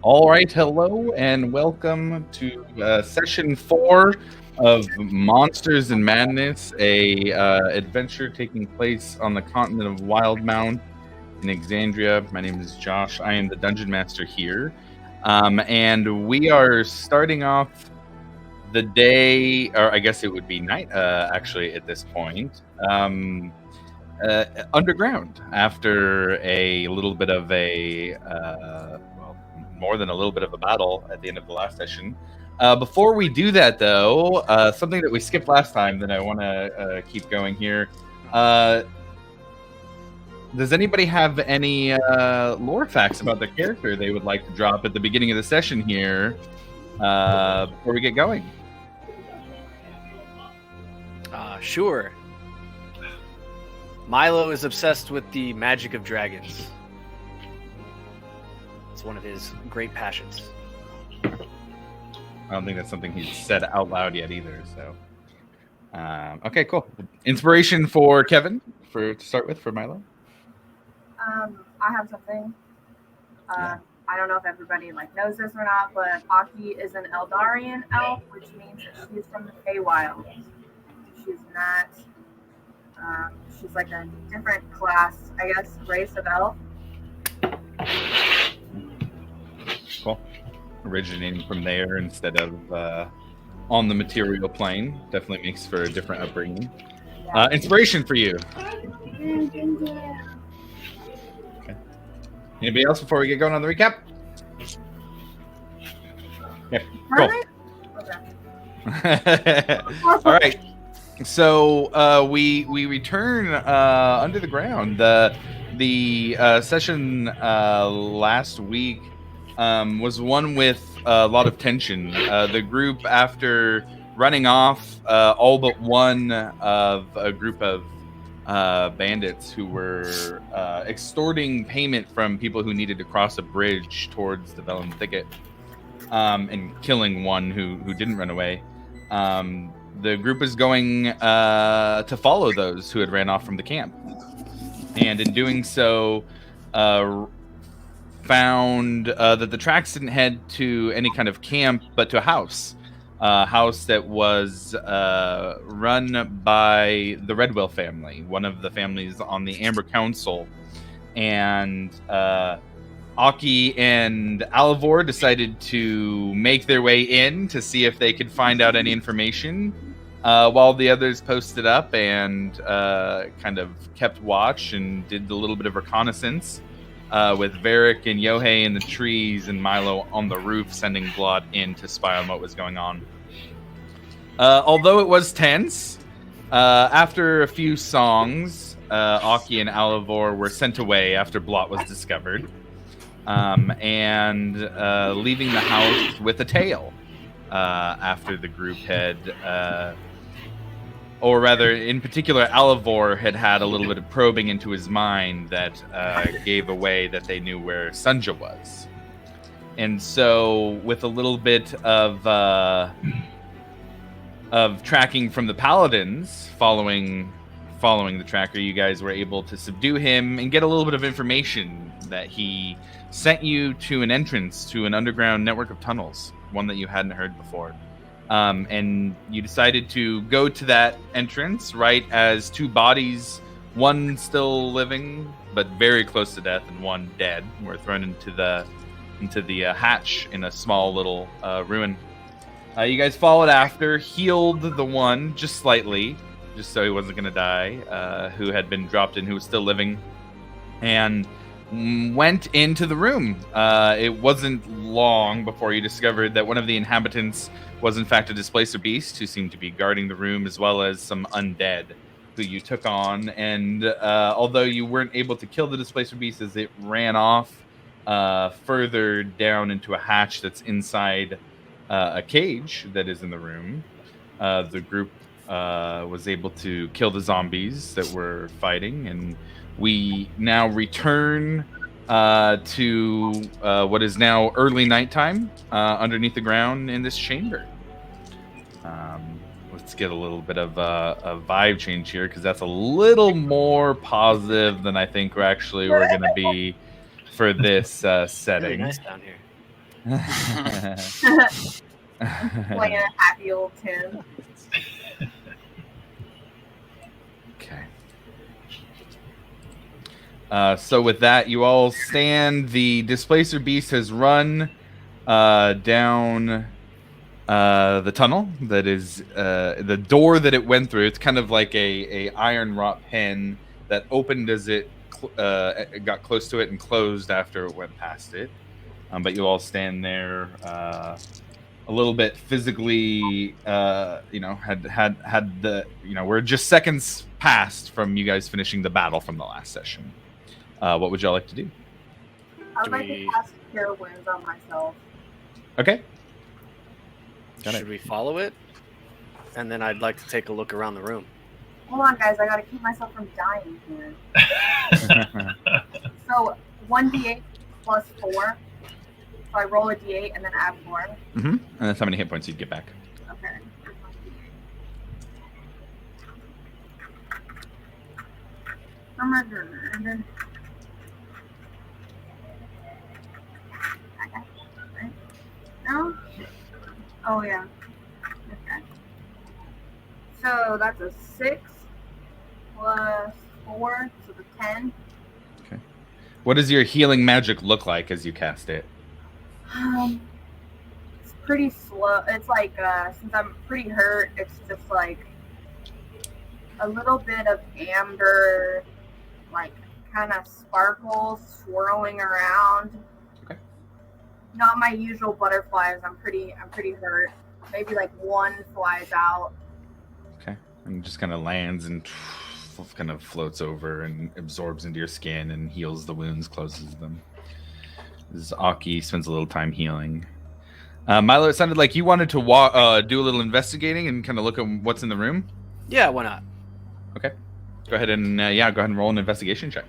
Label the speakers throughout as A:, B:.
A: All right, hello and welcome to session 4 of Monsters and Madness, a adventure taking place on the continent of Wildmount in Exandria. My name is Josh. I am the dungeon master here, and we are starting off the day, or I guess it would be night, actually, at this point. Underground after a little bit of a more than a little bit of a battle at the end of the last session. Before we do that, though, something that we skipped last time that I want to keep going here. Does anybody have any lore facts about the character they would like to drop at the beginning of the session here before we get going?
B: Sure. Milo is obsessed with the magic of dragons. It's one of his great passions.
A: I don't think that's something he's said out loud yet either. So, okay, cool. Inspiration for Kevin to start with for Milo.
C: I have something. I don't know if everybody knows this or not, but Aki is an Eldarian elf, which means that she's from the Feywild. She's not. She's like a different class, I guess, race of elf.
A: Cool. Originating from there instead of on the material plane definitely makes for a different upbringing. Inspiration for you. Okay. Anybody else before we get going on the recap? Yeah. Cool.
C: Okay.
A: All right. So we return under the ground. The session last week was one with a lot of tension. The group, after running off all but one of a group of bandits who were extorting payment from people who needed to cross a bridge towards the Vellum Thicket, and killing one who didn't run away. The group is going to follow those who had ran off from the camp. And in doing so, found that the tracks didn't head to any kind of camp, but to a house that was run by the Redwell family, one of the families on the Amber Council. And Aki and Alivor decided to make their way in to see if they could find out any information, while the others posted up and kind of kept watch and did a little bit of reconnaissance, with Varric and Yohei in the trees and Milo on the roof sending Blot in to spy on what was going on. Although it was tense, after a few songs, Aki and Alivor were sent away after Blot was discovered. And leaving the house with a tail after the group had, or rather, in particular, Alivor had a little bit of probing into his mind that gave away that they knew where Sunja was. And so, with a little bit of tracking from the Paladins, following the tracker, you guys were able to subdue him and get a little bit of information that he sent you to an entrance to an underground network of tunnels, one that you hadn't heard before. And you decided to go to that entrance right as two bodies, one still living but very close to death and one dead, were thrown into the hatch in a small little ruin. You guys followed after, healed the one just slightly, just so he wasn't going to die, who had been dropped in, who was still living, and went into the room. It wasn't long before you discovered that one of the inhabitants was in fact a displacer beast who seemed to be guarding the room, as well as some undead who you took on. And although you weren't able to kill the displacer beast as it ran off further down into a hatch that's inside a cage that is in the room, the group was able to kill the zombies that were fighting, and we now return to what is now early nighttime underneath the ground in this chamber. Let's get a little bit of a vibe change here, because that's a little more positive than I think we're going to be for this setting.
B: Really nice down here.
C: Playing a happy old tune.
A: Okay. So with that, you all stand. The Displacer Beast has run down the tunnel that is the door that it went through. It's kind of like a iron wrought pen that opened as it got close to it and closed after it went past it. But you all stand there a little bit physically, had the, we're just seconds past from you guys finishing the battle from the last session. What would y'all like to do?
C: I would like to cast Cure Wounds on myself.
A: Okay.
B: Should we follow it? And then I'd like to take a look around the room.
C: Hold on, guys. I gotta keep myself from dying here. So 1d8 plus 4. So I roll a d8 and then add 4.
A: Mm-hmm. And that's how many hit points you'd get back.
C: Okay. Oh my god. Right? No? Oh yeah. Okay. So that's a 6 plus 4, so the 10.
A: Okay. What does your healing magic look like as you cast it?
C: It's pretty slow. It's like since I'm pretty hurt, it's just like a little bit of amber, like kind of sparkles swirling around.
A: Okay.
C: Not my usual butterflies. I'm pretty hurt. Maybe like one flies out.
A: Okay. And just kind of lands and kind of floats over and absorbs into your skin and heals the wounds, closes them. As Aki spends a little time healing. Milo, it sounded like you wanted to do a little investigating and kind of look at what's in the room.
B: Yeah, why not?
A: Okay. Go ahead and go ahead and roll an investigation check.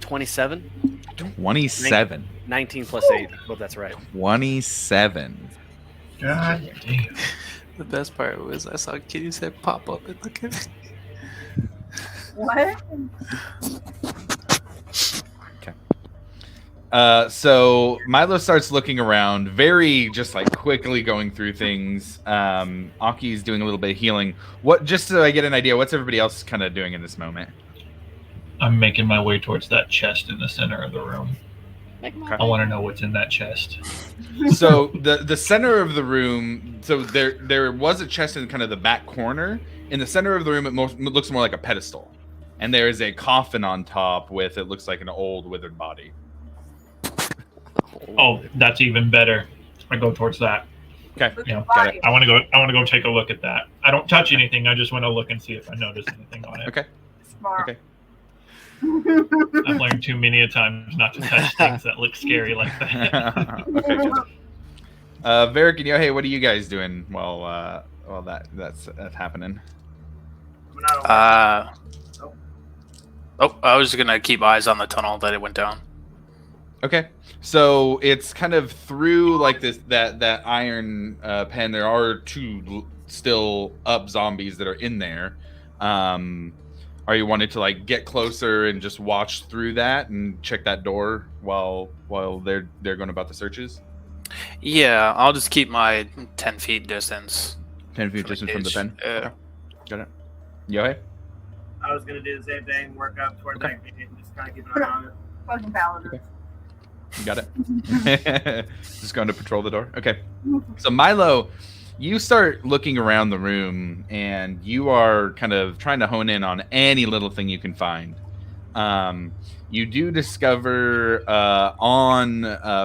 B: 27.
A: 27.
B: 19 plus 8. Well, that's right.
A: 27.
D: God damn.
E: The best part was I saw Kitty's head pop up and look at me.
C: What?
A: So Milo starts looking around, very just like quickly going through things. Aki's doing a little bit of healing. What, just so I get an idea, what's everybody else kind of doing in this moment?
D: I'm making my way towards that chest in the center of the room. I want to know what's in that chest.
A: So the center of the room, so there was a chest in kind of the back corner. In the center of the room, it looks more like a pedestal, and there is a coffin on top with, it looks like an old withered body.
D: Oh, that's even better. I go towards that.
A: Okay,
D: Yeah,
A: got it.
D: I want to go take a look at that. I don't touch anything. I just want to look and see if I notice anything on it.
A: Okay.
C: Smart.
A: Okay.
D: I've learned too many a times not to touch things that look scary like that.
A: Okay. Varric and Yohei, what are you guys doing while that's happening?
E: I was gonna keep eyes on the tunnel that it went down.
A: Okay, so it's kind of through like that iron pen. There are two still up zombies that are in there. Are you wanting to like get closer and just watch through that and check that door while they're going about the searches?
E: Yeah, I'll just keep my 10 feet distance.
A: 10 feet distance from the pen. Okay. Got it. Yohei?
F: I was gonna do the same thing, work up towards
A: Okay.
F: that gate and just kind of keep an eye on it.
C: Fucking paladin.
A: Okay. You got it. Just going to patrol the door. Okay. So Milo, you start looking around the room and you are kind of trying to hone in on any little thing you can find. You do discover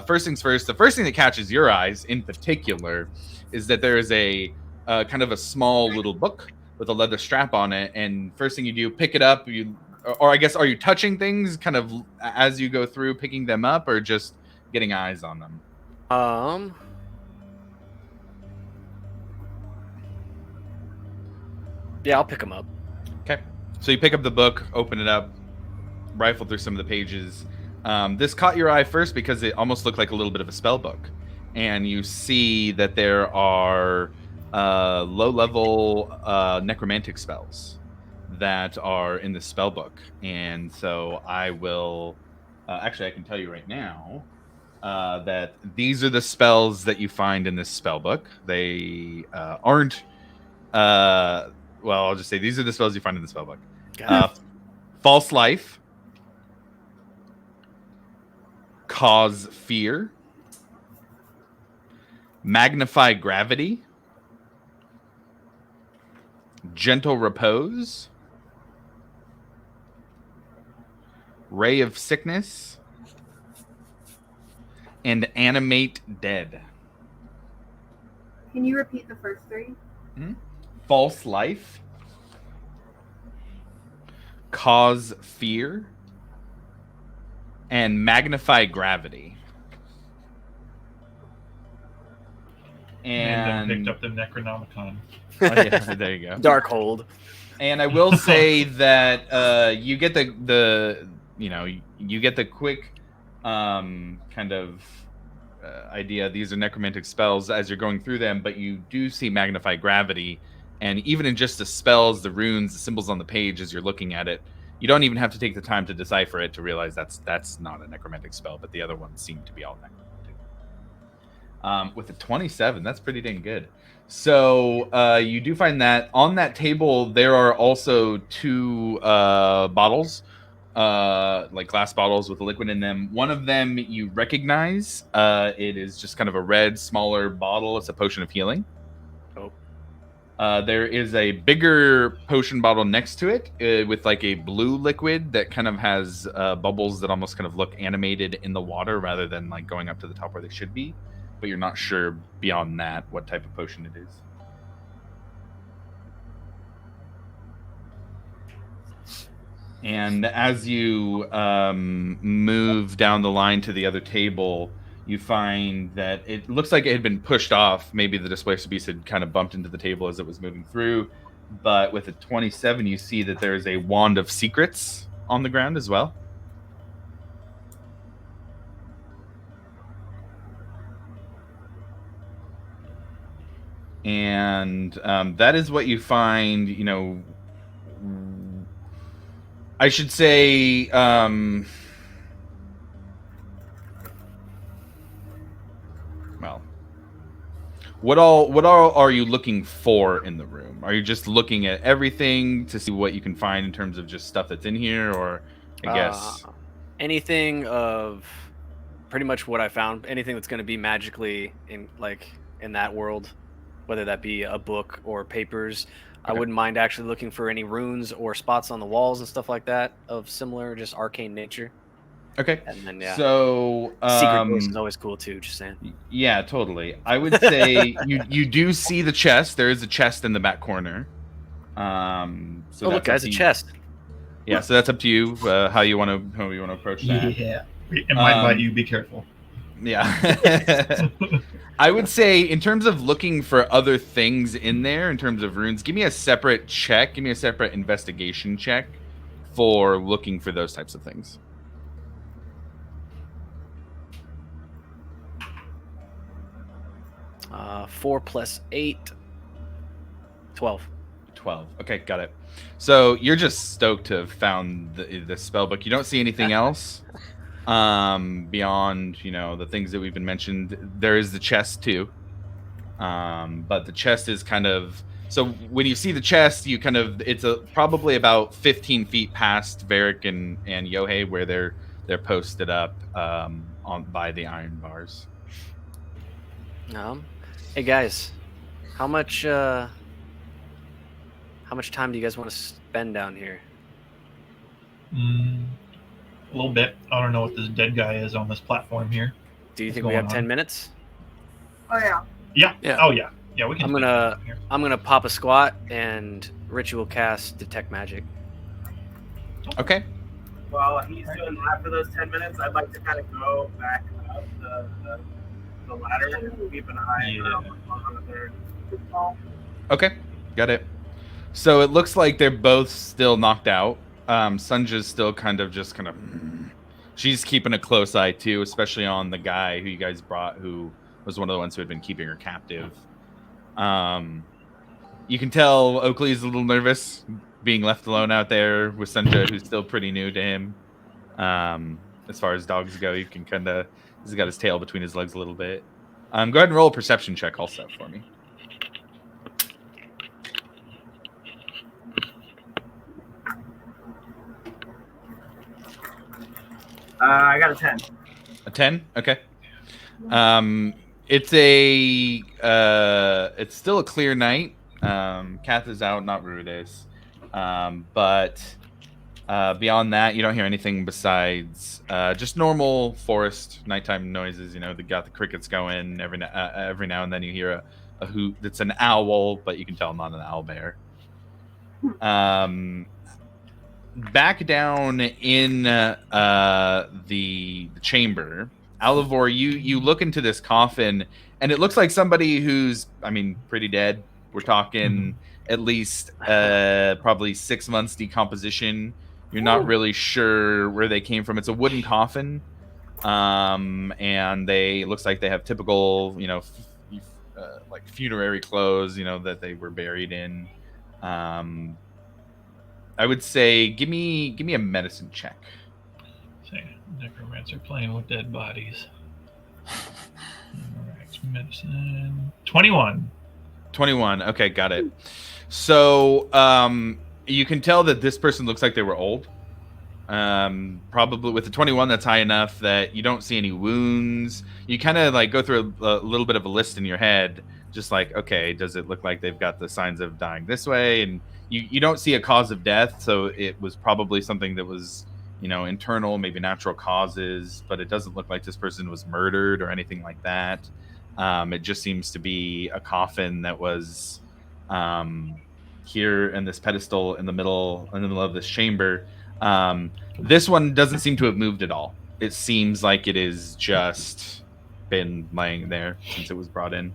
A: first things first, the first thing that catches your eyes in particular is that there is a kind of a small little book with a leather strap on it. And first thing you do, pick it up, or I guess, are you touching things kind of as you go through, picking them up, or just getting eyes on them?
B: Yeah, I'll pick them up.
A: Okay. So you pick up the book, open it up, rifle through some of the pages. This caught your eye first because it almost looked like a little bit of a spell book. And you see that there are low-level necromantic spells that are in the spell book, and so I will. Actually, I can tell you right now that these are the spells that you find in this spell book. They aren't. Well, I'll just say these are the spells you find in the spell book. False life, cause fear, magnify gravity, gentle repose, ray of sickness, and animate dead.
C: Can you repeat the first three?
A: False life, cause fear, and magnify gravity. And
D: picked up the Necronomicon.
A: Oh, yeah, there you go.
B: Darkhold.
A: And I will say that you get the you get the quick kind of idea. These are necromantic spells as you're going through them, but you do see magnify gravity. And even in just the spells, the runes, the symbols on the page as you're looking at it, you don't even have to take the time to decipher it to realize that's not a necromantic spell, but the other ones seem to be all necromantic. With a 27, that's pretty dang good. So you do find that on that table there are also 2 bottles, like glass bottles with liquid in them. One of them you recognize. It is just kind of a red, smaller bottle. It's a potion of healing. There is a bigger potion bottle next to it with like a blue liquid that kind of has bubbles that almost kind of look animated in the water rather than like going up to the top where they should be. But you're not sure beyond that what type of potion it is. And as you move down the line to the other table, you find that it looks like it had been pushed off. Maybe the displacer beast had kind of bumped into the table as it was moving through. But with a 27, you see that there is a wand of secrets on the ground as well. And that is what you find, you know. I should say, well, what all are you looking for in the room? Are you just looking at everything to see what you can find in terms of just stuff that's in here, or I guess
B: anything of pretty much what I found, anything that's going to be magically in that world, whether that be a book or papers. Okay. I wouldn't mind actually looking for any runes or spots on the walls and stuff like that of similar, just arcane nature.
A: Okay.
B: And then, yeah.
A: So
B: secret doors is always cool too. Just saying.
A: Yeah, totally. I would say you do see the chest. There is a chest in the back corner. So
B: look, guys, a chest.
A: Yeah, so that's up to you how you want to approach that.
D: Yeah, it might bite you. Be careful.
A: Yeah. I would say in terms of looking for other things in there, in terms of runes, give me a separate check. Give me a separate investigation check for looking for those types of things.
B: 4 + 8, 12.
A: 12. Okay, got it. So you're just stoked to have found the spell book. You don't see anything else beyond, the things that we've been mentioned. There is the chest too, but the chest is kind of, so when you see the chest, you kind of, it's probably about 15 feet past Varric and Yohei, where they're posted up by the iron bars.
B: Hey guys, how much time do you guys want to spend down here?
D: A little bit. I don't know what this dead guy is on this platform here.
B: Do you think we have 10 minutes?
C: Oh yeah.
D: Yeah. Oh yeah. Yeah, we can.
B: I'm gonna pop a squat and ritual cast detect magic.
A: Okay.
F: While he's doing that for those 10 minutes, I'd like to kind of go back up the ladder and keep an eye on the third.
A: Okay, got it. So it looks like they're both still knocked out. Sunja's still kind of she's keeping a close eye too, especially on the guy who you guys brought, who was one of the ones who had been keeping her captive. You can tell Oakley's a little nervous. being left alone out there with Senja, who's still pretty new to him. As far as dogs go, you can kind of, he's got his tail between his legs a little bit. Go ahead and roll a perception check also for me.
F: I got a 10.
A: A 10? Okay. It's still a clear night. Kath is out, not Rudes. But beyond that, you don't hear anything besides just normal forest nighttime noises. You know, they got the crickets going. Every now and then you hear a hoot that's an owl, but you can tell not an owl bear. Back down in the chamber, Alivor, you look into this coffin, and it looks like somebody who's, I mean, pretty dead. We're talking at least probably 6 months decomposition. You're not really sure where they came from. It's a wooden coffin, and it looks like they have typical, you know, like funerary clothes, you know, that they were buried in. I would say give me a medicine check.
D: Say, necromancer playing with dead bodies. Alright, medicine. 21.
A: 21. Okay, got it. So you can tell that this person looks like they were old. Probably with the 21, that's high enough that you don't see any wounds. You kind of like go through a little bit of a list in your head, just like, okay, does it look like they've got the signs of dying this way? And you don't see a cause of death, so it was probably something that was, you know, internal, maybe natural causes, but it doesn't look like this person was murdered or anything like that. It just seems to be a coffin that was here in this pedestal in the middle of this chamber. This one doesn't seem to have moved at all. It seems like it is just been laying there since it was brought in.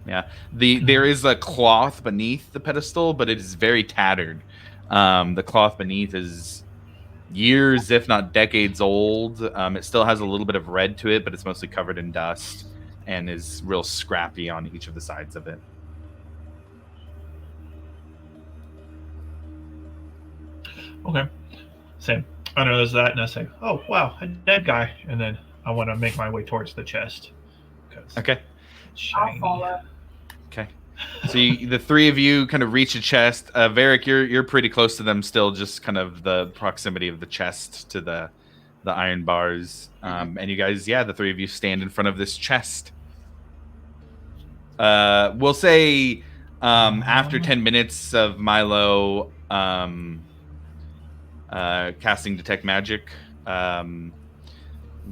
A: Yeah, there is a cloth beneath the pedestal, but it is very tattered. The cloth beneath is years, if not decades old. It still has a little bit of red to it, but it's mostly covered in dust and is real scrappy on each of the sides of it.
D: Okay. Same. I notice that, and I say, "Oh, wow, a dead guy." And then I want to make my way towards the chest.
A: Okay.
C: I'll follow.
A: Okay. So the three of you kind of reach a chest. Varric, you're pretty close to them still, just kind of the proximity of the chest to the iron bars. And you guys, the three of you stand in front of this chest. We'll say after 10 minutes of Milo casting Detect Magic,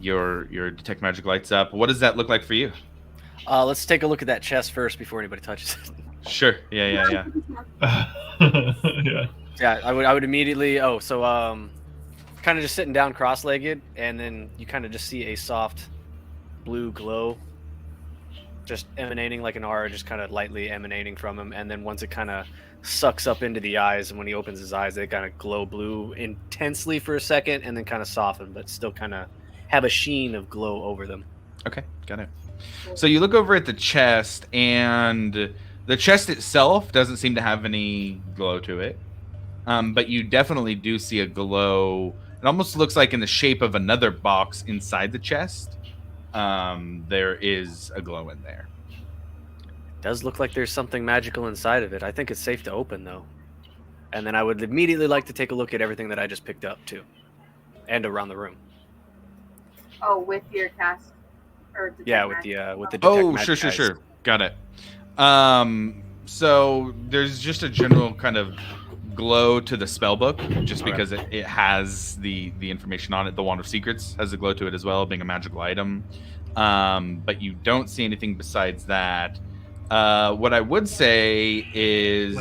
A: your Detect Magic lights up. What does that look like for you?
B: Let's take a look at that chest first before anybody touches it.
A: Sure. Yeah.
D: Yeah.
B: Yeah, I would immediately. Kind of just sitting down cross-legged, and then you kind of just see a soft blue glow, just emanating like an aura, just kind of lightly emanating from him. And then once it kind of sucks up into the eyes, and when he opens his eyes, they kind of glow blue intensely for a second, and then kind of soften, but still kind of have a sheen of glow over them.
A: Okay, got it. So you look over at the chest, and the chest itself doesn't seem to have any glow to it. But you definitely do see a glow. It almost looks like in the shape of another box inside the chest. There is a glow in there.
B: It does look like there's something magical inside of it. I think it's safe to open, though. And then I would immediately like to take a look at everything that I just picked up, too. And around the room.
C: Oh, with your cast? Or
B: Yeah, with the Detect
A: Oh,
B: Magic
A: sure.
B: eyes.
A: Got it. So there's just a general kind of glow to the spell book, just because it has the information on it. The Wand of Secrets has a glow to it as well, being a magical item. But you don't see anything besides that. What I would say is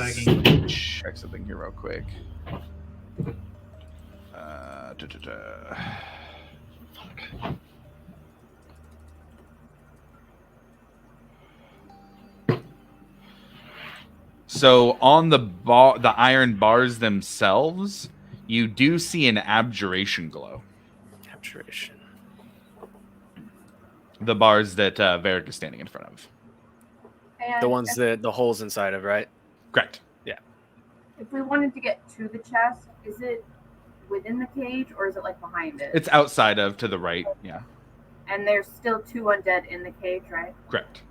A: check something here real quick. So on the iron bars themselves, you do see an abjuration glow.
B: Abjuration.
A: The bars that Varric is standing in front of.
C: And
B: The ones that the holes inside of, right?
A: Correct.
B: Yeah.
C: If we wanted to get to the chest, is it within the cage or is it like behind it?
A: It's outside of, to the right. Yeah,
C: And there's still 2 undead in the cage, right?
A: correct.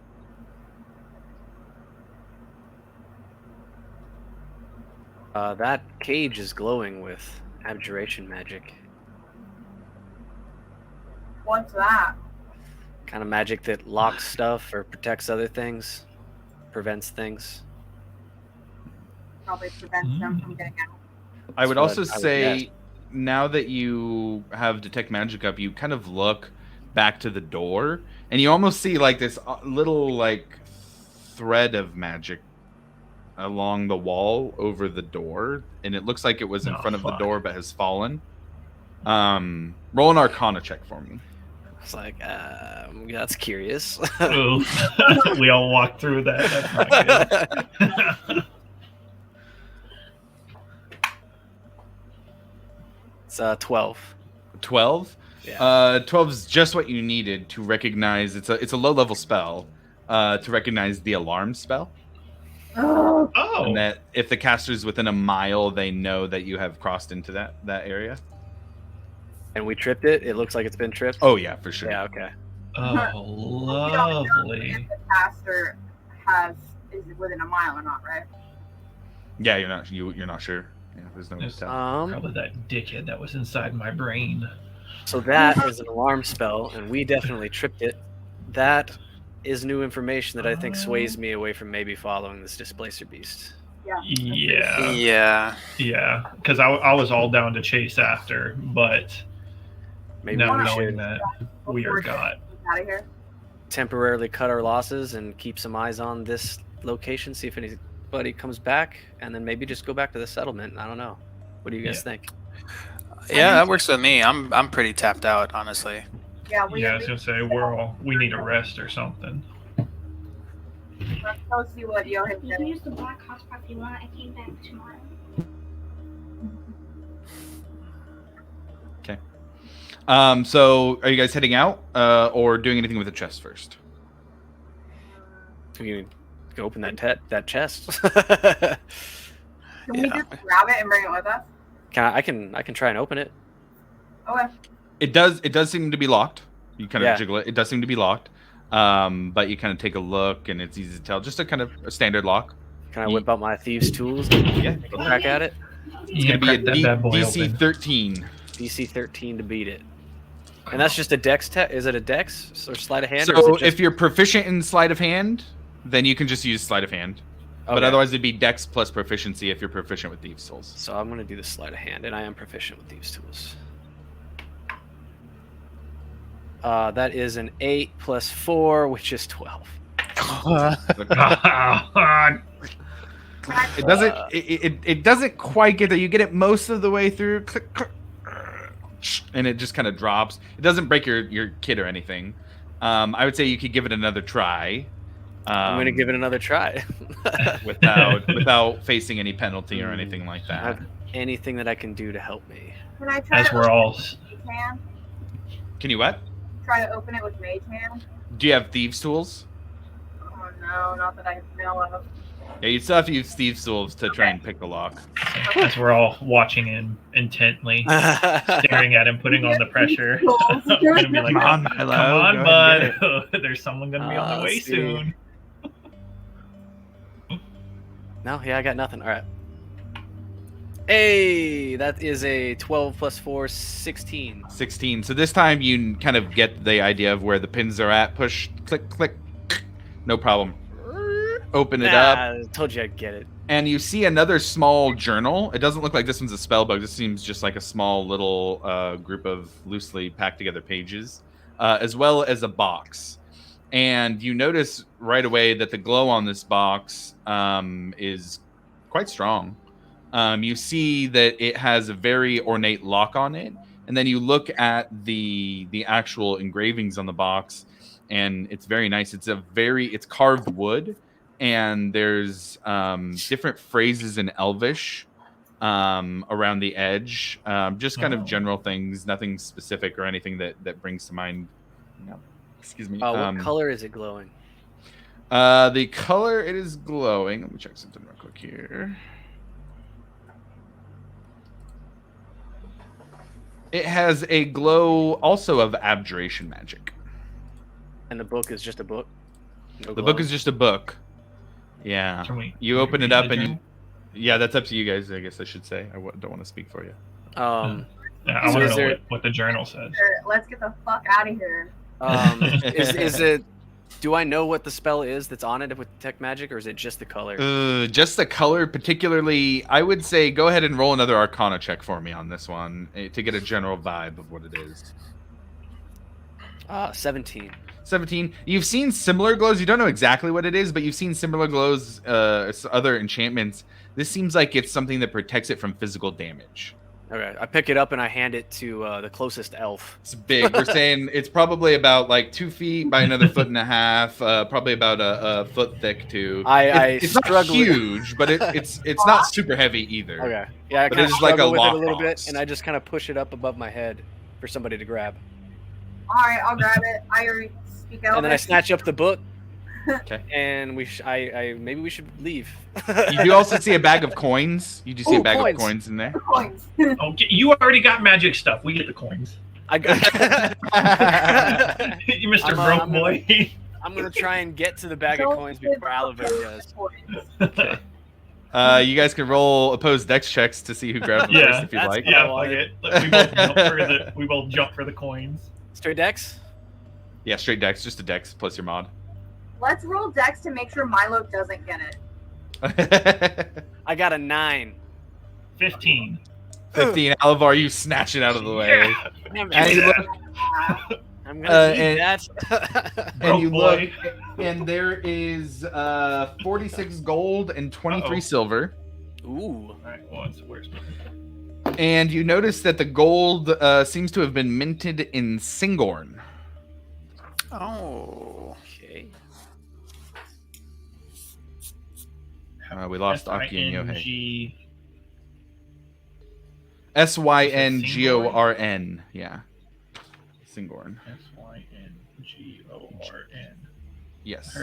B: That cage is glowing with abjuration magic.
C: What's that?
B: Kind of magic that locks stuff or protects other things, prevents things.
C: Probably prevents them from getting out.
A: I would
B: That's
A: also
B: what I would
A: say,
B: guess.
A: now that you have detect magic up, you kind of look back to the door, and you almost see like this little like thread of magic along the wall over the door, and it looks like it was in
D: Oh,
A: front of the
D: fuck.
A: door but has fallen. Roll an Arcana check for me.
B: It's like, that's curious.
D: Ooh. We all walked through that. That's not good.
B: It's 12.
A: 12.
B: Yeah.
A: 12 is just what you needed to recognize. It's a low level spell to recognize the alarm spell.
C: Oh,
D: Oh.
A: And that if the caster's within a mile, they know that you have crossed into that area.
B: And we tripped it. It looks like it's been tripped.
A: Oh yeah, for sure.
B: Yeah. Okay.
D: Oh,
C: we don't know
D: lovely.
C: if the caster is within a mile or not, right?
A: Yeah, you're not sure. Yeah, there's no way to
D: There's-
A: tell.
D: Probably that dickhead that was inside my brain.
B: So that is an alarm spell, and we definitely tripped it. That is new information that I think sways me away from maybe following this displacer beast.
C: Yeah.
D: Yeah.
E: Yeah.
D: Yeah. Because I was all down to chase after, but
B: Maybe
D: now
B: we
D: knowing
B: should
D: that we are got.
C: Out of here.
B: temporarily cut our losses and keep some eyes on this location, see if anybody comes back, and then maybe just go back to the settlement. I don't know. What do you guys
D: Yeah.
B: think?
E: Yeah, that works with me. I'm pretty tapped out, honestly.
C: Yeah, we
D: Yeah, I was gonna say we need a rest or something.
C: let's go see what Johan
G: You can
C: did.
G: use the black hotspot if you want. I came back tomorrow.
A: So are you guys heading out or doing anything with the chest first?
B: You can open that chest.
C: Can we
E: Yeah.
C: just grab it and bring it with us?
B: I can try and open it.
C: Okay.
A: It does seem to be locked. You kind of
B: Yeah.
A: jiggle it. It does seem to be locked. But you kind of take a look and it's easy to tell. Just a standard lock.
B: Can I whip out my thieves' tools?
A: Yeah.
B: Take a crack at it.
A: It's
D: Yeah,
A: gonna be a
D: crack that bad boy
A: DC
D: open.
A: 13.
B: DC 13 to beat it. And that's just a dex test. Is it a dex or sleight of hand? or is
A: So
B: it just...
A: if you're proficient in sleight of hand, then you can just use sleight of hand. But
B: Okay.
A: otherwise, it'd be Dex plus proficiency if you're proficient with Thieves' Tools.
B: So I'm gonna do the sleight of hand, and I am proficient with thieves' tools. That is an 8 plus 4, which is 12.
A: It doesn't. It doesn't quite get there. You get it most of the way through, click, click, and it just kind of drops. It doesn't break your kit or anything. I would say you could give it another try.
B: I'm gonna give it another try.
A: without facing any penalty or anything like that.
B: Have anything that I can do to help me?
C: Can I try
D: As
C: to
D: we're
C: open
D: all.
C: it with Mage Hand?
A: Can you what?
C: Try to open it with Mage Hand?
A: Do you have Thieves' Tools?
C: Oh no, not that I know of.
A: Yeah, you still have to use Thieves' Tools to try and pick the lock.
D: As we're all watching him intently, staring at him, putting on the pressure. I'm gonna be like,
A: Come on,
D: come
A: Milo,
D: on,
A: go
D: bud.
A: ahead and get
D: There's someone gonna be on their way
B: Let's see.
D: soon.
B: No, yeah, I got nothing. All right. Hey, that is a 12 plus 4, 16.
A: 16. So this time you kind of get the idea of where the pins are at. Push, click, click. No problem. Open it up.
B: I told you I'd get it.
A: And you see another small journal. It doesn't look like this one's a spell book. This seems just like a small little group of loosely packed together pages, as well as a box. And you notice right away that the glow on this box is quite strong. You see that it has a very ornate lock on it. And then you look at the actual engravings on the box, and it's very nice. It's carved wood. And there's different phrases in Elvish around the edge, just kind of general things, nothing specific or anything that brings to mind. No. Excuse me.
B: What color is it glowing?
A: The color it is glowing. Let me check something real quick here. It has a glow also of abjuration magic.
B: And the book is just a book. No
A: The
B: glow?
A: book is just a book. Yeah.
D: Can we?
A: You
D: can we
A: open it
D: read
A: up
D: the
A: and you,
D: journal?
A: yeah, that's up to you guys. I guess I should say. Don't want to speak for you.
D: Yeah, I
B: So
D: want
B: is
D: to know
B: there-
D: what the journal says.
C: Sure, let's get the fuck out of here.
B: Is it? Do I know what the spell is that's on it with detect magic, or is it just the color?
A: Just the color, particularly. I would say go ahead and roll another Arcana check for me on this one to get a general vibe of what it is.
B: 17.
A: 17. You've seen similar glows. You don't know exactly what it is, but you've seen similar glows, other enchantments. This seems like it's something that protects it from physical damage.
B: Okay, I pick it up and I hand it to the closest elf.
A: It's big. We're saying it's probably about like 2 feet by another foot and a half, probably about a foot thick too. It's not
B: struggle with-
A: huge, but it's not super heavy either.
B: Okay. Yeah, I
A: But
B: kind of
A: it's like a
B: struggle with it a little
A: lockbox.
B: bit, and I just kind of push it up above my head for somebody to grab.
C: All right, I'll grab it. I already speak out.
B: And then I snatch up the book.
A: Okay.
B: And maybe we should leave.
A: You do also see a bag of coins. You do see a
B: Ooh,
A: bag
B: coins.
A: of coins in there.
C: Coins.
D: Oh, you already got magic stuff. We get the coins.
B: I got.
D: You Mr.
B: I'm,
D: Broke
B: I'm
D: Boy.
B: I'm gonna try and get to the bag of coins before Oliver does.
A: Okay. You guys can roll opposed dex checks to see who grabs them
D: Yeah,
A: first if you
B: that's
A: like.
B: what
D: Yeah,
B: I wanted.
D: we both jump for the coins.
B: Straight dex.
A: Yeah, straight dex, just a dex plus your mod.
C: Let's roll dex to make sure Milo doesn't get it.
B: I got a 9.
D: 15.
A: 15. Alvar, you snatch it out of the way.
B: Damn
A: And
B: it.
A: you look,
B: I'm gonna need that.
A: and you
D: Broke
A: look,
D: boy.
A: and there is 46 gold and 23
D: Uh-oh.
A: silver.
B: Ooh.
D: Alright, well, where's my...
A: And you notice that the gold seems to have been minted in Singorn.
E: Oh.
B: Okay.
A: We lost Aki and Yohei.
D: SING.
A: Syngorn. Yeah. Singorn.
D: SYNGORN.
A: Yes.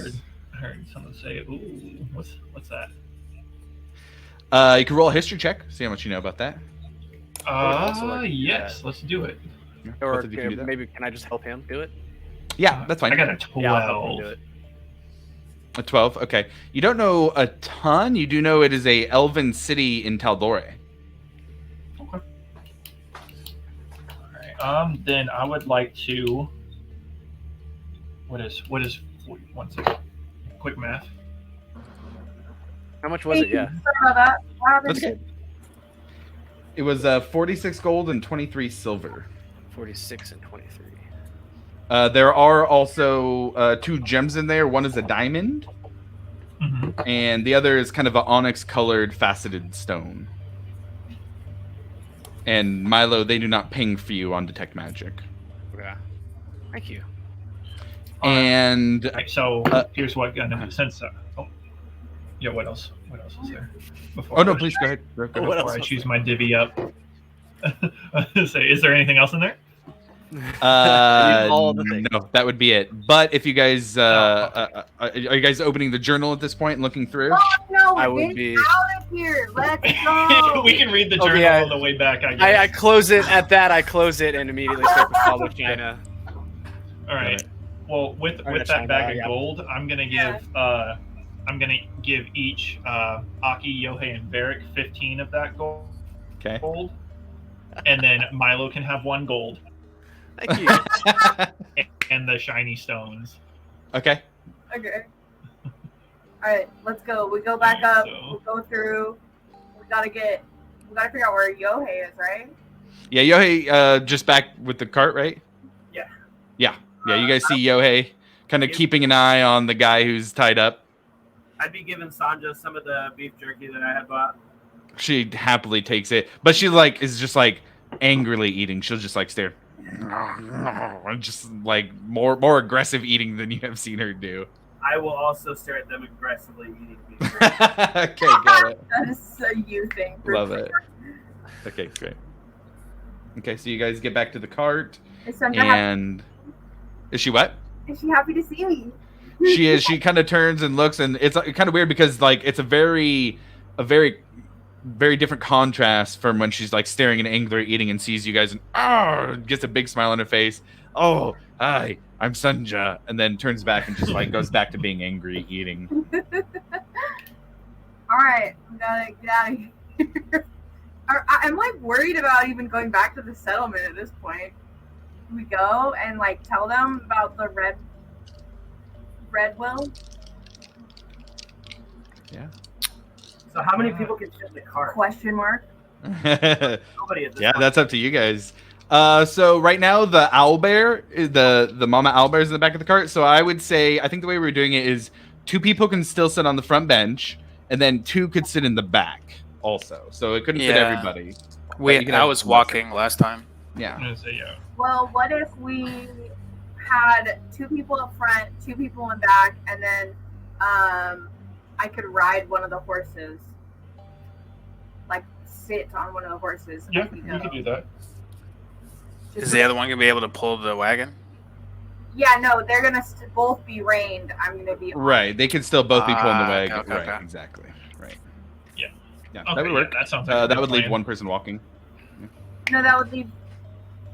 D: I heard someone say, ooh, what's that?
A: You can roll a history check. See how much you know about that.
B: also like to do
D: Yes,
B: that.
D: let's do it.
A: Yeah,
B: Or
A: both of you can do that.
B: maybe can I just help him do it?
A: Yeah, that's fine.
D: I got a 12.
B: Yeah, I'll help him do it.
A: A 12. Okay. You don't know a ton. You do know it is a elven city in Taldore.
D: Okay. Alright, then I would like to... What is 40? 1 second. Quick math.
B: How much was it? Yeah.
C: Sorry about that. What happened?
A: That's okay. It was 46 gold and 23 silver.
B: 46 and 23.
A: There are also 2 gems in there. One is a diamond,
D: Mm-hmm.
A: and the other is kind of an onyx-colored faceted stone. And Milo, they do not ping for you on detect magic.
B: Yeah. Thank you.
A: And
D: Right, so
A: Uh,
D: here's what gonna sense. Oh, yeah. What else? What else is there? Before
A: oh no,
D: I-
A: please go ahead. Go ahead.
B: What
D: Before
B: else
D: I
B: was
D: choose
B: there?
D: my divvy up. Say, is there anything else in there?
B: all the things.
A: No, that would be it. But if you guys, are you guys opening the journal at this point and looking through?
C: Oh no,
B: I
C: we're
B: would
C: getting
B: be-
C: out of here. Let's go.
D: We can read the
B: Oh,
D: journal
B: yeah.
D: on the way back. I
B: I
D: guess.
B: close it at that. I close it and immediately start to follow China.
D: All right. Well, with
B: Or
D: that
B: China,
D: bag of
B: yeah.
D: gold, I'm gonna give each Aki, Yohei, and Varric 15 of that gold.
A: Okay.
D: And then Milo can have 1 gold
B: Thank you.
D: and the shiny stones.
A: Okay.
C: Okay. All right, let's go. We go back up.
D: So-
C: We go through. We gotta figure out where Yohei is, right?
A: Yeah, Yohei, just back with the cart, right?
F: Yeah.
A: Yeah. Yeah, you guys see Yohei kind of keeping an eye on the guy who's tied up.
F: I'd be giving Sanja some of the beef jerky that I had bought.
A: She happily takes it, but she like is just like angrily eating. She'll just like stare, and just like more aggressive eating than you have seen her do.
F: I will also stare at them aggressively eating beef jerky.
A: Okay, got it.
C: That is a you thing. for
A: Love
C: sure.
A: it. Okay, great. Okay, so you guys get back to the cart,
C: Is Sanja happy?
A: and is she what?
C: Is she happy to see me?
A: She is. She kind of turns and looks, and it's kind of weird because like it's a very very different contrast from when she's like staring and angry eating and sees you guys and gets a big smile on her face. Oh, hi, I'm Sunja, and then turns back and just like goes back to being angry eating.
C: All right, we gotta get out of here. I'm like worried about even going back to the settlement at this point. We go and like tell them about the red will.
A: Yeah.
F: So how many people can fit in the cart?
C: Question mark.
F: Nobody at this
A: Yeah,
F: point.
A: that's up to you guys. So right now the owlbear, the mama owlbear is in the back of the cart. So I would say, I think the way we're doing it is 2 people can still sit on the front bench, and then 2 could sit in the back also. So it couldn't fit
E: Yeah.
A: everybody. But you can
E: I
A: have
E: was
A: one
E: walking last time.
A: Yeah.
D: I'm gonna say yeah.
C: Well, what if we had 2 people up front, 2 people in back, and then I could ride one of the horses, like sit on one of the horses.
D: Yeah,
C: as we
D: you
C: go.
D: can do that.
E: Is the other one gonna be able to pull the wagon?
C: Yeah, no, they're gonna both be reined. I'm gonna be
A: Right. They could still both be pulling the wagon.
E: okay,
A: right.
E: okay.
A: Exactly. Right.
D: Yeah.
A: Yeah.
D: Okay,
A: that would work.
D: Yeah, that sounds like a
A: That
D: good
A: would leave
D: plan.
A: 1 person walking.
C: No, that would leave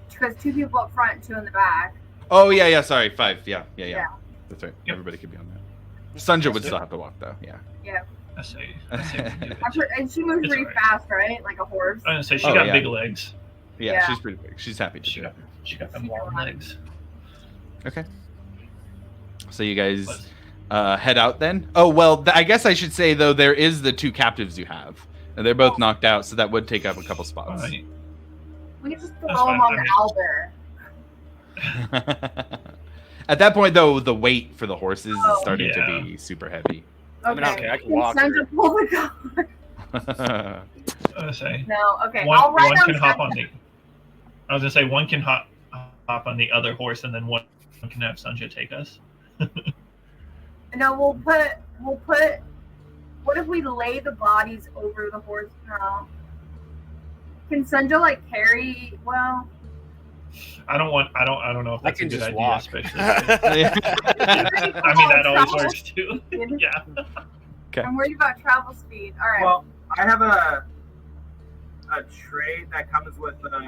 C: because 2 people up front, 2 in the back.
A: Oh yeah. Sorry, 5. Yeah.
C: Yeah.
A: That's right.
D: Yep.
A: Everybody could be on that. Sunja would still have to walk though. Yeah.
D: I say we can do that.
C: And she moves
D: It's
C: pretty
D: alright.
C: fast, right? Like a horse.
D: I'm gonna say she
A: Oh,
D: got
A: yeah.
D: big legs.
A: Yeah.
C: Yeah.
A: She's pretty big. She's happy to
D: She
A: do it.
D: got them long legs.
A: Okay. So you guys head out then? Oh, well, I guess I should say, though, there is the 2 captives you have. And they're both knocked out, so that would take up a couple spots.
D: Alright.
C: We can just throw
D: That's
C: them
D: fine,
C: on
D: I
C: the
D: mean-
C: owlbear.
A: At that point, though, the weight for the horses is
C: Oh.
A: starting
D: Yeah.
A: to be super heavy.
B: I mean, okay, I can walk
C: Send
B: her.
C: to pull the car.
D: I was gonna say
C: No, okay.
D: one,
C: I'll ride
D: one
C: on
D: can hop
C: Sanja.
D: on the. I was gonna say one can hop on the other horse, and then one can have Sunja take us.
C: No, we'll put. What if we lay the bodies over the horse? No. Can Sunja like carry? Well,
D: I don't know if
B: I
D: that's a
B: can
D: good
B: just
D: idea,
B: walk.
D: especially.
A: Yeah.
D: I mean, that always works too. Yeah.
C: I'm worried about travel speed. All right.
F: Well, I have a trait that comes with hold on.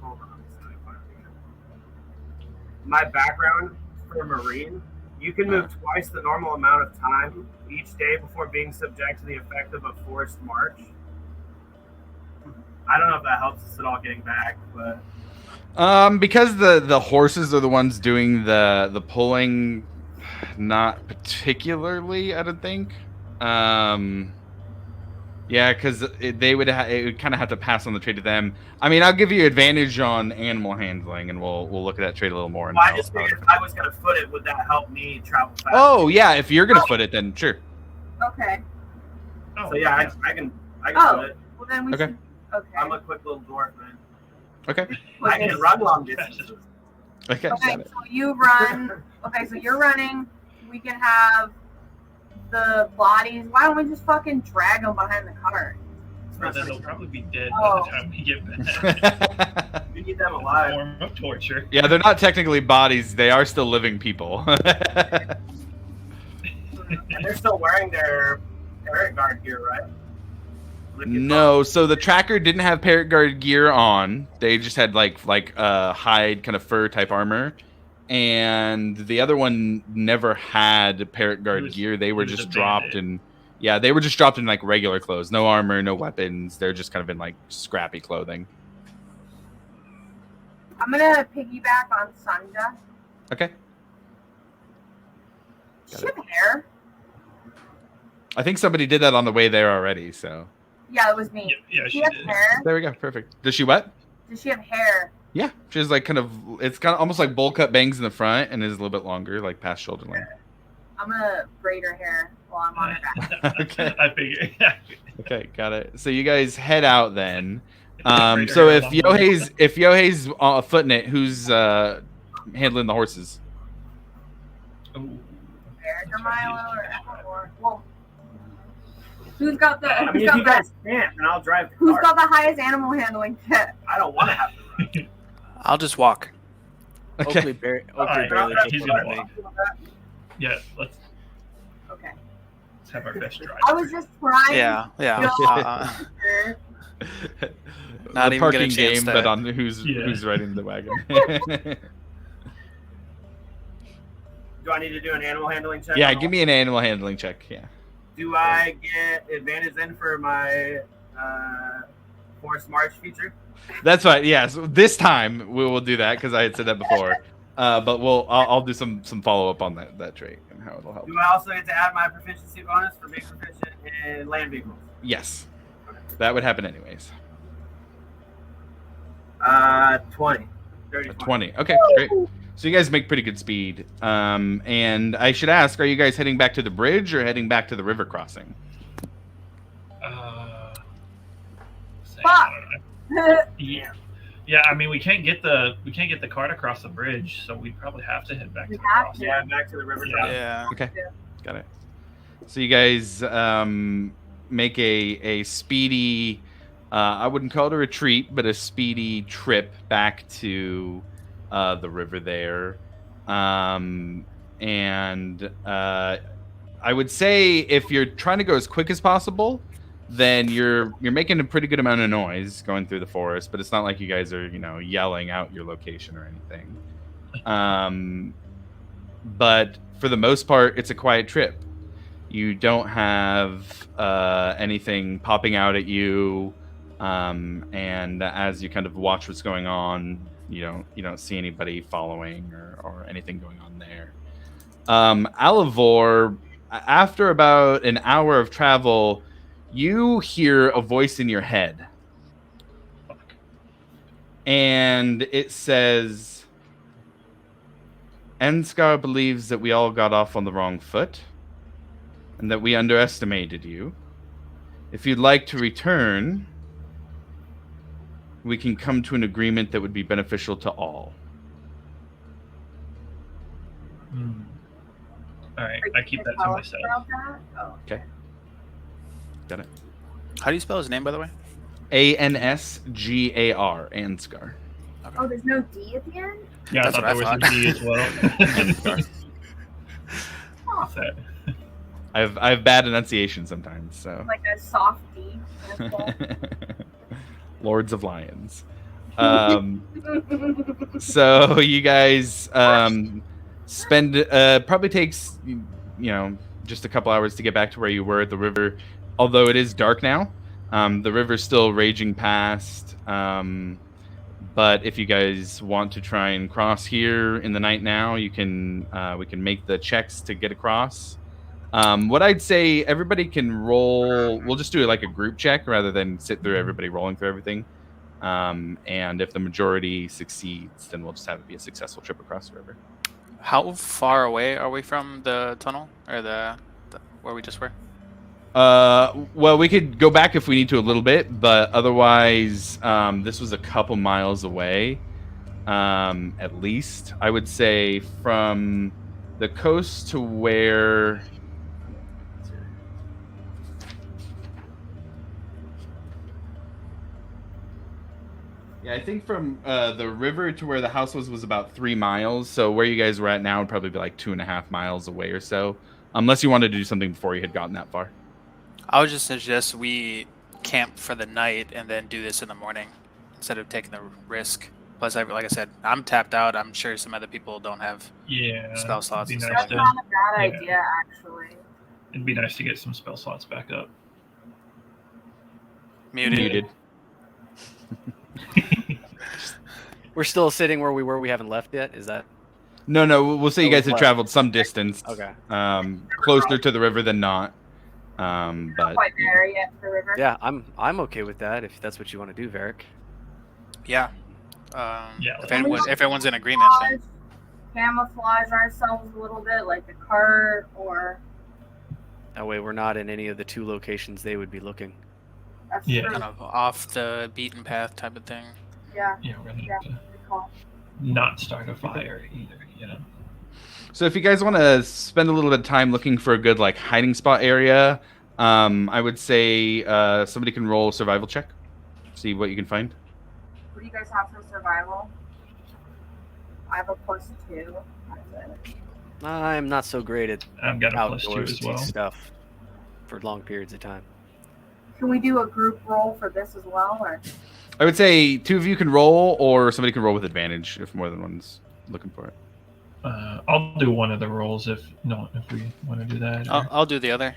F: Let me find it. My background for Marine, you can move twice the normal amount of time each day before being subject to the effect of a forced march. I don't know if that helps us at all getting back, but
A: Because the horses are the ones doing the pulling, not particularly, I don't think. Yeah, because it would kind of have to pass on the trait to them. I mean, I'll give you advantage on animal handling, and we'll look at that trait a little more.
F: well, I just figured if I was going to foot it, would that help me travel fast?
A: Oh yeah, if you're gonna foot it, then sure.
C: Okay.
D: Oh,
F: So yeah, I can
C: Oh.
F: foot it.
C: Well, then we
A: Okay.
C: should. Okay.
F: I'm a quick little dwarf, man.
A: Okay.
F: I can run long distances.
A: Okay.
C: Okay,
A: Got it.
C: so you run. Okay, so you're running. We can have the bodies. Why don't we just fucking drag them behind the cart?
D: But then they'll probably be dead by
C: Oh.
D: the time we get back.
F: We need them
D: It's a
F: alive.
D: form of torture.
A: Yeah, they're not technically bodies; they are still living people.
F: And they're still wearing their parrot guard gear, right?
A: No, so the tracker didn't have parrot guard gear on. They just had like hide kind of fur type armor, and the other one never had parrot guard
D: was-
A: gear. They were
D: he was
A: just
D: a
A: dropped
D: bandit.
A: they were just dropped in like regular clothes, no armor, no weapons. They're just kind of in like scrappy clothing.
C: I'm gonna piggyback on Sanja.
A: Okay,
C: Does she have hair?
A: I think somebody did that on the way there already. So
C: Yeah, it was me.
D: Yeah,
C: Does
D: she
C: she have
D: did.
C: hair?
A: there we go, perfect. Does she what?
C: Does she have hair?
A: Yeah, she's like it's kind of almost like bowl cut bangs in the front and is a little bit longer, like past shoulder length.
C: I'm gonna braid her hair while I'm on her back.
A: Okay.
D: I figure.
A: Okay, got it. So you guys head out then.
D: Right
A: So
D: around
A: if Yohei's footing it, who's handling the horses?
D: Ooh.
C: Eric or Milo or well, who's got the
F: I
C: who's
F: mean, if
C: got
F: you
C: the
F: guys can't, then I'll drive the
C: who's
F: car.
C: got the highest animal handling kit?
F: I don't want to have to run.
E: I'll just walk.
A: Okay.
B: Oakley
D: Alright,
B: barely
D: he's
B: took
D: gonna
B: one of me.
D: Yeah, let's.
C: Okay.
D: Let's have our best drive.
C: I was just trying.
E: Yeah, yeah.
C: to-
E: Not
A: The
E: even
A: parking
E: get a chance
A: game,
E: to-
A: but on who's riding the wagon.
F: Do I need to do an animal handling check?
A: Yeah, give me an animal handling check. Yeah.
F: Do I get advantage then for my forced march feature?
A: That's right. Yeah. So this time we will do that because I had said that before. But I'll do some follow up on that trait and how it'll help.
F: Do I also get to add my proficiency bonus for being proficient in land vehicles?
A: Yes. That would happen anyways.
F: 20. Dirty
A: 20. Okay, great. So you guys make pretty good speed. And I should ask, are you guys heading back to the bridge or heading back to the river crossing?
D: I don't know. Yeah. I mean, we can't get the cart across the bridge, so we'd probably have to head back to
C: We
D: the
C: have
D: crossing.
F: Yeah, back to the river.
D: Yeah.
E: Yeah.
A: Okay, got it. So you guys make a speedy, I wouldn't call it a retreat, but a speedy trip back to the river there. And I would say if you're trying to go as quick as possible, then you're making a pretty good amount of noise going through the forest, but it's not like you guys are, yelling out your location or anything. But for the most part, it's a quiet trip. You don't have anything popping out at you, and as you kind of watch what's going on, you don't see anybody following or anything going on there. Alivor, after about an hour of travel, you hear a voice in your head, and it says, Enscar believes that we all got off on the wrong foot and that we underestimated you. If you'd like to return, we can come to an agreement that would be beneficial to all.
D: All right, I keep that to myself.
A: Okay. Got it.
E: How do you spell his name, by the way?
A: Ansgar, Ansgar.
C: Oh, there's no D at the end?
D: Yeah,
E: That's
D: I thought
E: what I
D: there was a D as well. What's that?
A: I have bad enunciation sometimes, so.
C: Like a soft D.
A: Lords of Lions. So you guys spend probably takes just a couple hours to get back to where you were at the river, although it is dark now. The river's still raging past, but if you guys want to try and cross here in the night now, you can we can make the checks to get across. What I'd say, everybody can roll. We'll just do it like a group check rather than sit through everybody rolling through everything. And if the majority succeeds, then we'll just have it be a successful trip across the river.
E: How far away are we from the tunnel or the where we just were?
A: Well, we could go back if we need to a little bit, but otherwise, this was a couple miles away, at least. I would say from the coast to where. Yeah, I think from the river to where the house was about 3 miles. So where you guys were at now would probably be like 2.5 miles away or so, unless you wanted to do something before you had gotten that far.
E: I would just suggest we camp for the night and then do this in the morning instead of taking the risk. Plus, like I said, I'm tapped out. I'm sure some other people don't have spell slots.
D: It'd be
E: and
D: nice
E: stuff.
C: That's not a bad
D: yeah.
C: idea, actually.
D: It'd be nice to get some spell slots back up.
E: Muted.
B: We're still sitting where we were. We haven't left yet. Is that
A: No, we'll say you
B: Oh,
A: guys have
B: what?
A: traveled some distance.
B: okay?
A: Closer to the river than not.
C: Not
A: But
C: quite there yet, the river.
B: Yeah, I'm okay with that if that's what you want to do, Varric.
E: Yeah.
D: Yeah,
E: If everyone's in agreement, then.
C: Camouflage ourselves a little bit, like the cart, or
B: That way, we're not in any of the 2 locations they would be looking.
C: that's
D: Yeah.
C: true.
E: Kind of off the beaten path type of thing.
C: Yeah,
D: Yeah, we're gonna
C: yeah,
D: have to
C: good call.
D: not start a fire either.
A: so if you guys want to spend a little bit of time looking for a good like hiding spot area, I would say somebody can roll a survival check, see what you can find.
C: What do you guys have for survival? I have a +2. That's it.
B: I'm not so great at
D: I've got a +2
B: outdoorsy
D: as well.
B: stuff. for long periods of time.
C: Can we do a group roll for this as well, or?
A: I would say 2 of you can roll, or somebody can roll with advantage if more than one's looking for it.
D: I'll do one of the rolls if we want to do that.
E: I'll do the other.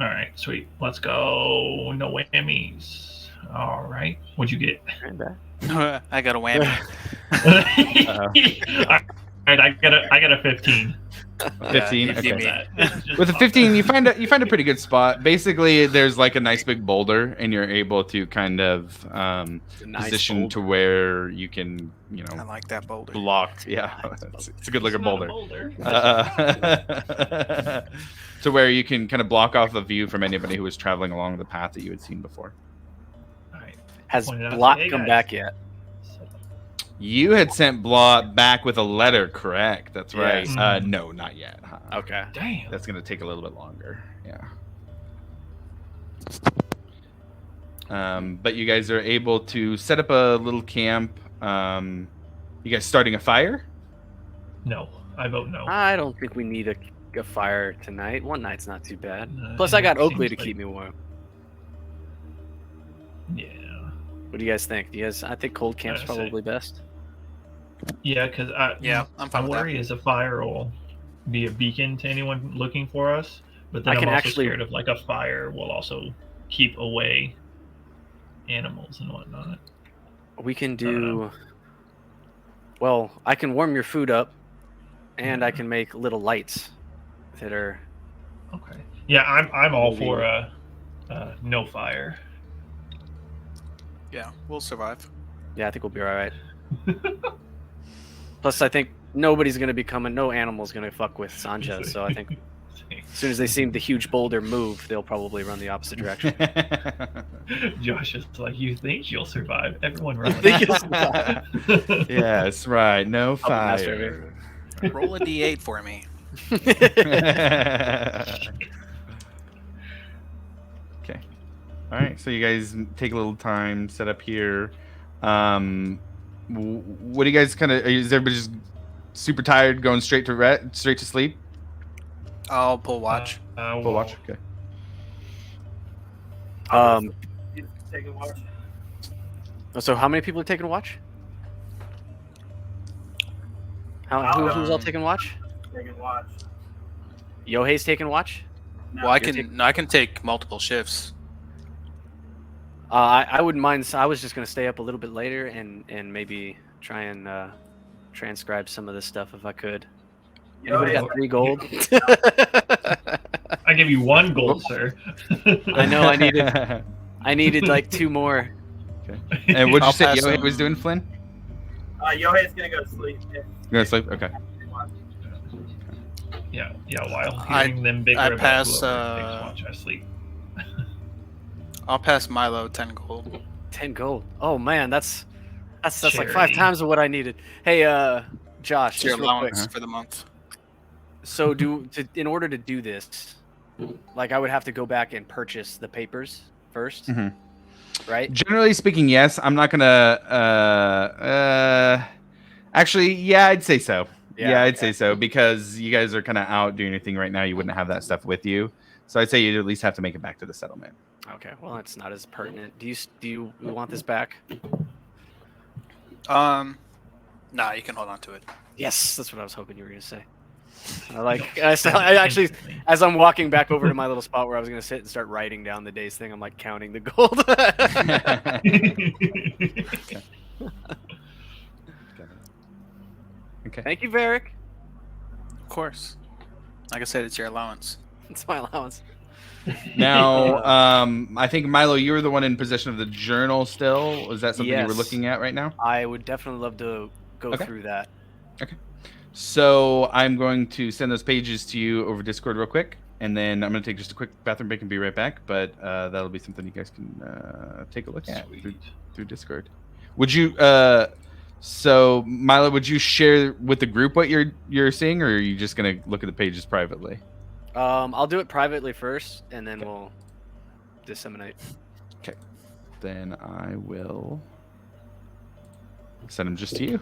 D: All right, sweet. Let's go. No whammies. All right. What'd you get?
E: I got a whammy.
D: All right, I got a 15.
A: 15.
E: Yeah,
A: Okay.
E: me.
A: With a 15, you find a pretty good spot. Basically, there's like a nice big boulder, and you're able to kind of
B: Nice
A: position
B: boulder.
A: to where you can,
E: I like that boulder.
A: block. Yeah, it's a good looking
D: It's not a
A: boulder.
D: boulder.
A: To where you can kind of block off a view from anybody who was traveling along the path that you had seen before.
D: All right.
B: Has
D: Pointed out,
B: Blot
D: hey,
B: come
D: guys.
B: back yet?
A: You had sent Blot back with a letter, correct? That's right.
B: Yes.
A: No, not yet.
B: Okay.
D: Damn.
A: That's going to take a little bit longer. Yeah. But you guys are able to set up a little camp. You guys starting a fire?
D: No, I vote no.
B: I don't think we need a fire tonight. One night's not too bad. Plus, I got Oakley to keep me warm.
D: Yeah.
B: What do you guys think? I think cold camp's
D: I say-
B: probably best.
D: Yeah, because
E: Yeah, I'm
D: my
E: fine with that.
D: worry is a fire will be a beacon to anyone looking for us. But then
B: I
D: I'm
B: can
D: also
B: actually-
D: scared of like a fire will also keep away animals and whatnot.
B: We can
D: don't know.
B: do. Well, I can warm your food up, and I can make little lights that are.
D: Okay. Yeah, I'm all
B: Maybe-
D: for no fire.
E: Yeah, we'll survive.
B: Yeah, I think we'll be all right. Plus, I think nobody's gonna be coming. No animal's gonna fuck with Sanja. So I think as soon as they see the huge boulder move, they'll probably run the opposite direction.
D: Josh is like, you think you'll survive? Everyone run.
B: think you'll survive?
A: Yes, right. No
B: be nice,
A: fire.
E: Roll a d8 for me.
A: Okay. All right. So you guys take a little time, set up here. What do you guys kind of? Is everybody just super tired, going straight to sleep?
E: I'll pull watch.
A: We'll watch. Okay.
F: You take a watch.
B: So how many people are taking watch? Who's all taking watch?
F: Take a watch.
B: Yohei's taking watch.
F: No,
E: Well, I
B: you're
E: can take multiple shifts.
B: I wouldn't mind. I was just gonna stay up a little bit later and maybe try and transcribe some of this stuff if I could. Anybody got 3 gold?
D: I give you 1 gold, sir.
B: I know I needed like 2 more.
A: And what'd you
E: I'll
A: say
E: pass
A: Yohei
E: on.
A: was doing, Flynn?
F: Yohei's gonna go to sleep.
A: You gonna sleep? Okay.
D: Yeah. While
E: I-
D: hearing them bigger
E: I
D: about
E: pass,
D: whoever takes watch, I sleep.
E: I'll pass Milo 10 gold.
B: 10 gold. Oh man, that's like 5
D: Charity.
B: times of what I needed. Hey, Josh,
E: It's your
B: just real quick.
E: allowance for the month.
B: So in order to do this, like I would have to go back and purchase the papers first,
A: Mhm.
B: right?
A: Generally speaking, yes. I'm not gonna. Actually, yeah, I'd say so. Yeah, I'd say so because you guys are kind of out doing your thing right now. You wouldn't have that stuff with you, so I'd say you'd at least have to make it back to the settlement.
B: Okay, well that's not as pertinent. Do you want this back?
E: Nah, you can hold on to it.
B: Yes, that's what I was hoping you were gonna say. I actually, as I'm walking back over to my little spot where I was gonna sit and start writing down the day's thing, I'm like counting the gold.
A: Okay.
B: Thank you, Varric.
E: Of course. Like I said, it's your allowance.
B: It's my allowance.
A: Now, I think Milo, you were the one in possession of the journal. Still, is that something you were
B: Yes.
A: looking at right now?
B: I would definitely love to go
A: Okay.
B: through that.
A: So I'm going to send those pages to you over Discord real quick, and then I'm going to take just a quick bathroom break and be right back. But that'll be something you guys can take a look at through Discord. Would you? So Milo, would you share with the group what you're seeing, or are you just going to look at the pages privately?
B: I'll do it privately first, and then we'll disseminate.
A: Then I will send them just to you.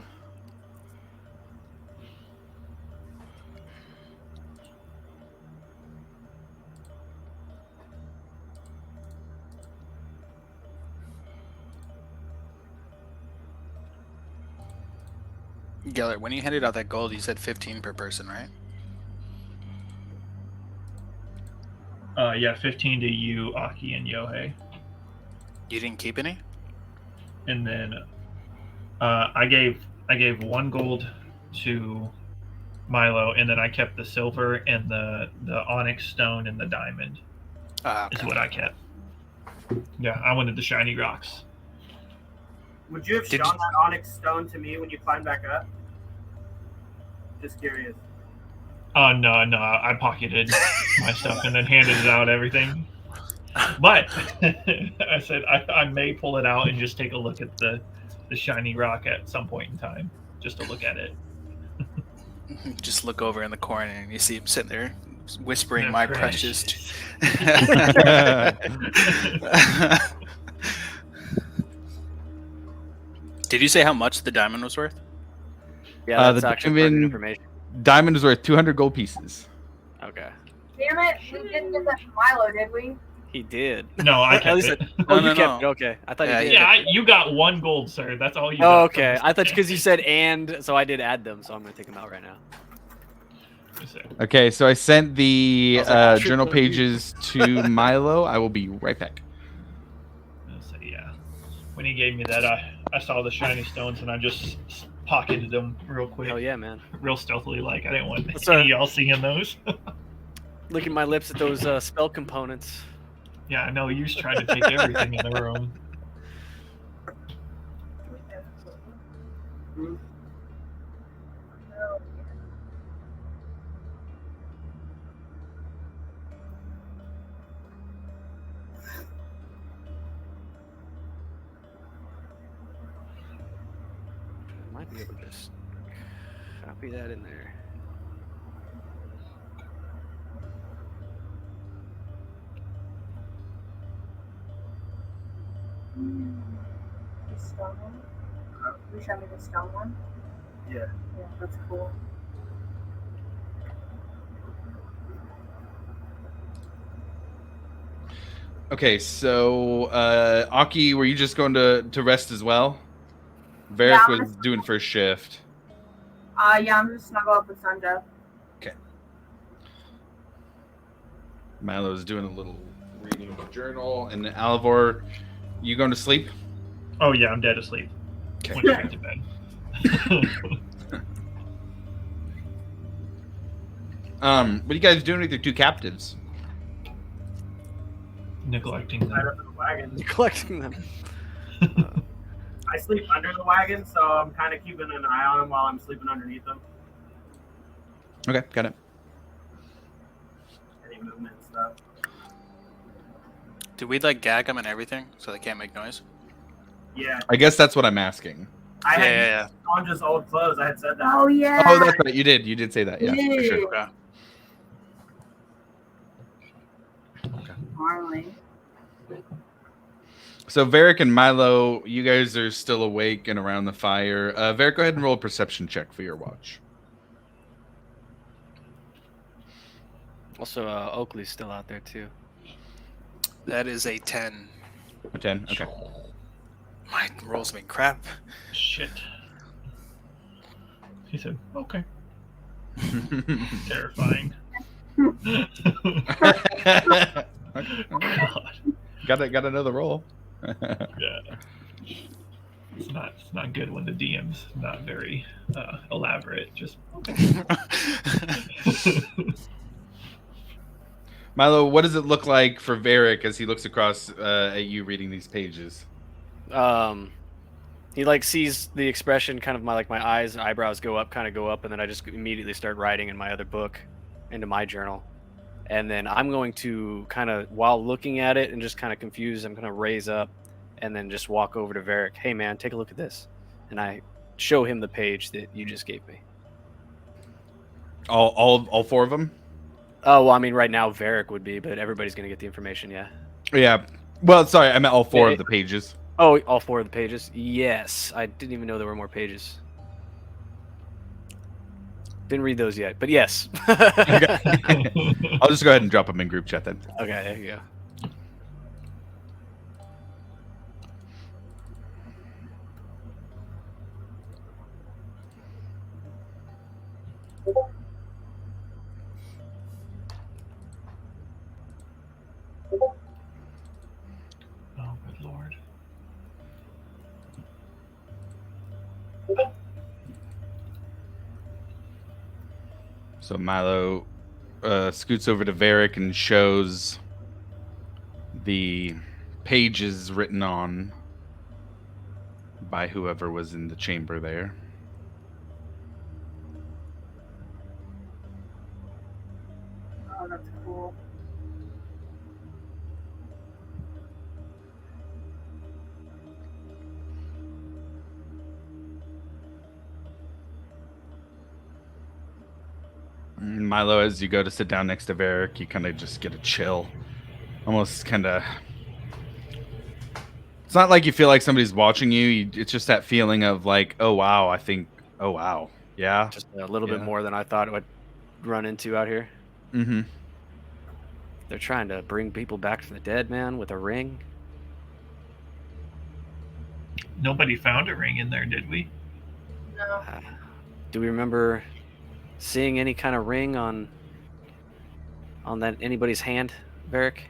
E: Gellert, when you handed out that gold, you said 15 per person, right?
D: Yeah, 15 to you, Aki, and Yohei.
E: You didn't keep any?
D: And then I gave 1 gold to Milo, and then I kept the silver and the onyx stone and the diamond.
E: Okay.
D: Is what I kept. Yeah, I wanted the shiny rocks.
F: Would you have
E: Did
F: shown
E: you-
F: that onyx stone to me when you climbed back up? Just curious.
D: No, I pocketed my stuff and then handed it out, everything. But I said I may pull it out and just take a look at the shiny rock at some point in time, just to look at it.
E: Just look over in the corner and you see him sitting there whispering,
D: Yeah,
E: "My
D: precious."
E: precious." Did you say how much the diamond was worth?
B: Yeah, that's
A: the
B: actually
A: diamond-
B: pertinent information.
A: Diamond is worth 200 gold pieces.
B: Okay.
C: Damn it, we didn't get that from Milo, did we?
B: He did.
D: No, I
B: At
D: kept
B: least
D: it.
B: Oh,
E: No,
B: you
E: no,
B: kept
E: no.
B: it. Okay. I thought
E: Yeah,
B: you did.
D: Yeah, you got 1 gold, sir. That's all you got.
B: Oh, okay. I thought because you said and, so I did add them, so I'm gonna take them out right now.
A: Okay, so I sent the
B: I was like,
A: journal
B: triple you.
A: pages to Milo. I will be right back.
D: So, yeah, when he gave me that, I saw the shiny stones and I just pocketed them real quick,
B: Hell yeah, man.
D: real stealthily. Like I didn't want
B: That's
D: any
B: right.
D: of y'all seeing those.
B: Licking my lips at those spell components.
D: Yeah, I know. You just tried to take everything in the room.
B: Might be able to just copy that in there.
C: The stone one? You showed me the stone one?
F: Yeah.
C: Yeah, that's cool.
A: Okay, so Aki, were you just going to rest as well? Varric
C: Yeah, I'm
A: was
C: gonna-
A: doing first shift.
C: Yeah, I'm just snuggle up with Sunja.
A: Milo's doing a little reading of the journal, and Alivor, you going to sleep?
D: Oh yeah, I'm dead asleep.
A: Okay.
D: Went straight to bed.
A: What are you guys doing with your 2 captives?
D: Neglecting
F: Right
D: them.
F: under the wagon.
B: You're collecting them.
F: I sleep under the wagon, so I'm kind of keeping an eye on them while I'm sleeping underneath them.
A: Okay, got it.
F: Any movement and stuff.
E: Did we like gag them and everything so they can't make noise?
F: Yeah.
A: I guess that's what I'm asking.
F: I had
E: Yeah.
F: on just old clothes. I had said that.
C: Oh, yeah.
A: Oh, that's right. You did. You did say that. Yeah, for sure.
E: Okay.
C: Marley.
A: So Varric and Milo, you guys are still awake and around the fire. Varric, go ahead and roll a perception check for your watch.
B: Also, Oakley's still out there too.
E: That is a 10.
A: A 10? Okay.
E: My rolls me crap.
D: Shit. He said, "Okay." Terrifying. God.
A: Got another roll.
D: Yeah. It's not good when the DM's not very elaborate. Just
A: Milo, what does it look like for Varric as he looks across at you reading these pages?
B: He like sees the expression, kind of my eyes and eyebrows go up, and then I just immediately start writing in my other book, into my journal, and then I'm going to kind of, while looking at it and just kind of confused, I'm gonna raise up, and then just walk over to Varric. Hey man, take a look at this, and I show him the page that you just gave me.
A: All 4 of them?
B: Oh well, I mean right now Varric would be, but everybody's gonna get the information. Yeah.
A: Yeah. Well, sorry, I meant all 4
B: Yeah.
A: of the pages.
B: Oh, all 4 of the pages? Yes. I didn't even know there were more pages. Didn't read those yet, but yes.
A: I'll just go ahead and drop them in group chat then.
B: Okay, there you go.
D: Oh, good lord.
A: So Milo scoots over to Varric and shows the pages written on by whoever was in the chamber there.
C: Oh, that's cool.
A: Milo, as you go to sit down next to Varric, you kind of just get a chill. Almost kind of... It's not like you feel like somebody's watching you. It's just that feeling of like, oh, wow, oh, wow. Yeah.
B: Just a little bit more than I thought it would run into out here.
A: Mm-hmm.
B: They're trying to bring people back from the dead, man, with a ring.
D: Nobody found a ring in there, did we?
C: No.
B: Do we remember seeing any kind of ring on that anybody's hand, Varric?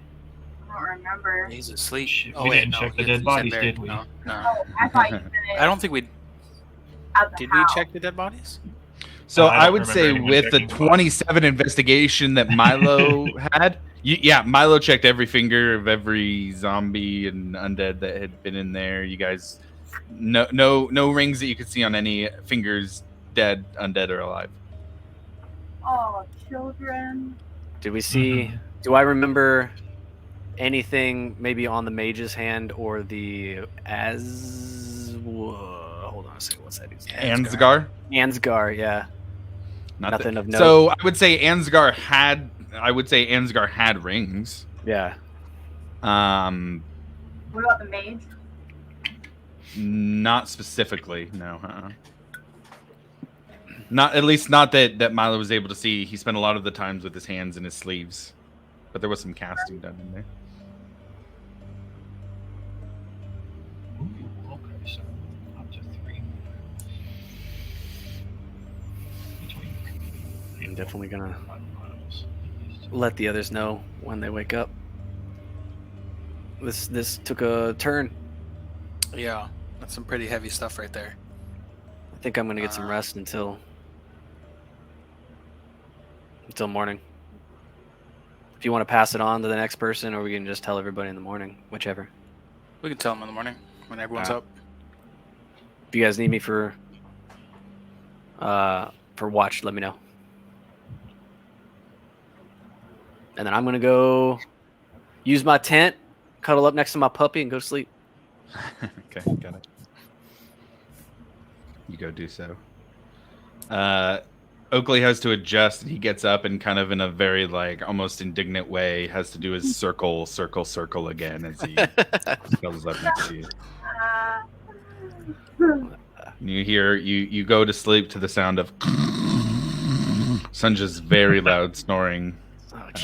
C: I don't remember.
E: He's asleep.
D: Shit,
E: Oh,
D: we
E: wait,
D: didn't
E: no,
D: check the
E: you
D: dead
E: said
D: bodies,
E: Varric.
D: did we?
E: No.
C: Oh, I thought you said it.
E: I don't think we
C: at the
E: did.
C: house.
E: We check the dead bodies?
A: So
D: I don't
A: I would
D: remember
A: say
D: anyone
A: with the
D: checking the
A: 27 investigation that Milo had, Milo checked every finger of every zombie and undead that had been in there. You guys, no rings that you could see on any fingers, dead, undead, or alive.
C: Oh, children.
B: Did we see? Do I remember anything maybe on the mage's hand or the hold on a second. What's that?
A: Ansgar?
B: Ansgar, yeah. Nothing of note.
A: So I would say Ansgar had rings.
B: Yeah.
C: What about the mage?
A: Not specifically, no. Not at least not that Milo was able to see. He spent a lot of the times with his hands in his sleeves, but there was some casting done in there.
D: Ooh, okay, so up to 3.
B: I'm definitely gonna let the others know when they wake up. This took a turn.
E: Yeah, that's some pretty heavy stuff right there.
B: I think I'm gonna get some rest until morning. If you want to pass it on to the next person, or we can just tell everybody in the morning, whichever.
E: We can tell them in the morning when everyone's up.
B: If you guys need me for watch, let me know. And then I'm gonna go use my tent, cuddle up next to my puppy, and go to sleep.
A: Okay, got it. You go do so. Oakley has to adjust. He gets up and kind of in a very like almost indignant way has to do his circle again as he cuddles up next to you. You hear you go to sleep to the sound of Sanja's very loud snoring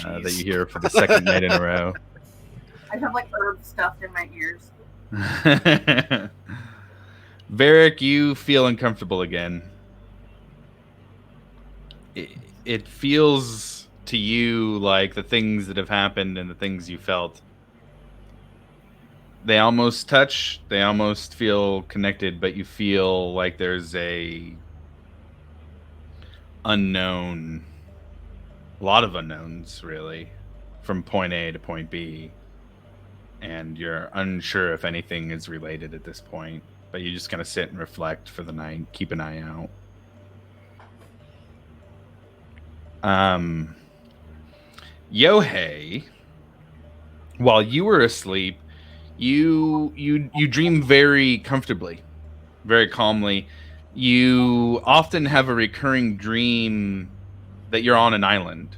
A: that you hear for the second night in a row.
C: I have like herbs stuffed in my ears.
A: Varric, you feel uncomfortable again. It feels to you like the things that have happened and the things you felt, they almost touch, they almost feel connected, but you feel like there's a lot of unknowns really, from point A to point B, and you're unsure if anything is related at this point, but you just kind of sit and reflect for the night, keep an eye out. Yohei, while you were asleep, you dream very comfortably, very calmly. You often have a recurring dream that you're on an island,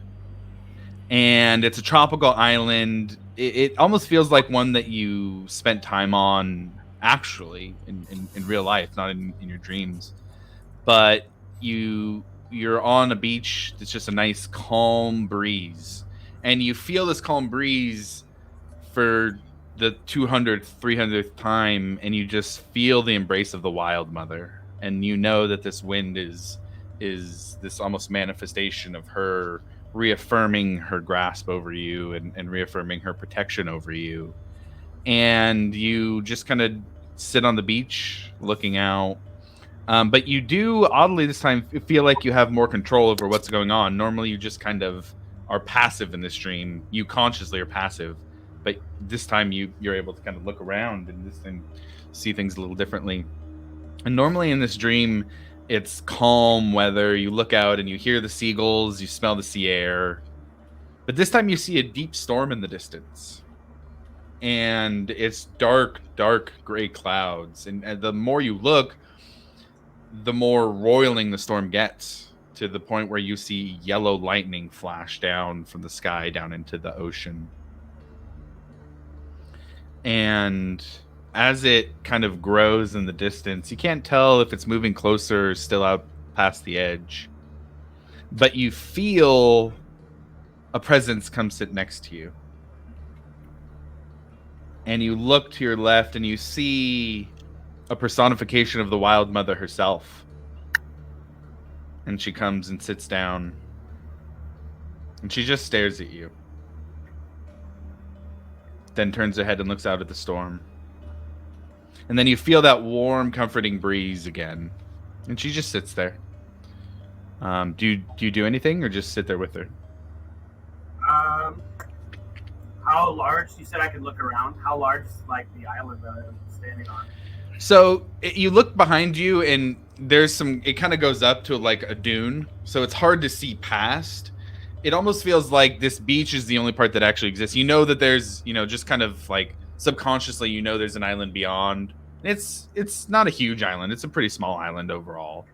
A: and it's a tropical island. It almost feels like one that you spent time on actually in real life, not in your dreams. But you're on a beach. It's just a nice calm breeze, and you feel this calm breeze for the 200th 300th time, and you just feel the embrace of the wild mother, and you know that this wind is is this almost manifestation of her reaffirming her grasp over you and reaffirming her protection over you. And you just kind of sit on the beach looking out. But you do, oddly this time, feel like you have more control over what's going on. Normally you just kind of are passive in this dream. You consciously are passive. But this time you're able to kind of look around and see things a little differently. And normally in this dream, it's calm weather. You look out and you hear the seagulls, you smell the sea air. But this time you see a deep storm in the distance. And it's dark, dark gray clouds. And the more you look, the more roiling the storm gets, to the point where you see yellow lightning flash down from the sky down into the ocean. And as it kind of grows in the distance, you can't tell if it's moving closer or still out past the edge. But you feel a presence come sit next to you. And you look to your left and you see a personification of the Wild Mother herself. And she comes and sits down. And she just stares at you. Then turns her head and looks out at the storm. And then you feel that warm, comforting breeze again. And she just sits there. Do you do anything or just sit there with her?
F: How large? You said I could look around. How large is like the island that I'm standing on?
A: So you look behind you and there's it kind of goes up to like a dune. So it's hard to see past. It almost feels like this beach is the only part that actually exists. You know that there's, just kind of like subconsciously, there's an island beyond. It's not a huge island. It's a pretty small island overall.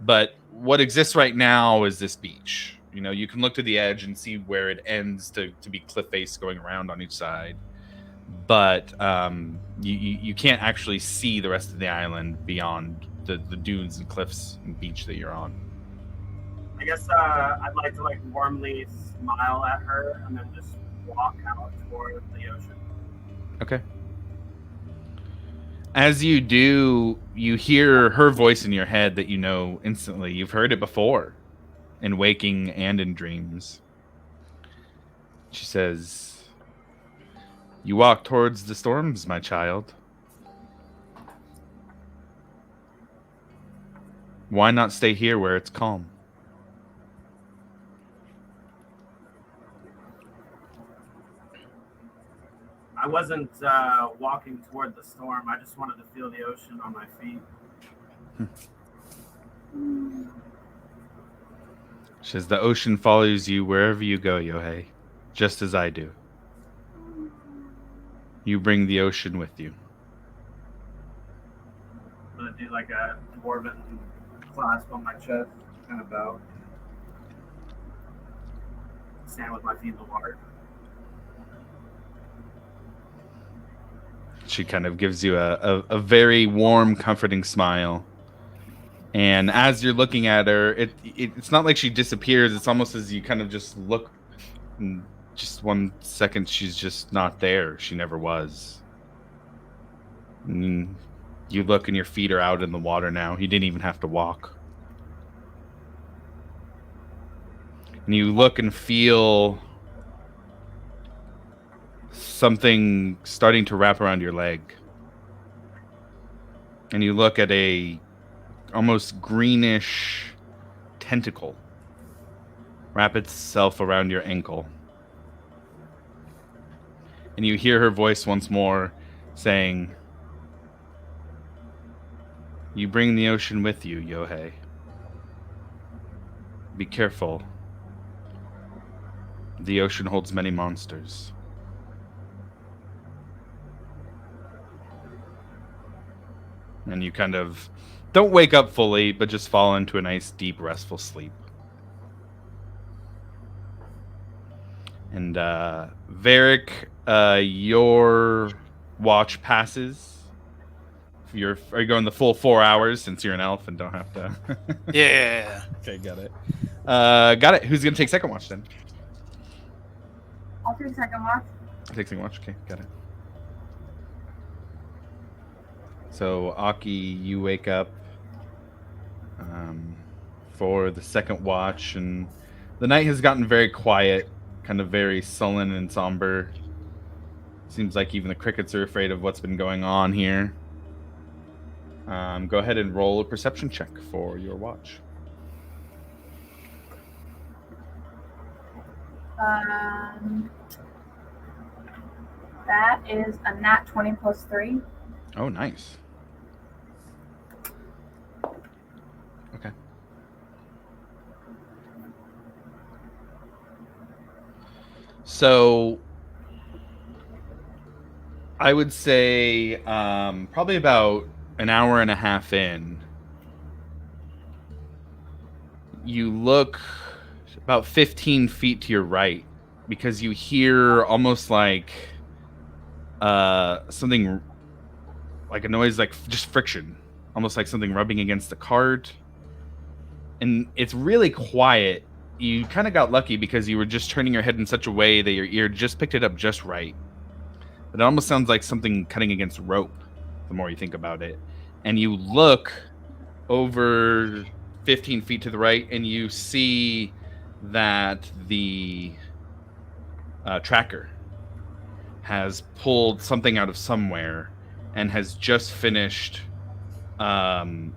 A: But what exists right now is this beach. You can look to the edge and see where it ends to be cliff face going around on each side. But you can't actually see the rest of the island beyond the dunes and cliffs and beach that you're on.
F: I guess I'd like to warmly smile at her and then just walk out toward the ocean.
A: Okay. As you do, you hear her voice in your head that you know instantly. You've heard it before, in waking and in dreams. She says, "You walk towards the storms, my child. Why not stay here where it's calm?"
F: I wasn't walking toward the storm. I just wanted to feel the ocean on my feet.
A: She says, "The ocean follows you wherever you go, Yohei, just as I do. You bring the ocean with you."
F: I'm going to do like a dwarven clasp on my chest, kind of bow. Stand with my feet in the water.
A: She kind of gives you a very warm, comforting smile. And as you're looking at her, it's not like she disappears. It's almost as you kind of just look, and just 1 second, she's just not there. She never was. And you look and your feet are out in the water now. You didn't even have to walk. And you look and feel something starting to wrap around your leg. And you look at a almost greenish tentacle wrap itself around your ankle. And you hear her voice once more saying, "You bring the ocean with you, Yohei. Be careful. The ocean holds many monsters." And you kind of don't wake up fully, but just fall into a nice, deep, restful sleep. And Varric, your watch passes. Are you going the full 4 hours since you're an elf and don't have to?
E: Yeah.
A: Okay, got it. Got it. Who's gonna take second watch then?
C: I'll take second watch.
A: Take second watch. Okay, got it. So Aki, you wake up for the second watch, and the night has gotten very quiet, kind of very sullen and somber. Seems like even the crickets are afraid of what's been going on here. Go ahead and roll a perception check for your watch.
C: That is a nat 20 plus 3.
A: Oh, nice. Okay. So I would say probably about an hour and a half in, you look about 15 feet to your right because you hear almost like something, like a noise, like just friction, almost like something rubbing against the cart. And it's really quiet. You kind of got lucky because you were just turning your head in such a way that your ear just picked it up just right. But it almost sounds like something cutting against rope the more you think about it. And you look over 15 feet to the right and you see that the tracker has pulled something out of somewhere and has just finished cutting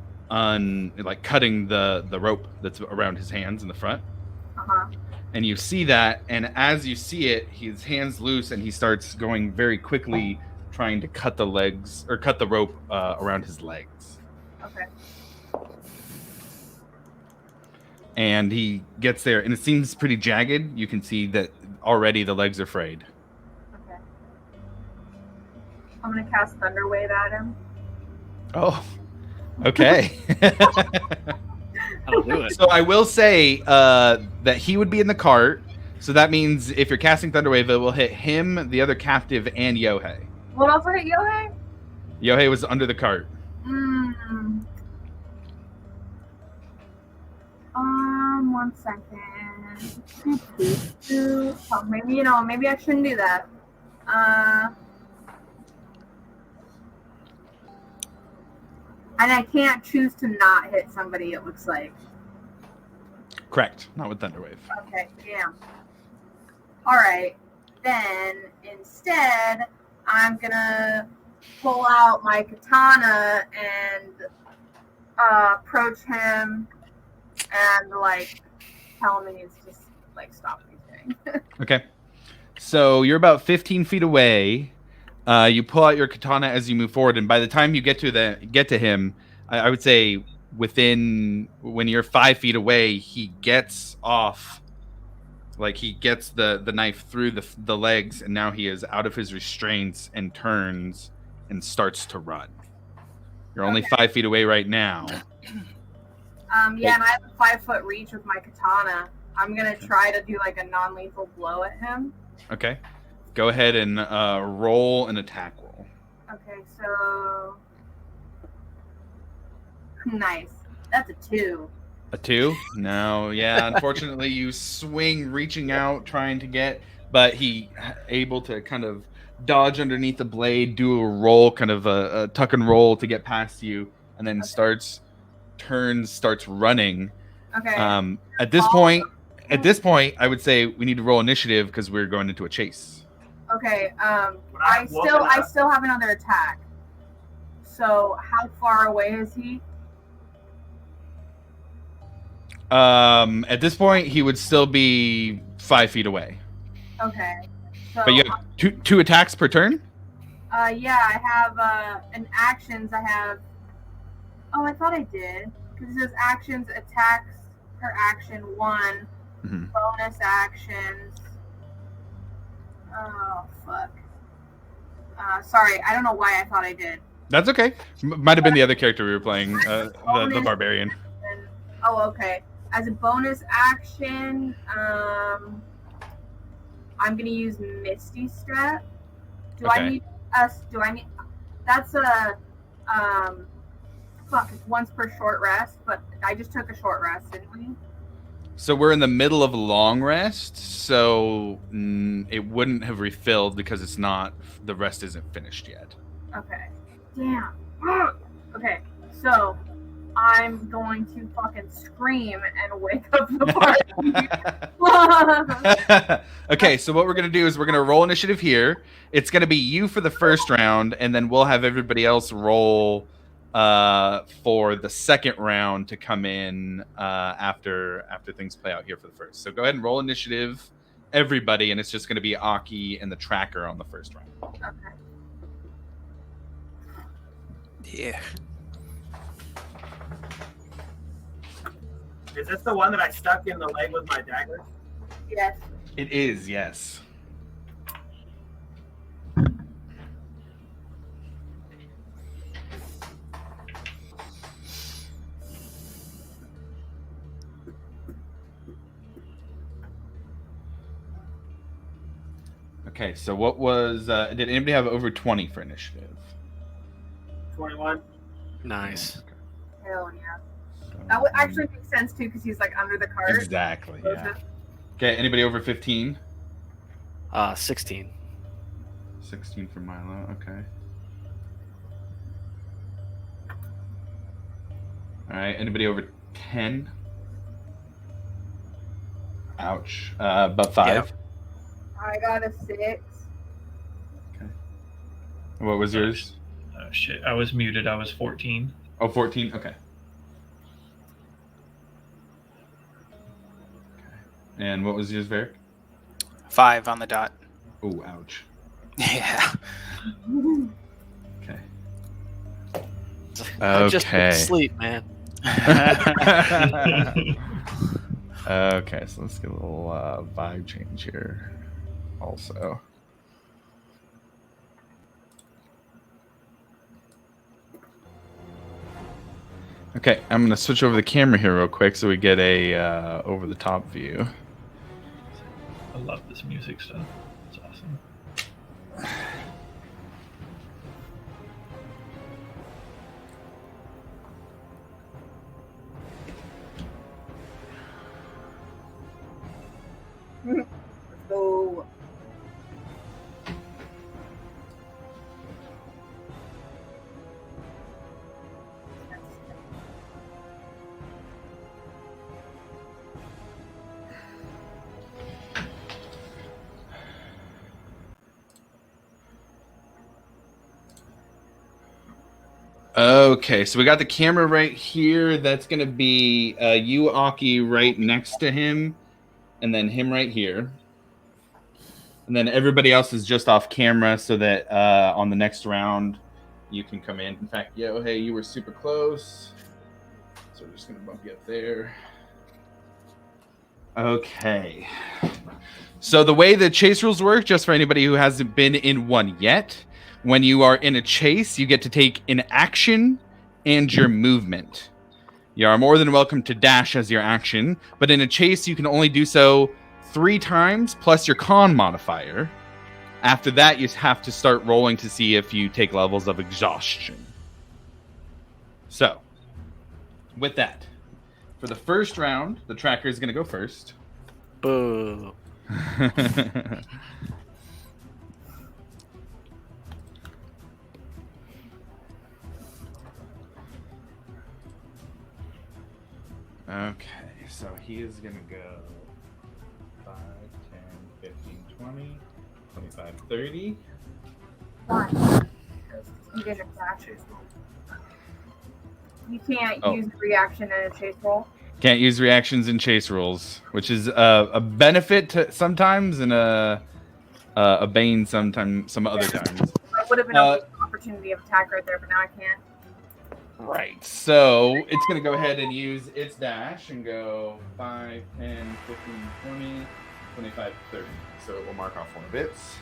A: the rope that's around his hands in the front.
C: Uh-huh.
A: And you see that, and as you see it, his hands loose and he starts going very quickly trying to cut the rope around his legs.
C: Okay.
A: And he gets there, and it seems pretty jagged. You can see that already the legs are frayed.
C: Okay. I'm gonna cast Thunder Wave at him.
A: Oh, okay.
B: I'll do it.
A: So I will say that he would be in the cart. So that means if you're casting Thunderwave, it will hit him, the other captive, and Yohei.
C: What else hit Yohei?
A: Yohei was under the cart.
C: One second. Oh, maybe I shouldn't do that. And I can't choose to not hit somebody, it looks like.
A: Correct. Not with Thunderwave.
C: Okay, damn. Alright. Then, instead, I'm gonna pull out my katana and approach him and, tell him he needs to, stop anything.
A: Okay. So you're about 15 feet away. You pull out your katana as you move forward, and by the time you get to him, I would say when you're 5 feet away, he gets off. He gets the knife through the legs, and now he is out of his restraints and turns and starts to run. You're only 5 feet away right now.
C: And I have a 5-foot reach with my katana. I'm gonna try to do a non-lethal blow at him.
A: Okay. Go ahead and roll an attack roll.
C: Okay, so nice. That's a 2.
A: A 2? No, yeah. Unfortunately, you swing, reaching out, trying to get, but he able to kind of dodge underneath the blade, do a roll, kind of a tuck and roll to get past you, and then starts running.
C: Okay.
A: At this point, I would say we need to roll initiative because we're going into a chase.
C: Okay. I still have another attack. So how far away is he?
A: At this point, he would still be 5 feet away.
C: Okay. So,
A: but you have two attacks per turn?
C: Yeah, I have in actions. I have. Oh, I thought I did because it says actions, attacks per action 1, bonus actions. Oh fuck. Sorry, I don't know why I thought I did.
A: That's okay. Might have been the other character we were playing, the barbarian.
C: Oh, okay. As a bonus action, I'm gonna use Misty Step. Do I need? That's a it's once per short rest, but I just took a short rest, didn't we?
A: So we're in the middle of a long rest, so it wouldn't have refilled because the rest isn't finished yet.
C: Okay. Damn. Okay, so I'm going to fucking scream and wake up the party.
A: Okay, so what we're going to do is we're going to roll initiative here. It's going to be you for the first round, and then we'll have everybody else roll for the second round to come in after things play out here for the first. So go ahead and roll initiative, everybody, and it's just going to be Aki and the tracker on the first round.
C: Okay.
E: Yeah.
F: Is this the one that I stuck in the leg with my dagger?
C: Yes.
A: It is, yes. Okay, so what was... did anybody have over 20 for initiative?
F: 21.
B: Nice.
C: Hell yeah. That would actually make sense too, because he's like under the cart.
A: Exactly, yeah. Okay, anybody over 15?
B: 16.
A: 16 for Milo, okay. All right, anybody over 10? Ouch. But 5?
B: Yep.
C: I got a 6.
A: Okay. What was yours?
D: Oh, shit. I was muted. I was 14.
A: Oh, 14? Okay. And what was yours, Varric?
E: 5 on the dot.
A: Oh, ouch.
E: Yeah.
A: Okay.
B: I just went to
A: Okay.
B: sleep, man.
A: Okay, so let's get a little vibe change here also. Okay, I'm going to switch over the camera here real quick so we get a over-the-top view.
D: I love this music stuff. It's awesome.
C: So
A: Okay, so we got the camera right here. That's going to be you, Aki, right next to him, and then him right here. And then everybody else is just off camera so that on the next round you can come in. In fact, yo, hey, you were super close. So we're just going to bump you up there. Okay. So the way the chase rules work, just for anybody who hasn't been in one yet, when you are in a chase, you get to take an action and your movement. You are more than welcome to dash as your action, but in a chase, you can only do so 3 times plus your con modifier. After that, you have to start rolling to see if you take levels of exhaustion. So, with that, for the first round, the tracker is going to go first.
B: Boo.
A: Okay, so he is going to go 5, 10, 15, 20, 25, 30.
C: Why? You didn't attack. You can't use a reaction in a chase roll.
A: Can't use reactions in chase rolls, which is a benefit to sometimes and a bane sometimes, some other times.
C: I would have been able to opportunity of attack right there, but now I can't.
A: Right, so it's going to go ahead and use its dash and go 5, 10, 15, 20, 25, 30. So it will mark off 4 bits.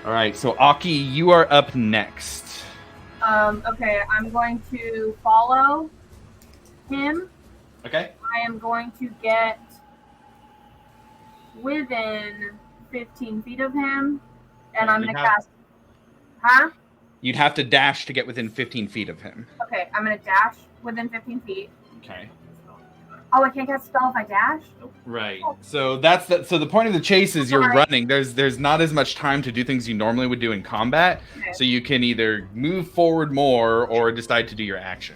A: All right, so Aki, you are up next.
C: Okay, I'm going to follow him.
A: Okay.
C: I am going to get within 15 feet of him, and I'm going to cast... Huh?
A: You'd have to dash to get within 15 feet of him.
C: Okay, I'm going to dash within 15 feet.
A: Okay.
C: Oh, I can't cast a spell if I dash?
A: Right. So that's the so the point of the chase is you're
C: Sorry.
A: running. There's not as much time to do things you normally would do in combat.
C: Okay.
A: So you can either move forward more or decide to do your action.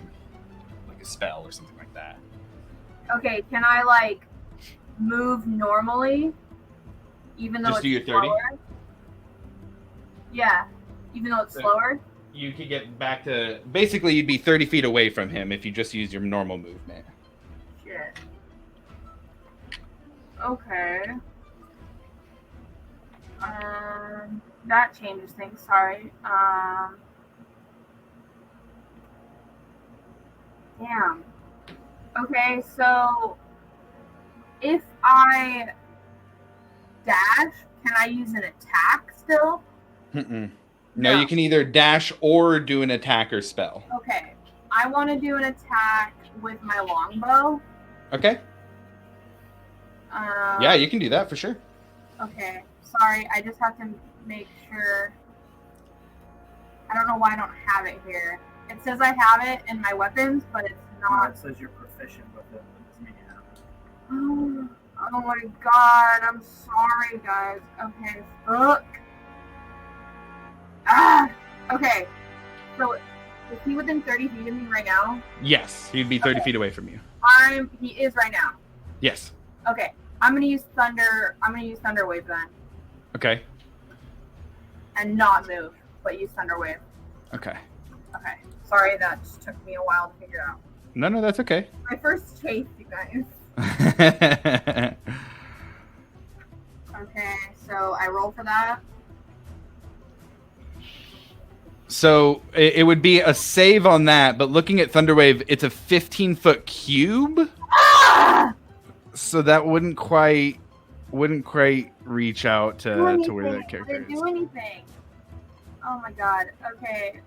A: Like a spell or something like that.
C: Okay, can I like move normally? Even though
A: Just
C: it's
A: do your 30?
C: slower? Yeah. Even though it's
A: So-
C: slower?
A: You could get back to basically you'd be 30 feet away from him if you just use your normal movement.
C: Shit. Okay. That changes things, sorry. Damn. Okay, so if I dash, can I use an attack still?
A: No,
C: No.
A: you can either dash or do an attack or spell.
C: Okay. I want to do an attack with my longbow.
A: Okay. Yeah, you can do that for sure.
C: Okay. Sorry, I just have to make sure. I don't know why I don't have it here. It says I have it in my weapons, but it's not.
F: It says you're proficient with it. That doesn't mean you have it.
C: Oh my god, I'm sorry, guys. Okay, fuck. Okay. So, is he within 30 feet of me right now?
A: Yes, he'd be 30 feet away from you.
C: He is right now.
A: Yes.
C: Okay, I'm gonna use thunder. I'm gonna use thunder wave then,
A: Okay.
C: and not move, but use thunder wave.
A: Okay.
C: Okay. Sorry, that just took me a while to figure out.
A: No, that's okay.
C: My first chase, you guys. Okay, so I roll for that.
A: So it would be a save on that, but looking at Thunderwave, it's a 15-foot cube.
C: Ah!
A: So that wouldn't quite reach out to where that
C: I
A: character
C: didn't
A: is.
C: do anything. Oh my god. Okay.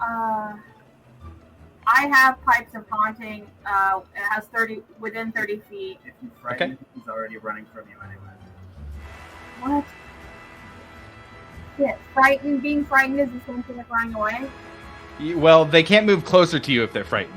C: I have Pipes of Haunting. It has 30 within 30 feet.
F: If you frighten him, he's already running from you anyway.
C: What? Shit. Being frightened is the same thing as running away?
A: Well, they can't move closer to you if they're frightened.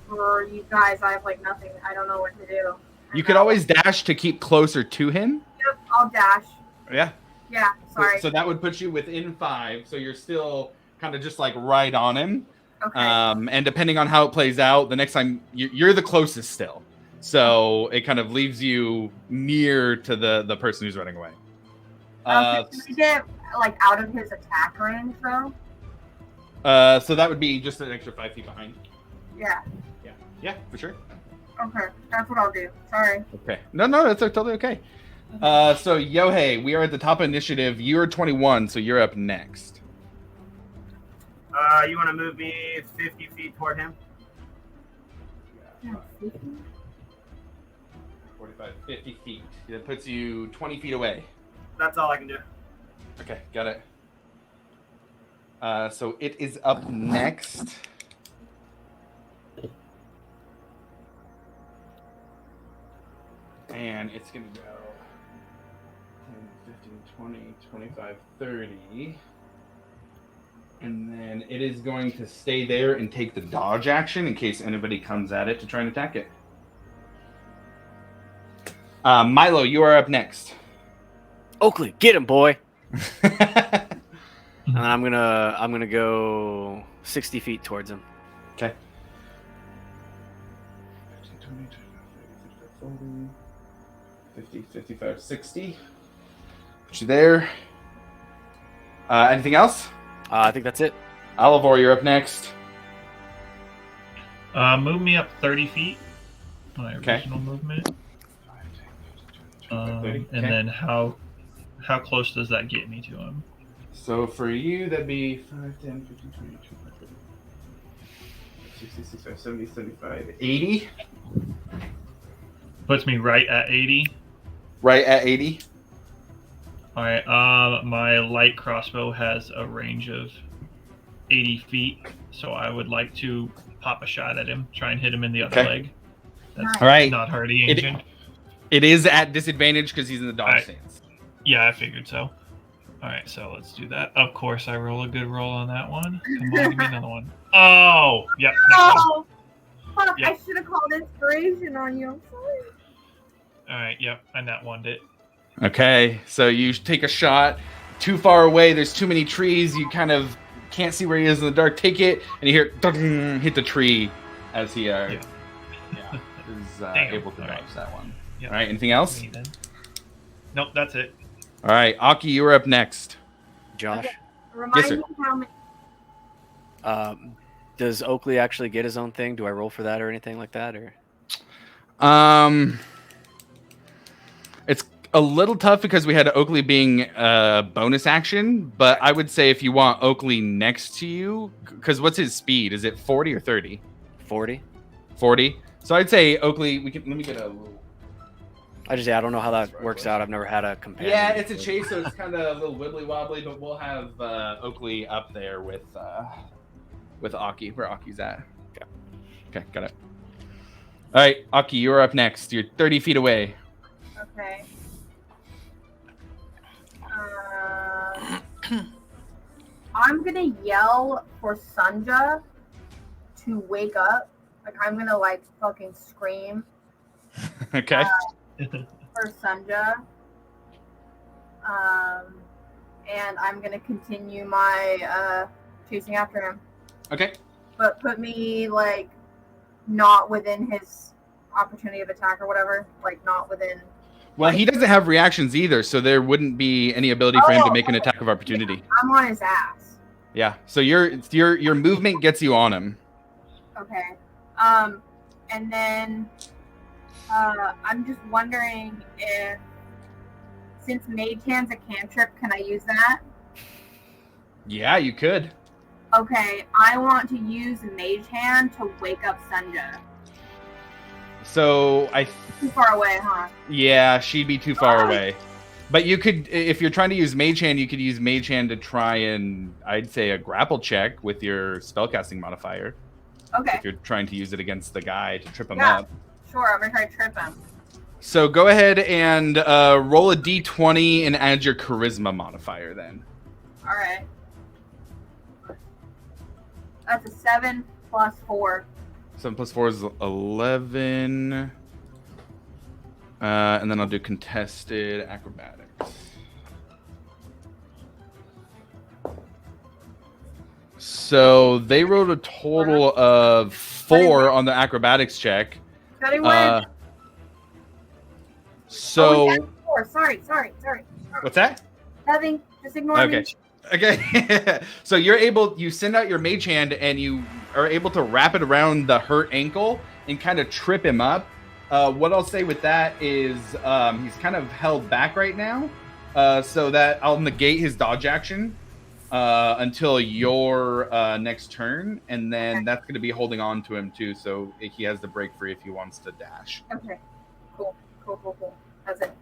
C: For you guys, I have like nothing. I don't know what to do.
A: You could always dash to keep closer to him.
C: Yep, I'll dash.
A: Yeah.
C: Yeah, sorry.
A: So that would put you within 5. So you're still kind of just like right on him.
C: Okay.
A: And depending on how it plays out, the next time you're the closest still. So it kind of leaves you near to the person who's running away.
C: Can we get like out of his attack range though?
A: So that would be just an extra 5 feet behind.
C: Yeah.
A: Yeah, for sure.
C: Okay, that's what I'll do. Sorry.
A: Okay. No, that's totally okay. So Yohei, we are at the top of initiative. You're 21, so you're up next.
F: You want to move me 50 feet toward him?
A: 45, 50 feet. That puts you 20 feet away.
F: That's all I can do.
A: Okay, got it. So it is up next. And it's going to go 10, 15, 20, 25, 30. And then it is going to stay there and take the dodge action in case anybody comes at it to try and attack it. Milo, you are up next.
B: Oakley, get him, boy. And I'm gonna go 60 feet towards him.
A: Okay. 50, 55, 60. Put you there. Anything else?
B: I think that's it.
A: Olivor, you're up next.
D: Move me up 30 feet. My
A: Okay.
D: original movement.
A: 30.
D: And
A: Okay.
D: then how close does that get me to him?
A: So for you, that'd be 5, 10, 15, 20, 25, 30, 60, 65, 70, 75, 80.
D: Puts me right at 80.
A: Right at 80.
D: All right. My light crossbow has a range of 80 feet, so I would like to pop a shot at him, try and hit him in the other
A: Okay.
D: leg. That's
A: All right.
D: not hardy ancient.
A: It is at disadvantage because he's in the dodge
D: Alright.
A: stance.
D: Yeah, I figured so. All right, so let's do that. Of course, I roll a good roll on that one. Come on, give me another one. Oh, yep.
C: Oh, fuck!
D: Yep.
C: I should have called inspiration on you. I'm sorry.
D: All right, yep. I nat one it.
A: Okay, so you take a shot too far away. There's too many trees. You kind of can't see where he is in the dark. Take it, and you hear it hit the tree as he is able to dodge that one.
D: Yep.
A: All right, anything else?
D: Nope, that's it.
A: All right, Aki, you're up next.
B: Josh,
C: Remind
A: Yes, sir.
C: me how many.
B: does Oakley actually get his own thing? Do I roll for that or anything like that? Or
A: It's a little tough because we had Oakley being a bonus action, but I would say if you want Oakley next to you, because what's his speed? Is it 40 or 30?
B: 40?
A: 40. So I'd say Oakley. Let me get a little.
B: I don't know how that works out. I've never had a companion.
A: Yeah, it's a chase, so it's kind of a little wibbly wobbly, but we'll have Oakley up there with Aki, where Aki's at. Okay, got it. All right, Aki, you're up next. You're 30 feet away.
C: Okay. I'm gonna yell for Sunja to wake up. Like I'm gonna like fucking scream
A: Okay.
C: for Sunja. And I'm gonna continue my chasing after him.
A: Okay.
C: But put me like not within his opportunity of attack or whatever. Like not within.
A: Well, he doesn't have reactions either, so there wouldn't be any ability for him to make an attack of opportunity.
C: I'm on his ass.
A: Yeah. So your movement gets you on him.
C: Okay. And then I'm just wondering if, since Mage Hand's a cantrip, can I use that?
A: Yeah, you could.
C: Okay, I want to use Mage Hand to wake up Sunja.
A: So
C: Too far away, huh?
A: yeah, she'd be too far away. But you could, if you're trying to use Mage Hand, you could use Mage Hand to try and, I'd say, a grapple check with your spellcasting modifier.
C: Okay.
A: If you're trying to use it against the guy to trip him
C: Yeah.
A: up.
C: Sure, I'm gonna try to trip him.
A: So go ahead and roll a d20 and add your charisma modifier then.
C: All right. That's a 7 plus 4.
A: 7 plus 4 is 11. And then I'll do contested acrobatics. So they rolled a total of 4 on the acrobatics check.
C: Cutting win.
A: So
C: yeah, 4. Sorry.
A: what's that?
C: Nothing. Just ignore me.
A: Okay. So you send out your mage hand and you are able to wrap it around the hurt ankle and kind of trip him up. What I'll say with that is he's kind of held back right now. So that I'll negate his dodge action until your next turn. And then that's going to be holding on to him too. So he has to break free if he wants to dash.
C: Okay. Cool. That's it.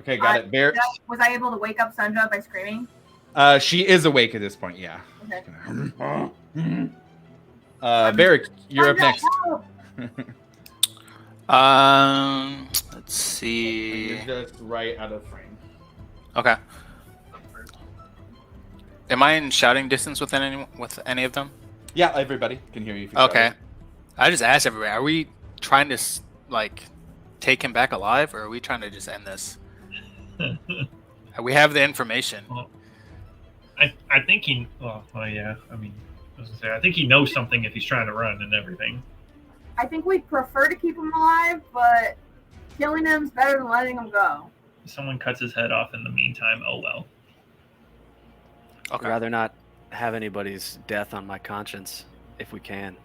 A: Okay, got it. Bear.
C: Was I able to wake up Sunja by screaming?
A: She is awake at this point, yeah.
C: Okay.
A: Varric, you're up
C: Sunja,
A: next.
C: help!
E: Let's see.
A: You're just right out of frame.
E: Okay. Am I in shouting distance with any of them?
A: Yeah, everybody can hear you. If you
E: Okay.
A: shout.
E: I just asked everybody. Are we trying to take him back alive, or are we trying to just end this? We have the information.
D: Well, I think he. Well, yeah. I mean, I was gonna say, I think he knows something if he's trying to run and everything.
C: I think we'd prefer to keep him alive, but killing him's better than letting him go.
D: If someone cuts his head off in the meantime, oh well.
B: I'd rather not have anybody's death on my conscience if we can.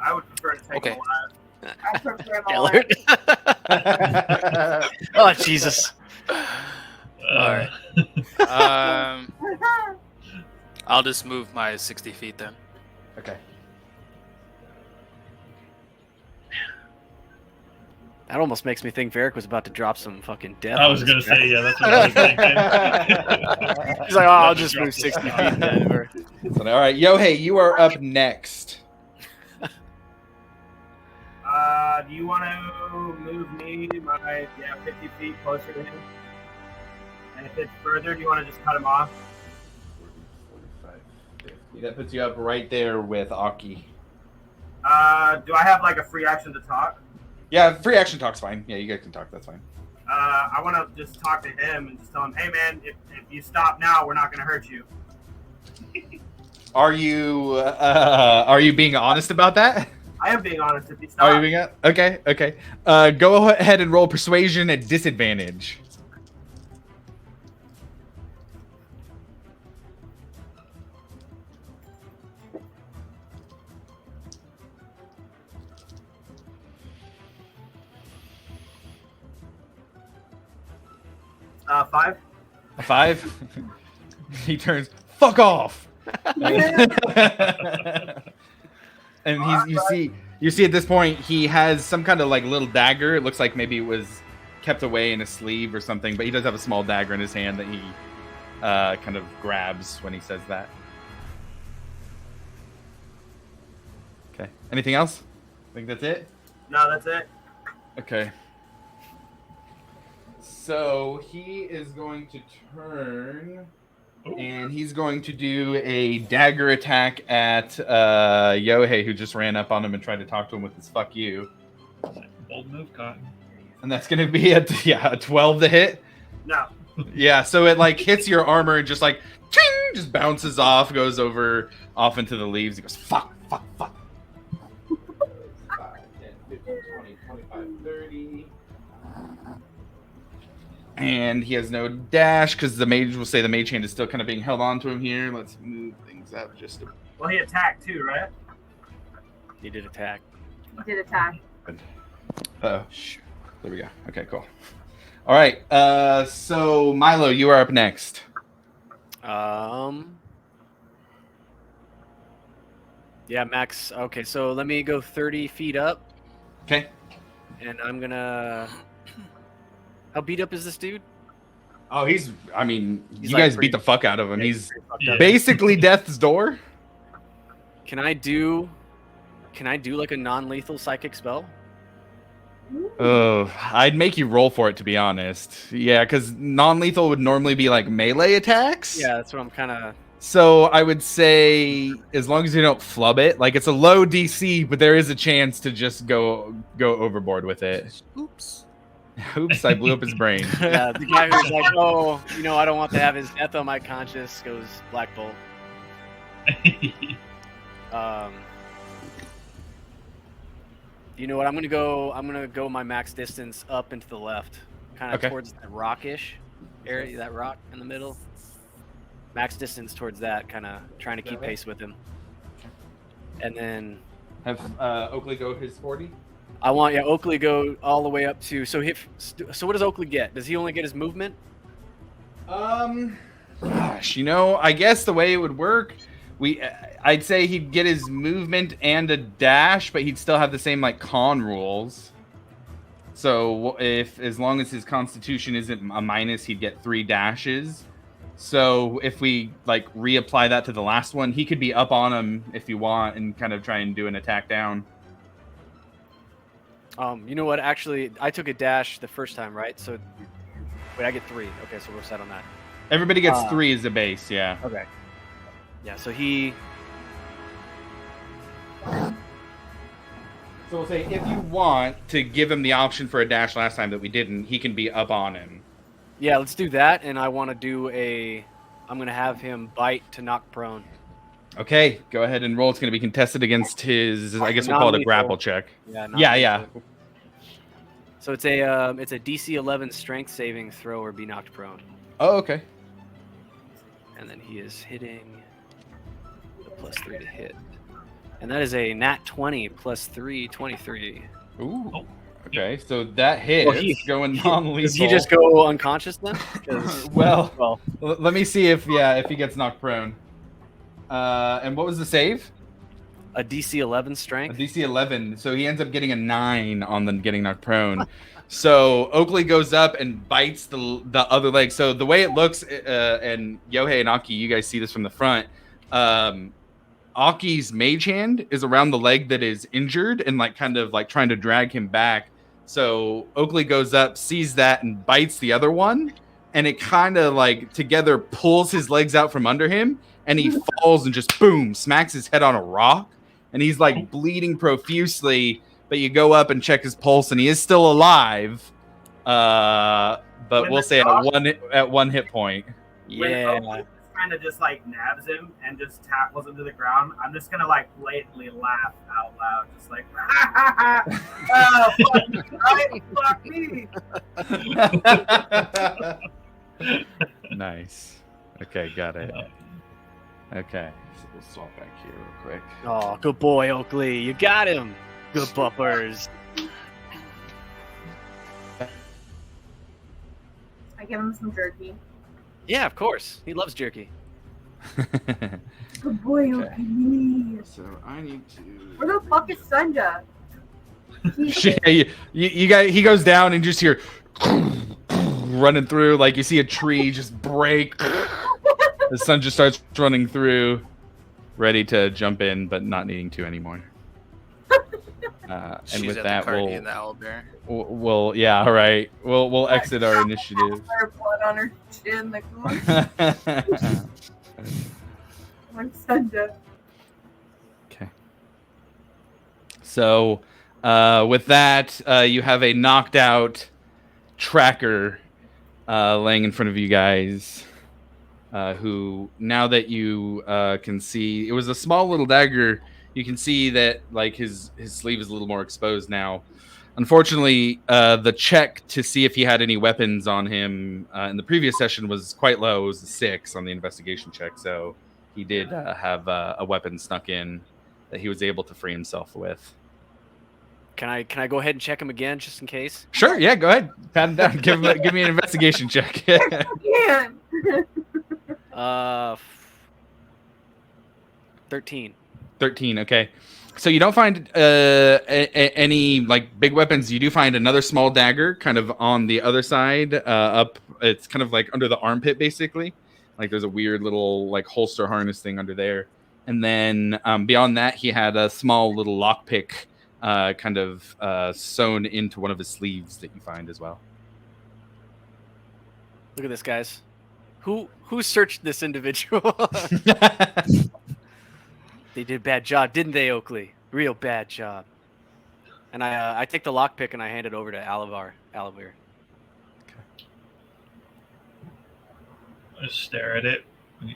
F: I would prefer to take him alive.
C: I prefer him alive.
B: Oh, Jesus.
E: All right. I'll just move my 60 feet then.
A: Okay.
B: That almost makes me think Varric was about to drop some fucking death.
D: I was gonna say, yeah, that's what I was thinking.
B: He's like, oh, I'll just move 60 feet then.
A: So, all right, Yohei, you are up next.
F: Do you want to move me 50 feet closer to him? And if it's further, do you want to just cut him off?
A: 45, 50. That puts you up right there with Aki.
F: Do I have like a free action to talk?
A: Yeah, free action talk's fine. Yeah, you guys can talk. That's fine.
F: I want to just talk to him and just tell him, hey man, if you stop now, we're not going to hurt you.
A: Are you being honest about that?
F: I am being honest. If you stop.
A: Are you being okay? Go ahead and roll persuasion at disadvantage.
F: Five.
A: A 5. He turns. Fuck off. And you see at this point he has some kind of like little dagger. It looks like maybe it was kept away in a sleeve or something, but he does have a small dagger in his hand that he kind of grabs when he says that. Okay. Anything else? I think that's it.
F: No, that's it.
A: Okay. So he is going to turn, and he's going to do a dagger attack at Yohei, who just ran up on him and tried to talk to him with his "fuck you."
D: Bold move, Cotton.
A: And that's going to be a 12 to hit.
F: No.
A: Yeah, so it like hits your armor and just like ting, just bounces off, goes off into the leaves. He goes fuck. 5, 10, 15, 20, 25, 30. And he has no dash because the mage will say the mage hand is still kind of being held on to him here. Let's move things up just a
F: Well, he attacked too, right?
B: He did attack.
C: He did attack.
A: bit. Oh, there we go. Okay, cool. All right. So Milo, you are up next.
B: Yeah, Max. Okay, so let me go 30 feet up,
A: Okay.
B: and I'm gonna. How beat up is this dude?
A: Oh, you
B: He's
A: guys
B: like
A: beat the fuck out of him. He's
B: pretty fucked
D: Yeah.
B: up.
A: basically death's door.
B: Can I do like a non-lethal psychic spell?
A: Oh, I'd make you roll for it, to be honest. Yeah, because non-lethal would normally be like melee attacks.
B: Yeah, that's what I'm kind of.
A: So I would say, as long as you don't flub it, like it's a low DC, but there is a chance to just go overboard with it.
E: Oops.
A: Oops, I blew up his brain.
B: Yeah, the guy who's like, oh, I don't want to have his death on my conscience goes Black Bolt. You know what? I'm gonna go my max distance up and to the left, kind of
A: Okay.
B: towards that rockish area, that rock in the middle. Max distance towards that, kind of trying to keep pace with him. And then
A: Have Oakley go his 40?
B: I want Oakley go all the way up to. So what does Oakley get? Does he only get his movement?
A: Gosh, I guess the way it would work, I'd say he'd get his movement and a dash, but he'd still have the same like con rules. So as long as his constitution isn't a minus, he'd get 3 dashes. So if we like reapply that to the last one, he could be up on him if you want and kind of try and do an attack down.
B: You know what? Actually, I took a dash the first time, right? So wait, I get 3. Okay, so we're set on that.
A: Everybody gets 3 as a base, yeah.
B: Okay. Yeah, so he.
A: So we'll say if you want to give him the option for a dash last time that we didn't, he can be up on him.
B: Yeah, let's do that, and I want to do I'm gonna have him bite to knock prone.
A: Okay, go ahead and roll. It's going to be contested against his, I guess we'll call it a
B: Non-lethal.
A: grapple check.
B: Yeah.
A: Yeah.
B: So it's a DC 11 strength saving throw or be knocked prone,
A: Oh, okay.
B: and then he is hitting a +3 to hit, and that is a nat 20 +3, 23.
A: Ooh.
D: Oh.
A: Okay, so that hits
B: Well, he-
A: going non-lethal.
B: Does he just go unconscious then? 'Cause-
A: well, let me see if he gets knocked prone. And what was the save?
B: a DC 11
A: A
B: strength.
A: DC 11. So he ends up getting a 9 on the getting knocked prone. So Oakley goes up and bites the other leg. So the way it looks, and Yohei and Aki, you guys see this from the front. Aki's mage hand is around the leg that is injured and like kind of like trying to drag him back. So Oakley goes up, sees that, and bites the other one. and it kind of like together pulls his legs out from under him, and he falls and just boom, smacks his head on a rock, and he's like bleeding profusely. But you go up and check his pulse, and he is still alive. But we'll say at one hit point.
B: Yeah.
F: Kind of just like nabs him and just tackles him to the ground. I'm just gonna like blatantly laugh out loud, just like, oh, fuck me.
A: Nice. Okay, got it. Okay, so we'll swap back here real quick.
B: Oh, good boy, Oakley. You got him. Good buffers.
C: I give him some jerky.
B: Yeah, of course. He loves jerky.
C: Good boy, Oakley.
A: So I need to.
C: Where the fuck is Sunja?
A: You guys, he goes down and just hear running through, like you see a tree just break. The sun just starts running through, ready to jump in, but not needing to anymore. And
E: She's
A: with
E: at
A: that,
E: the Cardi and the owlbear.
A: we'll yeah, all right. We'll exit our initiative.
C: Her blood on her chin, like one Sunja.
A: Okay. So, with that, you have a knocked out tracker laying in front of you guys. Who, now that you can see, it was a small little dagger. You can see that like his sleeve is a little more exposed now. Unfortunately, the check to see if he had any weapons on him in the previous session was quite low. It was a 6 on the investigation check, so he did have a weapon snuck in that he was able to free himself with.
B: Can I go ahead and check him again, just in case?
A: Sure, yeah, go ahead. Pat him down. Give me an investigation check.
C: Yeah.
B: 13.
A: 13, okay. So you don't find any like big weapons. You do find another small dagger kind of on the other side up. It's kind of like under the armpit, basically. Like there's a weird little like holster harness thing under there. And then beyond that, he had a small little lockpick kind of sewn into one of his sleeves that you find as well.
B: Look at this, guys. Who searched this individual? They did a bad job, didn't they, Oakley? Real bad job. And I take the lockpick and I hand it over to Alavir.
D: I just stare at it.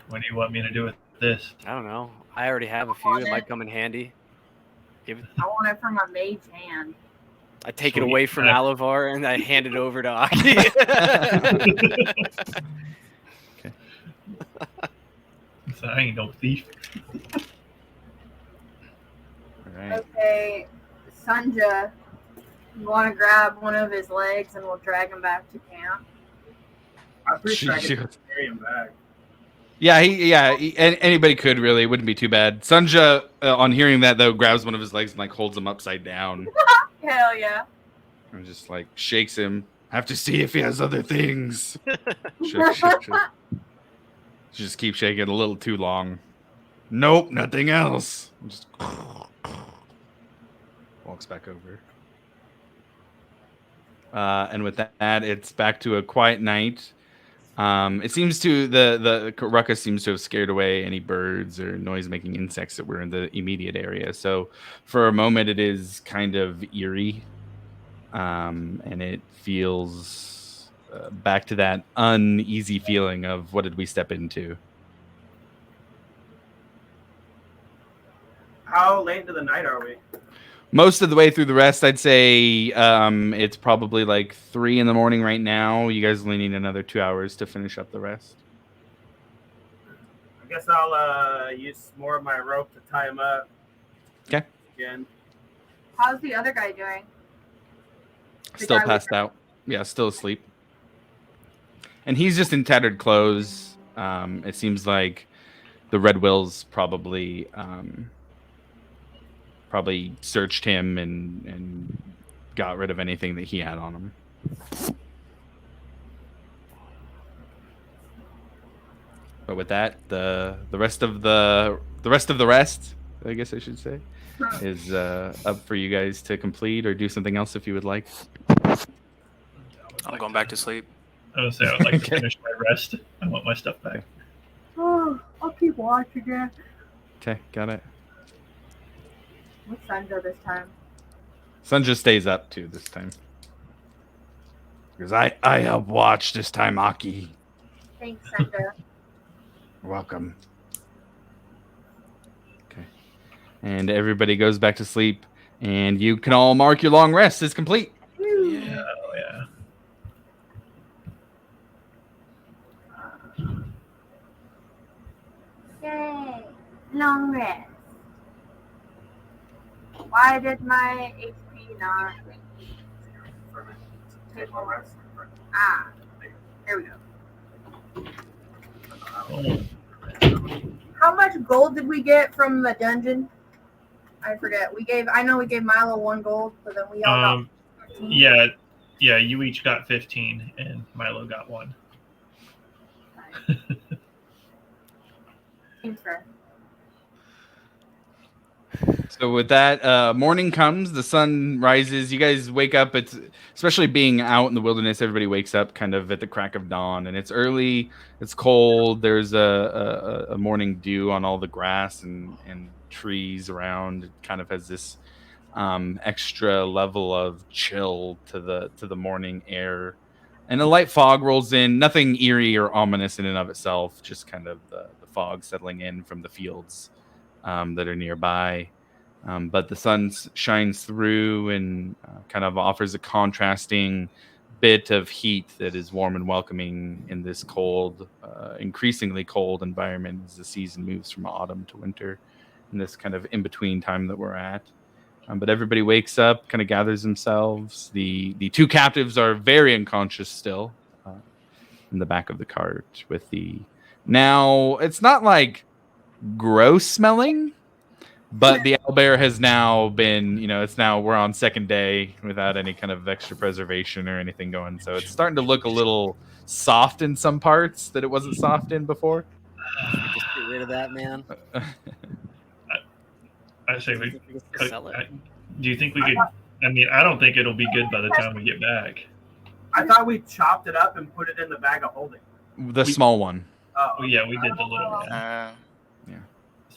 D: What do you want me to do with this?
B: I don't know. I already have a few. It might come in handy. Give it.
C: I want it from a mage hand.
B: I take it away from Alavir and I hand it over to Aki.
A: Okay.
D: So I ain't no thief.
A: All right.
C: Okay, Sunja, you want to grab one of his legs and we'll drag him back to camp?
F: I'm pretty sure I can carry him back.
A: Yeah, anybody could really. It wouldn't be too bad. Sunja, on hearing that though, grabs one of his legs and like holds him upside down.
C: Hell yeah.
A: And just like shakes him. Have to see if he has other things. Shake. Just keep shaking a little too long. Nope, nothing else. Just walks back over. And with that, it's back to a quiet night. It seems to the ruckus seems to have scared away any birds or noise-making insects that were in the immediate area. So for a moment, it is kind of eerie, and it feels back to that uneasy feeling of what did we step into.
F: How late into the night are we?
A: Most of the way through the rest, I'd say it's probably like 3 in the morning right now. You guys only need another 2 hours to finish up the rest.
F: I guess I'll use more of my rope to tie him up.
A: Okay.
F: Again.
C: How's the other guy doing?
A: Still passed out. Yeah, still asleep. And he's just in tattered clothes. It seems like the Red Wills probably searched him and got rid of anything that he had on him. But with that, the rest of the rest, I guess I should say, is up for you guys to complete or do something else if you would like.
E: I'm going back to sleep.
D: I would say I would like to finish my rest. I want my stuff back.
C: Oh, I'll keep watching it.
A: Okay, got it.
C: What's Sunday this time?
A: Sun just stays up too this time. Because I help watch this time, Aki.
C: Thanks, Sunday.
A: You're welcome. Okay. And everybody goes back to sleep, and you can all mark your long rest is complete.
D: Yeah, oh yeah.
C: Yay! Long rest. Why did my HP not? Ah, there we go.
D: Oh,
C: How much gold did we get from the dungeon? I forget. I know we gave Milo 1 gold, but then we all got 15.
D: yeah. You each got 15, and Milo got 1.
C: Seems fair.
A: So with that, morning comes, the sun rises. You guys wake up. It's especially being out in the wilderness. Everybody wakes up kind of at the crack of dawn, and it's early. It's cold. There's a morning dew on all the grass and trees around. It kind of has this extra level of chill to the morning air, and a light fog rolls in. Nothing eerie or ominous in and of itself. Just kind of the fog settling in from the fields that are nearby. But the sun shines through and kind of offers a contrasting bit of heat that is warm and welcoming in this cold, increasingly cold environment as the season moves from autumn to winter in this kind of in-between time that we're at. But everybody wakes up, kind of gathers themselves. The 2 captives are very unconscious still in the back of the cart with the... Now, it's not like gross smelling, but the owlbear has now been, we're on second day without any kind of extra preservation or anything going. So it's starting to look a little soft in some parts that it wasn't soft in before.
B: Just get rid of that, man.
D: I say we could.
B: Sell it.
D: Do you think we could? I mean, I don't think it'll be good by the time we get back.
F: I thought we chopped it up and put it in the bag of holding.
A: The small one.
F: Oh,
D: Well, yeah, we did the little one.
A: Yeah.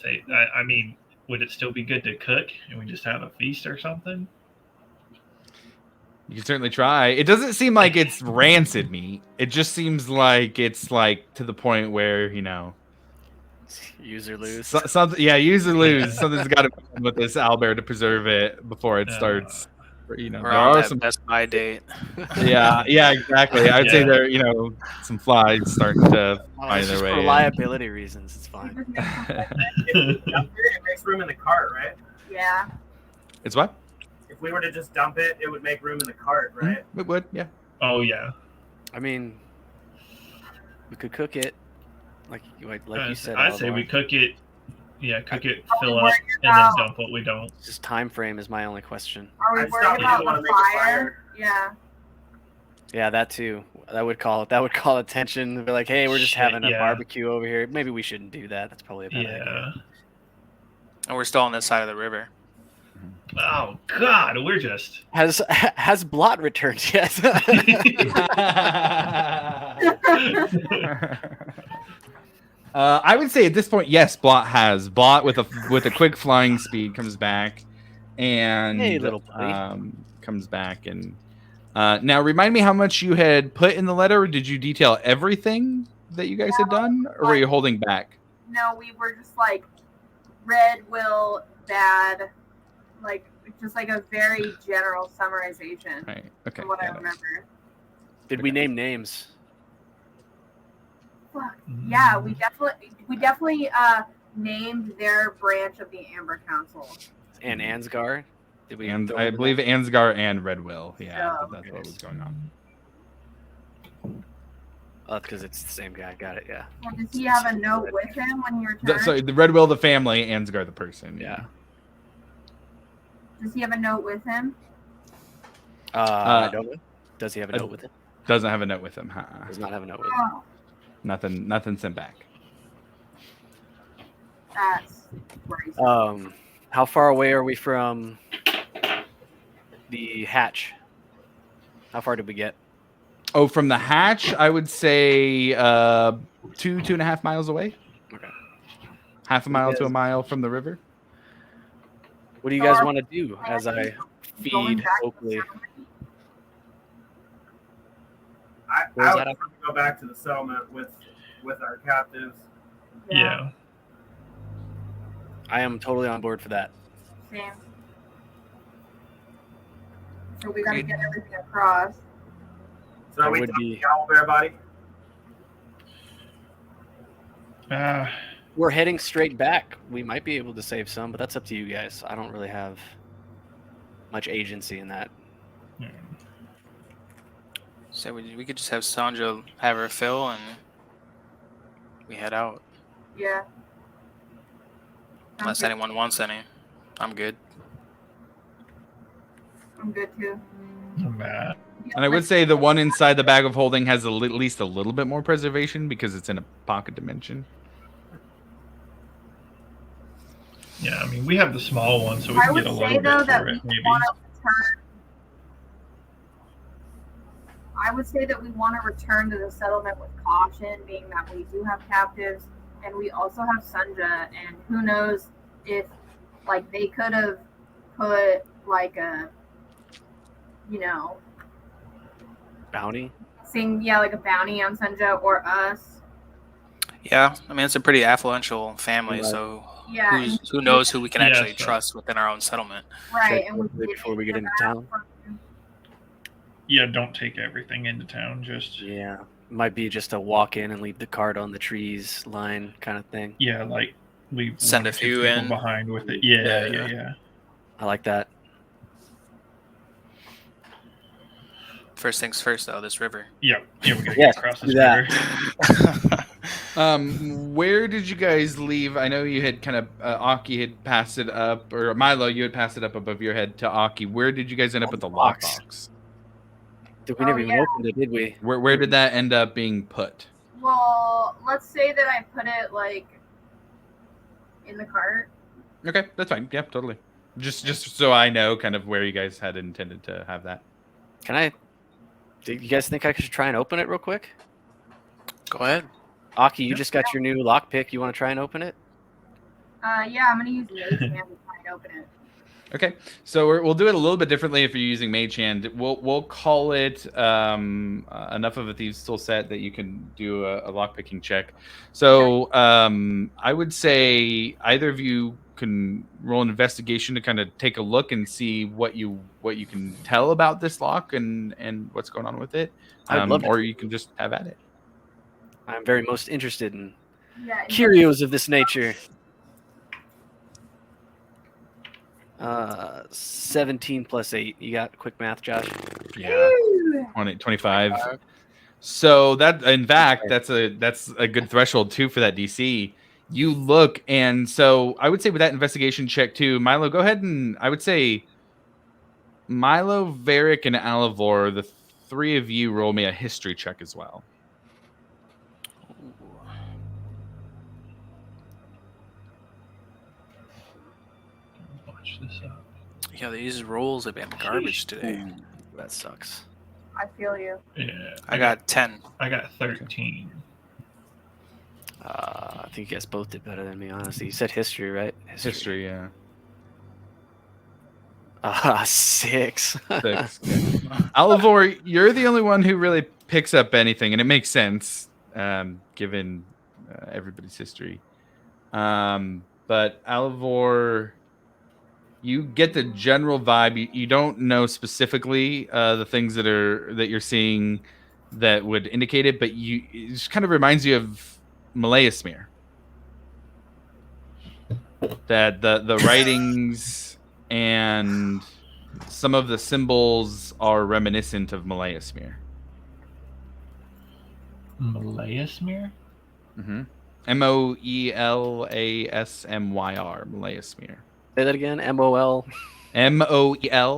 D: Say, I mean, would it still be good to cook and we just have a feast or something?
A: You can certainly try. It doesn't seem like it's rancid meat. It just seems like it's like to the point where,
B: Use or lose.
A: something. Yeah, use or lose. Something's got to be done with this owlbear to preserve it before it starts.
E: We're
A: there
E: on
A: are
E: that
A: some.
E: Best Buy date.
A: Yeah, exactly. I'd say there, some flies starting to find
B: It's
A: their
B: just
A: way
B: for
A: in.
B: liability reasons. It's fine.
F: it makes room in the cart, right?
C: Yeah.
A: It's what?
F: If we were to just dump it, it would make room in the cart, right?
A: It would, yeah.
D: Oh yeah.
B: I mean, we could cook it, like you said.
D: I'd say we cook it. Yeah, cook it,
C: Are we
D: fill up,
C: worried
D: and then
C: about-
D: dump what we don't.
B: Just time frame is my only question.
C: Are we
F: I just
C: worried
F: thought we
C: about
F: didn't wanna
C: the
F: make a
C: fire? Yeah.
B: Yeah, that too. That would call attention. Be like, hey, we're just
D: Shit,
B: having a
D: yeah.
B: barbecue over here. Maybe we shouldn't do that. That's probably a bad idea.
D: Yeah.
E: And we're still on this side of the river.
D: Oh God, we're just.
B: Has Blot returned yet?
A: I would say at this point, yes, Blot has. Blot with a quick flying speed comes back, and
B: Hey, little buddy.
A: comes back and now remind me how much you had put in the letter. Or did you detail everything that you guys had done, or were you holding back?
C: No, we were just like red will bad, like just like a very general summarization
A: Right. Okay.
C: from what I
A: got it.
C: remember.
B: Did we name names?
C: Fuck. Yeah, we definitely named their branch of the Amber Council.
B: And Ansgar? Did we?
A: And
B: throw
A: I
B: in
A: believe
B: that?
A: Ansgar and Red Will. Yeah,
C: Yeah.
A: that's what was going on.
B: Oh, that's because it's the same guy. Got it. Yeah.
C: Well, does he have a note with him when he returned?
A: Sorry, the Red Will, the family, Ansgar, the person.
B: Yeah.
C: Does he have a note with him?
B: I don't know. Does he have a note with him?
A: Doesn't have a note with him.
B: Does not have a note with him.
C: Oh,
A: Nothing sent back.
C: that's worrisome.
B: How far away are we from the hatch? How far did we get?
A: Oh, from the hatch, I would say 2.5 miles away.
B: Okay.
A: Half a mile to a mile from the river.
B: What do you guys want to do as I feed Oakley?
F: I would prefer to go back to the settlement with our captives.
D: Yeah.
B: I am totally on board for that.
C: Same. So we gotta get everything across.
F: So are we talking the owlbear body?
B: We're heading straight back. We might be able to save some, but that's up to you guys. I don't really have much agency in that.
E: So we could just have Sandra have her fill and we head out.
C: Yeah.
E: Unless anyone wants any. I'm good.
C: I'm good too.
D: Bad.
A: And I would say the one inside the bag of holding has at least a little bit more preservation because it's in a pocket dimension.
D: Yeah, I mean, we have the small one, so we can get a little bit for it, maybe.
C: I would say that we want to return to the settlement with caution, being that we do have captives, and we also have Sunja, and who knows if, like, they could have put, like, a, you know...
B: Bounty?
C: Like a bounty on Sunja or us.
E: Yeah, I mean, it's a pretty affluential family, so who knows who we can actually trust within our own settlement.
C: Right,
B: and before we get into town.
D: Yeah, don't take everything into town. Just
B: might be just a walk in and leave the cart on the trees line kind of thing.
D: Yeah, like leave
E: send a few in
D: behind with it. Yeah.
B: I like that.
E: First things first, though. This river.
D: Yeah, we gotta get across this river.
A: Where did you guys leave? I know you had kind of Aki had passed it up, or Milo, you had passed it up above your head to Aki. Where did you guys end up with the lockbox?
B: We never even opened it, did we?
A: Where did that end up being put?
C: Well, let's say that I put it like in the cart.
A: Okay, that's fine. Yeah, totally. Just so I know kind of where you guys had intended to have that.
B: Do you guys think I should try and open it real quick?
E: Go ahead.
B: Aki, you just got your new lockpick. You want to try and open it?
C: Yeah, I'm gonna use Mage Hand to try and open it.
A: Okay, so we'll do it a little bit differently if you're using Mage Hand. We'll call it enough of a Thieves' Tool set that you can do a lockpicking check. So I would say either of you can roll an investigation to kind of take a look and see what you can tell about this lock and what's going on with it. Or you can just have at it.
B: I'm very most interested in curios of this nature. 17 plus 8. You got quick math, Josh?
A: Yeah. 25. So that, in fact, that's a good threshold too for that DC. You look, and so I would say with that investigation check too, Milo, go ahead and I would say Milo, Varric, and Alivor, the three of you roll me a history check as well.
D: Watch this up.
E: Yeah, these rolls have been garbage today.
B: That sucks.
C: I feel you.
D: Yeah.
E: I got 10.
D: I got 13.
B: I think you guys both did better than me, honestly. You said history, right?
A: History, yeah.
B: 6.
A: 6. Alivor, you're the only one who really picks up anything, and it makes sense given everybody's history. But Alivor, you get the general vibe. You don't know specifically the things that you're seeing that would indicate it, but it just kind of reminds you of Malayasmere. That the writings and some of the symbols are reminiscent of Malayasmere.
D: Malayasmere?
A: Mm-hmm. Moelasmyr. Malayasmere.
B: Say that again. MOL.
A: Moelasmyr.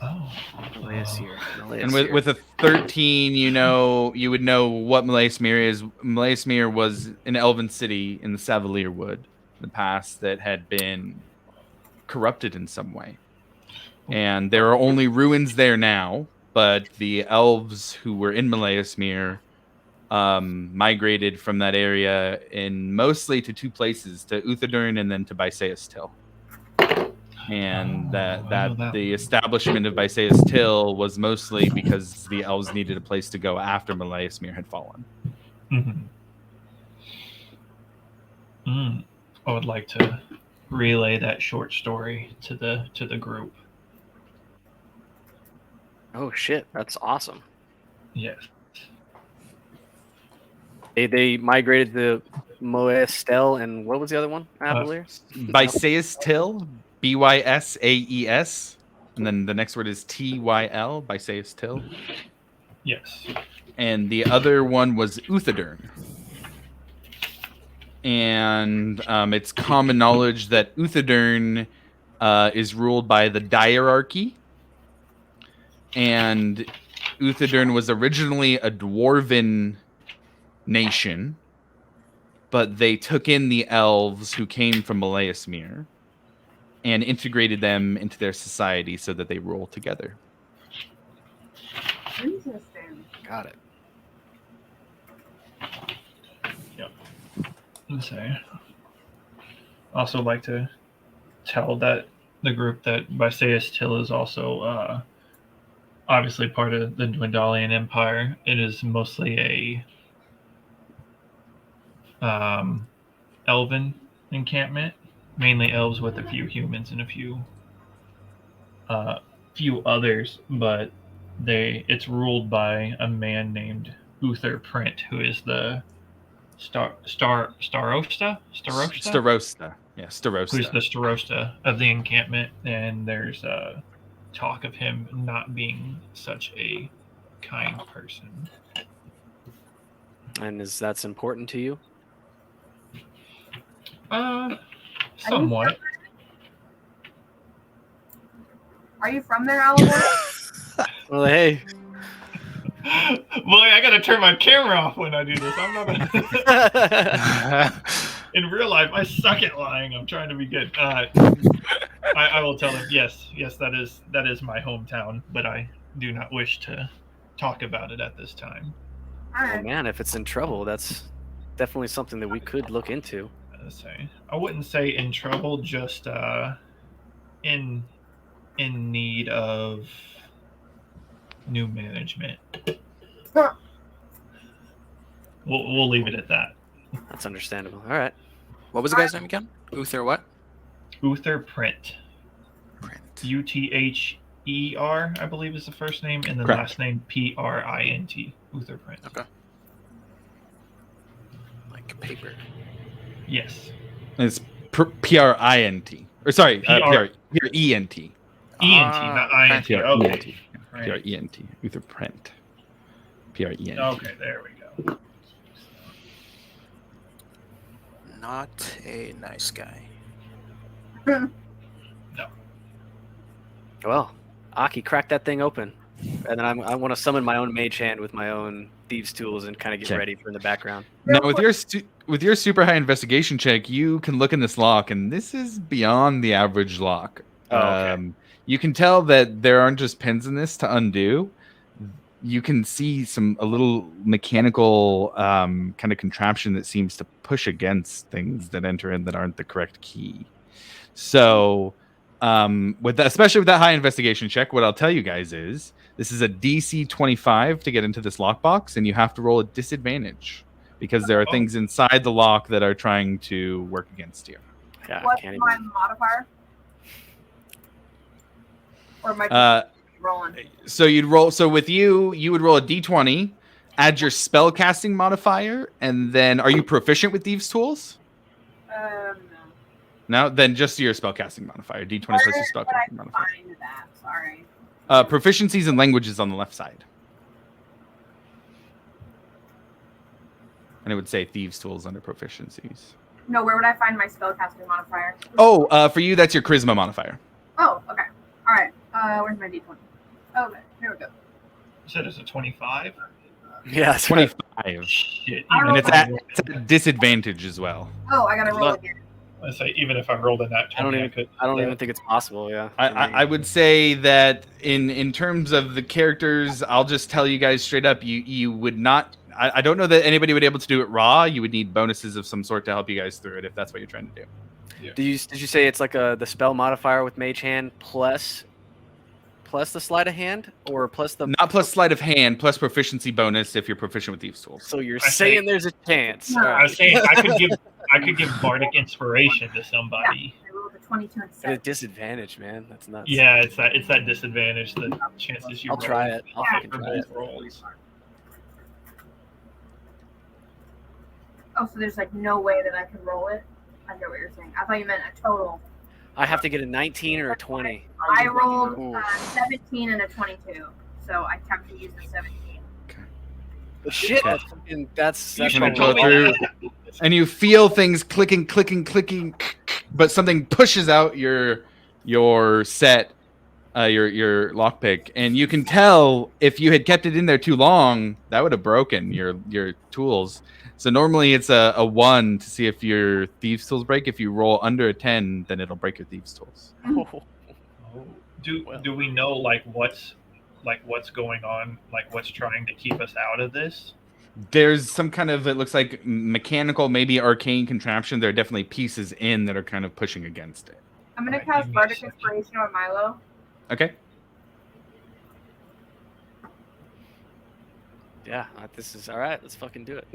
D: Oh.
B: Malayasmere.
A: And with a 13, you would know what Malayasmere is. Malayasmere was an elven city in the Savalier Wood. in the past that had been corrupted in some way. And there are only ruins there now, but the elves who were in Malaismere migrated from that area in mostly to two places, to Uthadurn and then to Bysaeus Till. And the establishment of Bysaeus Till was mostly because the elves needed a place to go after Malaismere had fallen.
D: I would like to relay that short story to the group.
B: Oh shit, that's awesome.
D: Yes.
B: They migrated to Moestel, and what was the other one?
A: Bysaeus Till, Bysaeus, and then the next word is Tyl, Bysaeus Till.
D: Yes.
A: And the other one was Uthadurn. And it's common knowledge that Uthadurn is ruled by the Diarchy. And Uthadurn was originally a dwarven nation, but they took in the elves who came from Malaismere and integrated them into their society so that they rule together.
C: Interesting.
B: Got it.
D: Yep. Okay. Also like to tell that the group that Bysaeus Till is also obviously part of the Dwendalian Empire. It is mostly a elven encampment, mainly elves with a few humans and a few others, but it's ruled by a man named Uther Print, who is the Starosta.
A: Yeah, Starosta.
D: Who's the Starosta of the encampment, and there's talk of him not being such a kind person.
B: And that's important to you?
D: Somewhat.
C: Are you from there, Alabama?
B: Well, hey.
D: Boy, I gotta turn my camera off when I do this. I'm not. In real life, I suck at lying. I'm trying to be good. I will tell him, yes, that is my hometown, but I do not wish to talk about it at this time.
B: Oh man, if it's in trouble, that's definitely something that we could look into.
D: I wouldn't say in trouble, just in need of new management. We'll leave it at that.
B: That's understandable. All right.
E: What was the guy's name again? Uther what?
D: Uther Print.
E: Print.
D: Uther, I believe is the first name, and then
A: Correct.
D: last name Print. Uther Print.
E: Okay. Like paper.
D: Yes.
A: It's Print. Or sorry, Prent.
D: ENT, not INT. Okay.
A: Prent. Uther Prent. Prent.
D: Okay, there we go.
E: Not a nice guy.
D: No.
B: Well, Aki, crack that thing open. And then I want to summon my own mage hand with my own thieves' tools and kind of get
A: Okay.
B: ready for the background.
A: Now, with your super high investigation check, you can look in this lock, and this is beyond the average lock.
B: Oh, okay.
A: You can tell that there aren't just pins in this to undo. You can see a little mechanical kind of contraption that seems to push against things that enter in that aren't the correct key. So, especially with that high investigation check, what I'll tell you guys is this is a DC 25 to get into this lockbox, and you have to roll a disadvantage because there are things inside the lock that are trying to work against you.
B: Yeah,
C: What's
B: can't
C: my
B: even.
C: modifier? Or am I rolling?
A: So you'd roll. So with you would roll a D20, add your spell casting modifier, and then are you proficient with thieves' tools?
C: No.
A: No, then just your spell casting modifier. D20 plus your spell casting modifier.
C: Find that. Sorry.
A: Proficiencies and languages on the left side. And it would say thieves' tools under proficiencies.
C: No, where would I find my spellcasting modifier?
A: Oh, for you, that's your charisma modifier.
C: Oh, okay. All right. Where's my D20? Okay, here we go.
D: You said it's a 25?
B: Yeah, that's right.
A: 25.
D: Shit.
C: I
A: And
C: rolled
A: it's at disadvantage as well.
C: Oh, I gotta roll again.
D: I say even if I rolled in that 20,
B: I don't even think it's possible. Yeah.
A: I would say that in terms of the characters, I'll just tell you guys straight up, you would not. I don't know that anybody would be able to do it raw. You would need bonuses of some sort to help you guys through it if that's what you're trying to do.
B: Yeah. Did you say it's like the spell modifier with Mage Hand plus the sleight of hand, or plus the
A: not plus sleight of hand plus proficiency bonus if you're proficient with Thieves' Tools?
B: So you're saying there's a chance.
C: No.
B: Right.
D: I was saying I could give bardic inspiration to somebody.
C: Yeah, I rolled a 22 and
B: At a
C: 7.
B: disadvantage, man. That's nuts.
D: Yeah, it's that disadvantage. The chances you.
B: I'll try it. I'll
C: Yeah.
B: fucking
D: for
B: try it.
D: both rolls.
C: Oh, so there's like no way that I can roll it? I get what you're saying. I thought you meant a total.
B: I have to get a 19 or a 20.
C: I rolled
B: Ooh.
C: 17 and a 22, so I have to use the 17.
B: But shit,
A: Okay.
B: that's
A: Gonna
B: probably
A: go through, and you feel things clicking, but something pushes out your set, your lockpick, and you can tell if you had kept it in there too long, that would have broken your tools. So normally it's a 1 to see if your Thieves' Tools break. If you roll under a 10, then it'll break your Thieves' Tools.
D: Do we know what's going on, what's trying to keep us out of this?
A: There's some kind of, it looks like mechanical, maybe arcane contraption. There are definitely pieces in that are kind of pushing against it.
C: I'm going
D: Right,
C: to cast
D: give me a
C: Bardic
D: second.
C: Inspiration on Milo.
A: Okay.
B: Yeah, this is all right. Let's fucking do it.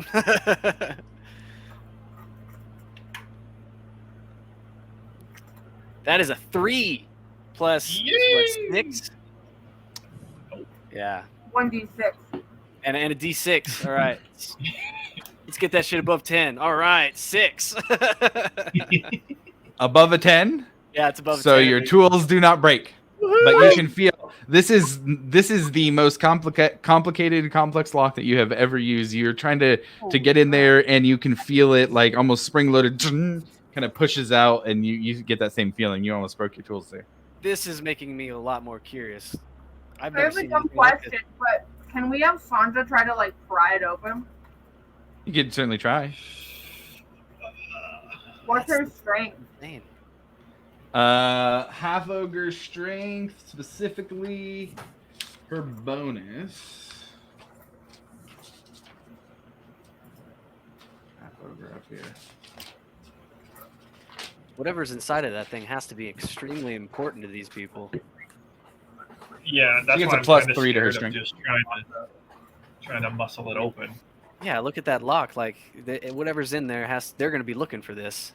B: That is a 3 plus what, 6? Yeah,
C: 1d6.
B: and a D6. All right, let's get that shit above 10. All right, 6.
A: Above a 10?
B: Yeah, it's above.
A: So
B: 10.
A: your tools do not break. But you can feel this is the most complicated complex lock that you have ever used. You're trying to get in there, and you can feel it like almost spring loaded, kind of pushes out, and you get that same feeling. You almost broke your tools there.
B: This is making me a lot more curious. I've
C: I
B: never
C: have a
B: seen
C: dumb
B: anything like this.
C: question, but can we have Sandra try to like pry it open?
A: You could certainly try.
C: What's her strength?
B: Insane.
A: Half ogre strength, specifically her bonus. Half ogre up here.
B: Whatever's inside of that thing has to be extremely important to these people.
D: Yeah, that's
A: She gets
D: why
A: a
D: I'm
A: plus
D: kinda
A: 3 to her
D: scared of
A: strength.
D: Just trying to muscle it open.
B: Yeah, look at that lock. Like whatever's in there they're going to be looking for this.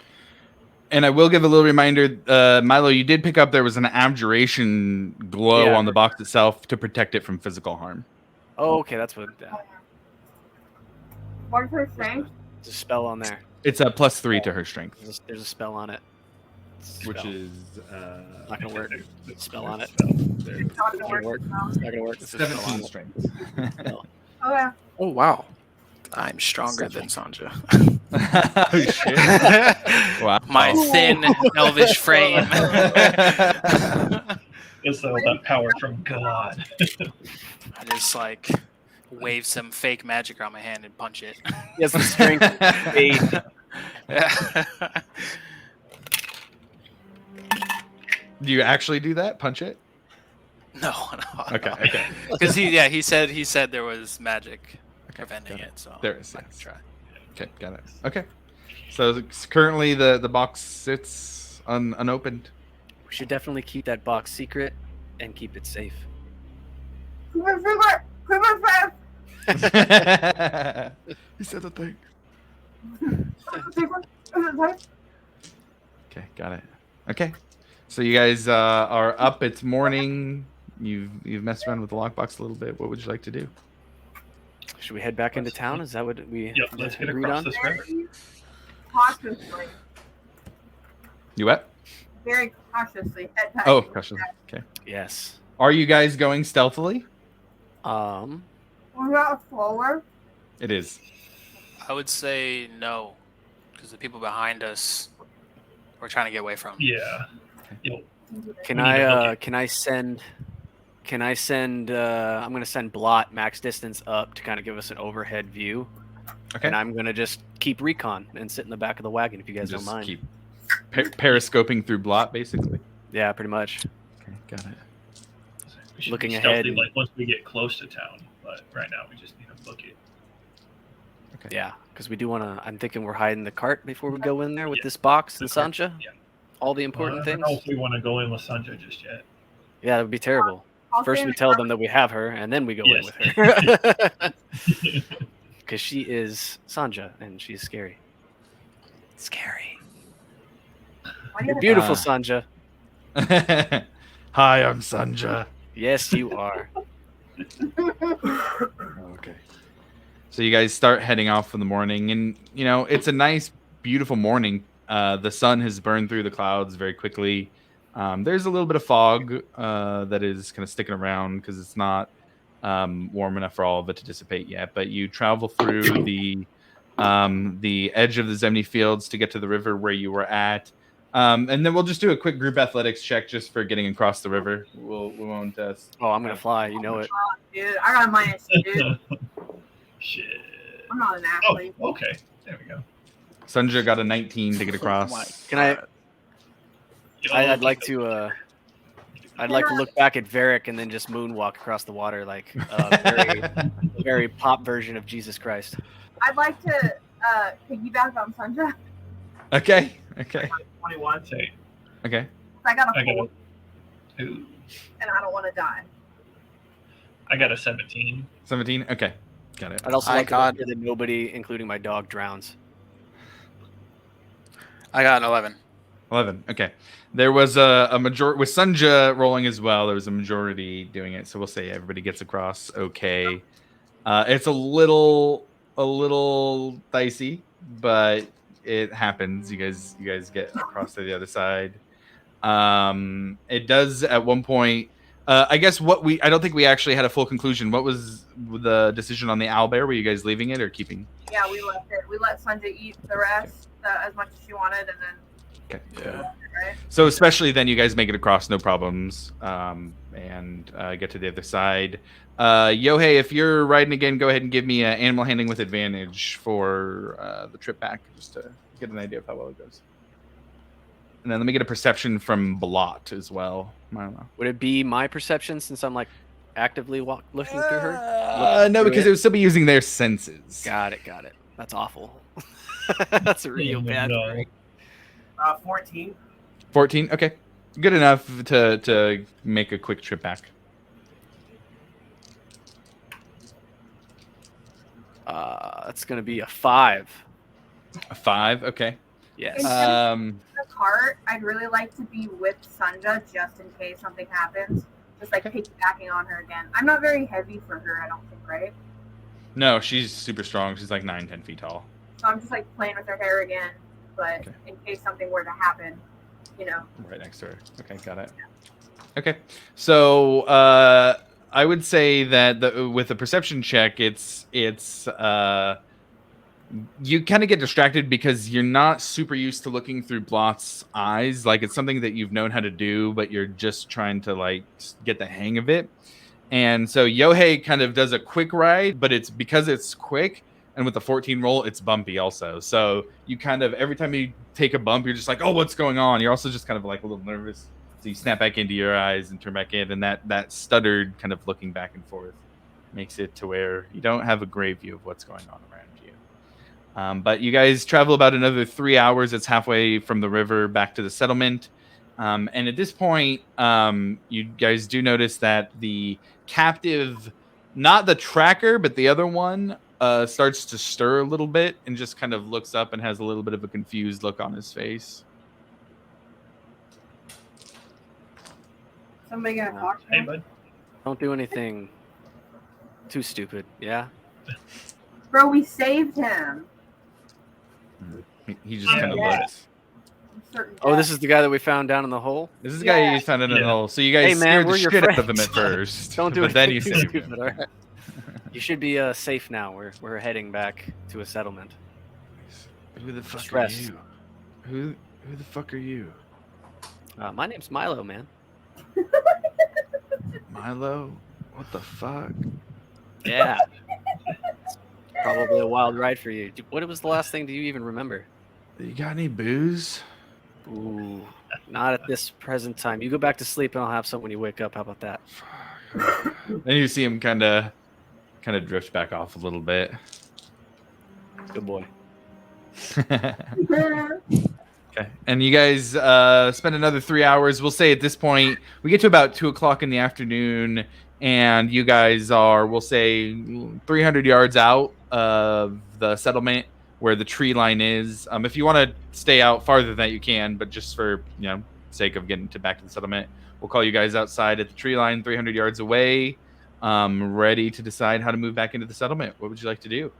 A: And I will give a little reminder, Milo, you did pick up there was an abjuration glow
B: Yeah.
A: on the box itself to protect it from physical harm.
B: Oh, okay, that's what.
C: What's her strength?
B: There's a spell on there.
A: It's a plus 3 to her strength,
B: There's a spell on it.
A: which
B: Spell.
A: is
B: Not gonna work. Spell on it.
C: It's not gonna work.
B: It's not gonna work. It's a spell on
A: 17
B: it.
A: strength.
B: Spell.
C: Okay.
H: Oh wow, I'm stronger than Sanja.
A: Oh, shit. Wow.
E: My thin elvish frame.
D: It's that power from God.
E: I just wave some fake magic around my hand and punch it.
B: He has the strength of 8.
A: Do you actually do that? Punch it?
E: No.
A: Okay.
E: Because he said there was magic preventing
A: got
E: it. So
A: There is,
E: I can
A: yes.
E: try.
A: Okay, got it. Okay. So currently the box sits unopened.
B: We should definitely keep that box secret and keep it safe.
C: Quiver,
A: He said the thing. Okay, got it. Okay. So you guys are up. It's morning. You've messed around with the lockbox a little bit. What would you like to do?
B: Should we head back into town? Is that what we
D: Yep, let's get
B: agreed
D: across
B: on?
D: this river.
C: Very cautiously.
A: You what?
C: Very cautiously. Head back.
A: Oh, gosh. Okay.
B: Yes.
A: Are you guys going stealthily?
C: We're not forward.
A: It is.
E: I would say no, because the people behind us we're trying to get away from.
D: Yeah.
B: Can
D: We need to
B: I
D: look
B: can I send I'm gonna send Blot max distance up to kind of give us an overhead view.
A: Okay.
B: And I'm gonna just keep recon and sit in the back of the wagon if you guys
A: Just
B: don't mind.
A: keep periscoping through blot, basically.
B: Yeah, pretty much.
A: Okay, got it.
D: We should
B: Looking
D: be
B: ahead.
D: stealthy, like once we get close to town, but right now we just need to book it.
A: Okay.
B: Yeah, because we do want to. I'm thinking we're hiding the cart before we go in there with this box and Sancha.
D: Yeah.
B: All the important
D: I
B: things.
D: don't know if we want to go in with Sancha just yet.
B: Yeah, that would be terrible.
C: I'll
B: First,
C: stay
B: we
C: in
B: tell
C: the
B: them that we have her, and then we go
D: Yes.
B: in with her. Because she is Sanja, and she's scary. Scary.
C: Why do you
B: You're
C: have
B: beautiful,
A: Ah.
B: Sanja.
A: Hi, I'm Sanja.
B: Yes, you are.
A: Okay. So you guys start heading off in the morning, and it's a nice, beautiful morning. The sun has burned through the clouds very quickly. There's a little bit of fog that is kind of sticking around because it's not warm enough for all of it to dissipate yet. But you travel through the edge of the Zemni fields to get to the river where you were at. And then we'll just do a quick group athletics check just for getting across the river. We won't.
B: Oh, I'm gonna fly. You know it.
C: Dude, I got a -2, dude.
D: Shit.
C: I'm not an
D: Oh,
C: athlete.
D: okay. There we go.
A: Sanja got a 19 to get across.
B: Can I?
D: Yo,
B: I'd like to. I'd like to look back at Varric and then just moonwalk across the water like a very, very pop version of Jesus Christ.
C: I'd like to piggyback on Sanja.
A: Okay.
F: 21.
D: Say,
A: Okay.
C: I got
D: I
C: a
D: got
C: 4,
D: a, ooh,
C: and I don't want to die.
D: I got a 17.
A: 17. Okay. Got it.
B: I'd also
H: I
B: like to
H: got-
B: make sure that nobody, including my dog, drowns.
E: I got an 11.
A: 11. Okay. There was a majority with Sanja rolling as well. There was a majority doing it, so we'll say everybody gets across. Okay. It's a little dicey, but it happens. You guys get across to the other side. It does at one point. I guess I don't think we actually had a full conclusion. What was the decision on the owlbear? Were you guys leaving it or keeping?
C: Yeah, we left it. We let Sanja eat the rest as much as she wanted, and then
A: Okay.
C: right?
A: So especially then, you guys make it across no problems, and get to the other side. Yohei, if you're riding again, go ahead and give me animal handling with advantage for the trip back, just to get an idea of how well it goes. And then let me get a perception from Blot as well. Milo.
B: Would it be my perception since I'm like actively looking through her?
A: No,
B: through
A: because
B: it.
A: it would still be using their senses.
B: Got it. That's awful. That's real bad.
D: No.
B: for me.
F: 14.
A: 14. Okay, good enough to make a quick trip back.
B: That's gonna be a 5.
A: A 5. Okay.
B: Yes.
C: The cart, I'd really like to be with Sanja just in case something happens. Just like piggybacking on her again. I'm not very heavy for her, I don't think, right?
A: No, she's super strong. She's like 9-10 feet tall.
C: So I'm just like playing with her hair again, but
A: Okay.
C: in case something were to happen,
A: Right next to her. Okay, got it. Okay, so I would say that with the perception check, it's you kind of get distracted because you're not super used to looking through Blot's eyes. Like it's something that you've known how to do, but you're just trying to like get the hang of it. And so Yohei kind of does a quick ride, but it's because it's quick. And with the 14 roll, it's bumpy also. So you kind of, every time you take a bump, you're just like, oh, what's going on? You're also just kind of like a little nervous. So you snap back into your eyes and turn back in. And that stuttered kind of looking back and forth makes it to where you don't have a great view of what's going on around you. But you guys travel about another 3 hours. It's halfway from the river back to the settlement. And at this point, you guys do notice that the captive, not the tracker, but the other one, starts to stir a little bit and just kind of looks up and has a little bit of a confused look on his face.
C: somebody gonna talk to
D: Hey,
C: him.
D: bud.
B: Don't do anything too stupid. Yeah.
C: Bro, we saved him.
A: He just kind of
C: Yeah.
A: looks.
C: I'm certain
B: Oh, this
C: death.
B: is the guy that we found down in the hole.
A: This is the guy
C: Yeah.
A: you found in
D: Yeah.
A: the hole. So you guys
B: Hey, man,
A: scared
B: we're
A: the
B: your
A: shit out of him
B: friends.
A: at first.
B: Don't do
A: but then you
B: anything
A: saved
B: stupid.
A: him.
B: All right. You should be safe now. We're heading back to a settlement.
A: Who the fuck
B: Stressed.
A: are you? Who the fuck are you?
B: My name's Milo, man.
A: Milo? What the fuck?
B: Yeah. Probably a wild ride for you. What was the last thing do you even remember?
A: You got any booze?
B: Ooh, not at this present time. You go back to sleep, and I'll have some when you wake up. How about that?
A: Then you see him kind of drift back off a little bit.
B: Good boy.
A: Okay. And you guys spend another 3 hours. We'll say at this point, we get to about 2 o'clock in the afternoon, and you guys are, we'll say, 300 yards out of the settlement where the tree line is. If you want to stay out farther than that, you can, but just for, sake of getting back to the settlement, we'll call you guys outside at the tree line 300 yards away, ready to decide how to move back into the settlement. What would you like to do?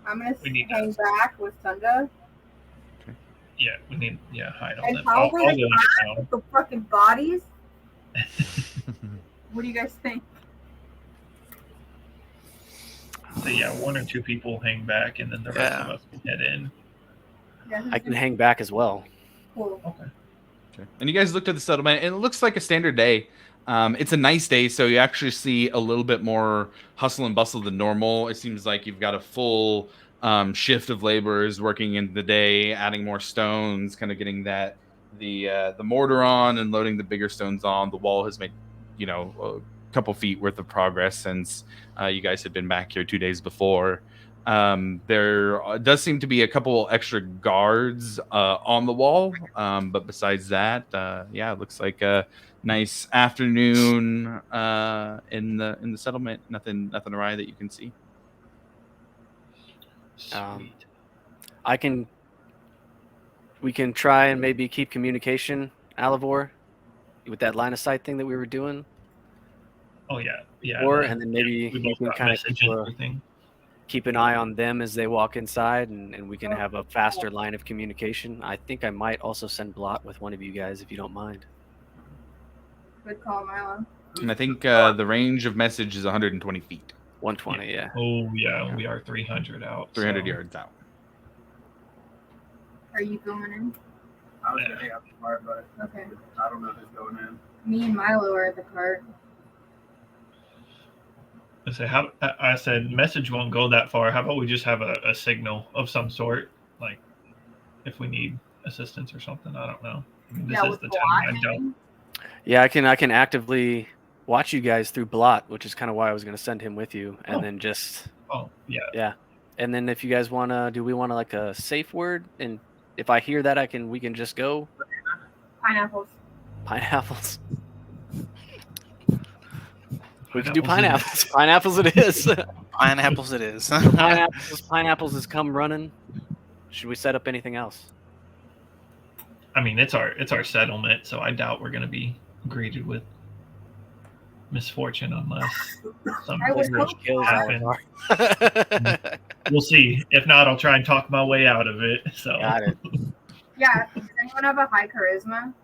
C: I'm going to hang back with Sunja.
D: Yeah, we need hide on
C: And
D: them.
C: probably
D: I'll
C: the
D: go
C: with the fucking bodies. What do you guys think?
D: So yeah, 1 or 2 people hang back, and then the rest of us can head in.
C: Yeah,
B: I can hang back as well.
C: Cool.
A: Okay. And you guys looked at the settlement, and it looks like a standard day. It's a nice day, so you actually see a little bit more hustle and bustle than normal. It seems like you've got a full shift of laborers working in the day, adding more stones, kind of getting the mortar on and loading the bigger stones on. The wall has made, a couple feet worth of progress since you guys had been back here 2 days before. There does seem to be a couple extra guards on the wall, but besides that, it looks like a nice afternoon in the settlement. Nothing awry that you can see.
B: We can try and maybe keep communication, Alivor, with that line of sight thing that we were doing.
D: Oh yeah.
B: And then maybe we can kind of keep an eye on them as they walk inside, and we can have a faster line of communication. I think I might also send Blot with one of you guys if you don't mind.
C: Good call, Milo.
A: And I think the range of message is 120 feet.
B: 120, yeah.
D: Oh yeah, we are 300 out.
A: 300 yards out.
C: Are you going in?
F: I was gonna hang out the cart, but
C: Okay.
F: I don't know who's going in.
C: Me and Milo are at the cart.
D: I said message won't go that far. How about we just have a signal of some sort, like if we need assistance or something? I don't know. This is the time I don't.
B: Yeah, I can actively watch you guys through Blot, which is kind of why I was going to send him with you, and then just.
D: Oh yeah.
B: Yeah, and then if you guys do we want like a safe word? And if I hear that, we can just go.
C: Pineapples.
B: Pineapples. We can do pineapples. Pineapples it is.
E: Pineapples it is.
B: Pineapples has come running. Should we set up anything else?
D: I mean, it's our settlement, so I doubt we're going to be greeted with misfortune unless some
B: kills
D: happen. We'll see. If not, I'll try and talk my way out of it. So.
B: Got it.
C: Yeah. Does anyone have a high charisma?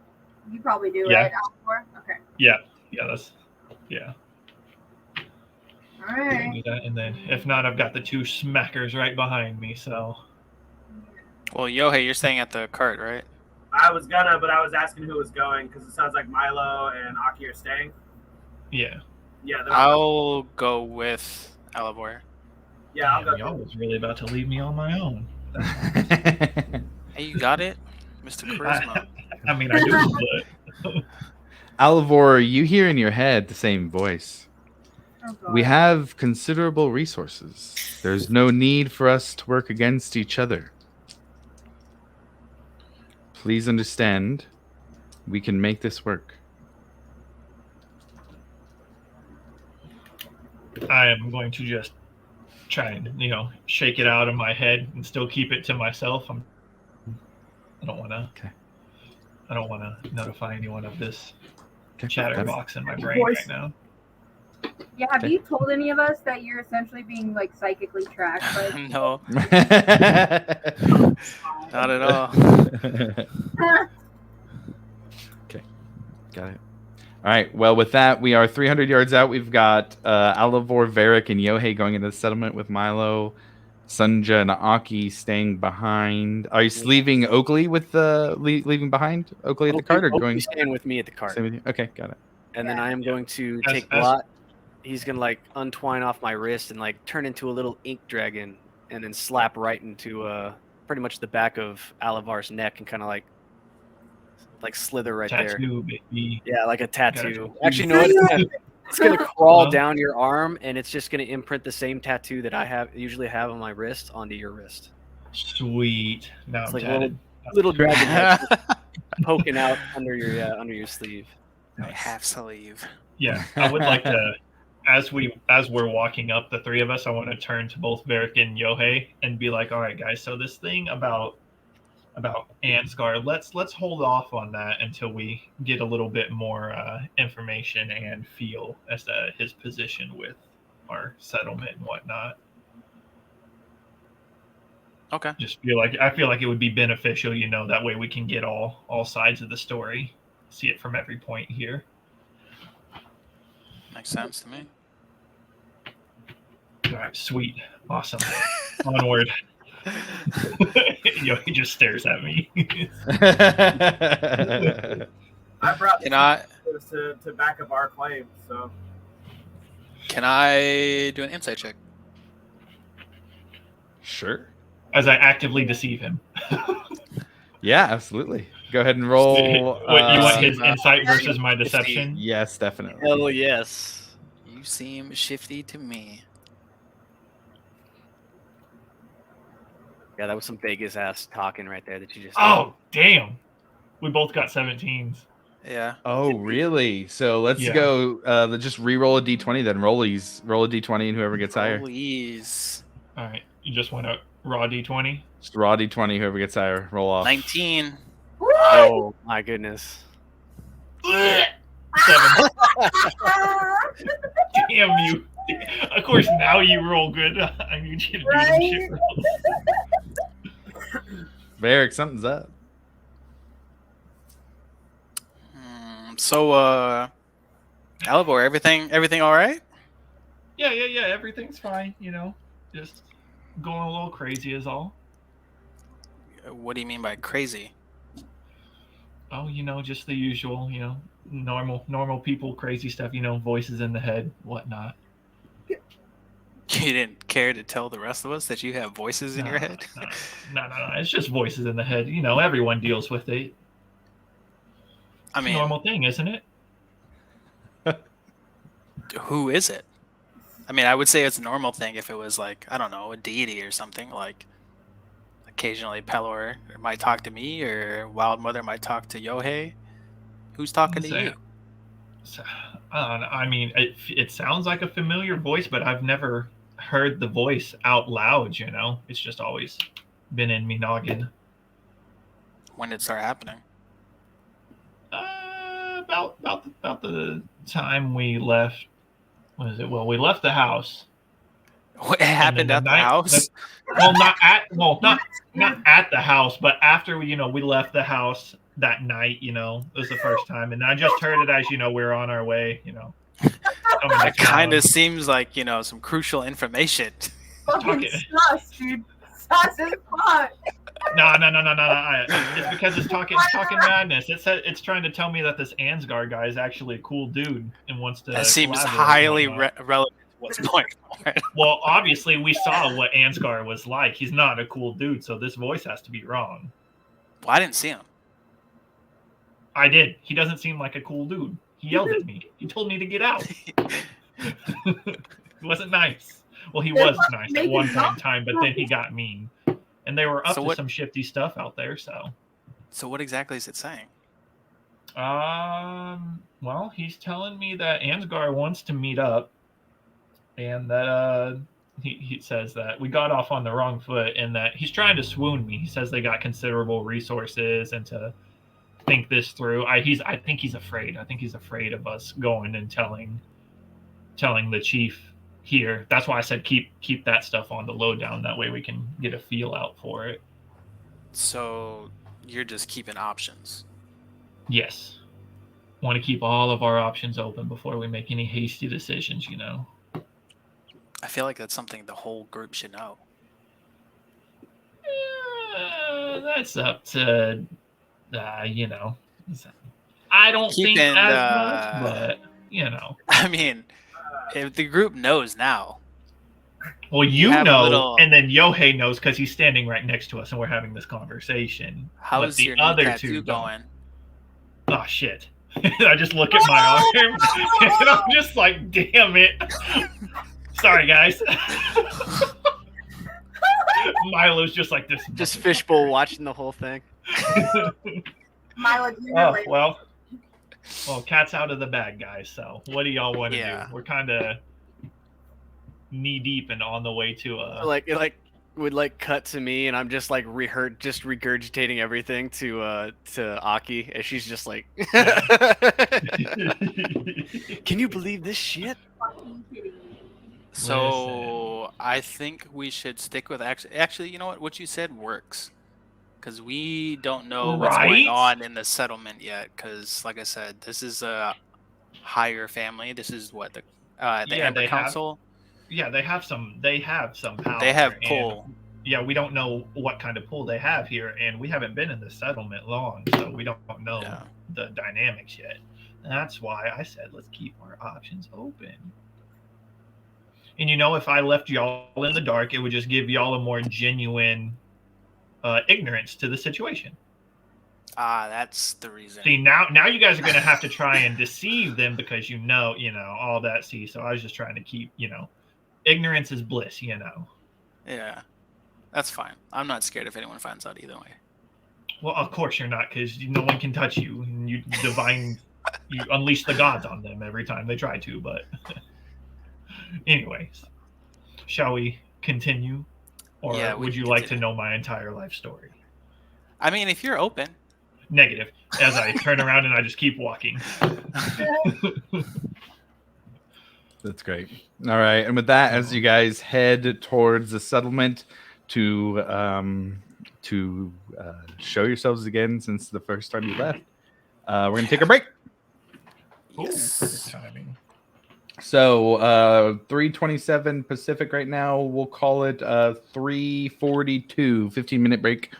C: You probably do, right? Alivor? Okay.
D: Yeah.
C: All right.
D: Do that, and then if not, I've got the 2 smackers right behind me. So.
E: Well, Yohei, you're staying at the cart, right?
F: I was gonna, but I was asking who was going because it sounds like Milo and Aki are staying.
D: Yeah.
F: Yeah.
E: I'll go with Alivor.
F: Yeah, I'll go.
D: Y'all was really about to leave me on my own.
E: Hey, you got it, Mr. Charisma.
D: I mean, I do, but.
A: Alivor, you hear in your head the same voice.
C: Oh, God.
A: We have considerable resources. There's no need for us to work against each other. Please understand, we can make this work.
D: I am going to just try and, shake it out of my head and still keep it to myself. I don't want to notify anyone of this chatterbox in my brain right now.
C: Yeah, have you told any of us that you're essentially being like psychically tracked?
E: No. Not at all.
A: Okay, got it. All right. Well, with that, we are 300 yards out. We've got Alivor, Varric, and Yohei going into the settlement with Milo, Sunja, and Aki staying behind. Are you leaving Oakley with leaving behind Oakley at the cart, or going?
B: Staying with me at the cart.
A: With you? Okay, got it.
B: And then I am going to take Blot. He's gonna like untwine off my wrist and like turn into a little ink dragon, and then slap right into pretty much the back of Alivar's neck and kind of like like slither right there.
D: Tattoo, baby.
B: Yeah, like a tattoo.
D: Gotcha.
B: Actually, no, it's gonna crawl down your arm, and it's just gonna imprint the same tattoo that I usually have on my wrist onto your wrist.
D: Sweet. Now
B: It's
D: I'm
B: like
D: tatted.
B: little dragon head poking out under your sleeve.
E: My half sleeve.
D: Yeah, I would like to, as we're walking up, the three of us, I want to turn to both Varric and Yohei and be like, all right, guys, so this thing about Ansgar, let's hold off on that until we get a little bit more information and feel as to his position with our settlement and whatnot.
E: Okay.
D: I feel like it would be beneficial, that way we can get all sides of the story, see it from every point here.
E: Makes sense to me.
D: All right, sweet, awesome, onward. Yo, he just stares at me.
F: I brought
E: Can I
F: to back up our claims, so.
E: Can I do an insight check?
A: Sure.
D: As I actively deceive him.
A: Yeah, absolutely. Go ahead and roll.
D: What, you want his insight versus my deception?
A: Yes, definitely.
B: Hell yes.
E: You seem shifty to me.
B: Yeah, that was some Vegas ass talking right there that you just.
D: Oh, damn. We both got 17s.
E: Yeah.
A: Oh, really? So let's
D: Yeah.
A: go. Let's just re-roll a d20 then. Roll a d20 and whoever gets higher.
E: Please.
D: All right. You just want a raw d20?
A: Just raw d20. Whoever gets higher, roll off.
E: 19.
B: Oh my goodness.
D: 7. Damn you. Of course, now you roll good. I need you to do some shit rolls.
A: Varric, something's up.
E: So, Alivor, everything all right?
D: Yeah. Everything's fine, Just going a little crazy is all.
E: What do you mean by crazy?
D: Oh, just the usual, normal people, crazy stuff, voices in the head, whatnot.
E: You didn't care to tell the rest of us that you have voices in your head?
D: No. It's just voices in the head. Everyone deals with it.
E: I mean,
D: normal thing, isn't it?
E: Who is it? I mean, I would say it's a normal thing if it was like, I don't know, a deity or something. Like, occasionally Pelor might talk to me, or Wild Mother might talk to Yohei. Who's talking to you?
D: I mean, it sounds like a familiar voice, but I've never heard the voice out loud, It's just always been in me noggin.
E: When did it start happening?
D: About the time we left. What is it? Well, we left the house.
E: What happened at the house?
D: Not at the house, but after we left the house that night. It was the first time, and I just heard it as we were on our way.
E: It kind of seems like some crucial information.
C: Fucking sus, dude. Sus as fuck.
D: No. It's because it's talking madness. It's trying to tell me that this Ansgar guy is actually a cool dude and wants to.
E: That seems highly relevant to what's going on.
D: Well, obviously, we saw what Ansgar was like. He's not a cool dude, so this voice has to be wrong.
E: Well, I didn't see him.
D: I did. He doesn't seem like a cool dude. He yelled at me. He told me to get out. He wasn't nice. Well, he was nice at one point in time, but then he got mean. And they were up to some shifty stuff out there, so.
E: So what exactly is it saying?
D: Well, he's telling me that Ansgar wants to meet up, and that he says that we got off on the wrong foot, and that he's trying to swoon me. He says they got considerable resources and to think this through. I think he's afraid. I think he's afraid of us going and telling the chief here. That's why I said keep that stuff on the lowdown. That way we can get a feel out for it.
E: So you're just keeping options.
D: Yes. Want to keep all of our options open before we make any hasty decisions,
E: I feel like that's something the whole group should know.
D: That's up to I don't think as much, but
E: I mean, if the group knows now.
D: Well, you know, and then Yohei knows because he's standing right next to us and we're having this conversation.
E: How's your new tattoo going?
D: Oh shit. I just look at my arm and I'm just like, damn it. Sorry, guys. Milo's just like this.
B: Just fishbowl watching the whole thing.
C: Milo,
D: Oh, well, cat's out of the bag, guys. So what do y'all want to
E: Yeah.
D: do? We're kind of knee deep and on the way to
B: Like it would like cut to me, and I'm just like just regurgitating everything to Aki, and she's just like, "Can you believe this shit?"
C: Fucking kidding me.
E: So I think we should stick with actually, you know what you said works, because we don't know what's going on in the settlement yet. Because like I said, this is a higher family. This is what the Amber Council.
D: They have some power.
E: They have pull.
D: Yeah, we don't know what kind of pull they have here, and we haven't been in the settlement long, so we don't know the dynamics yet. And that's why I said let's keep our options open. And if I left y'all in the dark, it would just give y'all a more genuine ignorance to the situation.
E: That's the reason.
D: See, now you guys are going to have to try and deceive them because all that. See, so I was just trying to keep, ignorance is bliss,
E: Yeah, that's fine. I'm not scared if anyone finds out either way.
D: Well, of course you're not, because no one can touch you. And you unleash the gods on them every time they try to, but... Anyways, shall we continue? Or would you like to know my entire life story?
E: I mean, if you're open.
D: Negative. As I turn around and I just keep walking.
A: That's great. All right. And with that, as you guys head towards the settlement to show yourselves again since the first time you left, we're going to take a break.
E: Yes.
D: Good timing.
A: So 3:27 Pacific right now. We'll call it 3:42, 15-minute break.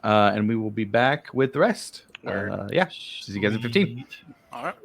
A: And we will be back with the rest. See you guys in 15.
E: All right.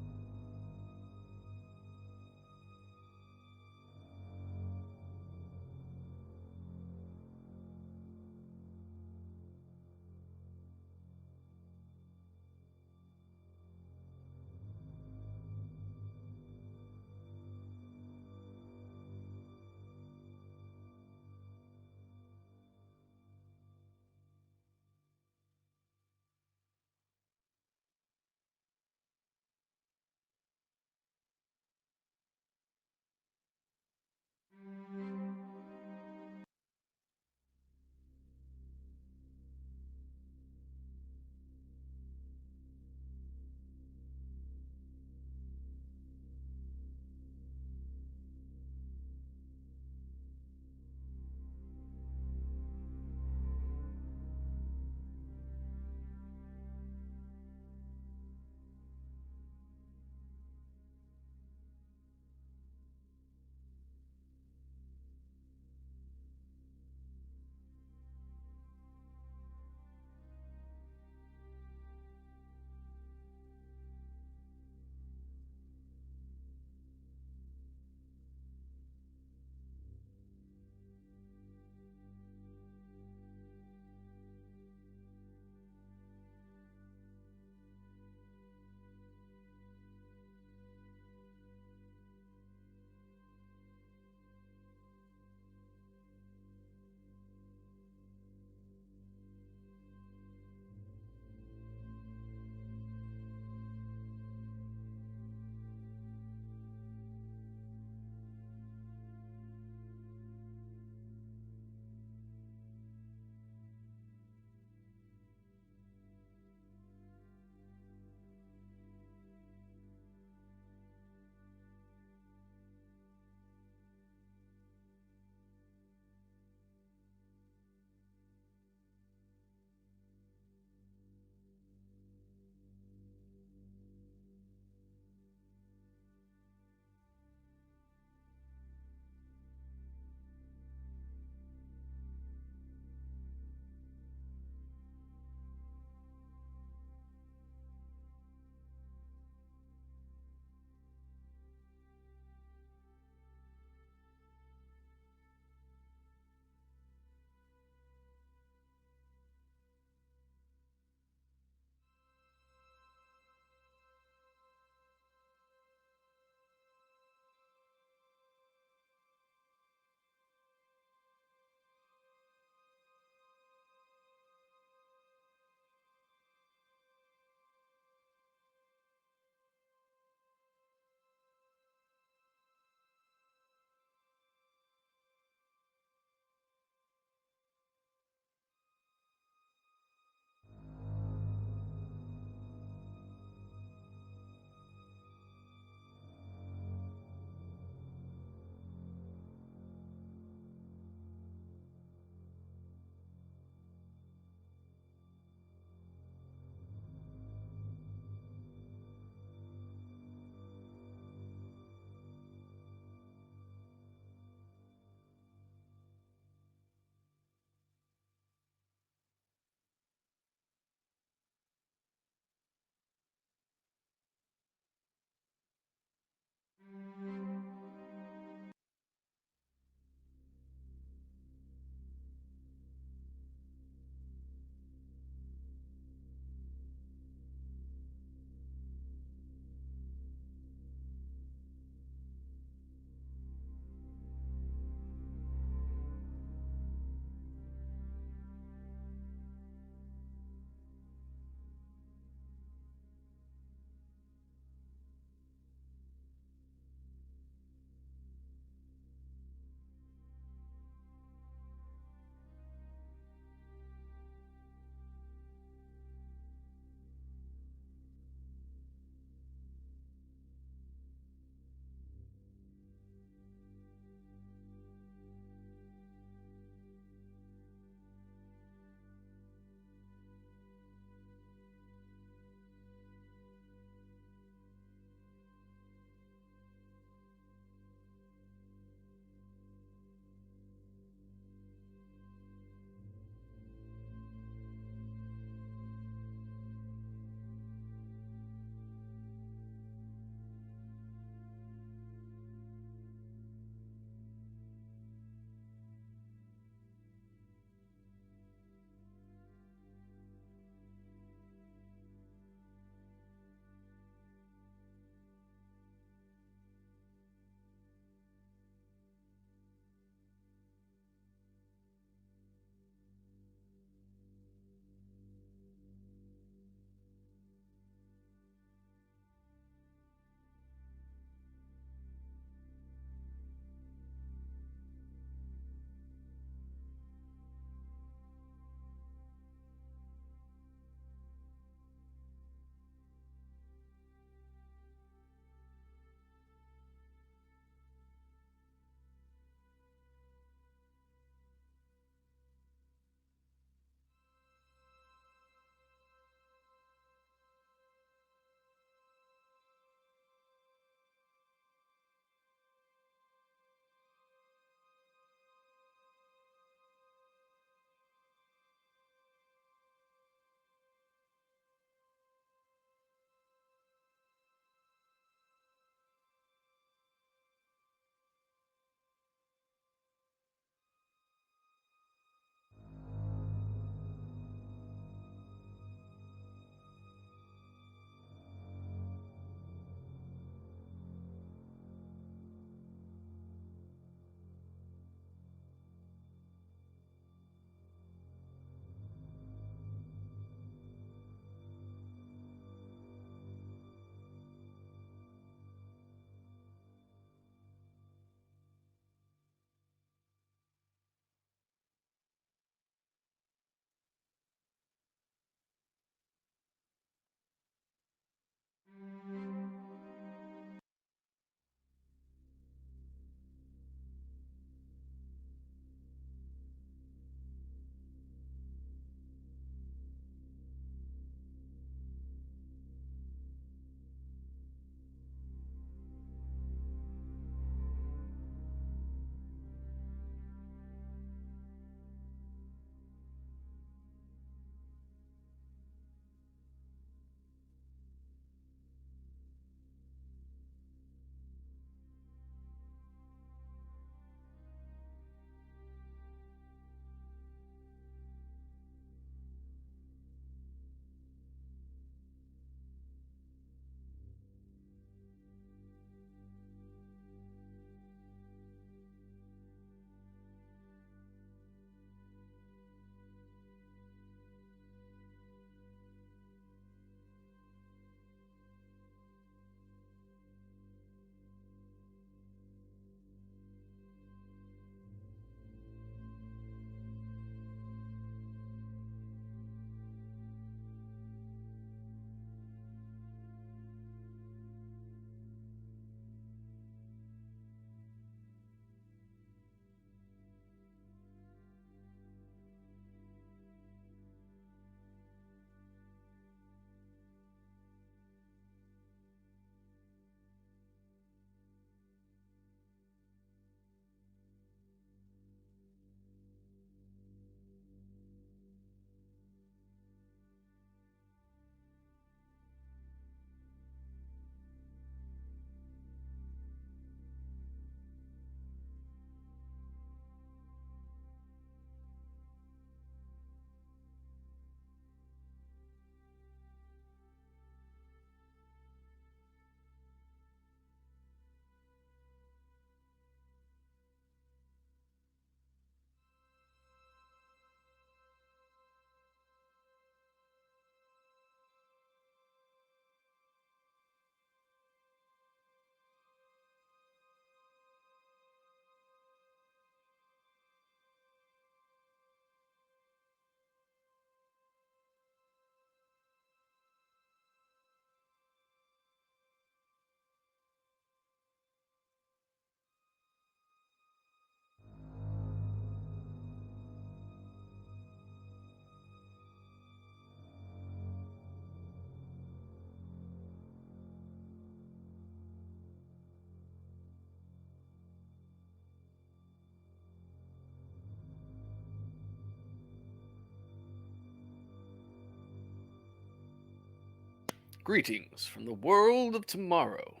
B: Greetings from the world of tomorrow.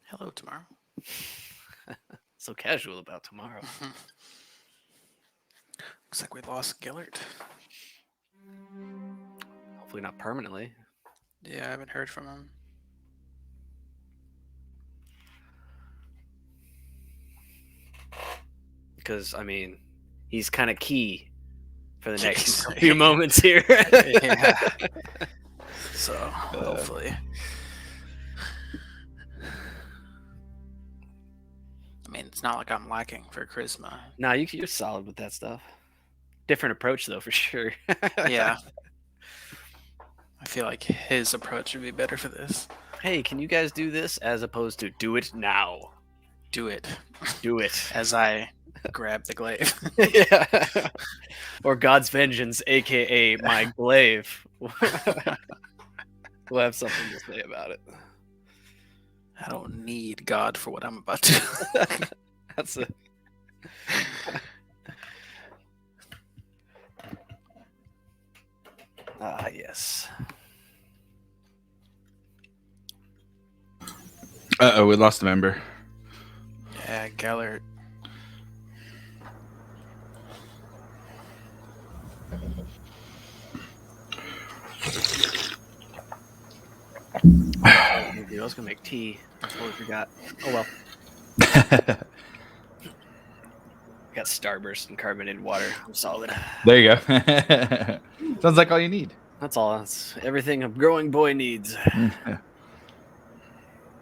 E: Hello, tomorrow.
B: So casual about tomorrow.
E: Looks like we lost Gellert.
B: Hopefully not permanently.
E: Yeah, I haven't heard from him.
B: Because, I mean, he's kind of key for the next few moments here.
E: Yeah. So, hopefully. I mean, it's not like I'm lacking for charisma.
B: No, you're solid with that stuff. Different approach, though, for sure.
E: Yeah. I feel like his approach would be better for this.
B: Hey, can you guys do this as opposed to do it now?
E: Do it.
B: Do it.
E: As I grab the glaive.
B: Yeah. Or God's vengeance, aka my glaive. We'll have something to say about it.
E: I don't need God for what I'm about to.
B: That's a. Yes.
A: Uh-oh, we lost a member.
E: Yeah, Gellert.
B: I was gonna make tea. I totally forgot. Oh well. Got Starburst and carbonated water. I'm solid.
A: There you go. Sounds like all you need.
B: That's all. That's everything a growing boy needs.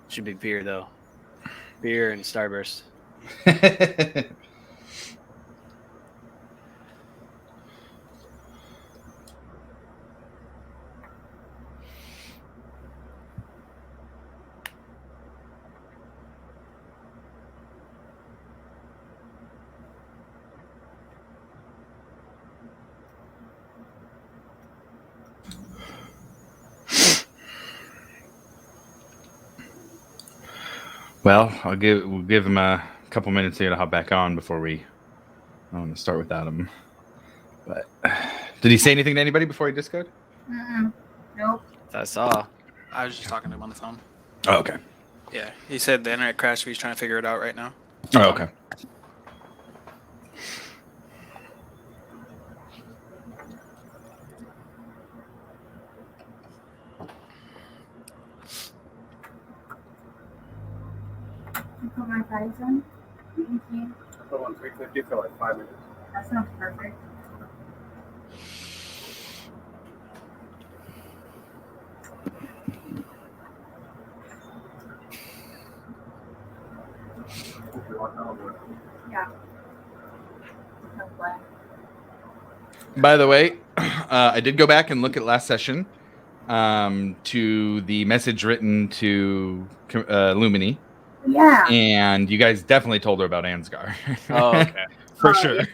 B: Should be beer though. Beer and Starburst.
A: Well, we'll give him a couple minutes here to hop back on before I want to start without him. But did he say anything to anybody before he discoded?
C: Nope.
B: I saw.
E: I was just talking to him on the phone.
A: Oh, okay.
E: Yeah, he said the internet crashed. He's trying to figure it out right now.
A: Oh, okay.
C: You put my price in? Thank you.
F: Put on 350 for like 5 minutes.
C: That sounds perfect. Yeah. No play.
A: By the way, I did go back and look at last session to the message written to Lumini.
C: Yeah.
A: And you guys definitely told her about Ansgar.
B: Oh, okay.
A: For sure.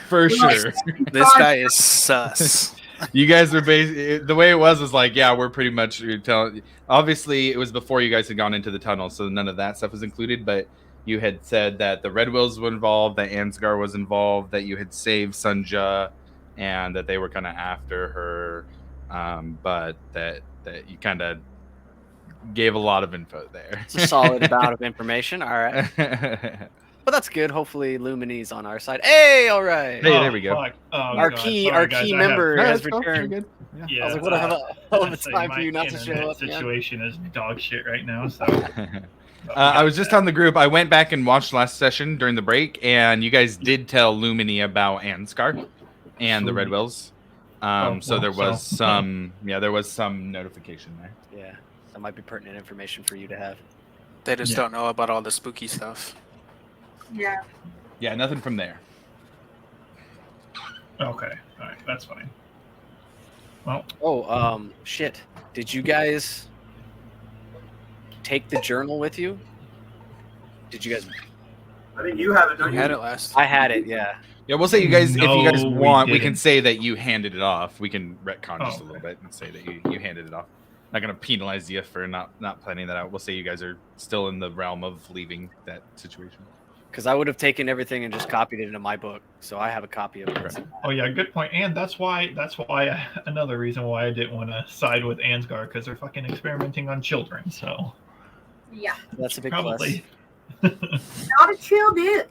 A: For sure.
E: This guy is sus.
A: You guys are the way it was like, yeah, we're pretty much telling. Obviously, it was before you guys had gone into the tunnel, so none of that stuff was included. But you had said that the Red Wills were involved, that Ansgar was involved, that you had saved Sunja, and that they were kind of after her. But that you kind of gave a lot of info there.
B: It's a solid amount of information. All right. But that's good. Hopefully Lumini's on our side. Hey, all right.
A: Hey, there we go.
D: Oh,
B: Our
D: God.
B: key
D: Sorry, guys,
B: member
A: No,
B: has
A: that's cool. You're
B: returned.
A: good.
D: Yeah,
B: I was like, what a hell of a
D: honestly,
B: time for
D: my
B: you not to show
D: internet
B: up, man.
D: situation is dog shit right now. So
A: I was just on the group. I went back and watched last session during the break, and you guys did tell Lumini about Ansgar and the Red Wills. So there was some notification there.
B: Yeah, that might be pertinent information for you to have.
E: They just don't know about all the spooky stuff.
C: Yeah.
A: Yeah, nothing from there.
D: Okay, all right, that's fine. Well,
B: Oh, shit. Did you guys take the journal with you? Did you guys?
F: I think you have it, don't
E: We
F: you?
E: had it last.
B: I had it. Yeah.
A: Yeah, we'll say you guys, if you guys
D: No, we
A: want, we can
D: didn't.
A: say that you handed it off. We can retcon just a
D: Oh,
A: little bit and say that you handed it off. Not going to penalize you for not planning that out. We'll say you guys are still in the realm of leaving that situation.
B: Because I would have taken everything and just copied it into my book, so I have a copy of it.
D: Oh yeah, good point. And that's why another reason why I didn't want to side with Ansgar, because they're fucking experimenting on children. So
C: Yeah.
B: That's a big
D: probably.
C: Not a chill dude.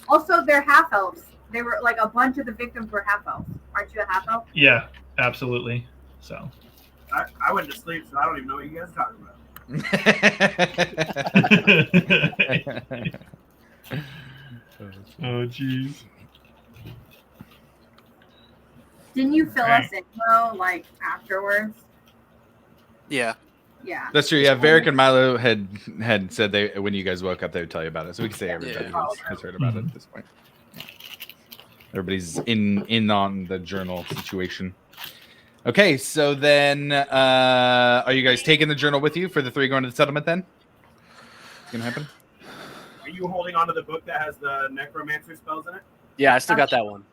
C: Also, they're half elves. They were like a bunch of the victims were half elves. Aren't you a half elf?
D: Yeah, absolutely. So.
F: I went to sleep, so I don't even know what you guys are talking about.
D: Oh jeez.
C: Didn't you fill us in though, like afterwards?
E: Yeah.
C: Yeah.
A: That's true. Yeah, Varric and Milo had said they when you guys woke up they would tell you about it. So we can say everybody has heard about it at this point. Everybody's in on the journal situation. Okay, so then are you guys taking the journal with you for the 3 going to the settlement then? It's gonna happen?
F: Are you holding on to the book that has the necromancer spells in it?
B: Yeah, I still got that one.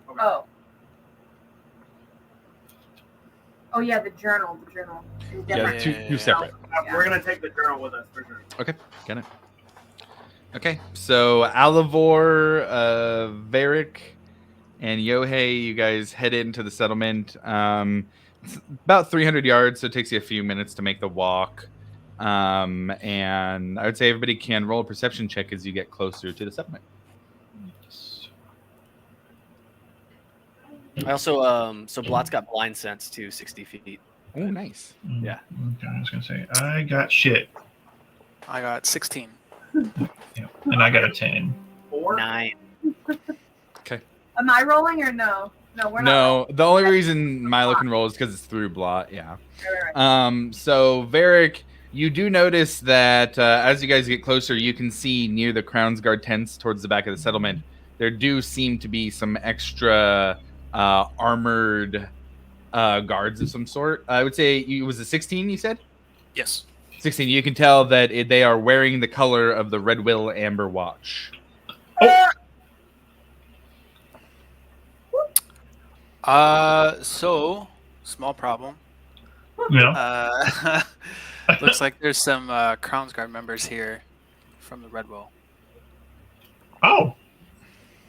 F: Okay.
C: Oh. Oh yeah, the journal.
A: Yeah, two separate.
F: We're gonna take the journal with us for sure.
A: Okay, got it. Okay, so Alivor, Varric, and Yohei, you guys head into the settlement. It's about 300 yards, so it takes you a few minutes to make the walk. And I would say everybody can roll a perception check as you get closer to the settlement.
B: I also, so Blot's got blind sense to 60 feet.
A: Oh, nice.
B: Yeah.
D: Okay, I was gonna say I got shit.
E: I got 16.
D: Yeah, and I got a 10.
B: 9.
A: Okay.
C: Am I rolling or no? No, we're not.
A: No, the only reason Milo can roll is because it's through Blot. Yeah.
C: Right.
A: So Varric, you do notice that as you guys get closer, you can see near the Crown's Guard tents towards the back of the settlement, there do seem to be some extra armored guards of some sort. I would say it was a 16, you said?
E: Yes.
A: 16. You can tell that they are wearing the color of the Red Will Amber Watch.
E: So small problem.
D: Yeah.
E: Looks like there's some Crown's Guard members here from the Red Will.
D: Oh.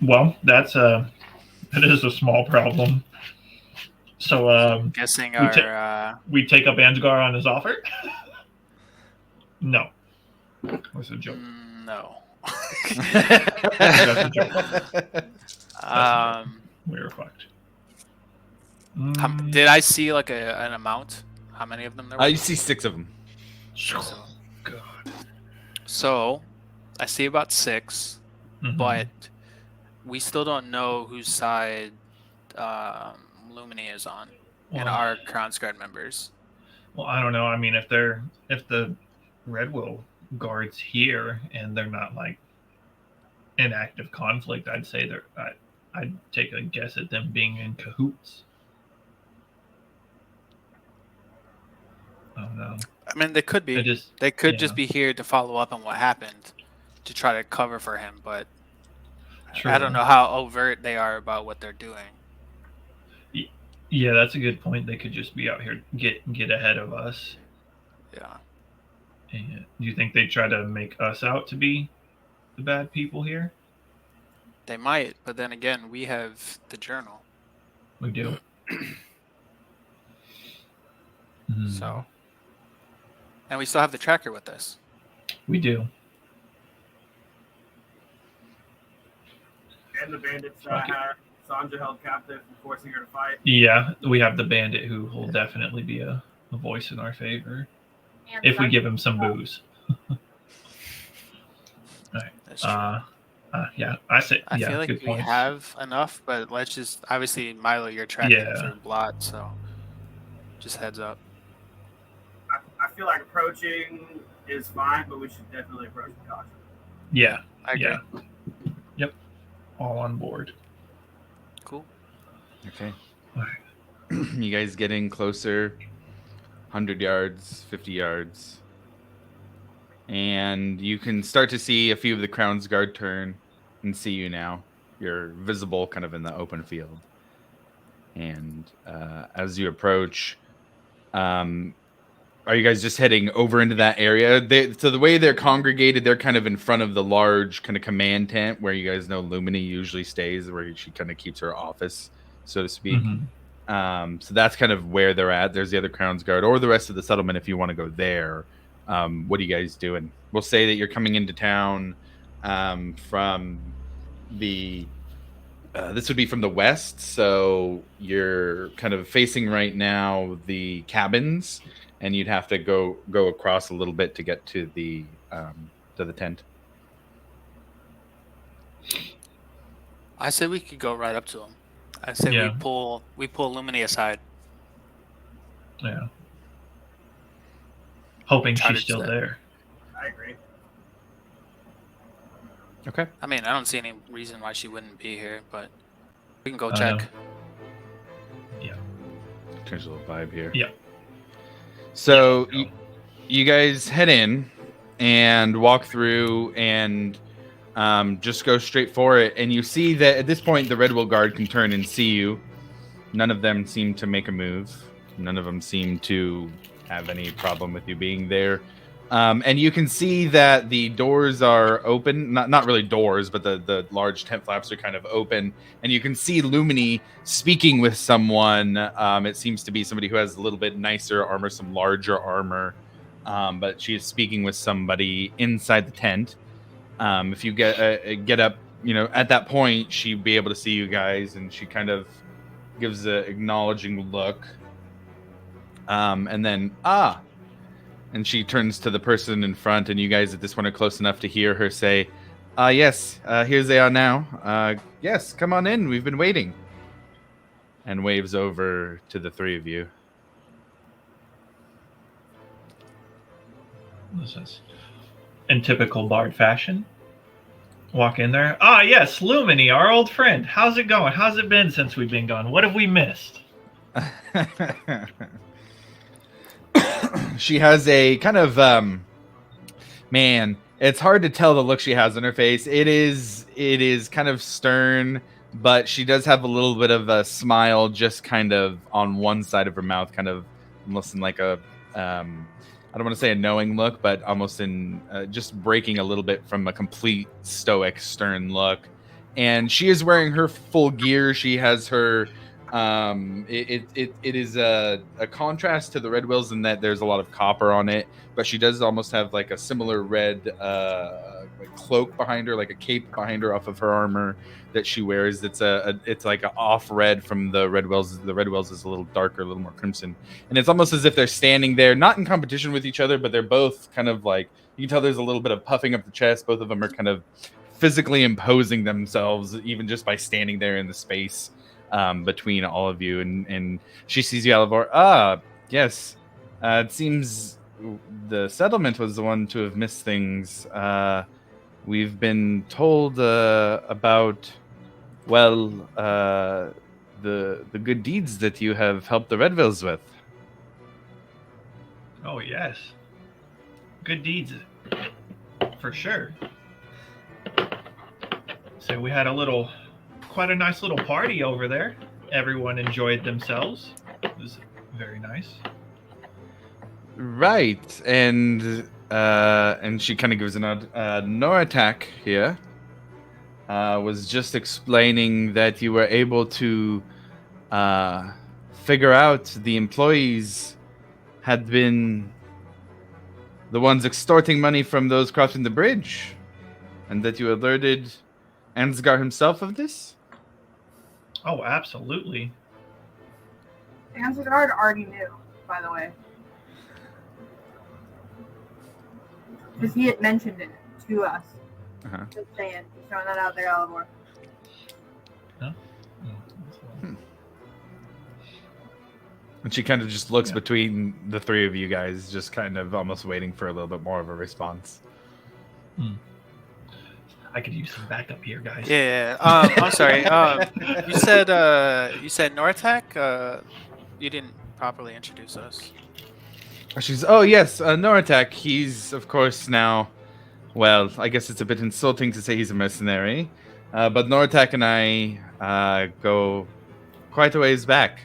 D: Well, that is a small problem. So
E: I'm guessing
D: we take up Ansgar on his offer? No. That's a joke.
E: No.
D: That's a joke. We were fucked.
E: Did I see like an amount? How many of them there were?
A: You see 6 of them.
D: God.
E: So, I see about 6, but we still don't know whose side Lumini is on, and our Crown's Guard members.
D: Well, I don't know. I mean, if the Red Will guards here and they're not like in active conflict, I'd say I'd take a guess at them being in cahoots. Oh no.
E: I mean, they could be. They could just be here to follow up on what happened, to try to cover for him. But I don't know how overt they are about what they're doing.
D: Yeah, that's a good point. They could just be out here get ahead of us.
E: Yeah.
D: And do you think they try to make us out to be the bad people here?
E: They might, but then again, we have the journal.
D: We do.
E: So. And we still have the tracker with us.
D: We do.
F: And the bandits had Sanja held captive and forcing her to fight.
D: Yeah, we have the bandit who will definitely be a voice in our favor. If we give him some booze. All right. Yeah, I feel
E: like we have enough, but let's just obviously Milo, you're tracking through Blot, so just heads up.
F: I feel like approaching is fine, but we should definitely approach with caution.
D: Yeah,
E: I agree.
D: Yeah. Yep, all on board.
E: Cool.
A: Okay.
D: All right.
A: You guys getting closer, 100 yards, 50 yards. And you can start to see a few of the Crown's Guard turn and see you now. You're visible kind of in the open field. And as you approach, are you guys just heading over into that area? So the way they're congregated, they're kind of in front of the large kind of command tent where you guys know Lumini usually stays, where she kind of keeps her office, so to speak. So that's kind of where they're at. There's the other Crown's Guard or the rest of the settlement if you want to go there. What are you guys doing? We'll say that you're coming into town from the this would be from the west, so you're kind of facing right now the cabins, and you'd have to go across a little bit to get to the tent.
E: I said we could go right up to him. I say we pull Lumini aside.
D: Yeah. Hoping she's still there.
F: I agree.
A: Okay.
E: I mean, I don't see any reason why she wouldn't be here, but we can go check.
D: Yeah.
A: Change a little vibe here.
D: Yeah.
A: So you guys head in and walk through and just go straight for it. And you see that at this point, the Redwill Guard can turn and see you. None of them seem to make a move. None of them seem to have any problem with you being there. And you can see that the doors are open. Not really doors, but the large tent flaps are kind of open. And you can see Lumini speaking with someone. It seems to be somebody who has a little bit nicer armor, some larger armor. But she is speaking with somebody inside the tent. If you get up, at that point, she'd be able to see you guys. And she kind of gives an acknowledging look. And then, and she turns to the person in front, and you guys at this one are close enough to hear her say, yes, here they are now. Yes, come on in. We've been waiting. And waves over to the three of you.
D: This is in typical Bard fashion. Walk in there. Yes, Lumini, our old friend. How's it going? How's it been since we've been gone? What have we missed?
A: She has a kind of man, it's hard to tell the look she has on her face. It is kind of stern, but she does have a little bit of a smile just kind of on one side of her mouth, kind of almost in like a I don't want to say a knowing look, but almost in just breaking a little bit from a complete stoic, stern look. And she is wearing her full gear. She has her it is a contrast to the Redwills in that there's a lot of copper on it, but she does almost have like a similar red cloak behind her, like a cape behind her off of her armor that she wears. It's like an off red from the Redwills. The Redwills is a little darker, a little more crimson, and it's almost as if they're standing there, not in competition with each other, but they're both kind of like, you can tell there's a little bit of puffing up the chest. Both of them are kind of physically imposing themselves, even just by standing there in the space between all of you. And she sees you, Alivor. Yes. It seems the settlement was the one to have missed things. We've been told about, the good deeds that you have helped the Redwills with.
D: Oh, yes. Good deeds. For sure. So we had quite a nice little party over there. Everyone enjoyed themselves. It was very nice.
A: Right, and she kind of gives a nod. Noratak here was just explaining that you were able to figure out the employees had been the ones extorting money from those crossing the bridge, and that you alerted Ansgar himself of this?
D: Oh, absolutely.
C: Ansgard already knew, by the way. Because he had mentioned it to us.
A: Uh-huh.
C: Just saying. Just throwing that out there, Alivor.
D: Huh?
A: And she kind of just looks between the three of you guys, just kind of almost waiting for a little bit more of a response.
D: I could use some backup here, guys.
E: Yeah. I'm sorry. You said Noratak. You didn't properly introduce us.
A: Yes, Noratak. He's of course now. Well, I guess it's a bit insulting to say he's a mercenary, but Noratak and I go quite a ways back.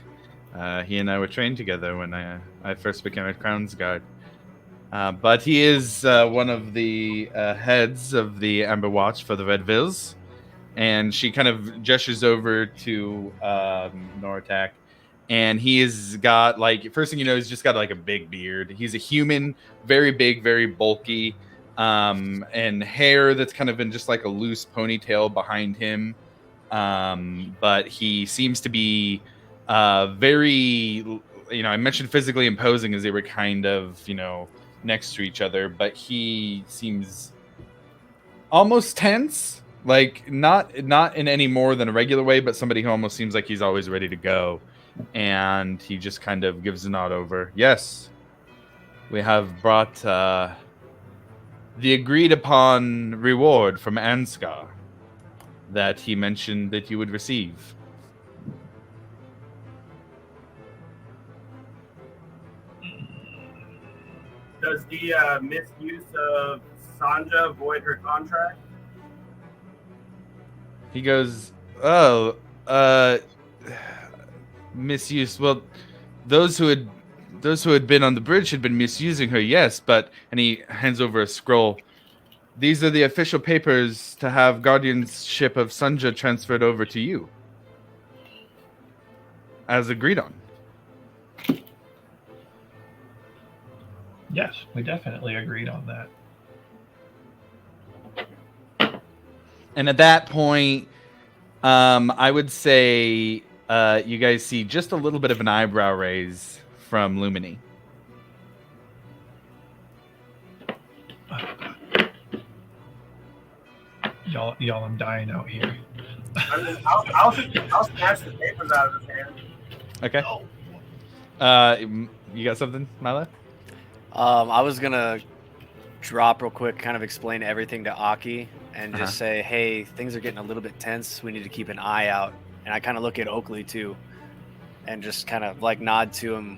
A: He and I were trained together when I first became a Crown's Guard. But he is one of the heads of the Amber Watch for the Red Vills. And she kind of gestures over to Nortak. And he has got, like, first thing you know, he's just got, like, a big beard. He's a human, very big, very bulky, and hair that's kind of in just, like, a loose ponytail behind him. But he seems to be very, you know, I mentioned physically imposing as they were kind of, you know, next to each other, but he seems almost tense, like not in any more than a regular way, but somebody who almost seems like he's always ready to go. And he just kind of gives a nod over. Yes, we have brought the agreed upon reward from Ansgar that he mentioned that you would receive.
F: Does the misuse of Sanja void her contract?
A: He goes, oh, misuse. Well, those who had been on the bridge had been misusing her, yes, but, and he hands over a scroll. These are the official papers to have guardianship of Sanja transferred over to you, as agreed on.
D: Yes, we definitely agreed on that.
A: And at that point, I would say you guys see just a little bit of an eyebrow raise from Lumini.
D: Y'all, I'm dying out here.
F: I'll snatch the papers out of his hand.
A: Okay. You got something, Milo?
B: I was gonna drop real quick, kind of explain everything to Aki, and just say, hey, things are getting a little bit tense. We need to keep an eye out. And I kind of look at Oakley too, and just kind of like nod to him.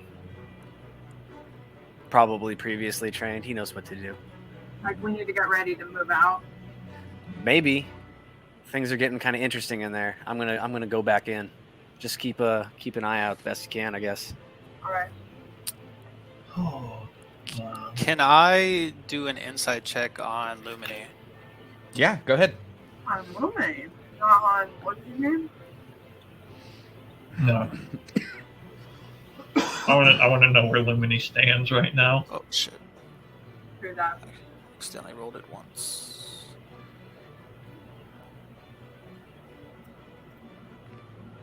B: Probably previously trained. He knows what to do.
C: Like we need to get ready to move out.
B: Maybe things are getting kind of interesting in there. I'm gonna go back in. Just keep an eye out the best you can, I guess.
C: All right.
E: Can I do an insight check on Lumini?
A: Yeah, go ahead.
C: On Lumen, not on what's his name?
D: No. I want to know where Lumini stands right now.
E: Oh shit!
C: Through that.
E: I accidentally rolled it once.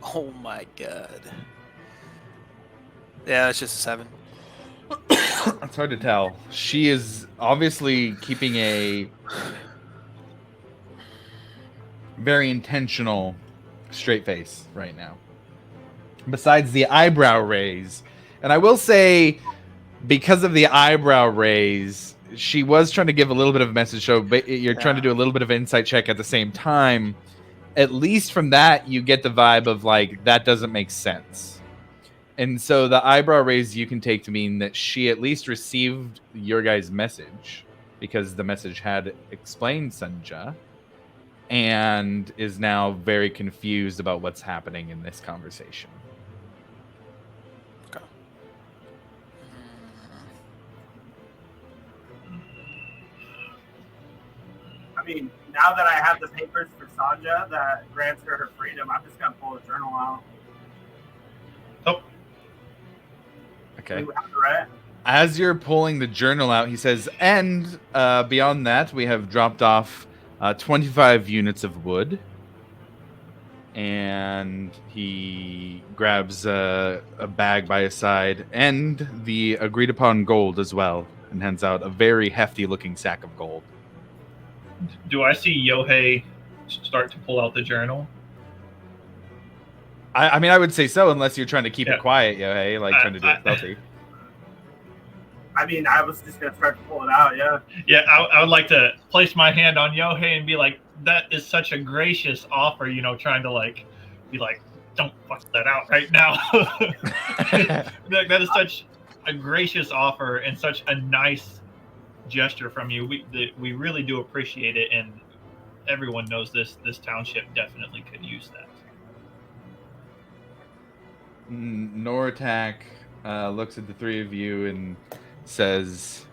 E: Oh my god. Yeah, it's just a 7.
A: It's hard to tell. She is obviously keeping a very intentional straight face right now. Besides the eyebrow raise. And I will say, because of the eyebrow raise, she was trying to give a little bit of a message. So you're trying to do a little bit of insight check at the same time. At least from that, you get the vibe of like, that doesn't make sense. And so the eyebrow raise you can take to mean that she at least received your guys' message, because the message had explained Sanja, and is now very confused about what's happening in this conversation.
E: Okay.
F: I mean, now that I have the papers for Sanja that grants her freedom, I'm just gonna pull the journal out.
D: Oh.
A: Okay.
F: Right?
A: As you're pulling the journal out, he says, and beyond that, we have dropped off 25 units of wood. And he grabs a bag by his side and the agreed upon gold as well, and hands out a very hefty looking sack of gold.
D: Do I see Yohei start to pull out the journal?
A: I mean, I would say so, unless you're trying to keep it quiet, Yohei, like trying to do it stealthy.
F: I mean, I was just going to start to pull it out, yeah.
D: Yeah, I would like to place my hand on Yohei and be like, that is such a gracious offer, you know, trying to like, be like, don't fuck that out right now. That is such a gracious offer and such a nice gesture from you. We really do appreciate it, and everyone knows this township definitely could use that.
A: Nortak looks at the three of you and says,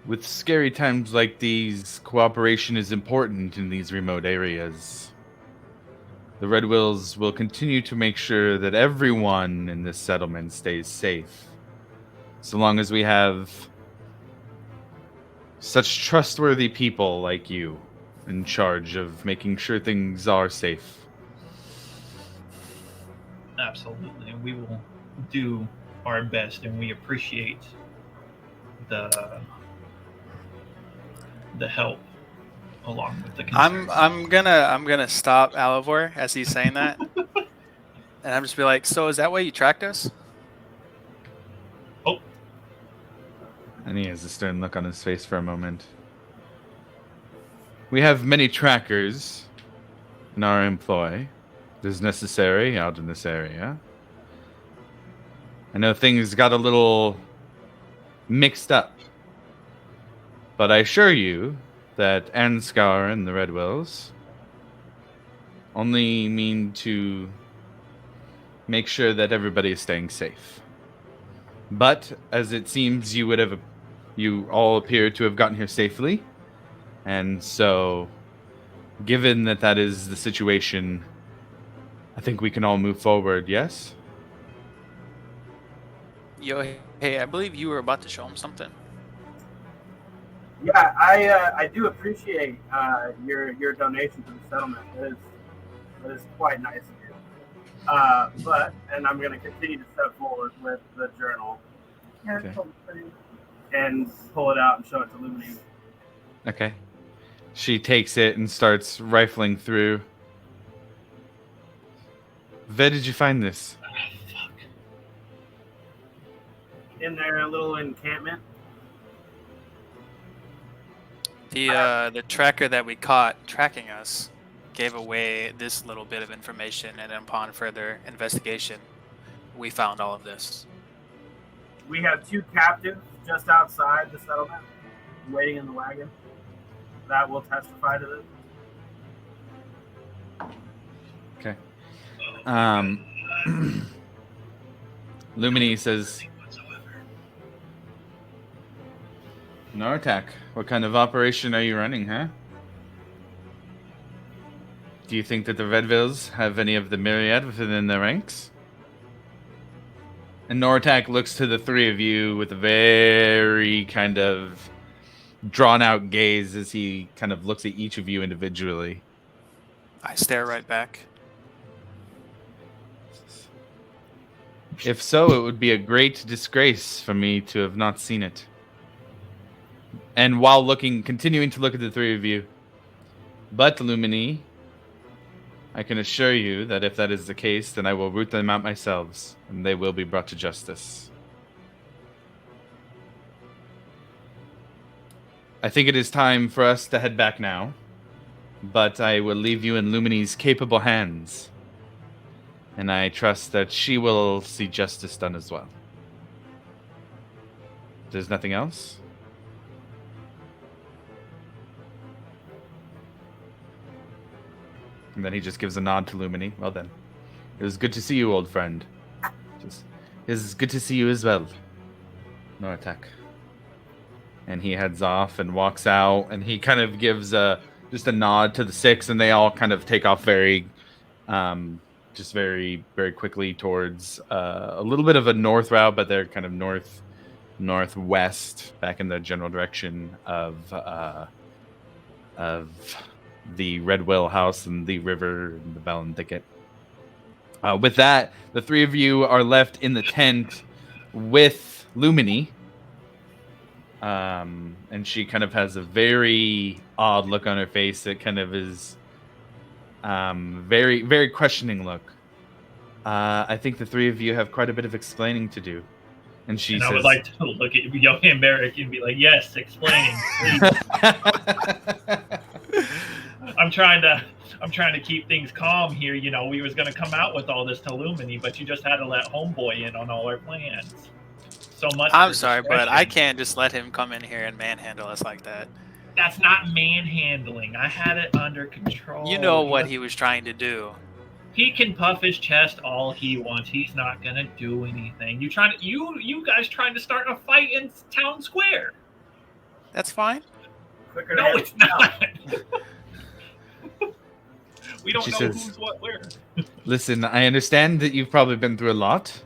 A: with scary times like these, cooperation is important in these remote areas. The Red Wills will continue to make sure that everyone in this settlement stays safe. So long as we have such trustworthy people like you in charge of making sure things are safe.
D: Absolutely. We will do our best, and we appreciate the help along with the concerns.
E: I'm gonna stop Alivor as he's saying that. And I'm just be like, so is that why you tracked us?
D: Oh.
A: And he has a stern look on his face for a moment. We have many trackers in our employ. It is necessary out in this area. I know things got a little mixed up. But I assure you that Ansgar and the Red Wills only mean to make sure that everybody is staying safe. But as it seems you all appear to have gotten here safely, and so given that that is the situation, I think we can all move forward, yes?
E: Yo, hey, I believe you were about to show him something.
F: Yeah, I do appreciate your donation to the settlement. It is quite nice of you. And I'm going to continue to step forward with the journal
A: Okay.
F: and pull it out and show it to Lumini.
A: Okay. She takes it and starts rifling through. Where did you find this?
F: In their little encampment.
E: The tracker that we caught tracking us gave away this little bit of information, and upon further investigation, we found all of this.
F: We have 2 captives just outside the settlement, waiting in the wagon. That will testify to this.
A: Okay. Lumini says, Nortak, what kind of operation are you running, huh? Do you think that the Redvilles have any of the myriad within their ranks? And Nortak looks to the three of you with a very kind of drawn-out gaze as he kind of looks at each of you individually.
E: I stare right back.
A: If so, it would be a great disgrace for me to have not seen it. And while continuing to look at the three of you, but Lumini, I can assure you that if that is the case, then I will root them out myself, and they will be brought to justice. I think it is time for us to head back now, but I will leave you in Lumini's capable hands, and I trust that she will see justice done as well. There's nothing else? And then he just gives a nod to Lumini. Well then. It was good to see you, old friend. It's good to see you as well, Nortak. And he heads off and walks out, and he kind of gives just a nod to the 6, and they all kind of take off very very quickly towards a little bit of a north route, but they're kind of northwest, back in the general direction of the Red Will House and the river and the Valen Thicket. With that, the three of you are left in the tent with Lumini. And she kind of has a very odd look on her face. It kind of is very, very questioning look. I think the three of you have quite a bit of explaining to do. And she says,
D: I would like to look at Johan Barrick and be like, yes, explaining, please. I'm trying to keep things calm here. You know, we was going to come out with all this to Lumini, but you just had to let Homeboy in on all our plans. So much.
E: I'm sorry, but I can't just let him come in here and manhandle us like that.
D: That's not manhandling. I had it under control.
E: You know what he was trying to do.
D: He can puff his chest all he wants. He's not gonna do anything. You guys trying to start a fight in town square?
E: That's fine.
F: Quicker
D: No,
F: than-
D: it's not. We don't
A: She
D: know
A: says-
D: who's what where.
A: Listen, I understand that you've probably been through a lot,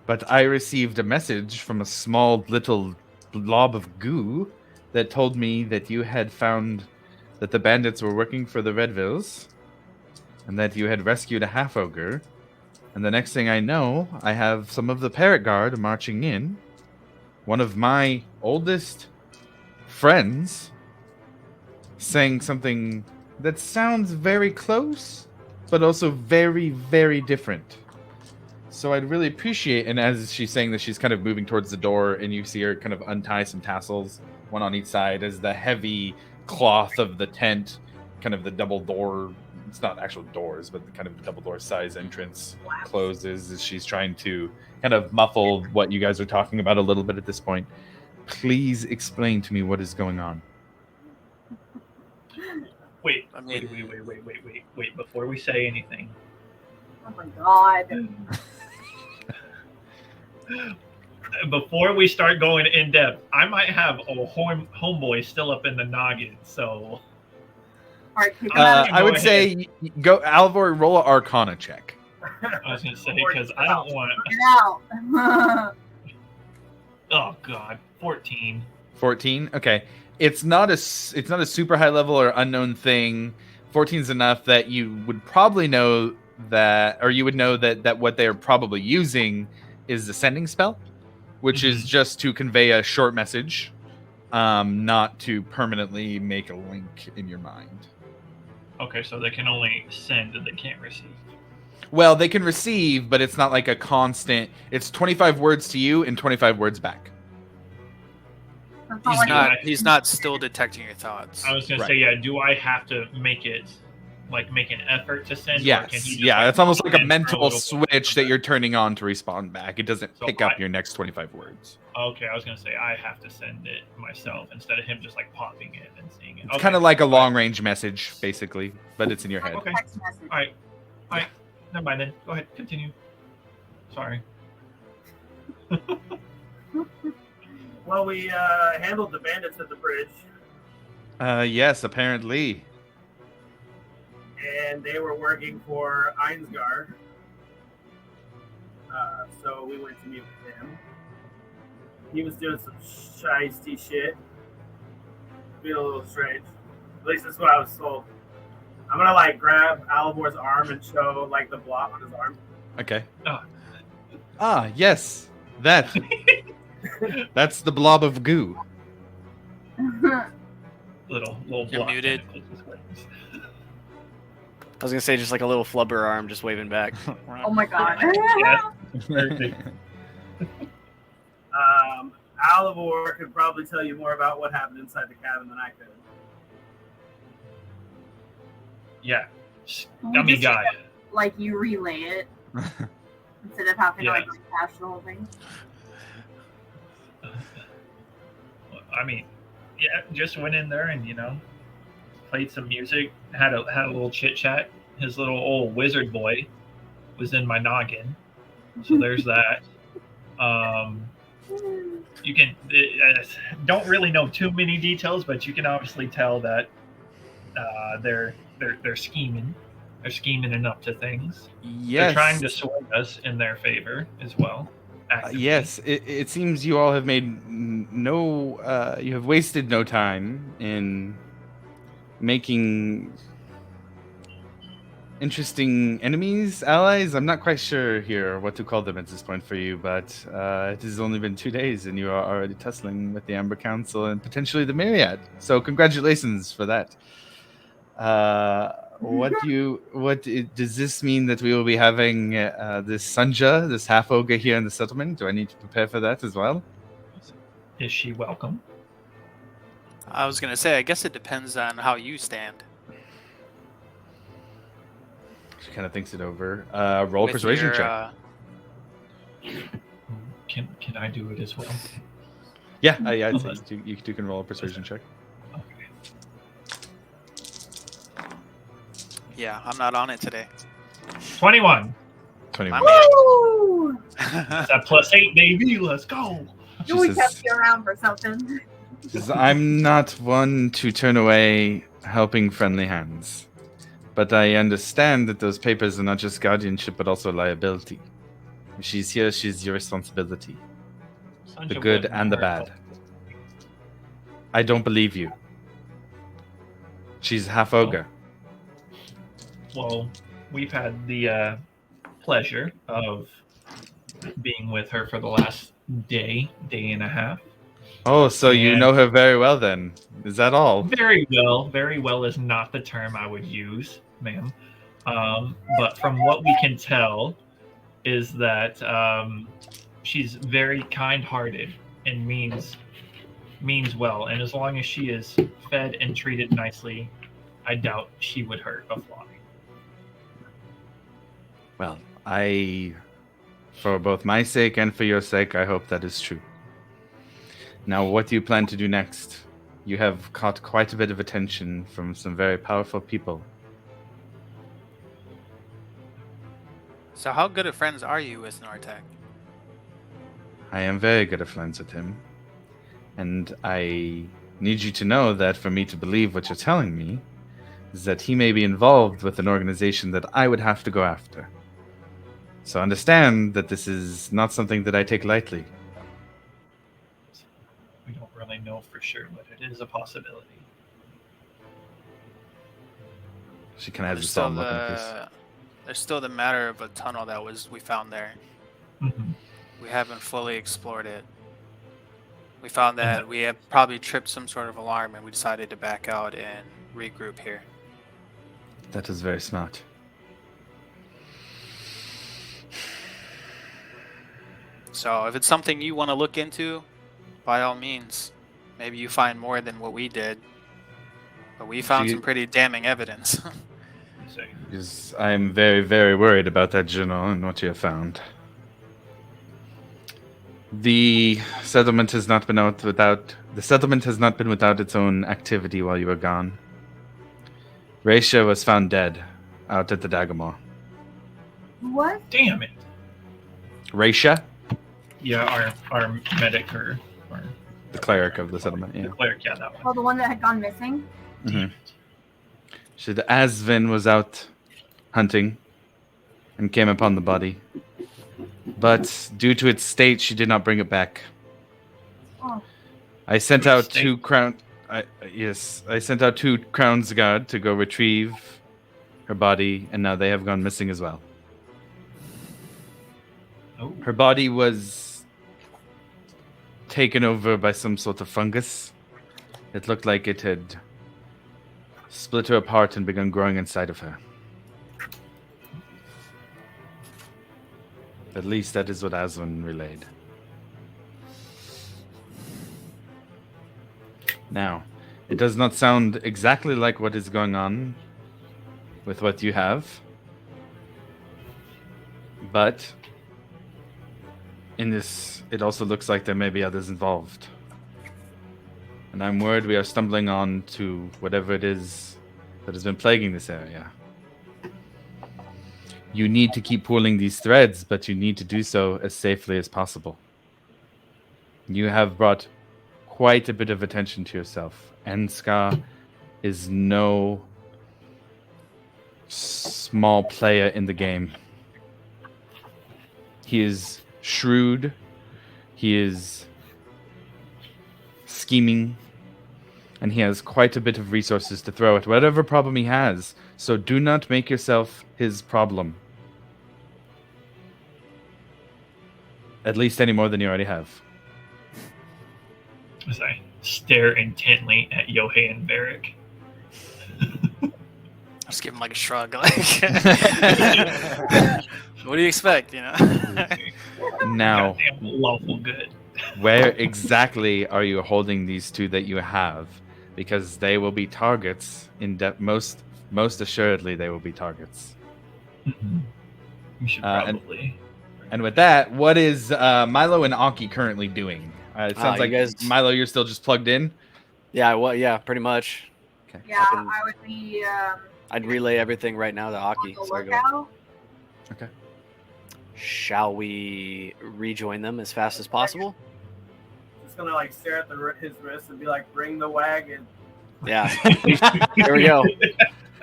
A: but I received a message from a small little blob of goo that told me that you had found that the bandits were working for the Redvilles, and that you had rescued a half-ogre. And the next thing I know, I have some of the Parrot Guard marching in. One of my oldest friends saying something that sounds very close, but also very, very different. So I'd really appreciate, and as she's saying this, she's kind of moving towards the door, and you see her kind of untie some tassels, one on each side, as the heavy cloth of the tent, kind of the double door, it's not actual doors, but the kind of double door size entrance closes as she's trying to kind of muffle what you guys are talking about a little bit at this point. Please explain to me what is going on.
D: Wait,
E: I mean-
D: wait. Before we say anything,
C: Oh my god.
D: before we start going in depth, I might have a homeboy still up in the noggin. So
C: Alright, kick him out.
A: I would say go Alvor, roll an Arcana check.
D: I was gonna say because I don't want.
C: Get out.
D: Oh God, 14.
A: 14. Okay, it's not a super high level or unknown thing. 14 is enough that you would probably know that, or you would know that what they are probably using is the sending spell, which is just to convey a short message, not to permanently make a link in your mind.
D: Okay, so they can only send and they can't receive.
A: Well, they can receive, but it's not like a constant. It's 25 words to you and 25 words back.
C: That's all I need.
E: He's not still detecting your thoughts.
D: I was gonna
A: Right.
D: say, yeah. Do I have to make an effort to send? Or can
A: Yes.
D: he just,
A: Yeah, it's almost like a
D: and
A: mental
D: throw it away?
A: switch that you're turning on to respond back. It doesn't
D: So
A: pick up
D: I-
A: your next 25 words.
D: Okay, I was gonna say I have to send it myself instead of him just like popping it and seeing it.
A: It's kind of like a long range message, basically, but it's in your head.
D: Okay.
C: Text message.
D: All right. Never mind then. Go ahead. Continue. Sorry.
F: Well, we handled the bandits at the bridge,
A: Yes, apparently.
F: and they were working for Einsgar. So we went to meet with him. He was doing some shiesty shit. Feel a little strange. At least that's what I was told. I'm gonna like grab Alibor's arm and show like the blot on his arm.
A: Okay.
D: Ah.
A: Yes. That. That's the blob of goo.
D: Little
E: You're
D: block
E: muted.
D: tentacles.
B: I was gonna say just like a little flubber arm just waving back.
C: Oh my god.
D: Yeah. Perfect.
F: Alivor could probably tell you more about what happened inside the cabin than I could.
D: Yeah.
C: We
D: Dummy
C: just
D: guy.
C: Like you relay it instead of having to
D: Yeah.
C: like rehash the whole thing.
D: I mean, yeah, just went in there and played some music, had a little chit chat. His little old wizard boy was in my noggin, so there's that. You can don't really know too many details, but you can obviously tell that they're scheming. They're scheming and up to things.
A: Yes.
D: They're trying to sway us in their favor as well. actively.
A: Yes, it seems you all have made you have wasted no time in making interesting enemies, allies. I'm not quite sure here what to call them at this point for you, but it has only been 2 days and you are already tussling with the Amber Council and potentially the Myriad. So congratulations for that. Does this mean that we will be having this Sanja, this half ogre here in the settlement? Do I need to prepare for that as well?
D: Is she welcome?
E: I was gonna say, I guess it depends on how you stand.
A: She kind of thinks it over. Roll a
E: with
A: persuasion
E: your,
A: check.
D: Can I do it as well?
A: Yeah, I'd say you two can roll a persuasion check.
E: Yeah, I'm not on it today.
D: 21.
A: 21.
C: Woo!
D: That's a +8, baby. Let's go.
C: Knew we
A: says-
C: kept you around for something.
A: Says, I'm not one to turn away helping friendly hands. But I understand that those papers are not just guardianship, but also liability. If she's here, she's your responsibility. The
D: Sancho
A: good
D: wouldn't
A: and the
D: hurt.
A: bad. I don't believe you. She's half ogre.
D: Well, we've had the pleasure of being with her for the last day and a half.
A: Oh, so you
D: And-
A: know her very well then. Is that all?
D: Very well. Very well is not the term I would use, ma'am. But from what we can tell, is that she's very kind-hearted and means well. And as long as she is fed and treated nicely, I doubt she would hurt a fly.
A: Well, for both my sake and for your sake, I hope that is true. Now, what do you plan to do next? You have caught quite a bit of attention from some very powerful people.
E: So how good of friends are you with Nortek?
A: I am very good at friends with him. And I need you to know that for me to believe what you're telling me is that he may be involved with an organization that I would have to go after. So understand that this is not something that I take lightly.
D: We don't really know for sure, but it is a possibility.
A: She kind of has
E: There's
A: this
E: still
A: all look on her face.
E: there's still the matter of a tunnel that we found there.
D: Mhm.
E: We haven't fully explored it. We found that we had probably tripped some sort of alarm, and we decided to back out and regroup here.
A: That is very smart.
E: So if it's something you want to look into, by all means, maybe you find more than what we did. But we found
A: you-
E: some pretty damning evidence.
D: So,
A: Because I am very, very worried about that journal and what you have found. The settlement has not been without its own activity while you were gone. Raisha was found dead out at the Dagamore.
C: What?
D: damn it.
A: Raisha,
D: Yeah, our medic or
A: the cleric of the settlement. Yeah.
D: the cleric, yeah, that one.
C: Oh, the one that had gone missing?
A: Mm-hmm. She, the Asvin was out hunting and came upon the body. But due to its state, she did not bring it back.
C: Oh.
A: I sent
D: Which
A: out
D: state?
A: two I sent out 2 Crown's Guard to go retrieve her body, and now they have gone missing as well.
D: Oh,
A: Her body was taken over by some sort of fungus. It looked like it had split her apart and begun growing inside of her. At least that is what Aswin relayed. Now, it does not sound exactly like what is going on with what you have, but in this, it also looks like there may be others involved. And I'm worried we are stumbling on to whatever it is that has been plaguing this area. You need to keep pulling these threads, but you need to do so as safely as possible. You have brought quite a bit of attention to yourself. Enska is no small player in the game. He is shrewd. He is scheming. And he has quite a bit of resources to throw at whatever problem he has. So do not make yourself his problem. At least any more than you already have.
D: as I stare intently at Yohei and Varric.
E: Just give him like a shrug, like, what do you expect, you know?
A: Now,
D: Goddamn lawful good.
A: where exactly are you holding these 2 that you have? Because they will be targets. Most assuredly, they will be targets.
D: We should
A: And-
D: probably.
A: And with that, what is Milo and Aki currently doing? It sounds
B: you
A: like
B: guys-
A: Milo, you're still just plugged in.
B: Yeah, well, yeah, pretty much.
C: Yeah,
B: Fucking-
C: I would be
B: I'd relay everything right now to Aki.
C: on the
B: So I go.
C: lookout.
A: Okay.
B: Shall we rejoin them as fast as possible?
F: Just gonna like stare at his wrist and be like, "Bring the wagon."
B: Yeah. There we go.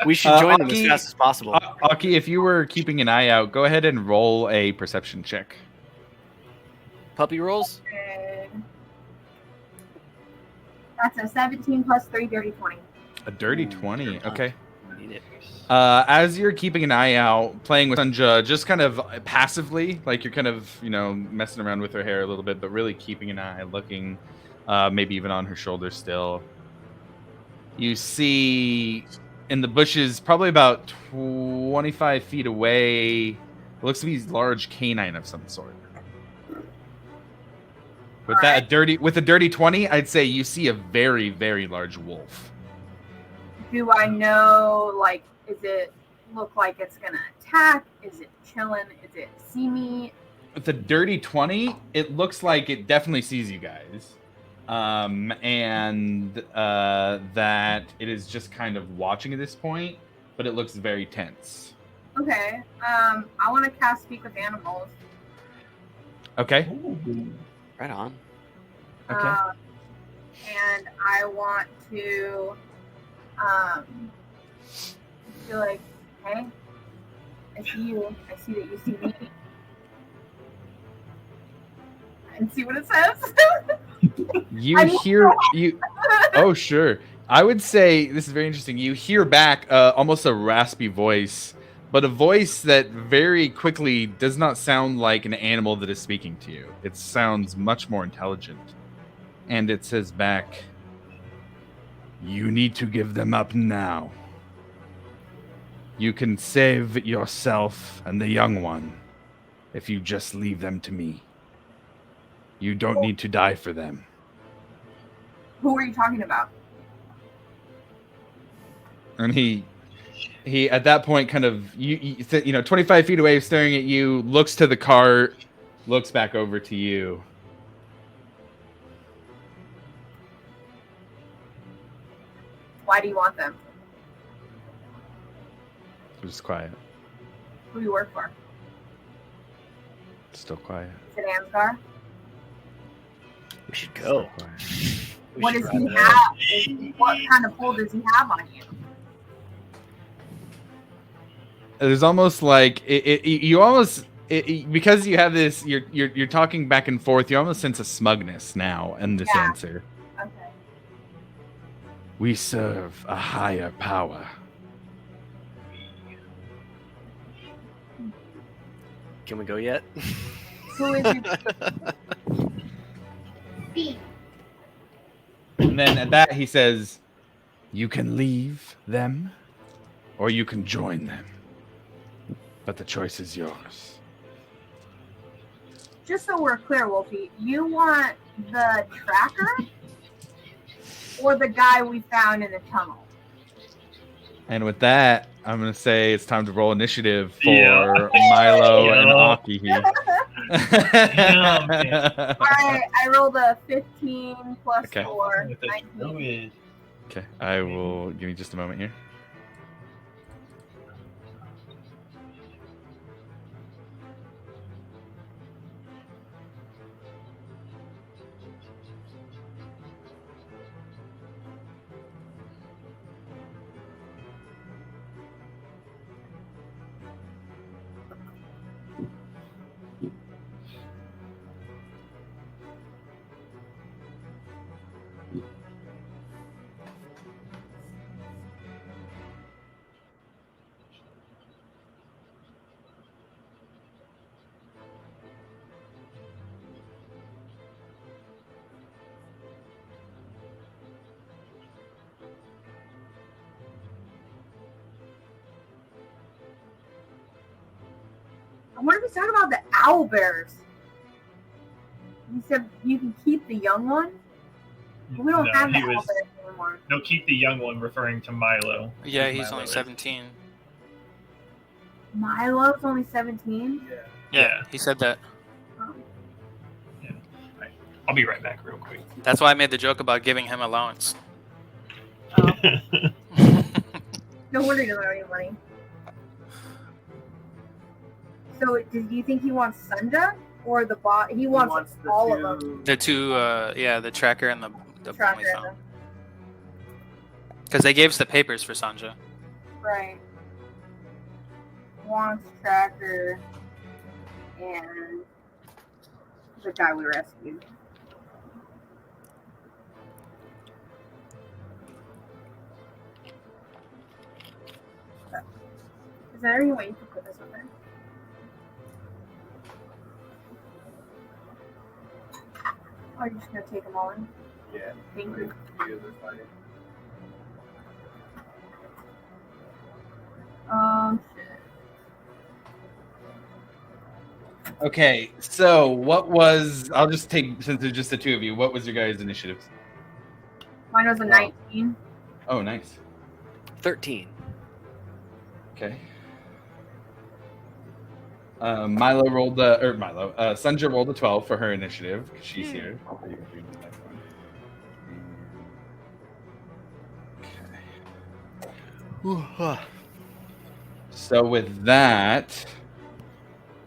B: We should join them as
A: Aki-
B: fast as possible.
A: Aki, if you were keeping an eye out, go ahead and roll a perception check.
B: Puppy rolls?
C: Okay. That's a 17 plus 3, dirty 20.
A: A dirty 20. Okay.
B: Need it.
A: As you're keeping an eye out, playing with Sunja, just kind of passively, like you're kind of, messing around with her hair a little bit, but really keeping an eye, looking, maybe even on her shoulder still. You see in the bushes, probably about 25 feet away, it looks to be a large canine of some sort. With a dirty 20, I'd say you see a very, very large wolf.
C: Do I know, like, is it look like it's going to attack? Is it chilling? Is it see me?
A: With the dirty 20, it looks like it definitely sees you guys. And that it is just kind of watching at this point, but it looks very tense.
C: Okay. I want to cast Speak with Animals.
A: Okay.
B: Right on.
A: Okay.
C: And I want to feel like, hey, I see you. I see that you see me. And see what it says.
A: Oh, sure. I would say this is very interesting. You hear back almost a raspy voice, but a voice that very quickly does not sound like an animal that is speaking to you. It sounds much more intelligent. And it says back, "You need to give them up now. You can save yourself and the young one if you just leave them to me. You don't need to die for them."
C: Who are you talking about?
A: And he at that point kind of 25 feet away, staring at you, looks to the cart, looks back over to you.
C: Why do you want them?
A: Just quiet.
C: Who do you work for?
A: Still quiet.
C: Is it Ansgar?
B: We should go.
A: Still quiet.
C: What does he have? What kind of pull does he have on you?
A: There's almost like because you have this, you're talking back and forth. You almost sense a smugness now in this answer.
C: Okay.
A: We serve a higher power.
B: Can we go yet?
C: Who is your
G: B.
A: And then at that he says, "You can leave them, or you can join them. But the choice is yours."
C: Just so we're clear, Wolfie, you want the tracker or the guy we found in the tunnel?
A: And with that, I'm going to say it's time to roll initiative for Milo and Aki.
C: All right, I rolled a 15 plus
A: Okay.
C: 4, 19.
A: Okay, I will give me just a moment here.
C: I wonder if he's talking about the owl bears. He said you can keep the young one. We don't have the owl bears anymore.
D: No, keep the young one, referring to Milo.
E: Yeah, he's
D: Milo
E: only
D: is.
E: 17.
C: Milo's only 17.
E: Yeah, he said that.
C: Oh.
D: I'll be right back real quick.
E: That's why I made the joke about giving him allowance.
C: Oh. No wonder he doesn't have any money. So do you think he wants Sunja or the bot? He wants
F: the
C: all
F: two-
C: of them.
E: The two, the tracker and the
C: Tracker
E: only
C: and
E: phone. Because they gave us the papers for Sanja.
C: Right. Wants Tracker and the guy we rescued. Is there any way you could put this on there? Oh, you're just gonna take them all in?
F: Yeah.
C: Thank you.
F: Videos are funny.
C: Shit.
A: Okay, so what was? I'll just take since there's just the two of you. What was your guys' initiatives?
C: Mine was a 19.
A: Oh, nice.
B: 13.
A: Okay. Milo rolled Sunja rolled a 12 for her initiative. She's here. Okay. So with that,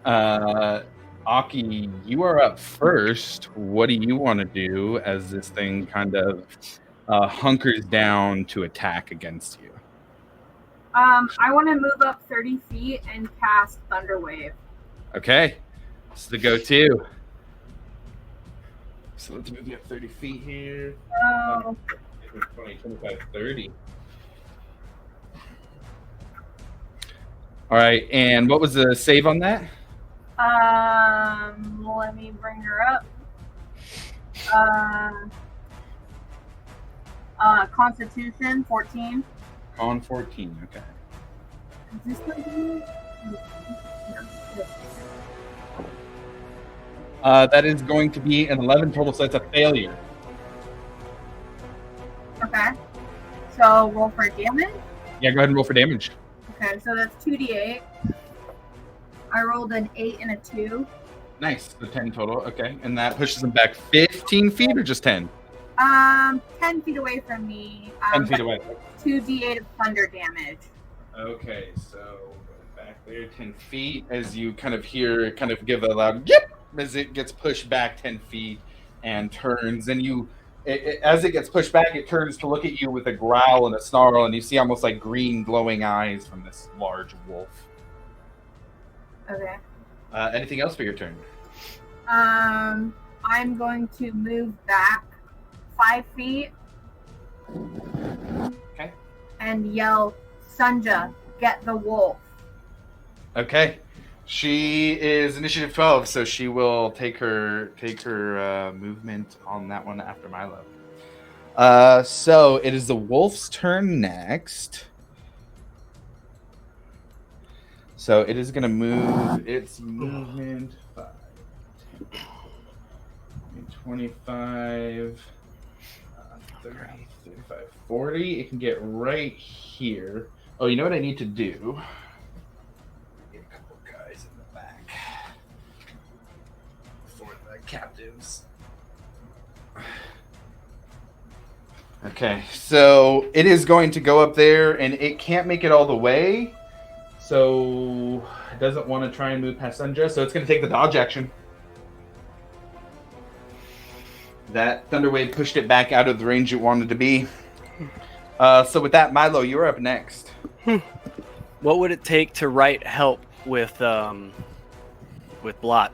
A: Aki, you are up first. What do you want to do as this thing kind of hunkers down to attack against you?
C: I want to move up 30 feet and cast Thunderwave.
A: Okay, it's the go-to. So let's move you up 30 feet here. 20, 25, 30. All right, and what was the save on that?
C: Let me bring her up. Constitution 14.
A: Con 14. Okay.
C: Is this going to be?
A: That is going to be an 11 total, so that's a failure.
C: Okay. So roll for damage.
A: Yeah, go ahead and roll for damage.
C: Okay, so that's 2d8. I rolled an 8 and a 2.
A: Nice, the 10 total. Okay, and that pushes them back 15 feet or just 10?
C: 10 feet away from me.
A: 10 feet away.
C: 2d8 of thunder damage.
A: Okay, so back there 10 feet as you kind of hear, kind of give a loud yip as it gets pushed back 10 feet and turns. And as it gets pushed back, it turns to look at you with a growl and a snarl, and you see almost like green glowing eyes from this large wolf.
C: Okay.
A: Anything else for your turn?
C: I'm going to move back 5 feet.
A: Okay.
C: And yell, Sunja, get the wolf.
A: Okay. She is initiative 12, so she will take her movement on that one after Milo. So it is the wolf's turn next. So it is going to move its movement 5, 10, 25, 30, 35, 40. It can get right here. Oh, you know what I need to do? Get a couple guys in the back for the captives. Okay, so it is going to go up there, and it can't make it all the way. So it doesn't want to try and move past Sunja, so it's going to take the dodge action. That Thunderwave pushed it back out of the range it wanted to be. So with that, Milo, you're up next.
B: What would it take to write help with Blot?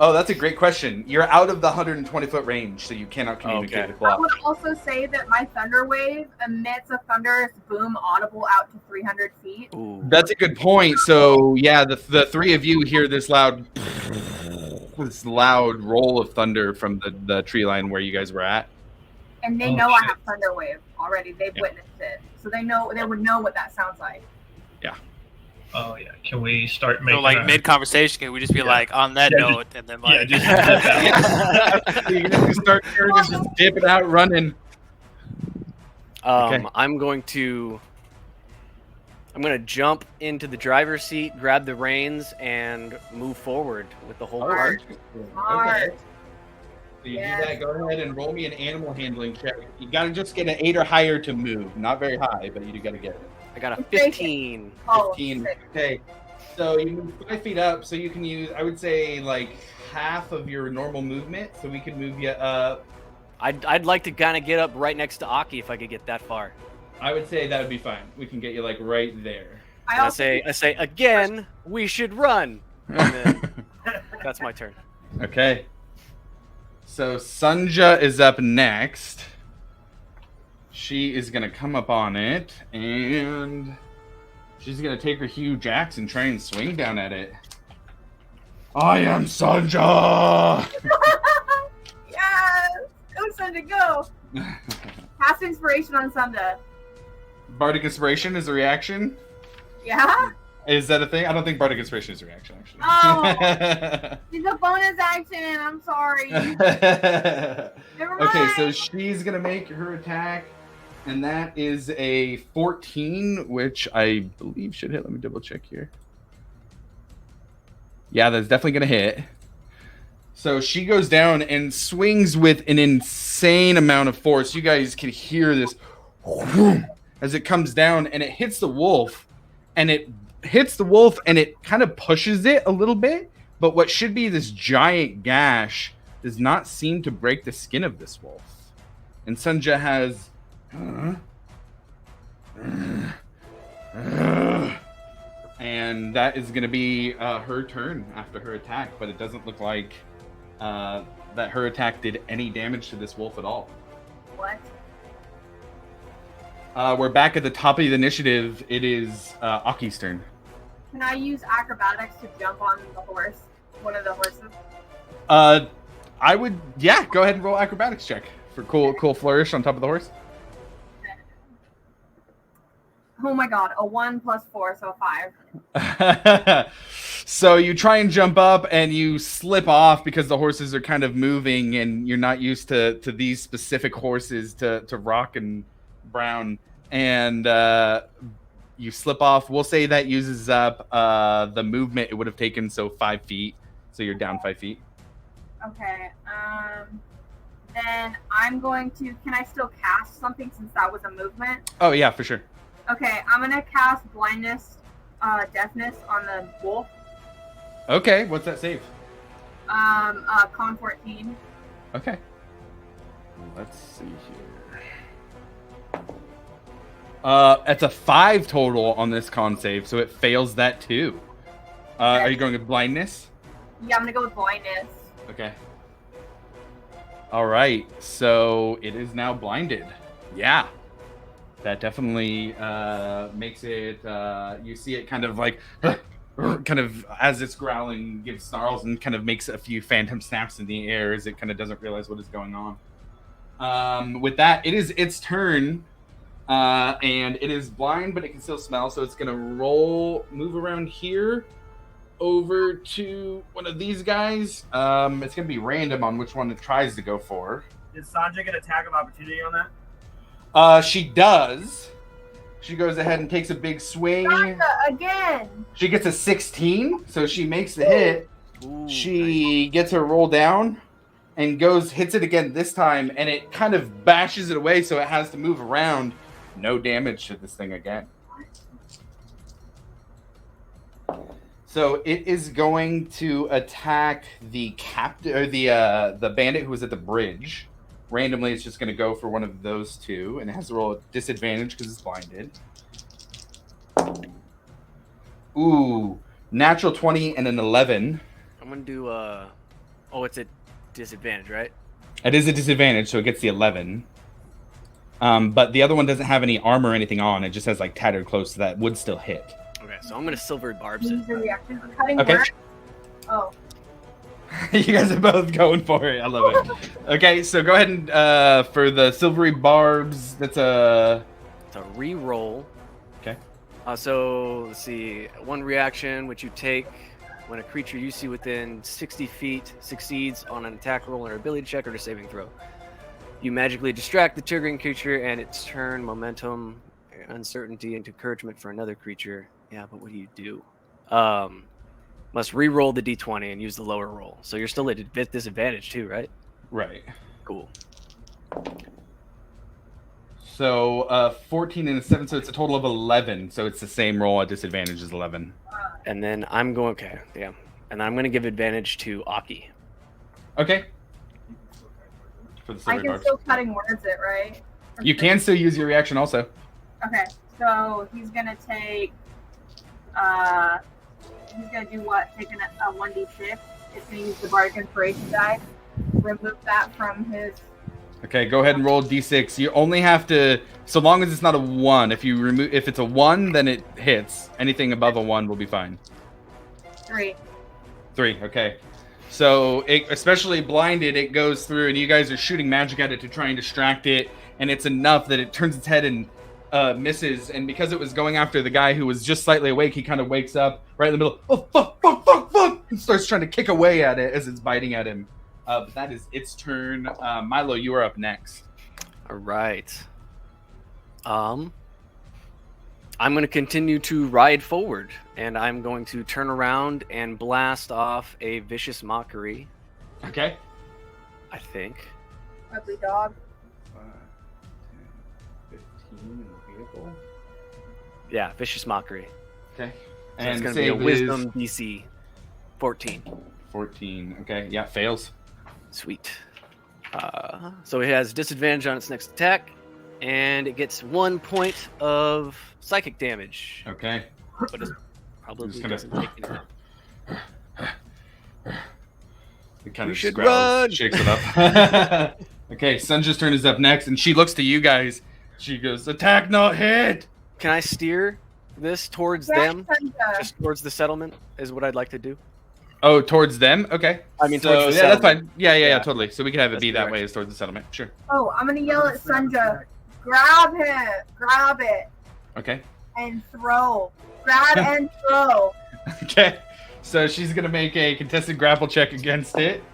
A: Oh, that's a great question. You're out of the 120-foot range, so you cannot communicate with
C: I
A: Blot.
C: would also say that my thunder wave emits a thunderous boom audible out to 300 feet.
B: Ooh.
A: That's a good point. So yeah, the three of you hear this loud roll of thunder from the tree line where you guys were at.
C: And they know I have thunder wave already. They've witnessed it. So they would know what that sounds like.
A: Yeah.
D: Oh yeah. Can we start making
E: So like mid conversation, can we just be like on that note and then like
D: just dip out.
A: You're gonna start turning, just dip it out, running. Okay.
B: I'm going to jump into the driver's seat, grab the reins, and move forward with the whole cart.
A: Okay. So you do that. Go ahead and roll me an animal handling check. You gotta just get an 8 or higher to move. Not very high, but you do gotta get it.
B: I got a 15.
A: 15. Okay. So you move 5 feet up, so you can use, I would say, like half of your normal movement. So we could move you up.
B: I'd like to kind of get up right next to Aki if I could get that far.
A: I would say that would be fine. We can get you like right there.
B: I say again, we should run. And then that's my turn.
A: Okay. So Sunja is up next. She is gonna come up on it, and she's gonna take her huge axe and try and swing down at it. I am Sunja!
C: Yes! Go, Sunja, go! Cast inspiration on Sunja.
A: Bardic Inspiration is a reaction?
C: Yeah?
A: Is that a thing? I don't think Bardic Inspiration is a reaction, actually.
C: Oh! It's a bonus action, I'm sorry. Never mind.
A: Okay, so she's gonna make her attack, and that is a 14, which I believe should hit. Let me double check here. Yeah, that's definitely gonna hit. So she goes down and swings with an insane amount of force. You guys can hear this as it comes down, and it hits the wolf, and it kind of pushes it a little bit, but what should be this giant gash does not seem to break the skin of this wolf. And Sunja has and that is going to be her turn after her attack, but it doesn't look like that her attack did any damage to this wolf at all.
C: What?
A: We're back at the top of the initiative. It is Aki's turn.
C: Can I use acrobatics to jump on the horse? One of the horses?
A: I would, yeah, go ahead and roll acrobatics check for cool flourish on top of the horse.
C: Oh my god, a 1 + 4, so a 5.
A: So you try and jump up and you slip off because the horses are kind of moving and you're not used to these specific horses, to Rock and Brown, and you slip off. We'll say that uses up the movement it would have taken, so 5 feet. So you're down 5 feet.
C: Okay, then I'm going to, can I still cast something since that was a movement?
A: Oh yeah, for sure.
C: Okay, I'm gonna cast blindness, deafness on the wolf.
A: Okay, what's that save?
C: Con 14.
A: Okay. Let's see here. It's a 5 total on this con save, so it fails that too. Are you going with blindness?
C: Yeah, I'm gonna go with blindness.
A: Okay. All right, so it is now blinded. Yeah. That definitely makes it, you see it kind of like, kind of as it's growling, gives snarls and kind of makes a few phantom snaps in the air as it kind of doesn't realize what is going on. With that, it is its turn, and it is blind, but it can still smell, so it's going to move around here over to one of these guys. It's going to be random on which one it tries to go for.
F: Did Sanjay get attack of opportunity on that?
A: She does. She goes ahead and takes a big swing.
C: Again.
A: She gets a 16, so she makes the hit.
B: Ooh,
A: She gets her roll down and hits it again this time, and it kind of bashes it away, so it has to move around. No damage to this thing again. So it is going to attack the captain, or the bandit who was at the bridge. Randomly, it's just going to go for one of those two, and it has to roll a disadvantage because it's blinded. Ooh, natural 20 and an 11.
B: I'm gonna do it's a disadvantage, right?
A: It is a disadvantage, so it gets the 11. But the other one doesn't have any armor or anything on. It just has like tattered clothes, so that would still hit.
B: Okay, so I'm gonna silvery barbs it.
C: Use the reaction for cutting
A: Okay.
C: work. Oh.
A: You guys are both going for it. I love it. Okay, so go ahead and for the silvery barbs, that's a...
B: It's a re-roll.
A: Okay.
B: So, let's see. One reaction, which you take when a creature you see within 60 feet succeeds on an attack roll or ability check or a saving throw. You magically distract the triggering creature and its turn, momentum, uncertainty, and encouragement for another creature. Yeah, but what do? Must re-roll the d20 and use the lower roll. So you're still at disadvantage too, right?
A: Right.
B: Cool.
A: So 14 and a 7, so it's a total of 11. So it's the same roll at disadvantage as 11.
B: And then I'm going, okay, yeah. And then I'm going to give advantage to Aki.
A: Okay. For the
C: I
A: silver
C: can
A: guards.
C: still cutting words it, right?
A: You can still use your reaction also.
C: Okay, so he's gonna take. He's gonna do what? Take a 1d6. It's gonna use the bardic inspiration die. Remove that from his.
A: Okay, go ahead and roll d6. You only have to, so long as it's not a 1. If it's a 1, then it hits. Anything above a 1 will be fine.
C: 3.
A: 3, okay. So, especially blinded, it goes through, and you guys are shooting magic at it to try and distract it, and it's enough that it turns its head and misses, and because it was going after the guy who was just slightly awake, he kind of wakes up right in the middle, oh, fuck, and starts trying to kick away at it as it's biting at him. But that is its turn. Milo, you are up next.
B: All right. I'm going to continue to ride forward, and I'm going to turn around and blast off a vicious mockery.
A: Okay.
B: I think.
C: Ugly dog.
A: 15 in the vehicle.
B: Yeah, vicious mockery.
A: Okay.
B: So it's
A: And
B: going to be a
A: save
B: wisdom
A: is
B: DC 14.
A: 14. Okay, yeah, fails.
B: Sweet. So it has disadvantage on its next attack, and it gets 1 point of psychic damage.
A: Okay.
B: But it probably
A: Just gonna-
B: doesn't take any.
A: It kind
B: We
A: of
B: should
A: growls,
B: run!
A: shakes it up. Okay, Sunja's turn is up next, and she looks to you guys. She goes, attack, not hit!
B: Can I steer this towards
C: Yes,
B: them?
C: Sunja.
B: Just towards the settlement is what I'd like to do.
A: Oh, towards them? Okay.
B: I mean,
A: so,
B: towards the
A: yeah, that's
B: settlement.
A: fine. Yeah,
B: Yeah.
A: totally. So we can have it
B: That's
A: be
B: the
A: that way
B: direction.
A: as towards the settlement. Sure.
C: Oh, I'm gonna yell at Sunja. Grab him. Grab it.
A: Okay.
C: And throw. Grab and throw.
A: Okay. So she's going to make a contested grapple check against it.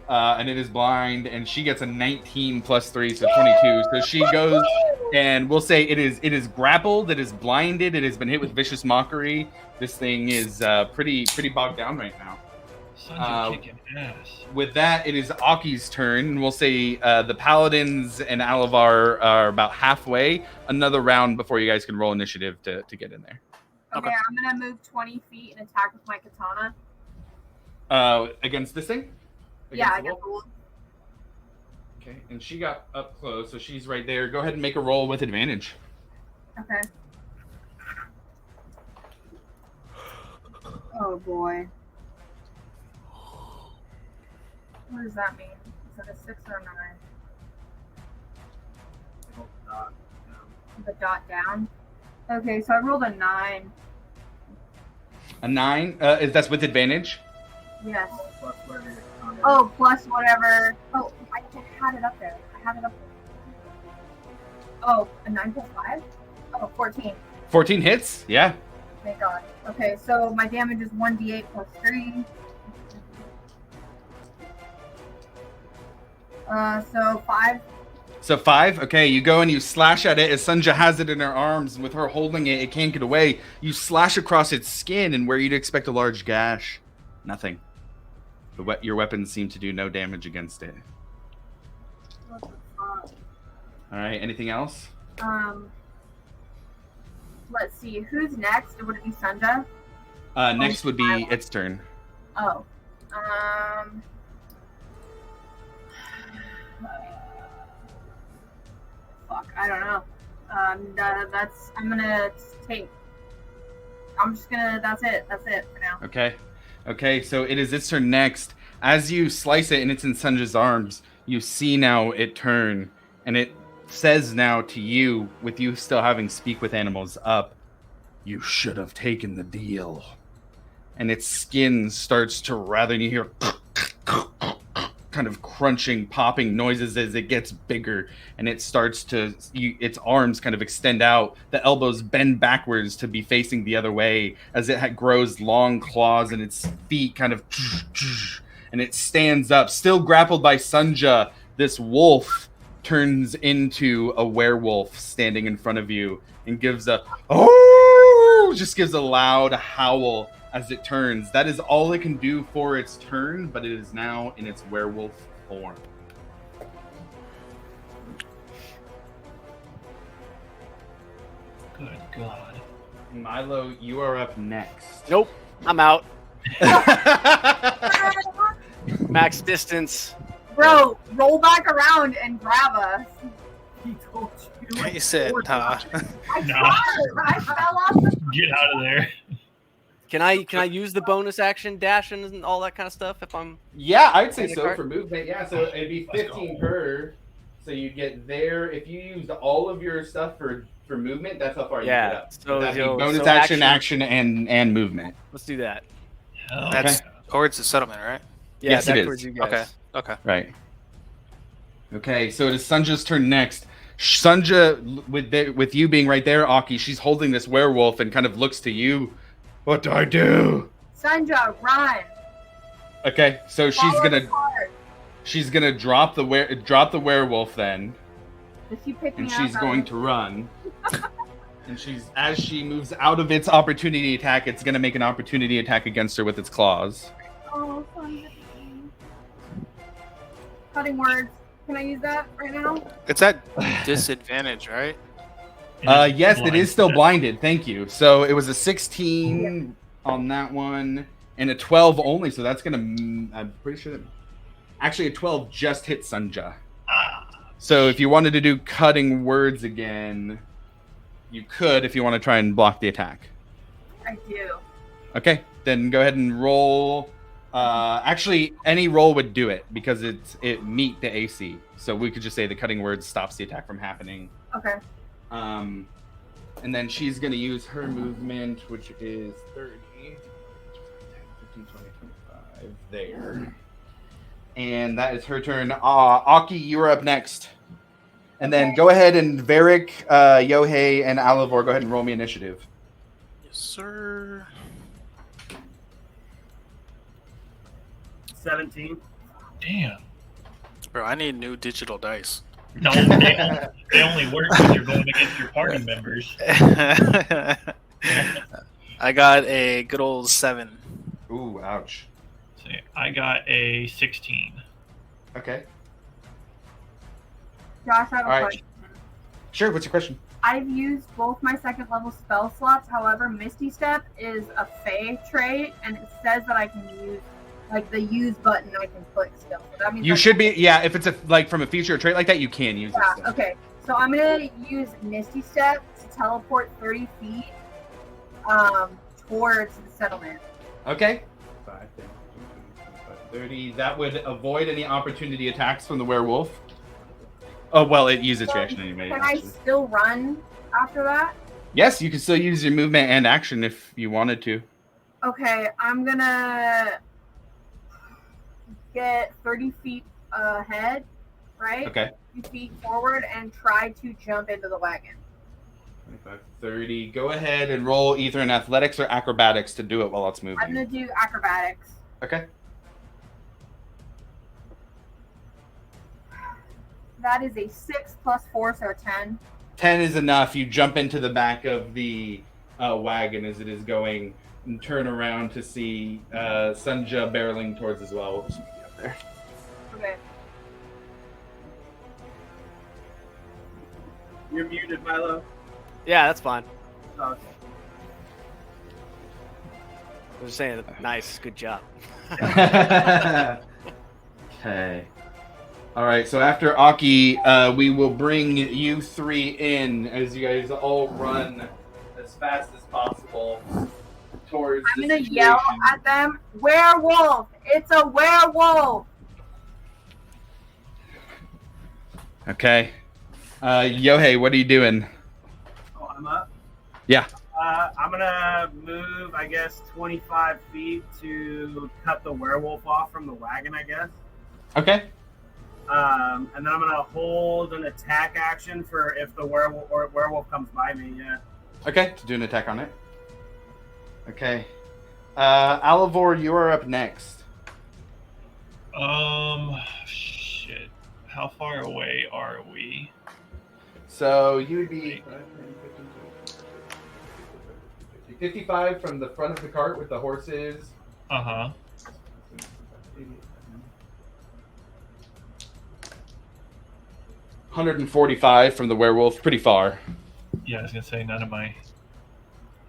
A: And it is blind, and she gets a 19 plus 3, so 22. So she goes, and we'll say it is grappled, it is blinded, it has been hit with vicious mockery. This thing is pretty bogged down right now.
D: Sunja kicking ass.
A: With that, it is Aki's turn. And we'll say the Paladins and Alavar are about halfway. Another round before you guys can roll initiative to get in there.
C: Okay, I'm gonna move 20 feet and attack with my katana.
A: Against this thing?
C: Yeah,
A: the
C: I guess
A: wolf?
C: the wolf.
A: Okay, and she got up close, so she's right there. Go ahead and make a roll with advantage.
C: Okay. Oh boy. What does that mean? Is it a 6 or a 9? The dot down. Okay, so I rolled a 9.
A: A 9? That's with advantage?
C: Yes. Oh, plus whatever. Oh, I had it up there. I had it up there. Oh, a 9 plus 5? Oh, 14.
A: 14 hits? Yeah.
C: Thank God. Okay, so my damage is 1d8 plus 3. So 5.
A: So 5. Okay, you go and you slash at it as Sunja has it in her arms, and with her holding it, it can't get away. You slash across its skin, and where you'd expect a large gash, nothing. Your weapons seem to do no damage against it.
C: What the fuck?
A: All right, anything else?
C: Let's see. Who's next? Would it be Sunja?
A: Next would be its turn.
C: Oh. Fuck, I don't know. That's it for now.
A: Okay, so it is its turn next. As you slice it and it's in Sunja's arms, you see now it turn, and it says now to you, with you still having speak with animals up, you should have taken the deal. And its skin starts to rather, and you hear kind of crunching, popping noises as it gets bigger, and it starts to, its arms kind of extend out, the elbows bend backwards to be facing the other way as it grows long claws, and its feet kind of, and it stands up, still grappled by Sunja. This wolf turns into a werewolf standing in front of you and gives a, just gives a loud howl as it turns. That is all it can do for its turn, but it is now in its werewolf form.
D: Good God.
A: Milo, you are up next.
B: Nope, I'm out. Max distance.
C: Bro, roll back around and grab us.
F: He told you.
E: He said,
C: I
D: Nah.
C: tried. I fell off the
D: Get out of there.
B: Can I use the bonus action, dash, and all that kind of stuff if I'm?
A: Yeah, I'd say
B: In the
A: so
B: cart?
A: for movement. Yeah, so it'd be 15 per. So you get there. If you used all of your stuff for movement, that's how far you
B: Yeah,
A: get up.
B: so,
A: That'd be
B: yo,
A: bonus
B: so
A: action,
B: action-
A: and movement.
B: Let's do that.
D: Hell
E: That's
D: yeah.
E: towards the settlement, right?
B: Yeah,
A: Yes, it
B: back
A: is.
B: towards you guys.
E: Okay. Okay.
A: Right. Okay, so it is Sunja's turn next. Sunja, with you being right there, Aki, she's holding this werewolf and kind of looks to you. What do I do?
C: Sunja, run.
A: Okay, so
C: Follow the cart.
A: she's gonna drop the werewolf then,
C: If you pick
A: and
C: me
A: she's
C: up,
A: going to run. And as she moves out of its opportunity attack, it's gonna make an opportunity attack against her with its claws.
C: Oh, Sunja. Cutting words. Can I use that right now?
E: It's at disadvantage, right?
A: Yes, it is still blinded. Thank you. So it was a 16 on that one and a 12 only. So that's gonna. I'm pretty sure that actually a 12 just hit Sunja. So if you wanted to do cutting words again, you could if you want to try and block the attack.
C: I do.
A: Okay, then go ahead and roll. Actually, any roll would do it because it meet the AC. So we could just say the cutting words stops the attack from happening.
C: Okay.
A: And then she's going to use her movement, which is 30, 15, 20, 25, there. And that is her turn. Aki, you're up next. And then go ahead and Varric, Yohei, and Alivor, go ahead and roll me initiative.
E: Yes, sir.
F: 17.
D: Damn.
E: Bro, I need new digital dice.
D: No, they only work when you're going against your party members.
E: I got a good old 7.
A: Ooh, ouch.
D: So I got a 16.
A: Okay.
C: Josh, I have a
A: All right.
C: question.
A: Sure, what's your question?
C: I've used both my second level spell slots. However, Misty Step is a Fey trait, and it says that I can use like the use button. I can click still. So that means
A: You should be, yeah, if it's from a feature or trait like that, you can use it.
C: Yeah.
A: still.
C: Okay. So I'm gonna use Misty Step to teleport 30 feet towards the settlement.
A: Okay. 5, 10, 30. That would avoid any opportunity attacks from the werewolf. Oh, well, it uses reaction anyway.
C: Can I
A: actually.
C: still run after that?
A: Yes, you can still use your movement and action if you wanted to.
C: Okay, I'm gonna get 30 feet ahead, right?
A: Okay.
C: 30 feet forward and try to jump into the wagon.
A: 25, 30. Go ahead and roll either in athletics or acrobatics to do it while it's moving.
C: I'm gonna do acrobatics.
A: Okay.
C: That is a 6 plus 4, so a 10.
A: 10 is enough. You jump into the back of the wagon as it is going and turn around to see Sunja barreling towards as well. We'll just meet you up there.
C: Okay.
F: You're muted, Milo.
B: Yeah, that's fine.
F: Oh, okay.
B: I was saying, nice, good job.
A: Okay. All right. So after Aki, we will bring you three in as you guys all run as fast as possible towards.
C: I'm
A: the
C: gonna
A: situation.
C: yell at them, werewolf! It's a werewolf!
A: Okay. Yohei, what are you doing?
F: Oh, I'm up.
A: Yeah.
F: I'm gonna move, I guess, 25 feet to cut the werewolf off from the wagon, I guess.
A: Okay.
F: And then I'm gonna hold an attack action for if the werewolf comes by me. Yeah.
A: Okay. To do an attack on it. Okay. Alivor, you are up next.
D: Shit. How far away are we?
A: So you would be 55 from the front of the cart with the horses.
D: Uh-huh.
A: 145 from the werewolf, pretty far.
D: Yeah, I was gonna say none of my.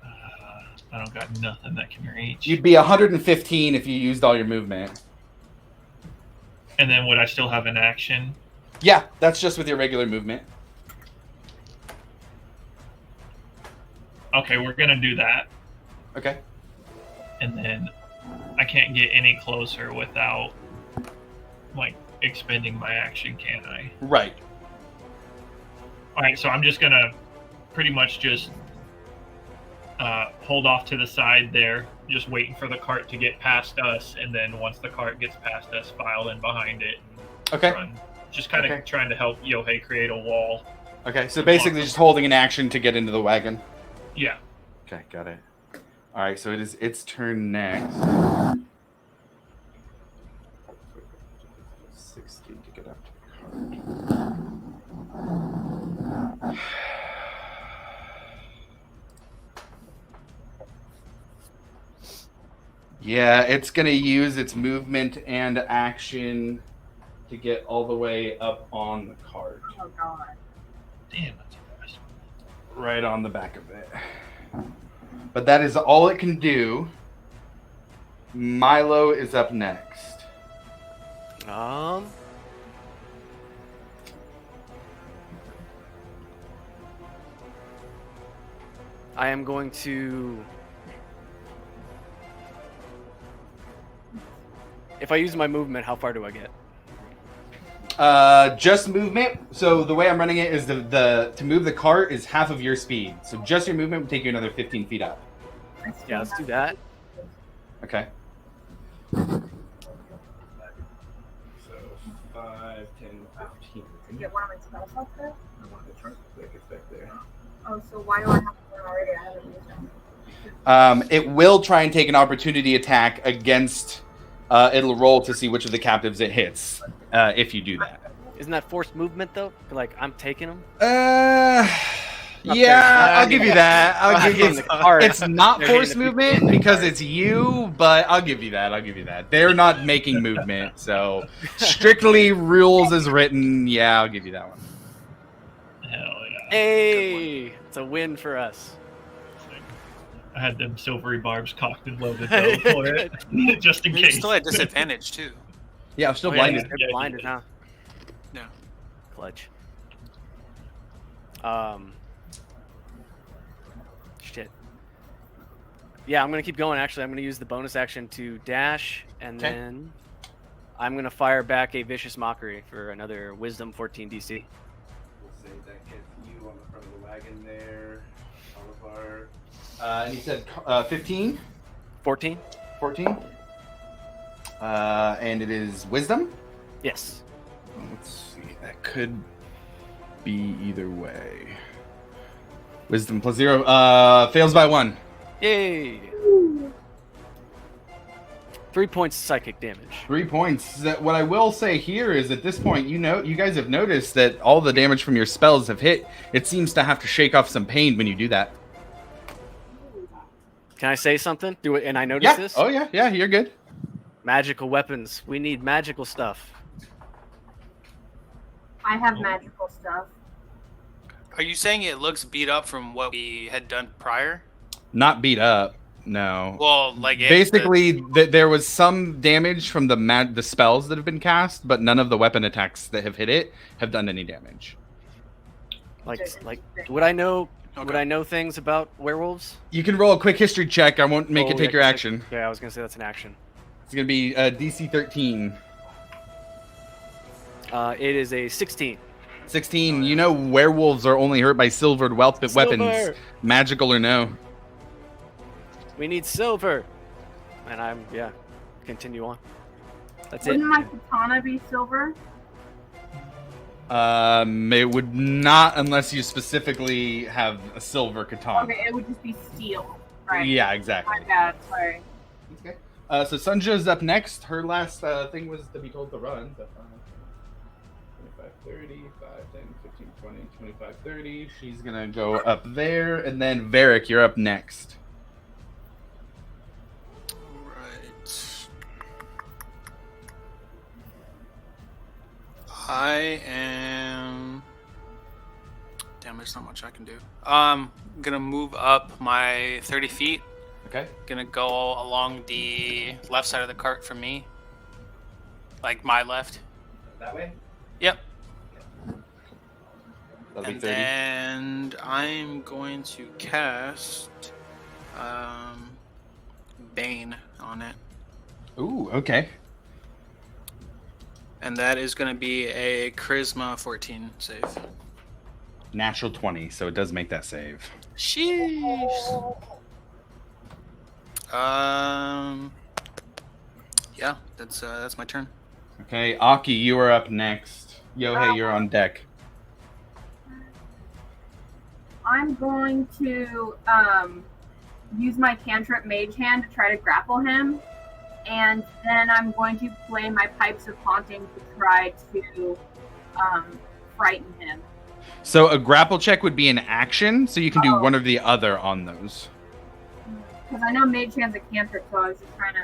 D: I don't got nothing that can reach.
A: You'd be 115 if you used all your movement.
D: And then would I still have an action?
A: Yeah, that's just with your regular movement.
D: Okay, we're gonna do that.
A: Okay.
D: And then I can't get any closer without like expending my action, can I?
A: Right.
D: All right, so I'm just gonna pretty much just hold off to the side there, just waiting for the cart to get past us, and then once the cart gets past us, file in behind it. And
A: Okay.
D: run. Just kind of trying to help Yohei create a wall.
A: Okay, so basically just holding an action to get into the wagon.
D: Yeah.
A: Okay, got it. All right, so it is its turn next. 60 to get up to the cart. Yeah, it's going to use its movement and action to get all the way up on the cart.
C: Oh god.
D: Damn, that's a fast one.
A: Right on the back of it. But that is all it can do. Milo is up next.
B: I am going to. If I use my movement, how far do I get?
A: Just movement. So the way I'm running it is the to move the cart is half of your speed. So just your movement would take you another 15 feet up.
B: Yeah, let's do that.
A: Okay. So 5, 10, 15.
C: Get one of my spell slots there?
A: I want the chart quick. It's back there.
C: Oh, so why do I have one already? I haven't used it.
A: It will try and take an opportunity attack against. It'll roll to see which of the captives it hits. If you do that.
B: Isn't that forced movement though? Like I'm taking them.
A: Yeah, I'll give you that. I'll give you.
B: the cart.
A: It's not
B: They're
A: force
B: hitting the
A: movement
B: people in the
A: because
B: cart.
A: it's you, but I'll give you that. I'll give you that. They're not making movement, so strictly rules as written. Yeah, I'll give you that one.
D: Hell yeah.
B: Hey, it's a win for us.
D: I had them silvery barbs cocked and loaded though for it, just in
E: You
D: case.
E: still at disadvantage too.
A: Yeah, I'm still
B: Oh, yeah,
A: blinded.
B: they're
D: Yeah,
B: blinded, huh?
E: No.
B: Clutch. Shit. Yeah, I'm gonna keep going. Actually, I'm gonna use the bonus action to dash, and
A: Okay.
B: then I'm gonna fire back a vicious mockery for another Wisdom 14 DC.
A: We'll say that gets you on the front of the wagon there. Olivar. And he said 15,
B: 14?
A: 14. And it is wisdom.
B: Yes.
A: Let's see. That could be either way. Wisdom plus 0. Fails by 1.
B: Yay! 3 points psychic damage.
A: 3 points. What I will say here is at this point, you guys have noticed that all the damage from your spells have hit. It seems to have to shake off some pain when you do that.
B: Can I say something? Do it, and I notice this.
A: Oh yeah. Yeah, you're good.
B: Magical weapons. We need magical stuff.
C: I have magical stuff.
E: Are you saying it looks beat up from what we had done prior?
A: Not beat up. No.
E: Well, like
A: Basically, there was some damage from the spells that have been cast, but none of the weapon attacks that have hit it have done any damage.
B: Like, would I know?
E: Okay.
B: Would I know things about werewolves?
A: You can roll a quick history check. I won't make
B: Oh,
A: it take
B: yeah,
A: your
B: 'cause
A: action.
B: Yeah, I was gonna say that's an action.
A: It's gonna be DC 13.
B: It is a 16.
A: 16. You know werewolves are only hurt by silvered weapons,
B: Silver!
A: magical or no.
B: We need silver. And continue on. That's it.
C: Wouldn't my katana be silver?
A: It would not unless you specifically have a silver katana.
C: Okay, it would just be steel. Right.
A: Yeah, exactly.
C: My bad, sorry.
A: Okay. So Sunja's up next. Her last thing was to be told to run. So 25, 30, 5, 10, 15, 20, 25, 30. She's going to go up there. And then Varric, you're up next.
E: Right. I am. damage. Not much I can do. I'm gonna move up my 30 feet.
A: Okay.
E: Gonna go along the left side of the cart from me. Like my left.
A: That way?
E: Yep.
A: That'll be
E: And
A: 30.
E: then I'm going to cast Bane on it.
A: Ooh, okay.
E: And that is going to be a Charisma 14 save.
A: Natural 20, so it does make that save.
E: Sheesh. Yeah, that's my turn.
A: Okay, Aki, you are up next. Yohei, you're on deck.
C: I'm going to use my cantrip Mage Hand to try to grapple him, and then I'm going to play my Pipes of Haunting to try to frighten him.
A: So a grapple check would be an action, so you can do one or the other on those.
C: Because I know Mage Hand's a cantrip, so I was just trying to...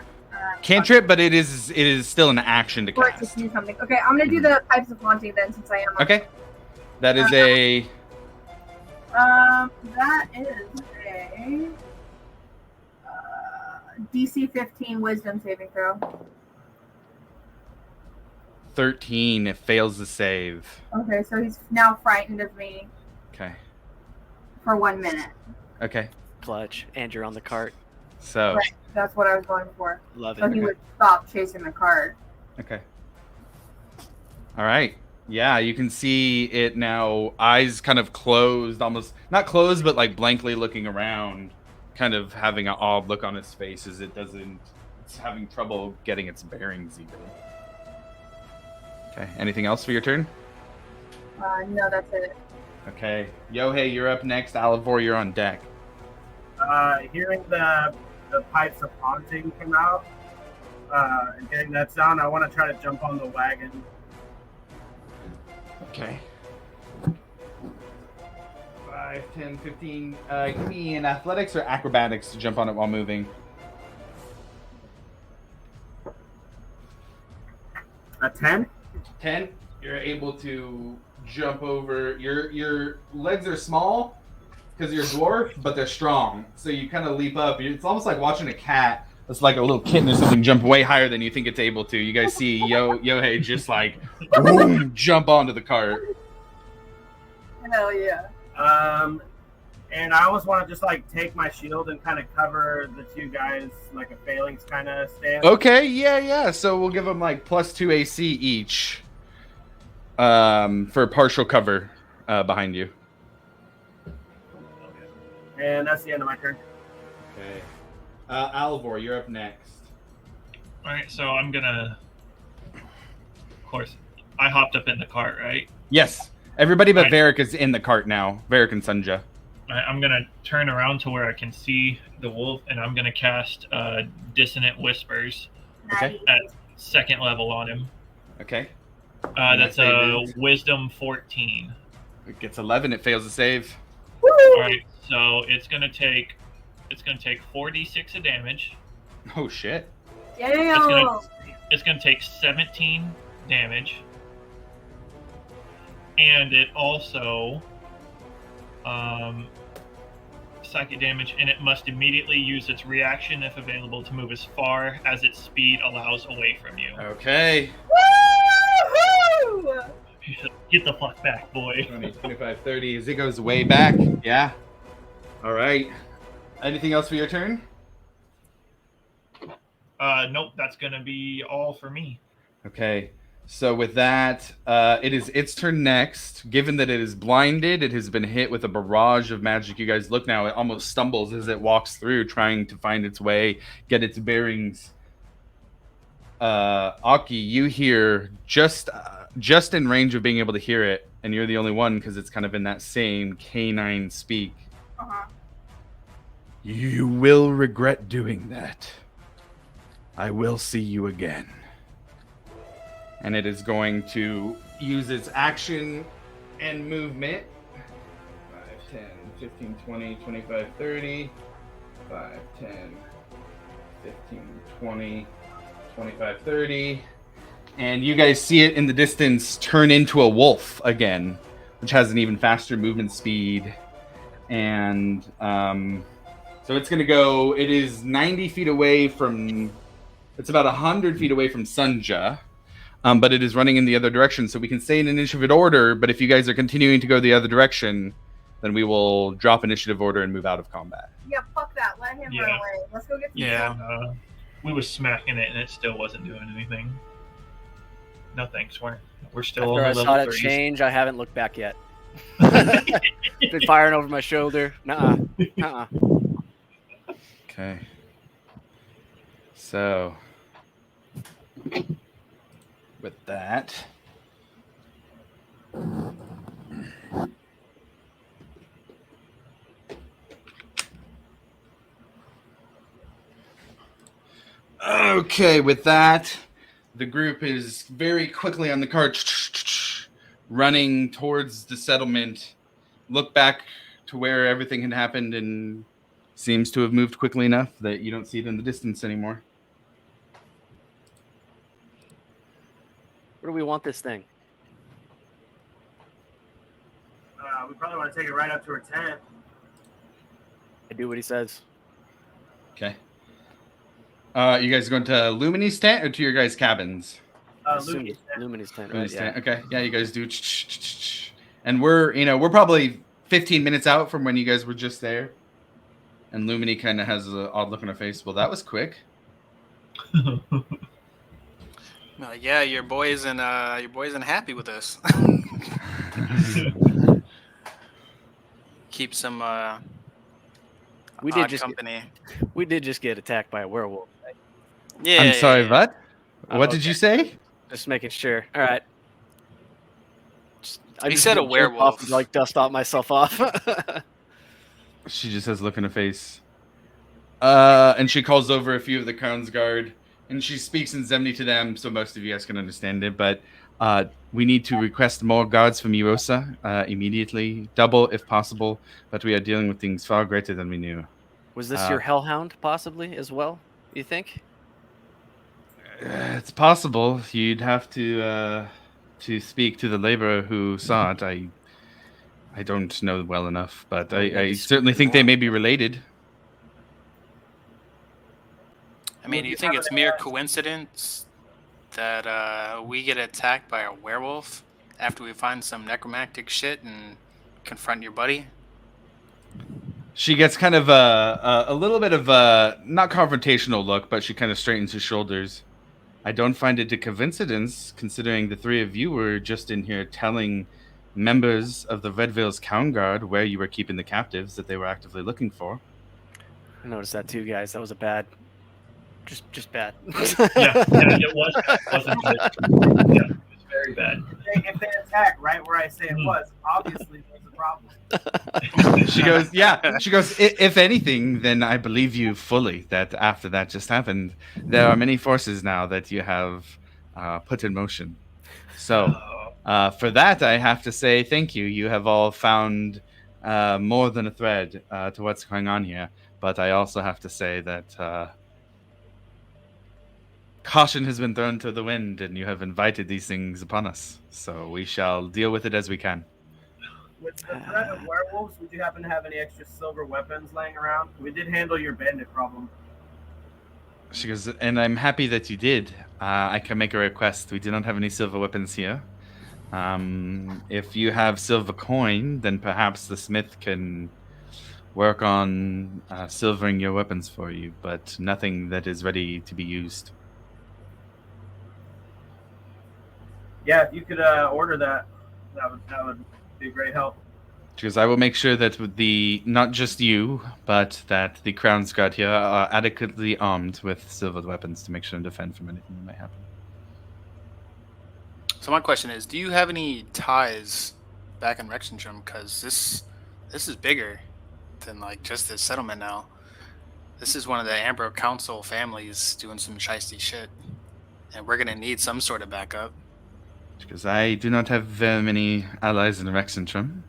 A: Cantrip, but it is still an action to
C: or to
A: cast.
C: do something. Okay, I'm going to do the Pipes of Haunting then, since I am...
A: Okay. That is a...
C: That is a... DC 15 Wisdom saving throw.
A: 13. It fails the save.
C: Okay, so he's now frightened of me
A: Okay.
C: for 1 minute.
A: Okay.
B: Clutch, and you're on the cart.
A: So...
C: Right, that's what I was going for.
B: Love
C: So
B: it.
C: he would stop chasing the cart.
A: Okay. All right. Yeah, you can see it now. Eyes kind of closed, almost not closed, but like blankly looking around, kind of having an odd look on its face as it's having trouble getting its bearings even. Okay. Anything else for your turn?
C: No, that's it.
A: Okay. Yohei, you're up next. Alivor, you're on deck.
F: Hearing the Pipes of Haunting come out and getting that sound, I want to try to jump on the wagon.
A: Okay. 5, 10, 15. Give me an athletics or acrobatics to jump on it while moving.
F: A 10?
A: 10. You're able to jump over. Your legs are small because you're a dwarf, but they're strong. So you kind of leap up. It's almost like watching a cat. It's like a little kitten or something jump way higher than you think it's able to. You guys see Yohei just like boom, jump onto the cart.
C: Hell yeah.
F: And I always want to just like take my shield and kind of cover the two guys like a phalanx kind of stance.
A: Okay, yeah. So we'll give them like +2 AC each for partial cover behind you.
F: And that's the end of my turn.
A: Okay. Alivor, you're up next.
D: All right, so I'm gonna. Of course, I hopped up in the cart, right?
A: Yes. Everybody but
D: Right.
A: Varric is in the cart now. Varric and Sunja.
D: I'm gonna turn around to where I can see the wolf, and I'm gonna cast Dissonant Whispers
A: Okay.
D: at 2nd level on him.
A: Okay.
D: That's a
A: Save is-
D: Wisdom 14.
A: It gets 11. It fails to save.
D: All right, so it's gonna take 4d6 of damage.
A: Oh shit.
C: Damn.
D: It's gonna take 17 damage, and it also psychic damage, and it must immediately use its reaction if available to move as far as its speed allows away from you.
A: Okay.
C: Woo-hoo!
D: Get the fuck back, boy.
A: 20, 25, 30. As it goes way back. Yeah. All right. Anything else for your turn?
D: Nope, that's gonna be all for me.
A: Okay. So with that, it is its turn next. Given that it is blinded, it has been hit with a barrage of magic. You guys look now, it almost stumbles as it walks through, trying to find its way, get its bearings. Aki, you hear just in range of being able to hear it, and you're the only one because it's kind of in that same canine speak.
C: Uh-huh.
A: You will regret doing that. I will see you again. And it is going to use its action and movement. 5, 10, 15, 20, 25, 30. 5, 10, 15, 20, 25, 30. And you guys see it in the distance turn into a wolf again. which has an even faster movement speed. And so it's going to go, it is 90 feet away from, it's about 100 feet away from Sunja, but it is running in the other direction. So we can stay in initiative order, but if you guys are continuing to go the other direction, then we will drop initiative order and move out of combat.
C: Yeah, fuck that. Let him run away. Let's go get some
D: Yeah, we were smacking it and it still wasn't doing anything. No thanks, we're still
B: After
D: on
B: I
D: the
B: saw
D: level
B: that
D: 30s.
B: change, I haven't looked back yet. Been firing over my shoulder. Nuh-uh.
A: Okay. So, with that, okay, with that, the group is very quickly on the cart, running towards the settlement. Look back to where everything had happened and seems to have moved quickly enough that you don't see it in the distance anymore.
B: Where do we want this thing?
F: We probably want to take it right up to her tent.
B: I do what he says.
A: Okay. You guys going to Lumini's tent or to your guys' cabins?
B: Lumini's tent, right?
A: Lumini's tent. Okay. Yeah, you guys do. And we're probably 15 minutes out from when you guys were just there. And Lumini kind of has an odd look on her face. Well, that was quick.
E: Yeah, your boy isn't happy with us. Keep some
B: we did just
E: company.
B: We did just get attacked by a werewolf. Right?
E: Yeah.
A: I'm sorry, what? What did you say?
B: Just making sure. All right.
E: He said a werewolf.
B: And, like dust off myself off.
A: She just has a look in her face. And she calls over a few of the Crown's Guard, and she speaks in Zemni to them, so most of you guys can understand it. But we need to request more guards from Erosa immediately, double if possible. But we are dealing with things far greater than we knew.
B: Was this your hellhound, possibly as well? You think?
A: It's possible. You'd have to speak to the laborer who saw it. I don't know well enough, but I certainly think they may be related.
E: I mean, you think it's mere coincidence that we get attacked by a werewolf after we find some necromantic shit and confront your buddy?
A: She gets kind of a little bit of a, not confrontational look, but she kind of straightens her shoulders. I don't find it a coincidence, considering the three of you were just in here telling members of the Red Veil's Crown Guard where you were keeping the captives that they were actively looking for.
B: I noticed that too, guys. That was a bad... Just bad.
D: yeah, it wasn't good. Yeah, it was very bad.
F: If they attack right where I say it was, obviously there's a problem.
A: She goes, yeah. She goes, if anything, then I believe you fully that after that just happened, there are many forces now that you have put in motion. So for that, I have to say thank you. You have all found more than a thread to what's going on here. But I also have to say that caution has been thrown to the wind, and you have invited these things upon us. So we shall deal with it as we can.
F: With the threat of werewolves, would you happen to have any extra silver weapons laying around? We did handle your bandit problem.
A: She goes, and I'm happy that you did. I can make a request. We do not have any silver weapons here. If you have silver coin, then perhaps the smith can work on silvering your weapons for you, but nothing that is ready to be used.
F: Yeah, if you could order that, that would be a great help.
A: Because I will make sure that with not just you, but that the Crown's Guard here are adequately armed with silver weapons to make sure and defend from anything that might happen.
E: So my question is, do you have any ties back in Rexentrum? Because this is bigger than like just this settlement now. This is one of the Amber Council families doing some shiesty shit, and we're gonna need some sort of backup.
A: Because I do not have very many allies in Rexentrum,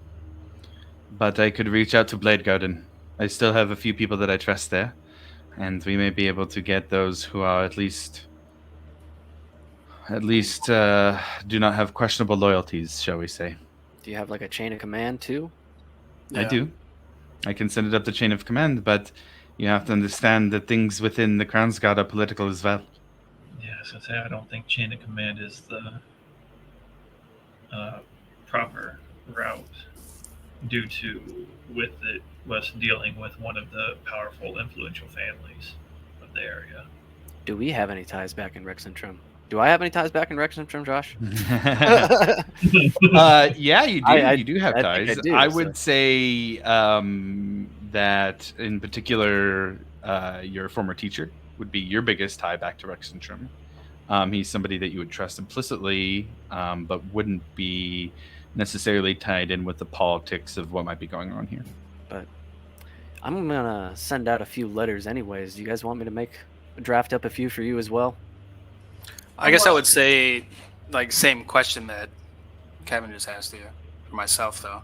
A: but I could reach out to Blade Garden. I still have a few people that I trust there, and we may be able to get those who are at least do not have questionable loyalties, shall we say.
B: Do you have like a chain of command too?
A: I do. I can send it up the chain of command, but you have to understand that things within the Crown's Guard are political as well.
D: Yeah, so I don't think chain of command is the proper route due to us dealing with one of the powerful, influential families of the area.
B: Do we have any ties back in Rexentrum? Do I have any ties back in Rexentrum, Josh?
A: Yeah, you do. You do have
B: I think
A: ties.
B: I do,
A: I would say that in particular, your former teacher would be your biggest tie back to Rexentrum. He's somebody that you would trust implicitly, but wouldn't be necessarily tied in with the politics of what might be going on here.
B: But I'm gonna send out a few letters anyways. Do you guys want me to draft up a few for you as well?
E: I guess I would say, like, same question that Kevin just asked you for myself, though.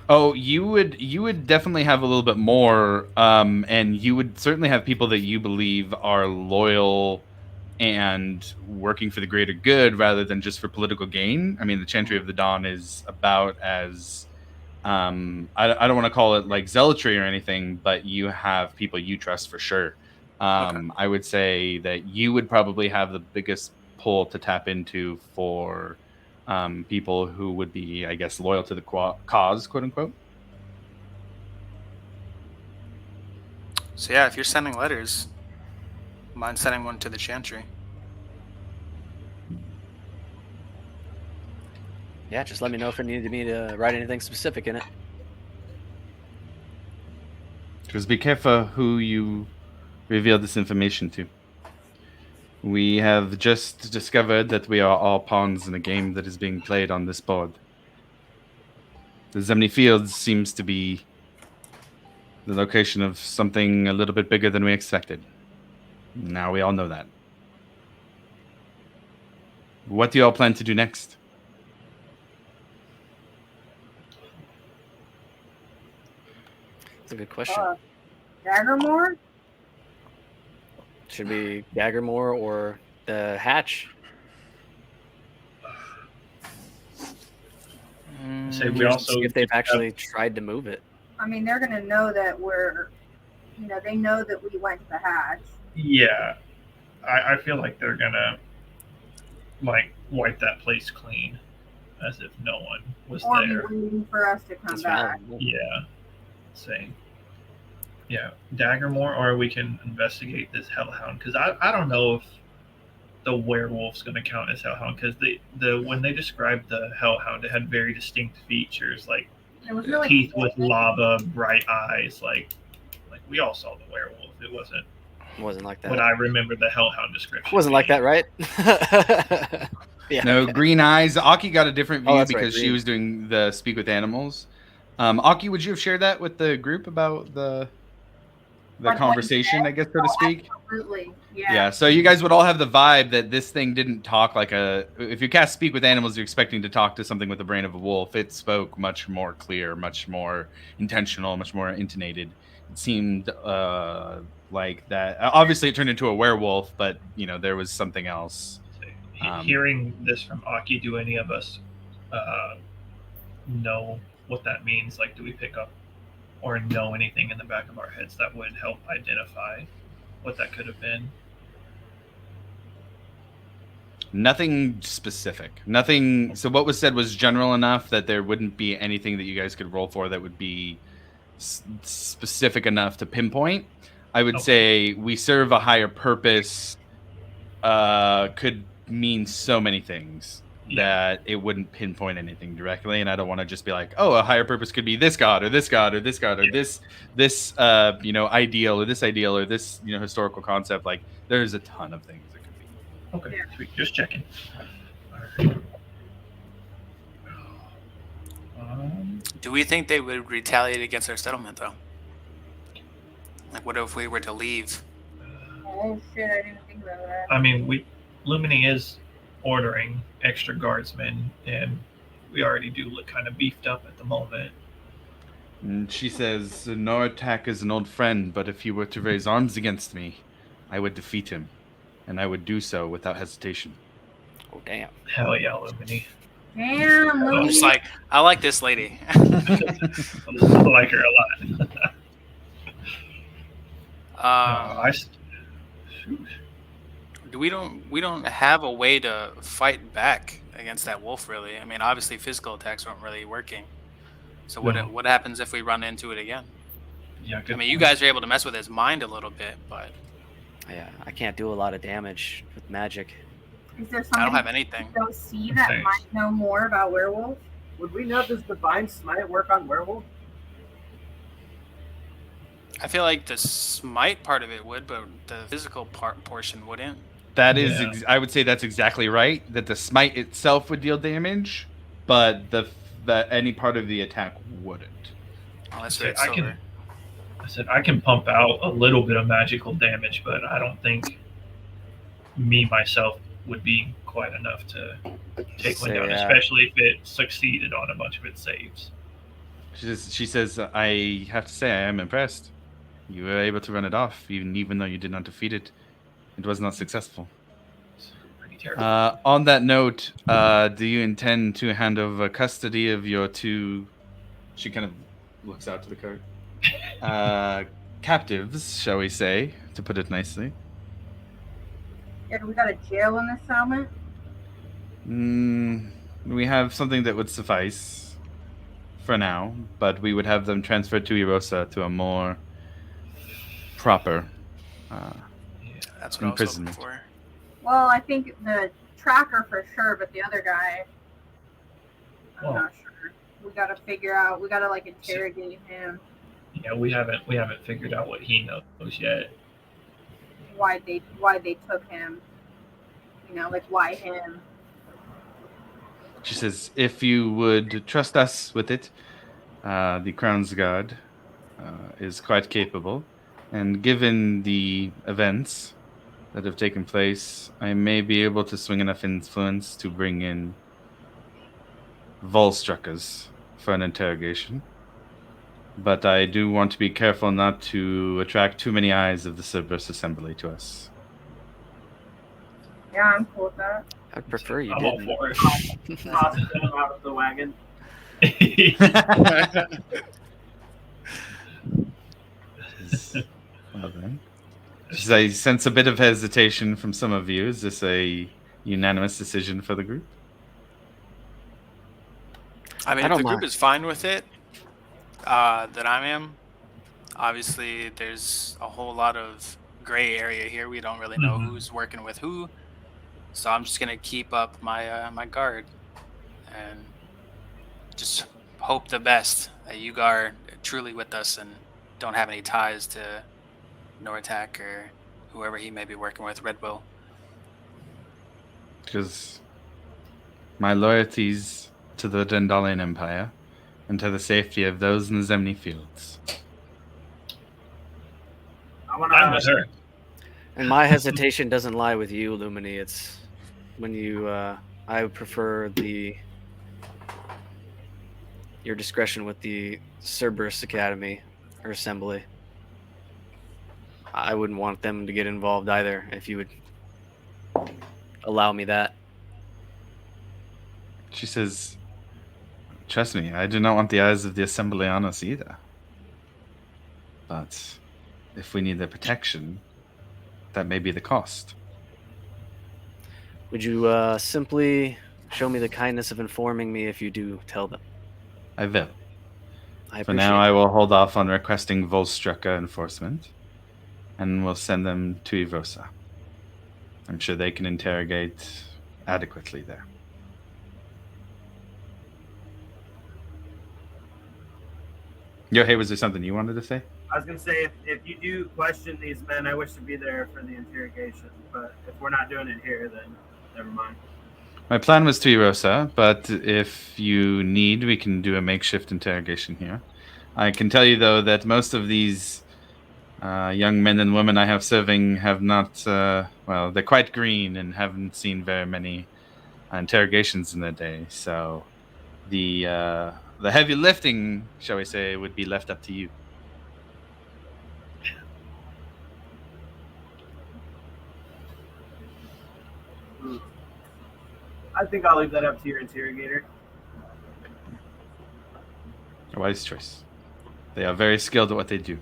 A: Oh, you would definitely have a little bit more, and you would certainly have people that you believe are loyal and working for the greater good rather than just for political gain. I mean, the Chantry of the Dawn is about as I don't want to call it like zealotry or anything, but you have people you trust for sure.
E: Okay.
A: I would say that you would probably have the biggest pull to tap into for people who would be, I guess, loyal to the cause, quote unquote.
E: So yeah, if you're sending letters, mind sending one to the Chantry.
B: Yeah, just let me know if it needed me to write anything specific in it.
A: Just be careful who you reveal this information to. We have just discovered that we are all pawns in a game that is being played on this board. The Zemni Fields seems to be the location of something a little bit bigger than we expected. Now we all know that. What do you all plan to do next?
B: That's a good question.
C: Daggermore?
B: Should be Daggermore or the Hatch.
D: Say we also
B: See if they've actually tried to move it.
C: I mean, they're gonna know that they know that we went to the Hatch.
D: Yeah, I feel like they're gonna like wipe that place clean, as if no one was
C: Or
D: there.
C: be waiting for us to come
B: That's
C: back.
B: valid.
D: Yeah, same. Yeah, Daggermore, or we can investigate this Hellhound, because I don't know if the werewolf's going to count as Hellhound, because when they described the Hellhound, it had very distinct features, like
C: It was really
D: teeth with lava, bright eyes, like we all saw the werewolf. It
B: Wasn't like that.
D: what I remember the Hellhound description.
B: Wasn't like that, right? Yeah.
A: No, green eyes. Aki got a different view
B: that's right,
A: because she
B: green.
A: was doing the speak with animals. Aki, would you have shared that with the group about the
C: Like what
A: conversation,
C: you
A: I guess, so to speak?
C: Absolutely.
A: Yeah, so you guys would all have the vibe that this thing didn't talk like if you cast Speak with Animals, you're expecting to talk to something with the brain of a wolf. It spoke much more clear, much more intentional, much more intonated. It seemed like that. Obviously, it turned into a werewolf, but, there was something else.
D: Hearing this from Aki, do any of us know what that means? Like, do we pick up or know anything in the back of our heads that would help identify what that could have been?
A: Nothing specific. Nothing. So what was said was general enough that there wouldn't be anything that you guys could roll for that would be specific enough to pinpoint. I would say we serve a higher purpose could mean so many things that it wouldn't pinpoint anything directly. And I don't want to just be like, oh, a higher purpose could be this god or this god or this god or this ideal or this ideal or this historical concept. Like, there's a ton of things it could be.
D: Okay, sweet. Just checking.
E: Do we think they would retaliate against our settlement, though? Like, what if we were to leave?
C: Oh shit! I didn't think about that.
D: I mean, Lumini is ordering extra guardsmen, and we already do look kind of beefed up at the moment.
A: And she says, Noratak is an old friend, but if he were to raise arms against me, I would defeat him, and I would do so without hesitation.
B: Oh, damn.
D: Hell yeah, Lumini.
C: Damn,
D: Oh,
E: I'm
C: Louis.
E: just like, I like this lady.
D: I like her a lot. Shoot.
E: We don't have a way to fight back against that wolf, really. I mean, obviously physical attacks aren't really working. So
D: No.
E: what happens if we run into it again?
D: Yeah, good
E: I mean, you
D: point.
E: guys are able to mess with his mind a little bit, but
B: Yeah, I can't do a lot of damage with magic.
C: Is there
E: I
C: somebody
E: don't have anything.
C: go see that
D: Thanks.
C: might know more about werewolves?
F: Would we know does Divine Smite work on werewolf?
E: I feel like the smite part of it would, but the physical portion wouldn't.
A: That is,
D: Yeah.
A: I would say that's exactly right. That the smite itself would deal damage, but the any part of the attack wouldn't.
E: Unless
D: Okay,
E: it's
D: I
E: silver.
D: said I can pump out a little bit of magical damage, but I don't think me myself would be quite enough to take one
B: Say,
D: down, especially if it succeeded on a bunch of its saves.
A: She says, I have to say, I am impressed. You were able to run it off, even though you did not defeat it. It was not successful.
D: It's pretty terrible.
A: On that note, do you intend to hand over custody of your two? She kind of looks out to the cart. Captives, shall we say, to put it nicely.
C: Yeah, do we got a jail in this settlement?
A: We have something that would suffice for now, but we would have them transferred to Erosa to a more proper.
E: That's what I was hoping
A: imprisonment.
E: for.
C: Well, I think the tracker for sure, but the other guy, I'm
D: Well.
C: not sure. We gotta figure out. We gotta like interrogate him.
D: Yeah, we haven't figured out what he knows yet.
C: Why they took him? You know, like why him?
A: She says, if you would trust us with it, the Crown's Guard is quite capable. And given the events that have taken place, I may be able to swing enough influence to bring in Volstruckers for an interrogation. But I do want to be careful not to attract too many eyes of the Cerberus Assembly to us.
C: Yeah, I'm cool with that.
B: I'd prefer you
D: I'm all
B: didn't.
D: for it.
F: Toss him out of the wagon.
A: Well then. She says, I sense a bit of hesitation from some of you. Is this a unanimous decision for the group?
E: I mean,
B: I
E: if
B: don't
E: the group
B: mind.
E: is fine with it, that I am. Obviously, there's a whole lot of gray area here. We don't really know
D: Mhm.
E: who's working with who, so I'm just gonna keep up my my guard and just hope the best that you are truly with us and don't have any ties to Nortak or whoever he may be working with, Red Will.
A: Because my loyalties to the Dendalian Empire and to the safety of those in the Zemni fields.
F: I want
D: I'm with
F: to.
D: her.
B: And my hesitation doesn't lie with you, Lumini. It's when you. I would prefer your discretion with the Cerberus Academy or Assembly. I wouldn't want them to get involved either. If you would allow me that.
A: She says, trust me, I do not want the eyes of the Assembly on us either. But if we need their protection, that may be the cost.
B: Would you simply show me the kindness of informing me if you do tell them?
A: I will.
B: I
A: For now, I will hold off on requesting Volstrucker enforcement, and we'll send them to Evosa. I'm sure they can interrogate adequately there. Hey, was there something you wanted to say?
F: I was gonna say if you do question these men, I wish to be there for the interrogation. But if we're not doing it here, then never mind.
A: My plan was to Erosa, but if you need, we can do a makeshift interrogation here. I can tell you, though, that most of these young men and women I have serving have not, well, they're quite green and haven't seen very many interrogations in their day. So the heavy lifting, shall we say, would be left up to you.
F: I think I'll leave that up to your interrogator.
A: A wise choice. They are very skilled at what they do.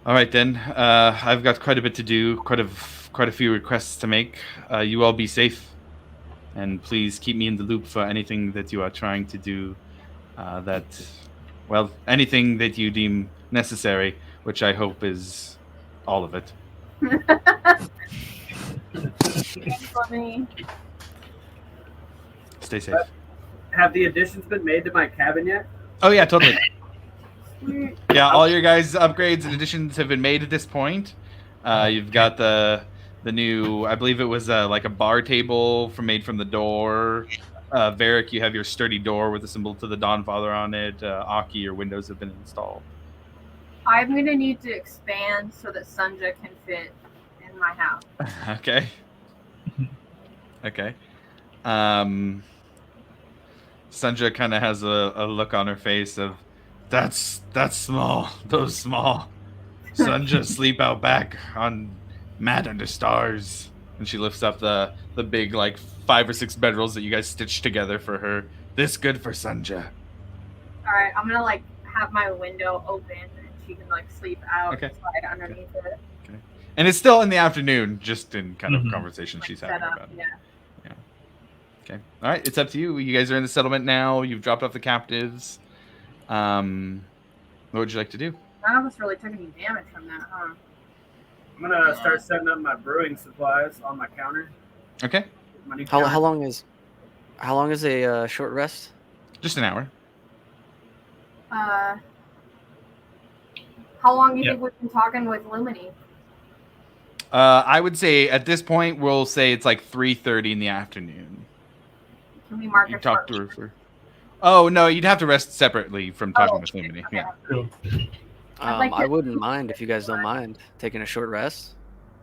A: All right, then. I've got quite a bit to do, quite a few requests to make. You all be safe. And please keep me in the loop for anything that you are trying to do anything that you deem necessary, which I hope is all of it. Stay safe.
F: Have the additions been made to my cabin yet?
A: Oh, yeah, totally. Yeah, all your guys' upgrades and additions have been made at this point. You've got the new, I believe it was like a bar table made from the door. Varric, you have your sturdy door with a symbol to the Dawnfather on it. Aki, your windows have been installed.
C: I'm going to need to expand so that Sunja can fit in my house.
A: Okay. Okay. Sunja kind of has a look on her face of, that's small. Those small. Sunja sleep out back on mat under stars. And she lifts up the big, like, 5 or 6 bedrolls that you guys stitched together for her. This good for Sunja.
C: All right, I'm going to, like, have my window open and she can, like, sleep out and slide underneath it.
A: Okay. And it's still in the afternoon, just in kind of conversation she's having about it.
C: Yeah.
A: Okay. All right, it's up to you. You guys are in the settlement now. You've dropped off the captives. What would you like to do?
C: None of us really took any damage from that, huh?
F: I'm gonna start setting up my brewing supplies on my counter.
A: Okay.
B: How long is a short rest?
A: Just an hour.
C: How long do you think we've been talking with Lumini?
A: I would say at this point we'll say it's like 3:30 in the afternoon.
C: Can we mark
A: You
C: a
A: talked
C: short
A: to her for. Oh no, you'd have to rest separately from talking with Lumini.
C: Okay.
A: Yeah.
B: I wouldn't mind if you guys don't mind taking a short rest.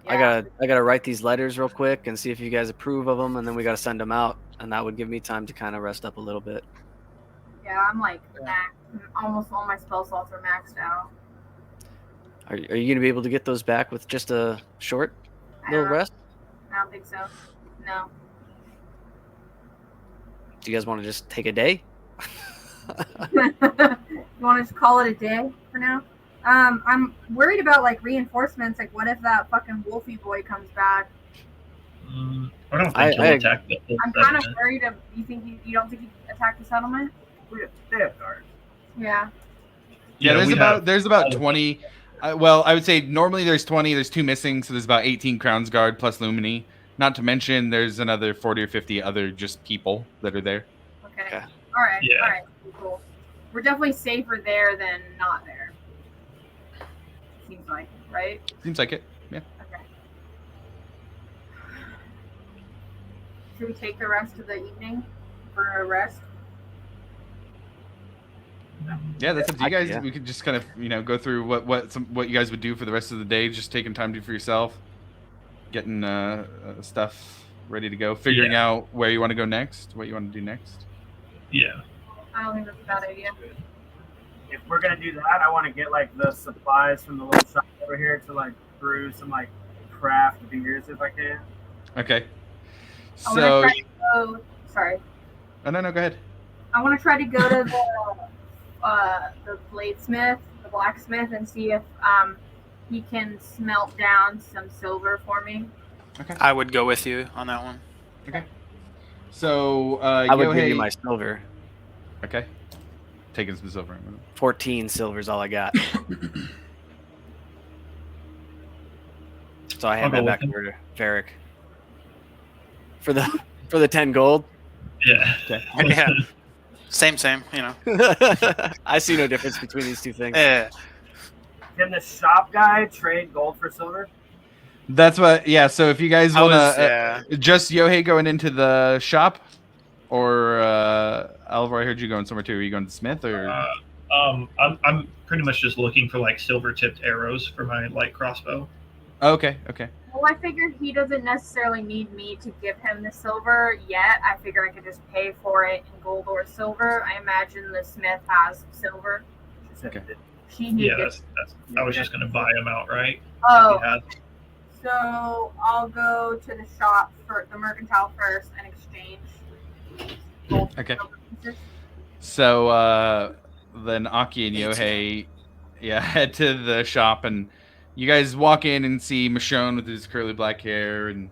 C: Yeah.
B: I gotta write these letters real quick and see if you guys approve of them, and then we gotta send them out, and that would give me time to kind of rest up a little bit.
C: Yeah, I'm like almost all my spell slots are maxed out.
B: Are you gonna be able to get those back with just a short little rest?
C: I don't think so. No.
B: Do you guys want to just take a day?
C: You want to just call it a day for now? I'm worried about like reinforcements. Like, what if that fucking Wolfie boy comes back?
D: I don't think he'll attack the whole
C: I'm kind of
D: settlement.
C: worried. You don't think he attack the settlement?
F: They have guards.
C: Yeah.
A: Yeah,
D: we
A: there's about 20. Well, I would say normally there's 20. There's 2 missing, so there's about 18 Crown's Guard plus Lumini. Not to mention there's another 40 or 50 other just people that are there.
C: Okay.
B: Yeah.
C: All right.
D: Yeah.
C: All right. Cool. We're definitely safer there than not there. Seems like, right?
A: Seems like it. Yeah.
C: Okay. Should we take the rest of the evening for a rest?
A: Yeah, that's up to you guys.
B: Yeah.
A: We could just kind of, go through what you guys would do for the rest of the day. Just taking time to for yourself, getting stuff ready to go, figuring out where you want to go next, what you want to do next.
D: Yeah.
C: I don't think that's a bad idea.
F: If we're gonna do that, I want to get like the supplies from the little shop over here to like brew some like craft beers if I can.
A: Okay.
C: I wanna
A: So,
C: try to go. Sorry.
A: oh no, go ahead.
C: I want to try to go to the bladesmith, the blacksmith, and see if he can smelt down some silver for me.
A: Okay.
E: I would go with you on that one.
A: Okay. So,
B: I would give
A: Yohei-
B: you my silver.
A: Okay. Taking some silver.
B: 14 silver's all I got. So I hand
D: I'll
B: that
D: go
B: back
D: with
B: over to Varric. For the 10 gold.
D: Yeah.
E: Yeah. Same,
B: I see no difference between these two things.
E: Yeah.
F: Can the shop guy trade gold for silver?
A: That's what. Yeah. So if you guys
E: I
A: want
E: was,
A: to, just Yohei going into the shop, or Alvar, I heard you going somewhere too. Are you going to Smith or?
D: I'm pretty much just looking for like silver-tipped arrows for my light crossbow.
A: Oh, okay. Okay.
C: Well, I figured he doesn't necessarily need me to give him the silver yet. I figure I could just pay for it in gold or silver. I imagine the smith has silver.
A: Okay.
C: She needs
D: Yeah,
C: it.
D: that's. I was just gonna buy them outright.
C: Oh,
D: If you had-
C: So I'll go to the shop for the mercantile first and exchange gold
A: Okay.
C: silver pieces.
A: So then Aki and Yohei, head to the shop, and you guys walk in and see Michonne with his curly black hair, and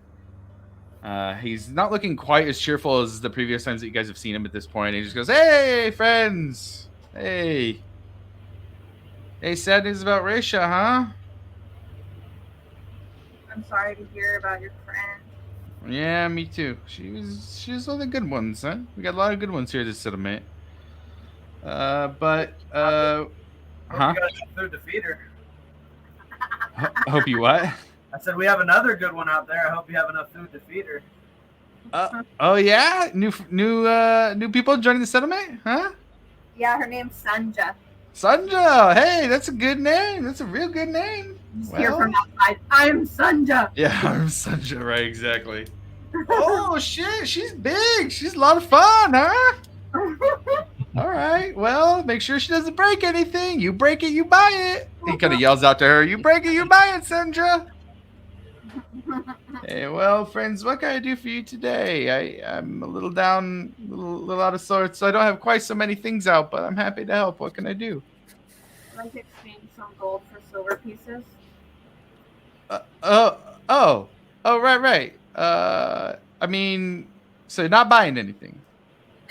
A: he's not looking quite as cheerful as the previous times that you guys have seen him at this point. He just goes, "Hey, friends! Hey, sad news about Raisha, huh?
C: I'm sorry to hear about your friend.
A: Yeah, me too. She's one of the good ones, huh? We got a lot of good ones here to settlement. But huh?
F: You got enough food to feed her.
A: Hope you what?
F: I said we have another good one out there. I hope you have enough food to feed her.
A: Oh yeah, new people joining the settlement, huh?
C: Yeah, her name's Sanja.
A: Sanja, hey, that's a good name. That's a real good name.
C: Just hear from outside. I'm Sanja.
A: Yeah, I'm Sanja, right? Exactly. Oh shit, she's big. She's a lot of fun, huh? All right. Well, make sure she doesn't break anything. You break it, you buy it. He kind of yells out to her. You break it, you buy it, Sandra. Hey, well, friends, what can I do for you today? I'm a little down, a little out of sorts, so I don't have quite so many things out, but I'm happy to help. What can I do?
C: I'd like to exchange some gold for silver pieces.
A: Right. I mean, so you're not buying anything.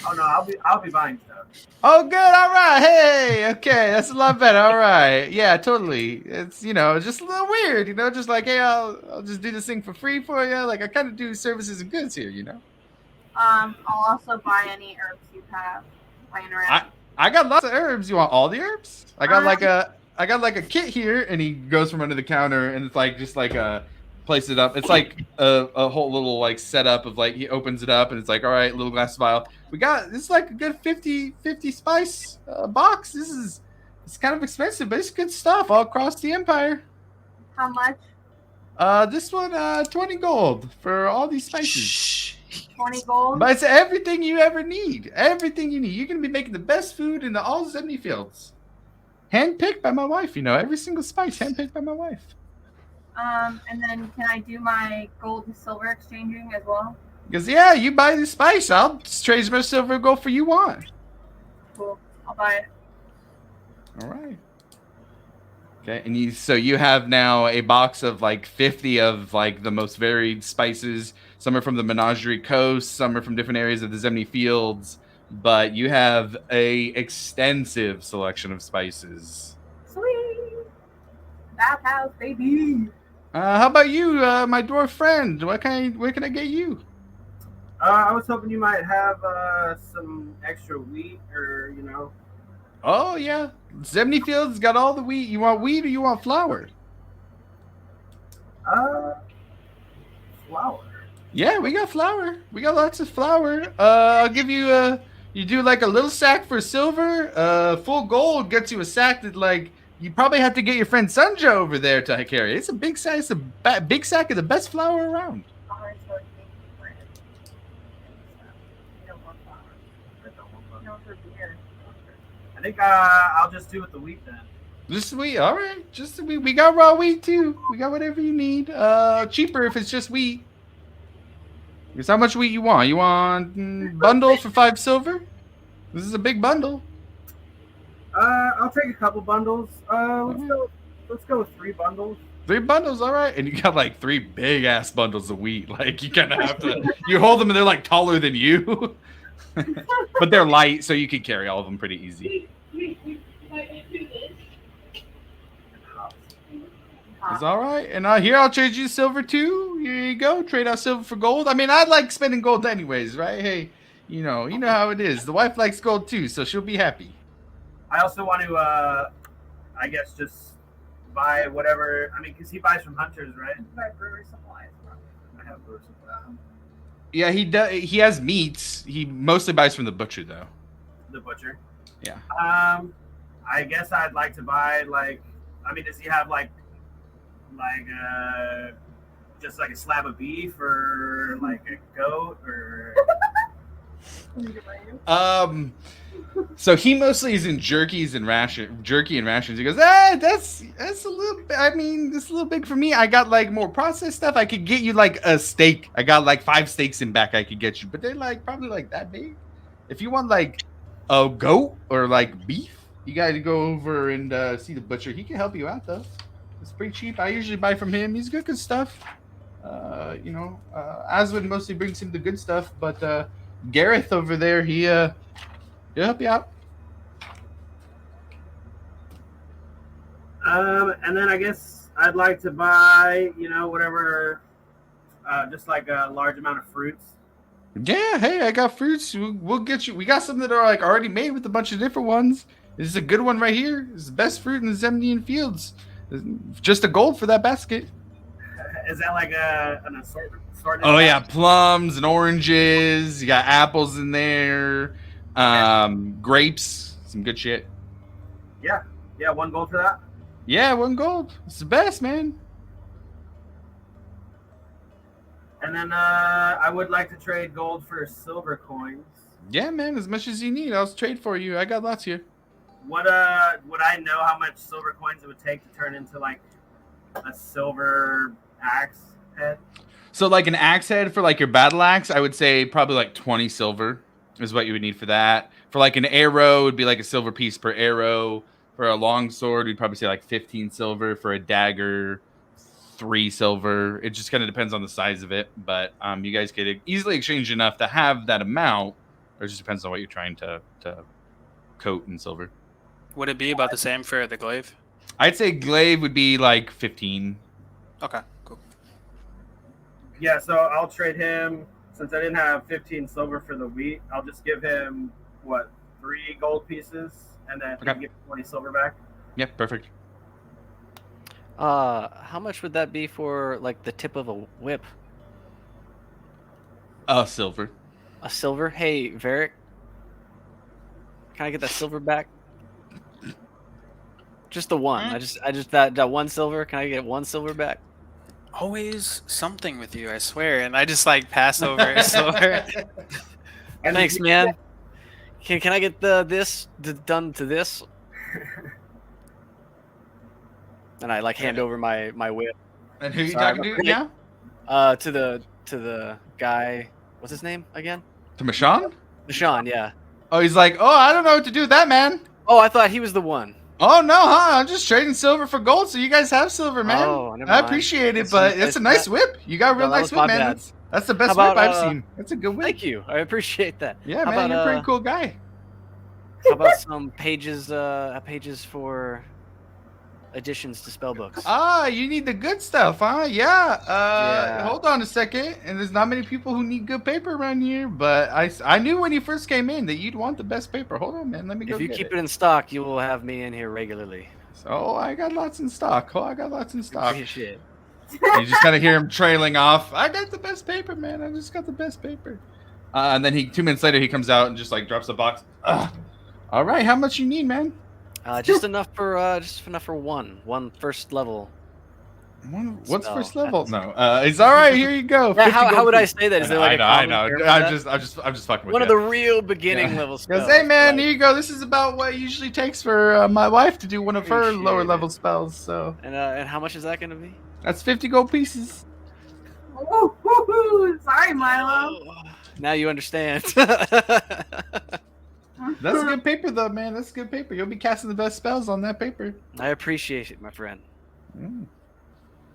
F: Oh no, I'll be buying stuff.
A: Oh, good. All right. Hey, okay, that's a lot better. All right. Yeah, totally. It's just a little weird, just like, hey, I'll just do this thing for free for you. Like, I kind of do services and goods here,
C: I'll also buy any herbs you have laying around.
A: I got lots of herbs. You want all the herbs? I got like a kit here, and he goes from under the counter, and it's like just like place it up. It's like a whole little like setup of like he opens it up, and it's like, all right, little glass vial. This is like a good 50 spice box. It's kind of expensive, but it's good stuff all across the empire.
C: How much?
A: This one 20 gold for all these spices.
C: 20 gold?
A: But it's everything you ever need. Everything you need. You're gonna be making the best food in all 70 fields. Handpicked by my wife, every single spice handpicked by my wife.
C: And then can I do my gold and silver exchanging as well?
A: Because yeah, you buy the spice, I'll trade as much silver and gold for you want.
C: Cool. I'll buy it.
A: All right. Okay, and you have now a box of like 50 of like the most varied spices. Some are from the Menagerie Coast, some are from different areas of the Zemni Fields, but you have a extensive selection of spices.
C: Sweet. Bathhouse, baby.
A: How about you, my dwarf friend? What can I get you?
F: I was hoping you might have some extra wheat, or
A: Oh yeah, Zemni Fields got all the wheat. You want wheat or you want flour?
F: Flour.
A: Yeah, we got flour. We got lots of flour. I'll give you you do like a little sack for silver. Full gold gets you a sack that like you probably have to get your friend Sanja over there to carry. It's a big sack. It's a big sack of the best flour around.
F: I think I'll just do with the wheat then.
A: Just wheat, all right. Just wheat. We got raw wheat too. We got whatever you need. Cheaper if it's just wheat. Guess how much wheat you want? You want bundle for 5 silver? This is a big bundle.
F: I'll take a couple bundles. Let's go with 3 bundles.
A: 3 bundles, all right. And you got like 3 big ass bundles of wheat. Like you kind of have to. You hold them and they're like taller than you. But they're light, so you can carry all of them pretty easy. It's all right. And here, I'll trade you silver too. Here you go. Trade out silver for gold. I mean, I like spending gold anyways, right? Hey, you know how it is. The wife likes gold too, so she'll be happy.
F: I also want to, I guess, just buy whatever. I mean, because he buys from hunters, right?
C: Buy brewery supplies.
F: I have brewery supplies.
A: Yeah, he does. He has meats. He mostly buys from the butcher, though.
F: The butcher.
A: Yeah.
F: I guess I'd like to buy does he have just like a slab of beef or like a goat or?
A: So he mostly is in jerky and rations. He goes, that's a little. I mean, it's a little big for me. I got like more processed stuff. I could get you like a steak. I got like 5 steaks in back. I could get you, but they're like probably like that big. If you want like a goat or like beef, you got to go over and see the butcher. He can help you out though. It's pretty cheap. I usually buy from him. He's good stuff. Aswin mostly brings him the good stuff, but Gareth over there, he'll help you out.
F: And then I guess I'd like to buy, whatever, just like a large amount of fruits.
A: Yeah, hey, I got fruits. We'll get you. We got some that are like already made with a bunch of different ones. This is a good one right here. This is the best fruit in the Zemnian fields. Just a gold for that basket.
F: Is that like an assortment?
A: Oh yeah, plums and oranges. You got apples in there. Grapes. Some good shit.
F: Yeah, 1 gold for that.
A: Yeah, 1 gold. It's the best, man.
F: And then I would like to trade gold for silver coins.
A: Yeah, man, as much as you need. I'll trade for you. I got lots here.
F: Would I know how much silver coins it would take to turn into like a silver axe head?
A: So like an axe head for like your battle axe, I would say probably like 20 silver is what you would need for that. For like an arrow, it would be like a silver piece per arrow. For a long sword, we'd probably say like 15 silver. For a dagger, 3 silver. It just kind of depends on the size of it, but you guys could easily exchange enough to have that amount. Or it just depends on what you're trying to coat in silver.
E: Would it be about the same for the glaive?
A: I'd say glaive would be like 15.
E: Okay, cool.
F: Yeah, so I'll trade him, since I didn't have 15 silver for the wheat, I'll just give him, 3 gold pieces, and then he can get 20 silver back.
A: Yeah, perfect.
B: How much would that be for like the tip of a whip?
A: Silver.
B: A silver? Hey, Varric, can I get that silver back? Just the one. I just that 1 silver. Can I get 1 silver back?
E: Always something with you, I swear. And I just like pass over silver.
B: Thanks, man. Can I get this done to this? And I like hand over my whip.
A: And who are you talking to now?
B: To the guy. What's his name again?
A: To Mashawn?
B: Mashawn, yeah.
A: Oh, he's like, I don't know what to do with that, man.
B: Oh, I thought he was the one.
A: Oh no, huh? I'm just trading silver for gold, so you guys have silver, man.
B: Oh, never
A: I
B: mind.
A: appreciate it, but it's a nice whip. You got a real nice whip, man. That's the best whip I've seen. That's a good whip.
B: Thank you. I appreciate that.
A: Yeah, man, you're a pretty cool guy.
B: How about some pages for additions to spell books?
A: You need the good stuff, huh? Yeah. Hold on a second. And there's not many people who need good paper around here, but I knew when you first came in that you'd want the best paper. Hold on, man. Let me go
B: If you
A: get
B: keep it in stock, you will have me in here regularly.
A: So I got lots in stock. I got lots in stock.
B: Shit.
A: You just kind of hear him trailing off. I got the best paper, man. I just got the best paper. And then 2 minutes later, he comes out and just like drops the box. All right, how much you need, man?
B: Just enough for one first level.
A: What's first level? No, it's all right. Here you go.
B: Yeah, how would I say that? Is there like
A: I know. I'm just fucking with
B: one
A: you.
B: of the real beginning level spells.
A: Hey man, here you go. This is about what it usually takes for my wife to do one of her lower level spells. So.
B: And how much is that going to be?
A: That's 50 gold pieces.
C: Woo-hoo-hoo. Sorry, Milo.
B: Now you understand.
A: That's good paper, though, man. That's good paper. You'll be casting the best spells on that paper.
B: I appreciate it, my friend. Here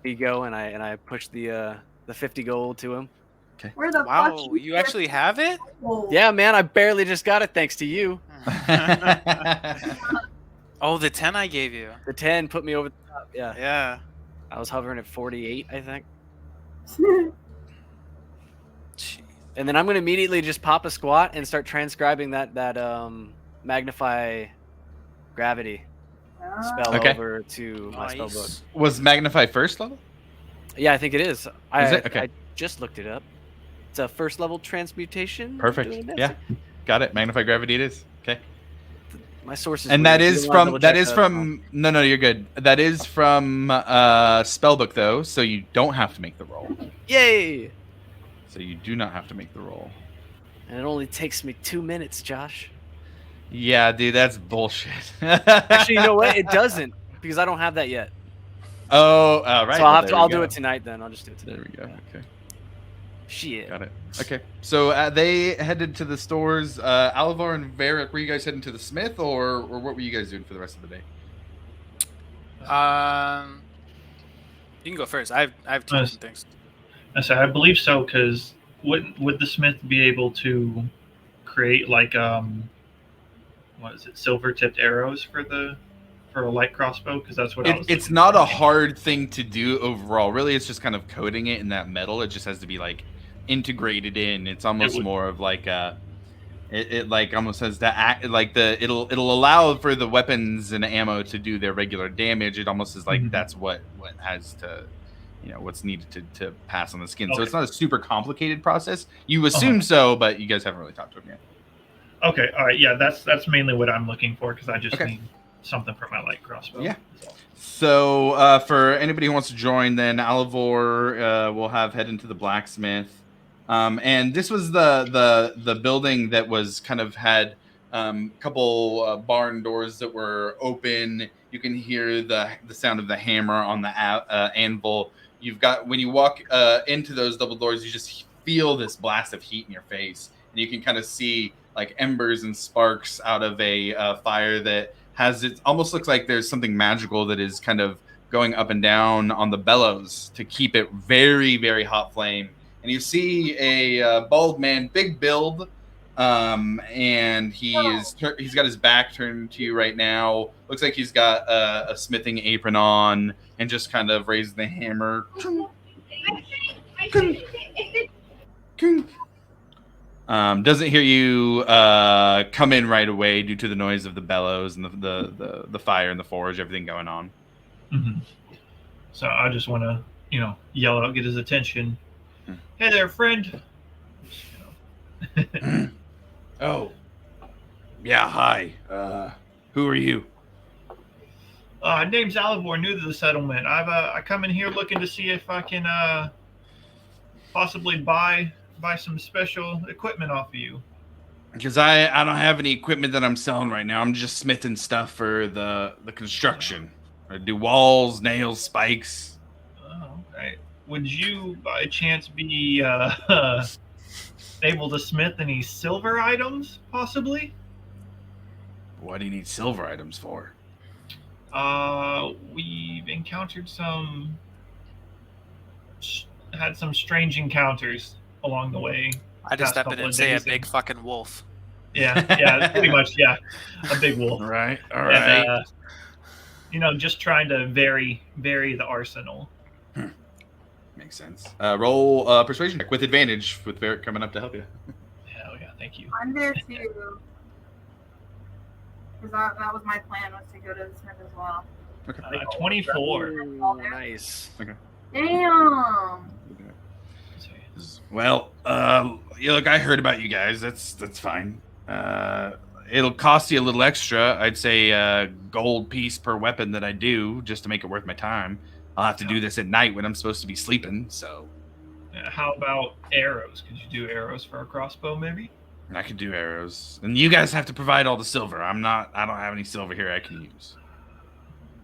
B: you go, and I push the 50 gold to him.
A: Okay.
C: Where the
E: Wow,
C: fuck
E: you actually have it?
B: Yeah, man, I barely just got it thanks to you.
E: Oh, the 10 I gave you.
B: The 10 put me over the top. Yeah.
E: Yeah.
B: I was hovering at 48, I think.
E: Jeez.
B: And then I'm gonna immediately just pop a squat and start transcribing that magnify gravity spell over to my spell book.
A: Was magnify first level?
B: Yeah, I think it is.
A: Okay.
B: I just looked it up. It's a first level transmutation.
A: Perfect. Yeah, got it. Magnify gravity. It is. Okay.
B: My source is.
A: And that is from. No, you're good. That is from spellbook though, so you don't have to make the roll.
B: Yay!
A: So you do not have to make the roll.
B: And it only takes me 2 minutes, Josh.
A: Yeah, dude, that's bullshit.
B: Actually, you know what? It doesn't because I don't have that yet.
A: Oh, right.
B: So I'll do it tonight then. I'll just do it tonight.
A: There we go. Okay.
B: Shit.
A: Got it. Okay. So they headed to the stores. Alvar and Varric, were you guys heading to the Smith, or what were you guys doing for the rest of the day?
E: You can go first. I have two different things.
D: I believe so, because would the Smith be able to create like what is it, silver tipped arrows for a light crossbow? Because that's what
A: it's not a hard thing to do overall. Really, it's just kind of coating it in that metal. It just has to be like integrated in. It's almost more of like it like almost has to act like it'll allow for the weapons and ammo to do their regular damage. It almost is like that's what has to, what's needed to pass on the skin. Okay. So it's not a super complicated process. You assume so, but you guys haven't really talked to him yet.
D: Okay, all right, yeah, that's mainly what I'm looking for, because I just need something for my light crossbow.
A: Yeah. So for anybody who wants to join, then Alivor will head into the blacksmith. And this was the building that was kind of had a couple barn doors that were open. You can hear the sound of the hammer on the anvil. You've got, when you walk into those double doors, you just feel this blast of heat in your face, and you can kind of see like embers and sparks out of a fire that it almost looks like there's something magical that is kind of going up and down on the bellows to keep it very, very hot flame. And you see a bald man, big build, and he's got his back turned to you right now. Looks like he's got a smithing apron on, and just kind of raised the hammer. Doesn't hear you come in right away due to the noise of the bellows and the fire and the forge, everything going on.
D: Mm-hmm. So I just want to, yell out, get his attention. Hey there, friend.
A: Oh. Yeah, hi. Who are you?
D: Name's Alivor, new to the settlement. I come in here looking to see if I can possibly buy some special equipment off of you.
A: Because I don't have any equipment that I'm selling right now. I'm just smithing stuff for the construction. I do walls, nails, spikes.
D: Oh, okay. Would you, by chance, be able to smith any silver items, possibly?
A: What do you need silver items for?
D: We've encountered had some strange encounters along the way.
E: I just step in and say a big fucking wolf.
D: Yeah, pretty much, yeah. A big wolf.
A: All right.
D: And, just trying to vary the arsenal.
A: Makes sense. Roll persuasion check with advantage with Varric coming up to help you.
D: Hell yeah, thank you.
C: Under 2. Because that was my plan, was to go to the Smith as well.
A: Okay.
D: 24.
B: Ooh, nice.
A: Okay.
C: Damn.
A: Well, look, I heard about you guys. That's fine. It'll cost you a little extra. I'd say a gold piece per weapon that I do, just to make it worth my time. I'll have to do this at night when I'm supposed to be sleeping, so.
D: How about arrows? Could you do arrows for a crossbow, maybe?
A: I could do arrows. And you guys have to provide all the silver. I don't have any silver here I can use.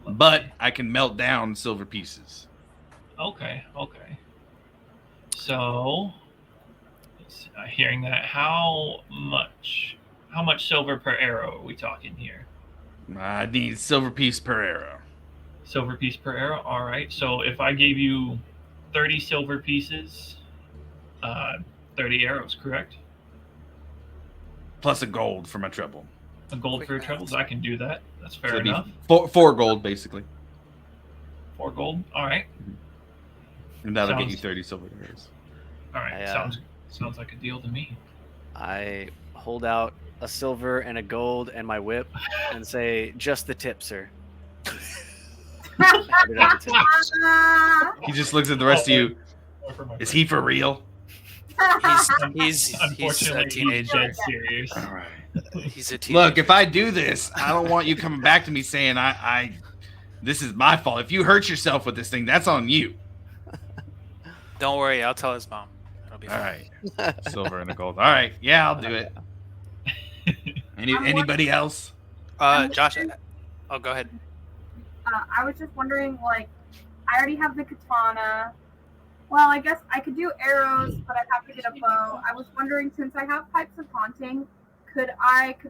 A: But I can melt down silver pieces.
D: Okay. So, hearing that, how much silver per arrow are we talking here?
A: I need silver piece per arrow.
D: Silver piece per arrow? All right. So if I gave you 30 silver pieces, 30 arrows, correct?
A: Plus a gold for my treble.
D: A gold for your trebles? I can do that. That's fair enough.
A: 4 gold, basically.
D: 4 gold? All right.
A: And that'll get you 30 silver arrows.
D: All right. Sounds like a deal to me.
B: I hold out a silver and a gold and my whip and say, just the tip, sir.
A: He just looks at the rest of you. Is he for real?
E: He's a teenager.
D: Dead serious.
A: All right.
E: He's a teenager.
A: Look, if I do this, I don't want you coming back to me saying this is my fault. If you hurt yourself with this thing, that's on you.
E: Don't worry, I'll tell his mom. It'll be
A: all
E: fine.
A: right. Silver and a gold. All right. Yeah, I'll do it. Anybody else?
E: Josh. Oh, go ahead.
C: I was just wondering, like, I already have the katana. Well, I guess I could do arrows, but I'd have to get a bow. I was wondering, since I have Pipes of Haunting, could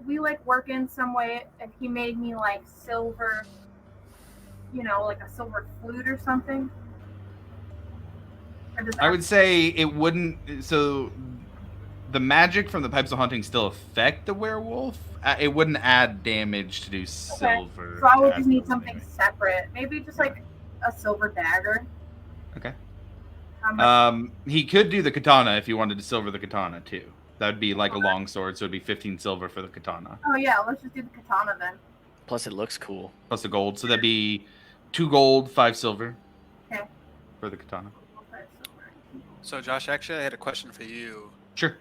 C: we like work in some way if he made me like silver, like a silver flute or something? Or
A: I would say it wouldn't. So the magic from the Pipes of Haunting still affect the werewolf. It wouldn't add damage to do silver.
C: So I would just need something separate. Maybe just like a silver dagger.
A: Okay. He could do the katana if you wanted to silver the katana too. That'd be like a long sword, so it'd be 15 silver for the katana.
C: Oh yeah, let's just do the katana then.
B: Plus, it looks cool.
A: Plus the gold, so that'd be 2 gold, 5 silver.
C: Okay.
A: For the katana.
E: So, Josh, actually, I had a question for you.
A: Sure.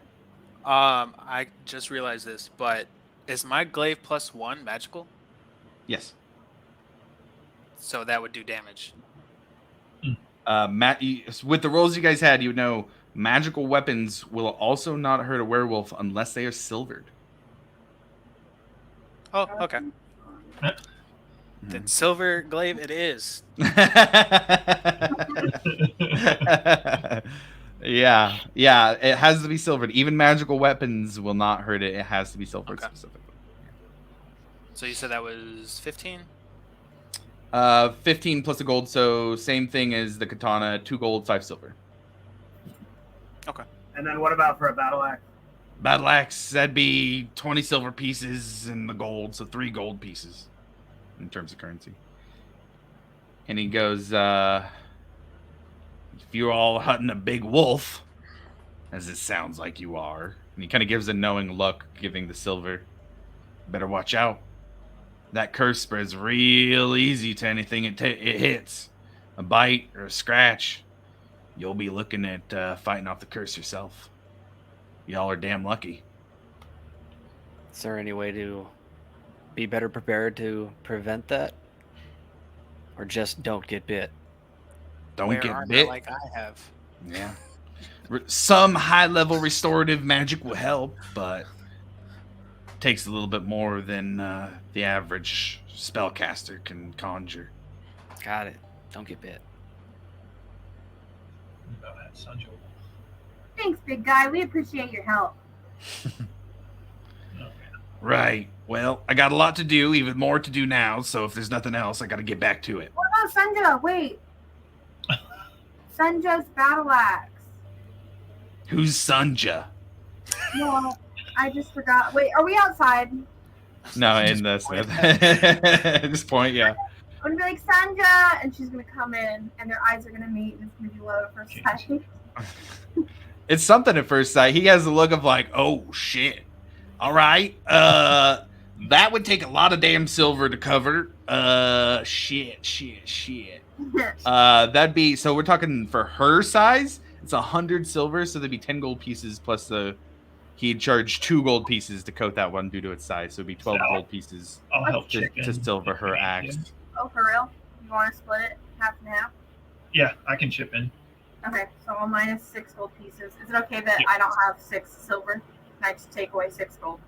E: I just realized this, but is my glaive +1 magical?
A: Yes.
E: So that would do damage.
A: With the rolls you guys had, you would know magical weapons will also not hurt a werewolf unless they are silvered.
E: Oh, okay. Then silver glaive it is.
A: Yeah, it has to be silvered. Even magical weapons will not hurt it. It has to be silvered specifically.
E: So you said that was 15?
A: 15 plus a gold, so same thing as the katana, 2 gold, 5 silver.
E: Okay.
F: And then what about for a battle axe?
A: Battle axe, that'd be 20 silver pieces and the gold, so 3 gold pieces in terms of currency. And he goes, if you're all hunting a big wolf, as it sounds like you are, and he kind of gives a knowing look, giving the silver, better watch out. That curse spreads real easy to anything it hits. A bite or a scratch, you'll be looking at fighting off the curse yourself. Y'all are damn lucky.
B: Is there any way to be better prepared to prevent that? Or just don't get bit?
A: Don't get bit.
E: Like I have.
A: Yeah. Some high-level restorative magic will help, but takes a little bit more than the average spellcaster can conjure.
B: Got it. Don't get bit.
C: Thanks, big guy. We appreciate your help.
A: Right. Well, I got a lot to do, even more to do now, so if there's nothing else, I gotta get back to it.
C: What about Senja? Wait. Senja's battle axe.
A: Who's Sunja?
C: No, I just forgot. Wait, are we outside?
A: No, in the Smith. At this point, yeah.
C: I'm gonna be like, Sanja, and she's gonna come in, and their eyes are gonna meet, and it's gonna be love at first sight.
A: It's something at first sight. He has the look of like, oh shit. All right. That would take a lot of damn silver to cover. Shit. That'd be, so we're talking for her size, it's 100 silver, so there'd be 10 gold pieces plus he'd charge 2 gold pieces to coat that one due to its size, so it'd be 12 gold pieces to silver her axe.
C: Oh, for real? You want to split it half and half?
D: Yeah, I can chip in.
C: Okay, so I'll minus 6 gold pieces. Is it okay that I don't have 6 silver? Can I just take away 6 gold?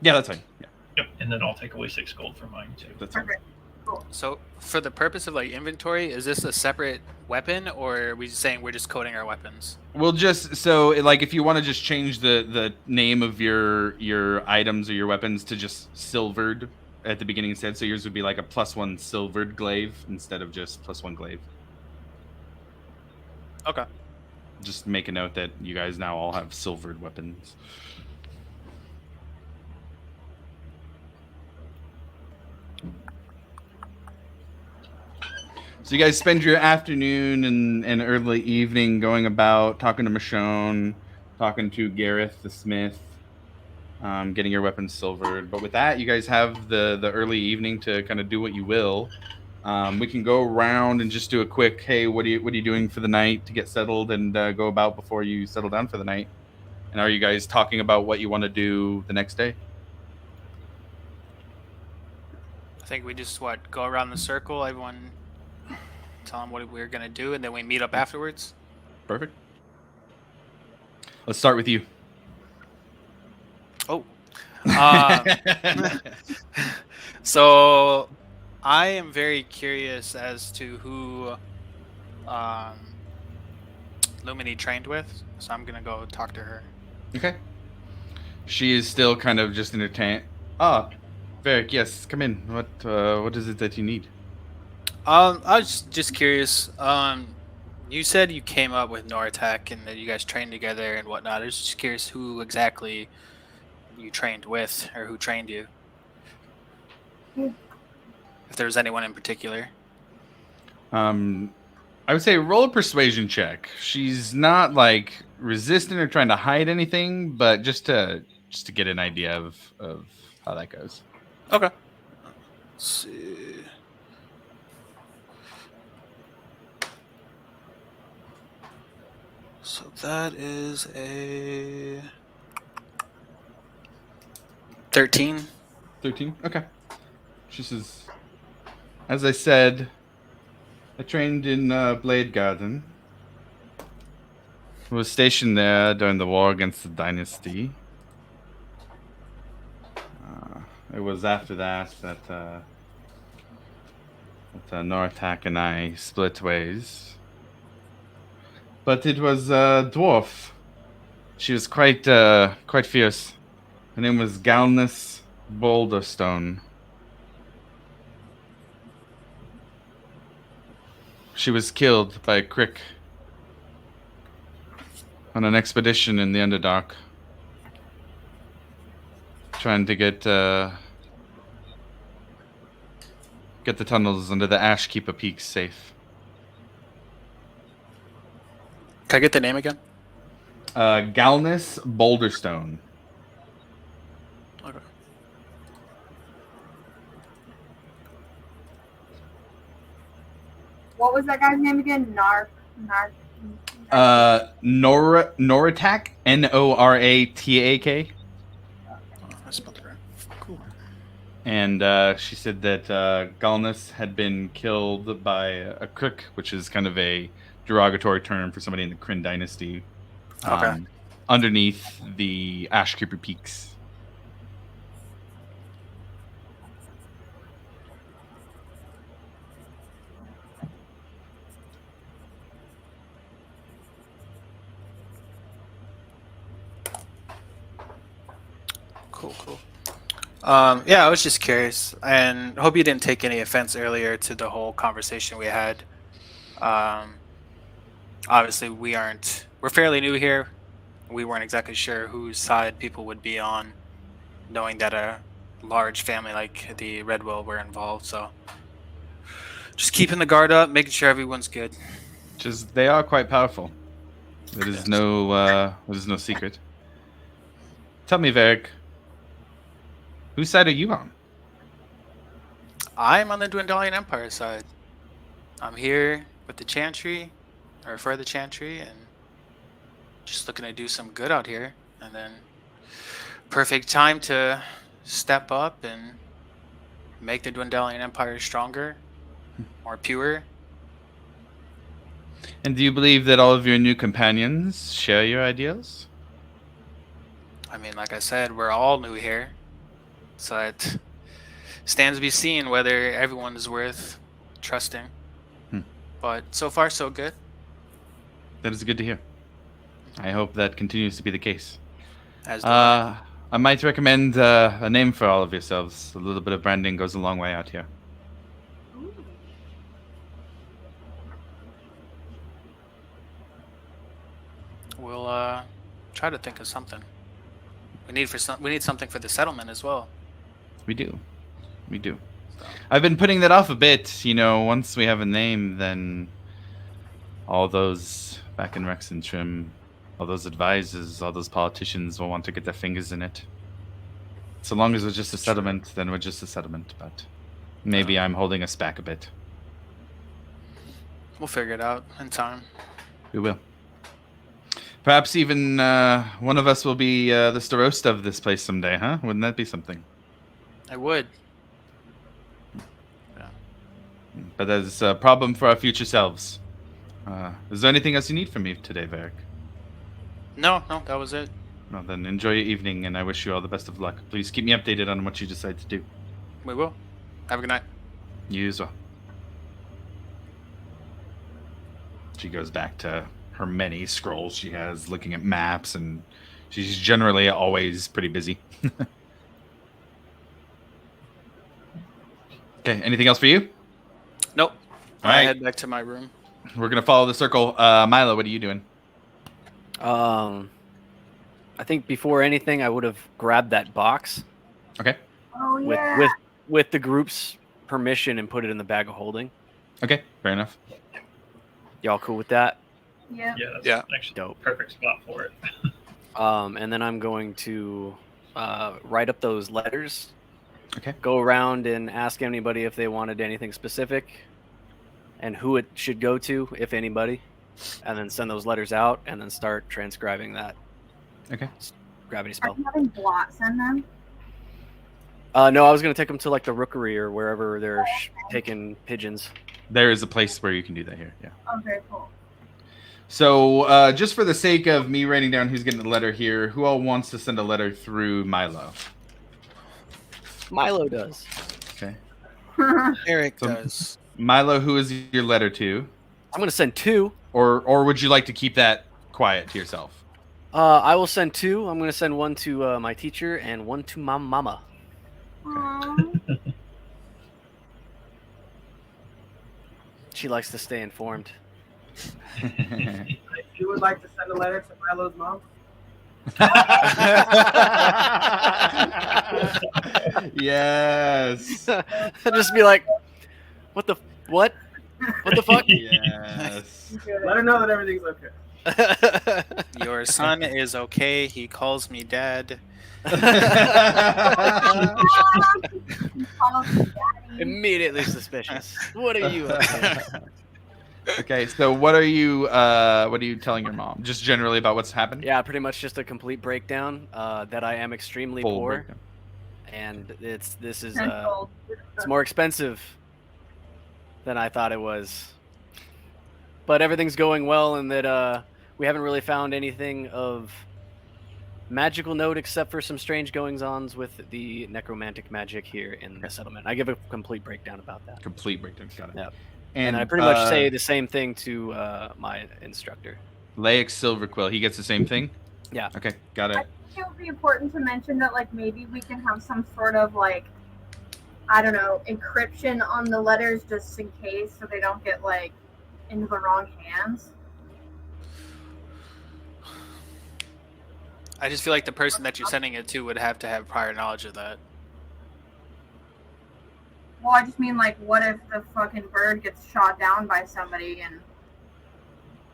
A: Yeah, that's fine. Yeah.
D: Yep, and then I'll take away 6 gold from mine too.
A: That's
C: perfect. Cool.
E: So, for the purpose of like inventory, is this a separate weapon, or are we saying we're just coding our weapons?
A: We'll just, so like if you want to just change the name of your items or your weapons to just silvered at the beginning instead, so yours would be like a +1 silvered glaive instead of just +1 glaive.
E: Okay.
A: Just make a note that you guys now all have silvered weapons. So you guys spend your afternoon and early evening going about, talking to Michonne, talking to Gareth the smith, getting your weapons silvered. But with that, you guys have the early evening to kind of do what you will. We can go around and just do a quick, hey, what are you doing for the night to get settled and go about before you settle down for the night? And are you guys talking about what you want to do the next day?
E: I think we just go around the circle, everyone tell them what we're gonna do, and then we meet up afterwards.
A: Perfect. Let's start with you.
E: Oh, So I am very curious as to who Lumini trained with, so I'm gonna go talk to her.
A: Okay. She is still kind of just entertained. Ah, Varric, yes, come in. What is it that you need?
E: I was just curious. You said you came up with Noratak and that you guys trained together and whatnot. I was just curious who exactly you trained with, or who trained you. If there was anyone in particular.
A: I would say roll a persuasion check. She's not like resistant or trying to hide anything, but just to get an idea of how that goes.
E: Okay. Let's see. So that is a 13.
A: 13? Okay. She says, as I said, I trained in Blade Garden. Was stationed there during the war against the Dynasty. It was after that Noratak and I split ways. But it was a dwarf. She was quite fierce. Her name was Galnus Boulderstone. She was killed by a crick on an expedition in the Underdark, trying to get the tunnels under the Ashkeeper Peaks safe.
E: Can I get the name again?
A: Galnus Boulderstone.
E: Okay.
C: What was that guy's name again?
A: Noratak, Noratak.
E: I spelled it right. Cool.
A: And she said that Galnus had been killed by a crook, which is kind of a derogatory term for somebody in the Kryn dynasty.
E: Okay.
A: Underneath the Ashkeeper Peaks.
E: Cool. Yeah, I was just curious, and hope you didn't take any offense earlier to the whole conversation we had. Obviously, we're fairly new here. We weren't exactly sure whose side people would be on, knowing that a large family like the Redwell were involved. So, just keeping the guard up, making sure everyone's good.
A: They are quite powerful. It is no secret. Tell me, Varric, whose side are you on?
E: I'm on the Dwendalian Empire side. I'm here with the Chantry, or for the Chantry, and just looking to do some good out here. And then, perfect time to step up and make the Dwendalian Empire stronger, more pure.
A: And do you believe that all of your new companions share your ideals?
E: I mean, like I said, we're all new here, so it stands to be seen whether everyone is worth trusting. But so far, so good.
A: That is good to hear. I hope that continues to be the case.
E: As do I.
A: I might recommend a name for all of yourselves. A little bit of branding goes a long way out here.
E: We'll try to think of something. We need something for the settlement as well.
A: We do. I've been putting that off a bit. Once we have a name, then all those back in Rexentrim, all those advisors, all those politicians will want to get their fingers in it. So long as we're just a settlement, then we're just a settlement. But maybe I'm holding us back a bit.
E: We'll figure it out in time.
A: We will. Perhaps even one of us will be the Starosta of this place someday, huh? Wouldn't that be something?
E: I would.
A: Yeah. But that's a problem for our future selves. Is there anything else you need from me today, Varric?
E: No, that was it.
A: Well, then enjoy your evening, and I wish you all the best of luck. Please keep me updated on what you decide to do.
E: We will. Have a good night.
A: You as well. She goes back to her many scrolls she has, looking at maps, and she's generally always pretty busy. Okay, anything else for you?
E: Nope.
A: All
E: I
A: right.
E: head back to my room.
A: We're going to follow the circle. Milo, what are you doing?
B: I think before anything, I would have grabbed that box
A: Okay.
C: Oh
B: with
C: yeah.
B: with the group's permission and put it in the bag of holding.
A: Okay, fair enough.
B: Y'all cool with that?
C: Yep.
D: Yeah, that's
E: Yeah.
D: actually
B: Dope.
D: perfect spot for it.
B: And then I'm going to write up those letters.
A: Okay.
B: Go around and ask anybody if they wanted anything specific, and who it should go to, if anybody, and then send those letters out, and then start transcribing that
A: Okay.
B: gravity
C: Are
B: spell.
C: you having Blot send them?
B: No, I was gonna take them to like the rookery or wherever they're taking pigeons.
A: There is a place where you can do that here. Yeah.
C: Oh, very cool.
A: So, just for the sake of me writing down who's getting the letter here, who all wants to send a letter through Milo?
B: Milo does.
A: Okay.
E: Eric
A: So-
E: does.
A: Milo, who is your letter to?
B: I'm gonna send 2.
A: Or would you like to keep that quiet to yourself?
B: I will send 2. I'm gonna send one to my teacher and one to my mama.
C: Aw.
B: She likes to stay informed.
F: If you would like to send a letter to Milo's mom,
A: Yes.
B: Just be like, what the fuck?
A: Yes.
F: let her know that everything's okay.
E: Your son is okay. He calls me dad.
B: Immediately suspicious. What are you?
A: Okay, so what are you telling your mom? Just generally about what's happened?
B: Yeah, pretty much just a complete breakdown that I am extremely
A: Full
B: poor,
A: breakdown.
B: and this is
C: Tenfold.
B: it's more expensive than I thought it was. But everything's going well, and that we haven't really found anything of magical note except for some strange goings-ons with the necromantic magic here in the settlement. I give a complete breakdown about that.
A: Complete breakdown. Got it.
B: Yep.
A: And
B: And I pretty much say the same thing to my instructor.
A: Laix Silverquill, he gets the same thing?
B: Yeah.
A: Okay, got it.
C: I think it would be important to mention that, like, maybe we can have some sort of, like, I don't know, encryption on the letters just in case, so they don't get, like, into the wrong hands.
E: I just feel like the person that you're sending it to would have to have prior knowledge of that.
C: Well, I just mean, like, what if the fucking bird gets shot down by somebody, and,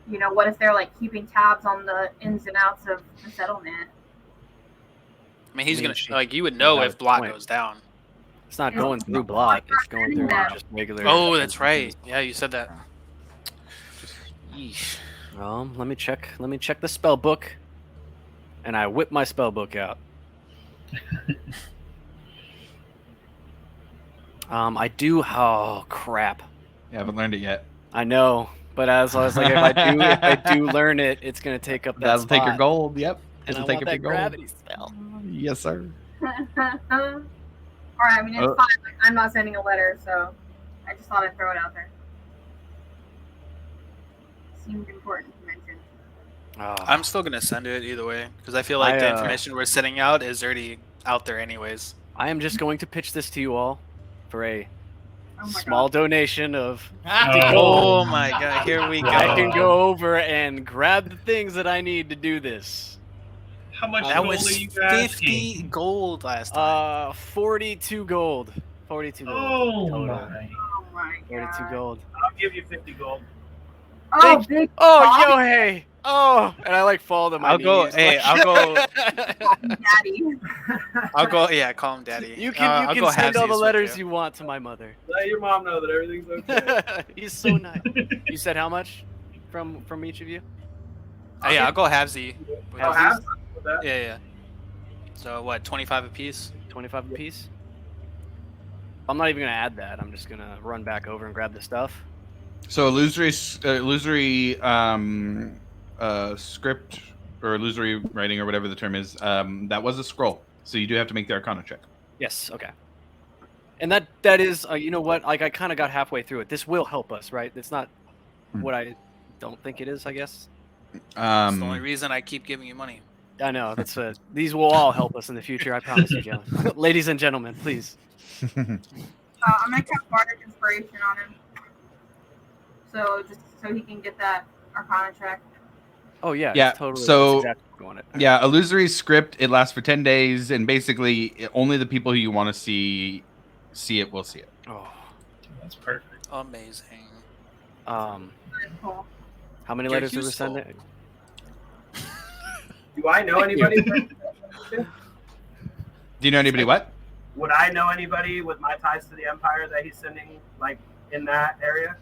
C: you know, what if they're, like, keeping tabs on the ins and outs of the settlement?
E: I mean, he's
B: I mean,
E: gonna
B: she-
E: like you would know
B: that
E: if
B: was the
E: Blot
B: point.
E: goes down.
B: It's not going through block. It's going through just regular.
E: Oh, that's right. Yeah, you said that. Yeesh.
B: Let me check. Let me check the spell book. And I whip my spell book out. I do. Oh crap!
A: You haven't learned it yet.
B: I know, but as I was like, if I do learn it, it's gonna take up that
A: That'll take your
B: spot.
A: gold. Yep.
B: And I
A: It'll take
B: want
A: up
B: that
A: your gold.
B: gravity spell.
A: Yes, sir.
C: Alright, I mean, it's fine. Like, I'm not sending a letter, so I just thought I'd throw it out there. Seemed important to mention.
B: Oh,
E: I'm still gonna send it either way because I feel like
B: I,
E: the information we're sending out is already out there anyways.
B: I am just going to pitch this to you all for a
C: Oh my
B: small donation of.
E: Oh my god, here we go.
B: I can go over and grab the things that I need to do this.
D: How much
E: That
D: gold
E: was
D: are you
E: 50
D: asking?
E: gold last time.
B: 42 gold. 42 gold.
D: Oh
B: total.
D: my.
C: Oh my
B: 42
C: god.
B: gold.
F: I'll give you 50 gold.
C: Oh, big
B: Oh,
C: Bob,
B: yo, hey. Oh, and I like fall to my
E: I'll go-
B: knees.
E: hey,
B: like-
E: I'll go-
C: daddy.
E: I'll go. Yeah, call him daddy.
B: You
E: I'll
B: can
E: go
B: send all
E: halvesies
B: the
E: with
B: letters you want to my mother.
F: Let your mom know that everything's okay.
B: He's so nice. You said how much from each of you?
E: Oh, yeah, I'll go halvesy.
F: I'll have some with that.
E: Yeah, yeah. So what? 25 apiece.
B: 25 apiece. I'm not even gonna add that. I'm just gonna run back over and grab the stuff.
A: So illusory script or illusory writing, or whatever the term is, that was a scroll. So you do have to make the Arcana check.
B: Yes. Okay. And that is, you know what? Like I kind of got halfway through it. This will help us, right? It's not what I don't think it is. I guess.
E: That's the only reason I keep giving you money.
B: I know. That's these will all help us in the future. I promise you, John. Ladies and gentlemen, please.
C: I'm gonna cast Bardic Inspiration on him. So just so he can get that Arcana check.
B: Oh yeah.
A: Yeah.
B: Totally.
A: So
B: that's exactly what we wanted.
A: yeah, illusory script. It lasts for 10 days, and basically only the people who you want to see it will see it.
B: Oh,
D: That's perfect.
E: Amazing.
C: Cool.
B: How many
E: You're
B: letters did we
E: useful.
B: send?
F: Do I know anybody?
A: Do you know anybody what?
F: Would I know anybody with my ties to the Empire that he's sending, like, in that area?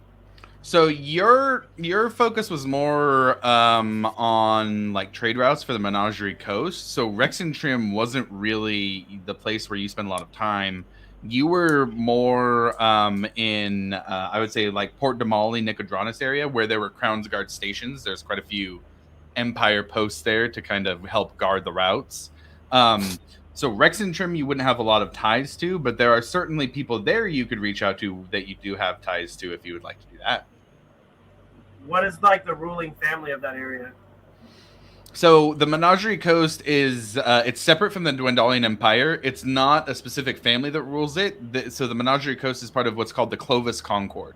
A: So your focus was more on like trade routes for the Menagerie Coast. So Rexentrim wasn't really the place where you spend a lot of time. You were more in I would say like Port Damali, Nicodranus area, where there were Crown's Guard stations. There's quite a few Empire posts there to kind of help guard the routes. So Rexentrim you wouldn't have a lot of ties to, but there are certainly people there you could reach out to that you do have ties to if you would like to do that.
F: What is, like, the ruling family of that area?
A: So the Menagerie Coast is it's separate from the Dwendalian Empire. It's not a specific family that rules it. So the Menagerie Coast is part of what's called the Clovis Concord.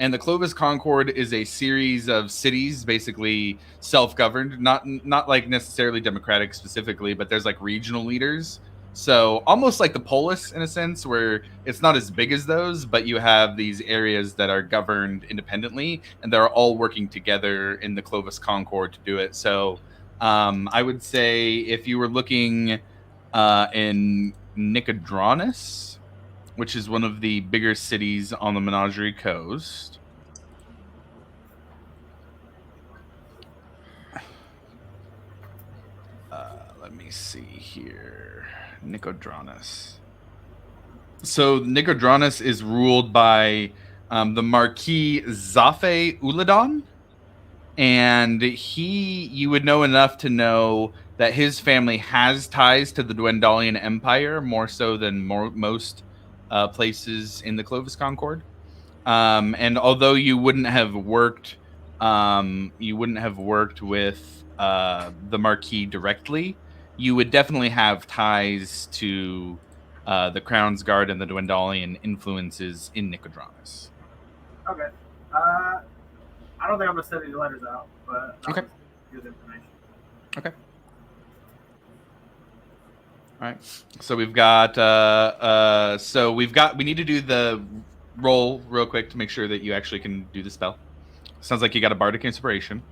A: And the Clovis Concord is a series of cities, basically self-governed, not like necessarily democratic specifically, but there's like regional leaders. So almost like the polis in a sense, where it's not as big as those, but you have these areas that are governed independently, and they're all working together in the Clovis Concord to do it. So I would say if you were looking in Nicodranus, which is one of the bigger cities on the Menagerie Coast. Let me see here. Nicodranus. So Nicodranus is ruled by the Marquis Zafe Uladon. And you would know enough to know that his family has ties to the Dwendalian Empire, more so than most places in the Clovis Concord. And although you wouldn't have worked with the Marquis directly, you would definitely have ties to the Crown's Guard and the Dwendalian influences in Nicodranus.
F: Okay. I don't think I'm gonna send any letters out, but
A: Okay.
F: Good information.
A: Okay. All right. So we've got we need to do the roll real quick to make sure that you actually can do the spell. Sounds like you got a Bardic Inspiration.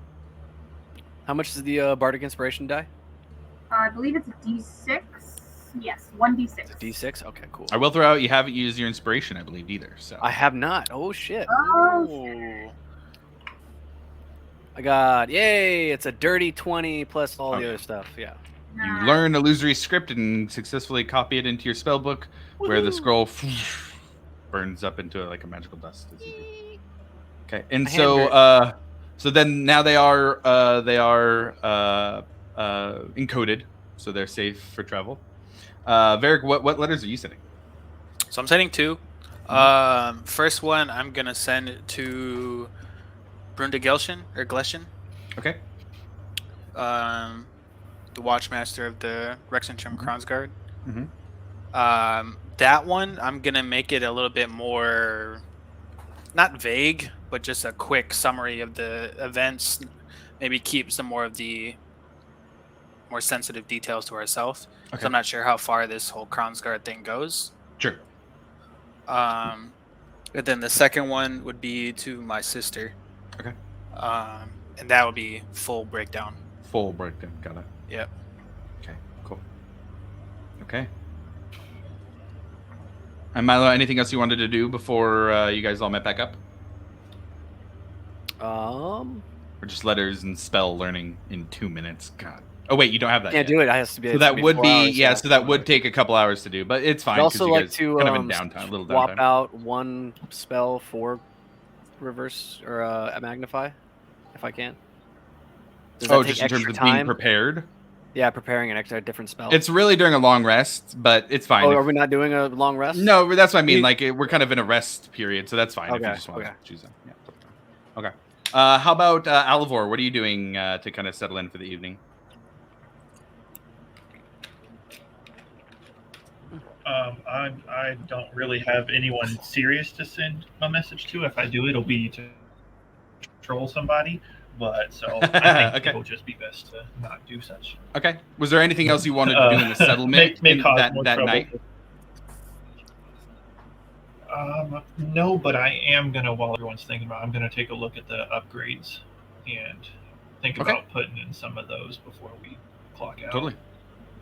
B: How much is the Bardic Inspiration die?
C: I believe it's a D6. Yes, 1d6.
B: D6. Okay, cool.
A: I will throw out you haven't used your inspiration, I believe, either. So
B: I have not. Oh shit.
C: Oh,
E: Ooh.
B: I got it's a dirty 20 plus all
A: Okay.
B: the other stuff. Yeah.
A: you learn illusory script and successfully copy it into your spell book, where the scroll burns up into like a magical dust. Okay, and
B: My
A: so so then now they are encoded, so they're safe for travel. Varric, what letters are you sending?
E: So I'm sending two. First one I'm gonna send to Brundigelschen or Gleshen,
A: Okay.
E: the Watchmaster of the Rexentrim Crown's Guard.
A: Mhm.
E: That one I'm gonna make it a little bit more, not vague, but just a quick summary of the events. Maybe keep some more of the more sensitive details to ourselves.
A: Okay.
E: So I'm not sure how far this whole Crown's Guard thing goes.
A: Sure.
E: And then the second one would be to my sister.
A: Okay.
E: And that would be full breakdown.
A: Full breakdown. Got it.
E: Yep.
A: Okay. Cool. Okay. And Milo, anything else you wanted to do before you guys all met back up? Or just letters and spell learning in 2 minutes? God. Oh wait, you don't have that.
B: Can't
A: yet.
B: do it. I has to be.
A: So that would
B: 4
A: be
B: hours,
A: so that would take a couple hours to do, but it's fine.
B: I'd also
A: 'cause you
B: like
A: guys
B: to
A: kind of in downtime, little
B: swap
A: downtime.
B: out one spell for reverse or magnify, if I can. Does that
A: Oh,
B: take
A: just in terms
B: extra
A: of being
B: time?
A: prepared.
B: Yeah, preparing an extra different spell.
A: It's really during a long rest, but it's fine.
B: Oh, are we not doing a long rest?
A: No, that's what I mean.
B: You-
A: Like we're kind of in a rest period, so that's fine if you
B: Okay,
A: just want
B: okay.
A: to choose them. Yeah. Okay. How about Alivor? What are you doing to kind of settle in for the evening?
D: I don't really have anyone serious to send a message to. If I do, it'll be to troll somebody. But so I think
A: Okay.
D: it'll just be best to not do such.
A: Okay. Was there anything else you wanted to do in the settlement
D: May cause
A: that
D: more
A: that
D: trouble.
A: night?
D: No, but I am gonna, while everyone's thinking about it, I'm gonna take a look at the upgrades and think
A: Okay.
D: about putting in some of those before we clock out.
A: Totally.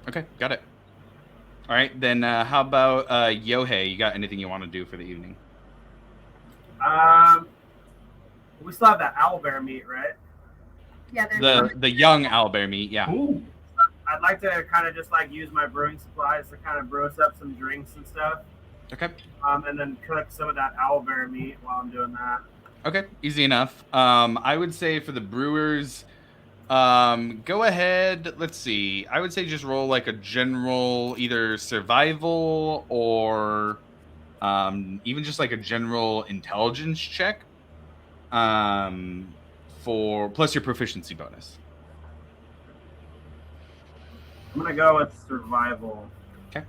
A: Okay, got it. All right, then how about Yohei? You got anything you want to do for the evening?
F: We still have that owlbear meat, right?
C: Yeah, there's
A: The young owlbear meat, yeah.
D: Ooh.
F: I'd like to kind of just like use my brewing supplies to kind of brew us up some drinks and stuff.
A: Okay.
F: And then cook some of that owlbear meat while I'm doing that.
A: Okay, easy enough. I would say for the brewers, go ahead. Let's see. I would say just roll like a general either survival or even just like a general intelligence check. For plus your proficiency bonus.
F: I'm gonna go with survival.
A: Okay.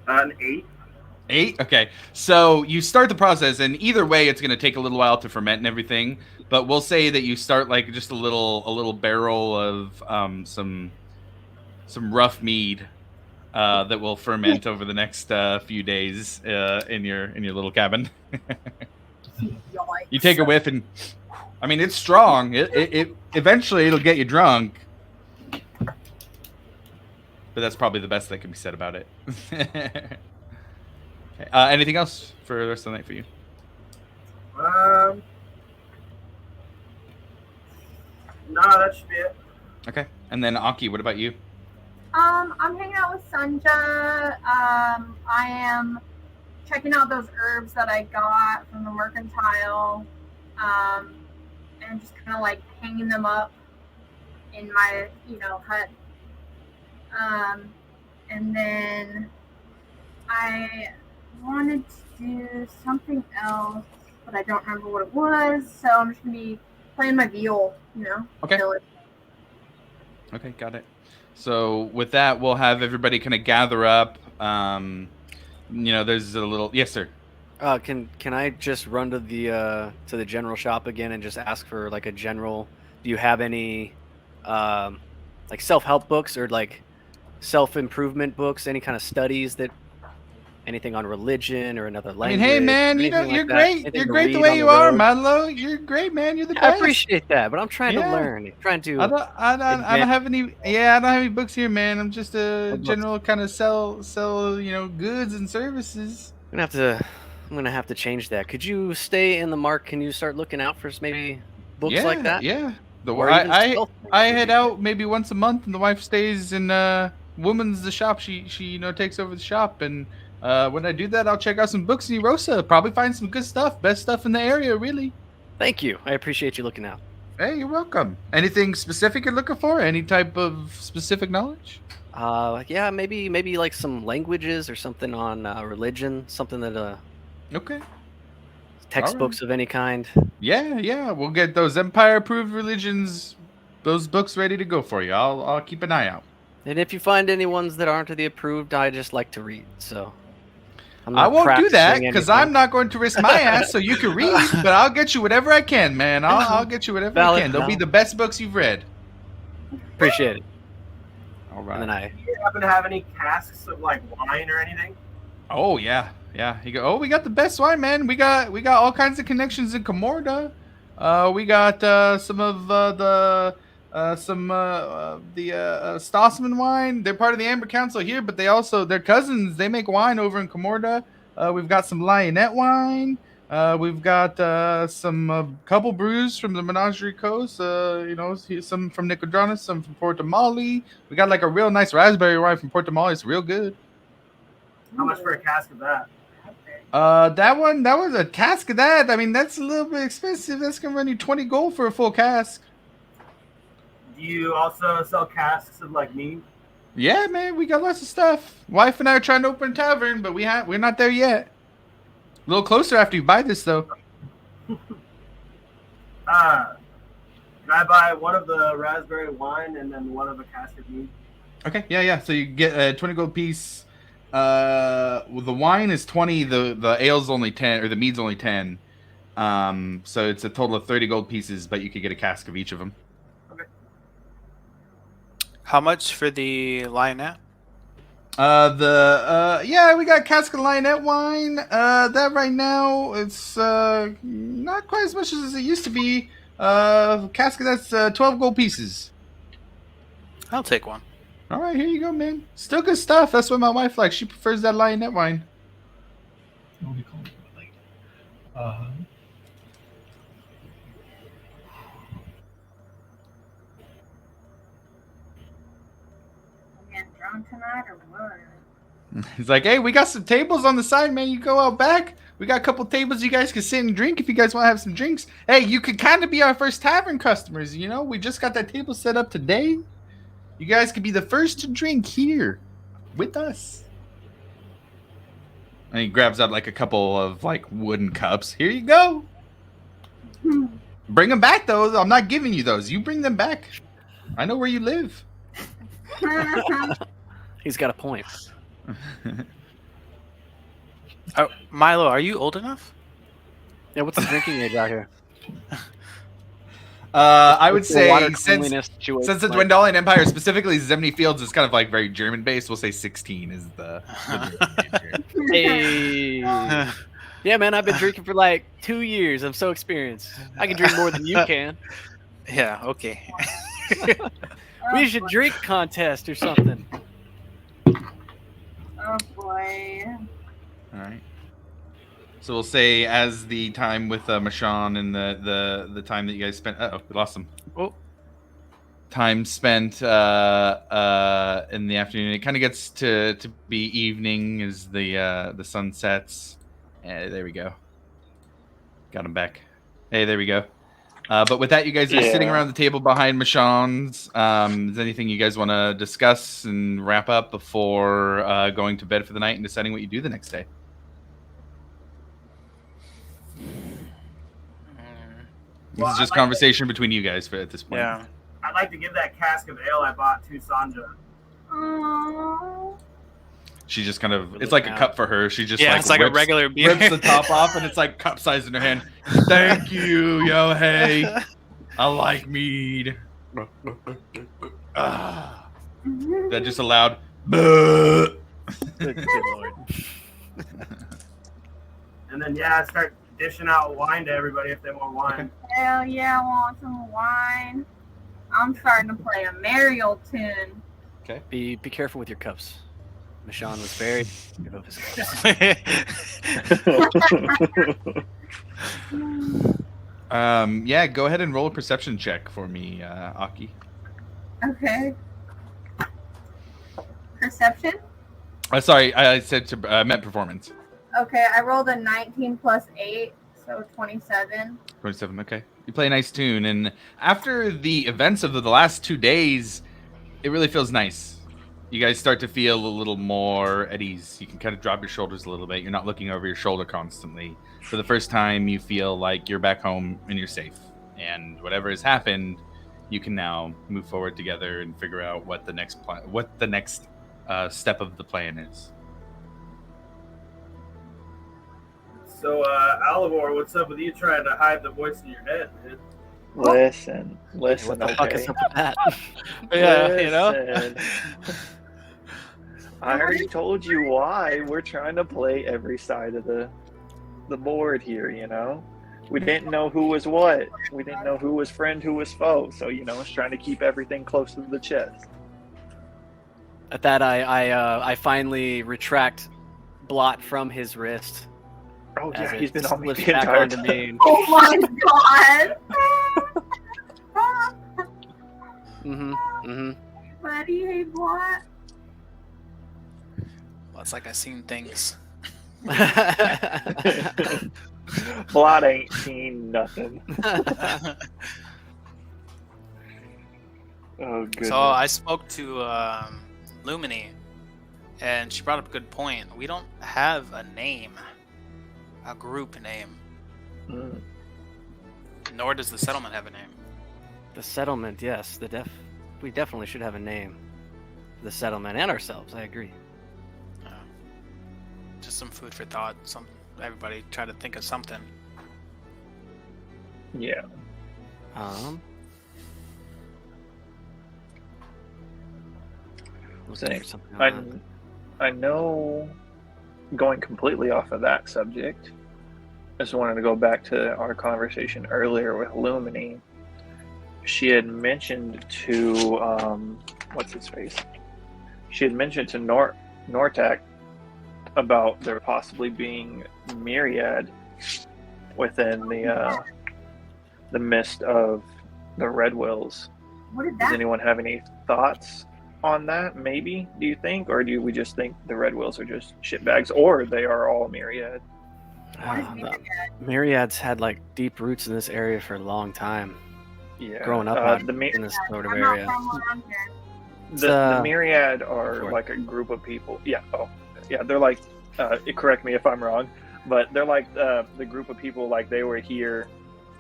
F: An 8.
A: 8? Okay. So you start the process, and either way, it's going to take a little while to ferment and everything. But we'll say that you start like just a little barrel of some rough mead that will ferment over the next few days in your little cabin. You take a whiff, and I mean it's strong. It eventually it'll get you drunk. But that's probably the best that can be said about it. Okay. Anything else for the rest of the night for you?
F: No, that should be it.
A: Okay. And then Aki, what about you?
C: I'm hanging out with Sanja. I am checking out those herbs that I got from the mercantile, and just kind of like hanging them up in my, hut. And then I wanted to do something else, but I don't remember what it was. So I'm just gonna be playing my viol,
A: Okay.
C: Fill it.
A: Okay, got it. So with that, we'll have everybody kind of gather up. There's a little. Yes, sir.
B: Can I just run to the general shop again and just ask for like a general? Do you have any like self-help books or like self-improvement books? Any kind of studies that? Anything on religion or another
A: I
B: language?
A: mean, hey man,
B: anything
A: you're
B: like that?
A: great.
B: Anything
A: You're
B: to
A: great the
B: read
A: way
B: on
A: you
B: the
A: are,
B: road?
A: Madlo. You're great, man. You're the best.
B: I appreciate that, but I'm trying to
A: Yeah.
B: learn. Trying to.
A: I don't have any. Yeah, I don't have any books here, man. I'm just a
B: What books?
A: general kind of sell goods and services.
B: I'm gonna have to change that. Could you stay in the mark? Can you start looking out for maybe books like that?
A: Yeah.
B: Or even stealth things
A: I
B: would
A: head
B: be
A: out maybe once a month, and the wife stays in woman's the shop. She takes over the shop, and when I do that, I'll check out some books in Erosa. Probably find some good stuff, best stuff in the area, really.
B: Thank you. I appreciate you looking out.
A: Hey, you're welcome. Anything specific you're looking for? Any type of specific knowledge?
B: Yeah, maybe like some languages or something on religion, something that
A: Okay.
B: textbooks of any kind.
A: Yeah. We'll get those Empire-approved religions, those books ready to go for you. I'll keep an eye out.
B: And if you find any ones that aren't to the approved, I just like to read. So I'm
A: I
B: not
A: won't do that
B: practicing
A: because
B: anything.
A: I'm not going to risk my ass so you can read, but I'll get you whatever I can, man. I'll get you whatever I
B: Valid,
A: can. They'll be
B: valid.
A: the best books you've read.
B: Appreciate it.
A: All
B: And
A: right.
B: then
F: Do you happen to have any casks of like wine or anything?
A: Oh yeah. You go. Oh, we got the best wine, man. We got all kinds of connections in Comorda. We got some of the Stossman wine. They're part of the Amber Council here, but they're cousins. They make wine over in Comorda. We've got some Lionette wine. We've got some couple brews from the Menagerie Coast. Some from Nicodranus, some from Portamale. We got like a real nice raspberry wine from Portamale. It's real good.
F: How much for a cask of that?
A: That was a cask of that. I mean, that's a little bit expensive. That's gonna run you 20 gold for a full cask.
F: Do you also sell casks of like mead?
A: Yeah, man, we got lots of stuff. Wife and I are trying to open a tavern, but we're not there yet. A little closer after you buy this, though.
F: Can I buy one of the raspberry wine and then one of a cask of mead?
A: Okay, yeah. So you get a 20 gold piece. Well, the wine is 20. The ale's only 10, or the mead's only 10. So it's a total of 30 gold pieces, but you could get a cask of each of them.
F: Okay.
E: How much for the lionette?
A: We got cask of lionette wine. That right now it's not quite as much as it used to be. Cask of that's 12 gold pieces.
E: I'll take one.
A: All right, here you go, man. Still good stuff. That's what my wife likes. She prefers that lionette wine.
D: What do you call it? Like,
C: Getting drunk tonight or what?
A: He's like, hey, we got some tables on the side, man. You go out back. We got a couple tables you guys can sit and drink if you guys want to have some drinks. Hey, you could kind of be our first tavern customers, you know? We just got that table set up today. You guys could be the first to drink here with us. And he grabs out like a couple of like wooden cups. Here you go. Bring them back, though. I'm not giving you those. You bring them back. I know where you live.
B: He's got a point.
E: Milo, are you old enough?
B: Yeah, what's the drinking age out here?
A: I would
B: What's the
A: say
B: water
A: since
B: cleanliness situation
A: the
B: like?
A: Dwendalian Empire, specifically Zemni Fields, is kind of like very German based. We'll say 16 is the German age
B: Hey. Yeah, man, I've been drinking for like 2 years. I'm so experienced. I can drink more than you can.
E: Yeah, okay.
B: We should drink contest or something.
C: Oh boy.
A: All right. So we'll say as the time with Mashan and the time that you guys spent. We lost him.
B: Oh.
A: Time spent in the afternoon. It kind of gets to be evening as the sun sets. There we go. Got him back. Hey, there we go. But with that, you guys are sitting around the table behind Mashan's. Is anything you guys want to discuss and wrap up before going to bed for the night and deciding what you do the next day? This is just conversation between you guys at this point.
E: Yeah.
F: I'd like to give that cask of ale I bought to Sanja.
C: Aww.
A: She just kind of, it's like a cup for her. She just
E: it's like a regular beer.
A: rips the top off and it's like cup size in her hand. Thank you, yo, hey. I like mead. That just a loud.
B: Good Lord.
F: And then, I start dishing out wine to everybody if they want wine.
C: Hell yeah, I want some wine. I'm starting to play a Mariel tune.
A: Okay.
B: Be careful with your cups. Mashan was very good of his cups.
A: Go ahead and roll a perception check for me, Aki.
C: Okay. Perception?
A: Sorry, I said meant performance.
C: Okay, I rolled a 19 plus 8, so 27.
A: 27, okay. You play a nice tune, and after the events of the last 2 days, it really feels nice. You guys start to feel a little more at ease. You can kind of drop your shoulders a little bit. You're not looking over your shoulder constantly. For the first time, you feel like you're back home and you're safe. And whatever has happened, you can now move forward together and figure out what the next step of the plan is.
F: So, Alivor, what's up with you trying to hide the voice in your head, man?
H: Listen,
B: What the fuck
H: okay?
B: is up with that?
E: Yeah, you know?
H: Listen. I already told you why. We're trying to play every side of the board here, you know? We didn't know who was what. We didn't know who was friend, who was foe. So, it's trying to keep everything close to the chest.
B: At that, I finally retract Blot from his wrist.
H: Oh,
B: as
H: yeah,
B: it
H: he's been on me
B: slips
H: the
B: back
H: entire
B: onto
H: time.
B: me. and-
C: Oh my god!
B: Mm-hmm.
C: Buddy, hey, what?
E: Well, it's like I've seen things.
H: Blot ain't seen nothing. Oh, goodness.
E: So I spoke to Lumini, and she brought up a good point. We don't have a name, a group name.
H: Mm.
E: Nor does the settlement have a name.
B: The settlement, yes. We definitely should have a name. The settlement and ourselves. I agree.
E: Just some food for thought. Everybody try to think of something.
H: Yeah.
B: Looking for something on
H: I know, going completely off of that subject, I just wanted to go back to our conversation earlier with Lumini. She had mentioned to, what's his face? She had mentioned to Nortak about there possibly being myriad within the mist of the Red Wills.
C: What did
H: Does
C: that?
H: anyone have any thoughts on that? Maybe, do you think, or do we just think the Red Wills are just shitbags, or they are all myriad?
C: Myriad?
B: Myriad's had like deep roots in this area for a long time.
H: Yeah,
B: Growing up out
H: the
B: in this sort of
C: I'm not
B: area.
C: from around here.
H: the myriad are
B: Sure.
H: like a group of people. Yeah. Oh, yeah. They're like. Correct me if I'm wrong, but they're like the group of people. Like they were here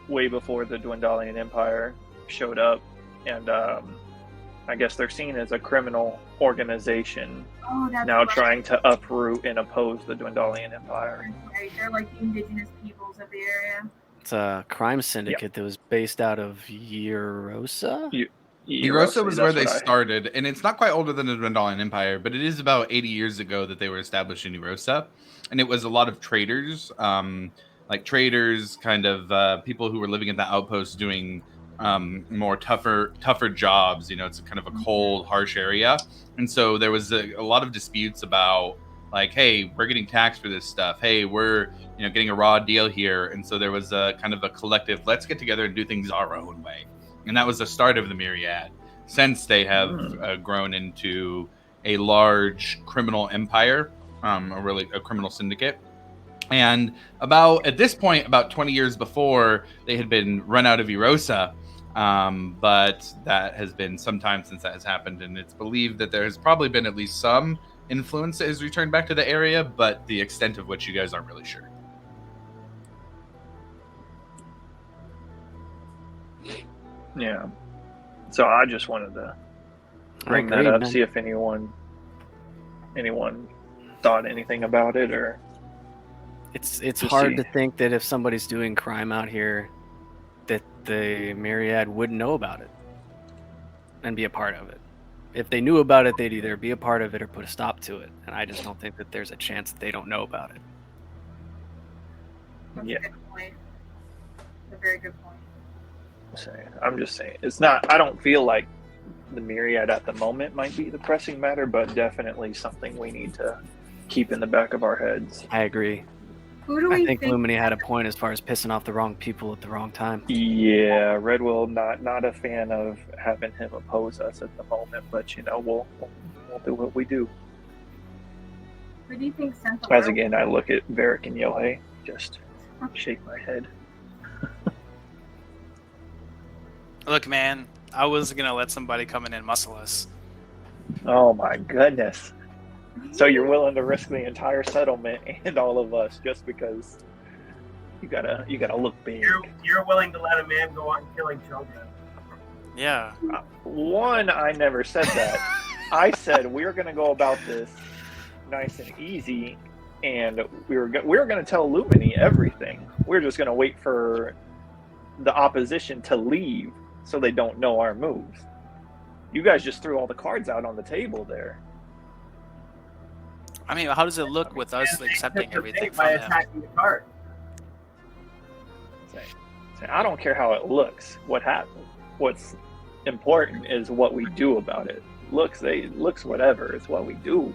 H: way before the Dwendalian Empire showed up, and I guess they're seen as a criminal organization
C: Oh, that's
H: now
C: right.
H: trying to uproot and oppose the Dwendalian Empire.
C: Right. They're like the indigenous peoples of the area.
B: It's a crime syndicate that was based out of Eurosa.
A: Erosa was where they
H: That's what I-
A: started, and it's not quite older than the Dwendalian Empire, but it is about 80 years ago that they were established in Erosa, and it was a lot of traders, like traders, kind of people who were living at the outpost doing more tougher jobs. You know, it's kind of a cold, harsh area, and so there was a lot of disputes about like, hey, we're getting taxed for this stuff. Hey, we're getting a raw deal here, and so there was a kind of a collective, let's get together and do things our own way. And that was the start of the Myriad. Since they have grown into a large criminal empire, a criminal syndicate. And at this point, about 20 years before, they had been run out of Erosa. But that has been some time since that has happened. And it's believed that there has probably been at least some influence that has returned back to the area, but the extent of which you guys aren't really sure.
H: Yeah. So I just wanted to bring that up, see if anyone thought anything about it, or
B: It's
H: We'll
B: hard
H: see.
B: to think that if somebody's doing crime out here, that the Myriad wouldn't know about it and be a part of it. If they knew about it, they'd either be a part of it or put a stop to it. And I just don't think that there's a chance that they don't know about it.
C: That's
H: Yeah.
C: a good point. That's a very good point.
H: I'm just saying it's not. I don't feel like the Myriad at the moment might be the pressing matter, but definitely something we need to keep in the back of our heads.
B: I agree.
C: Who do we
B: I think Lumini had a point as far as pissing off the wrong people at the wrong time.
H: Yeah, Redwill not a fan of having him oppose us at the moment, but we'll do what we do.
C: Who do you think sent the
H: As
C: werewolf?
H: again, I look at Varric and Yohei, just shake my head.
E: Look, man, I was gonna let somebody come in and muscle us.
H: Oh my goodness! So you're willing to risk the entire settlement and all of us just because you gotta look big.
F: You're willing to let a man go on killing children.
E: Yeah.
H: One, I never said that. I said we're gonna go about this nice and easy, and we were gonna tell Lumini everything. We're just gonna wait for the opposition to leave so they don't know our moves. You guys just threw all the cards out on the table there.
E: I mean, how does it look with us
F: And
E: accepting
F: they
E: everything
F: by
E: from them?
F: attacking the card.
H: Say, I don't care how it looks. What's important is what we do about it. Looks whatever. It's what we do.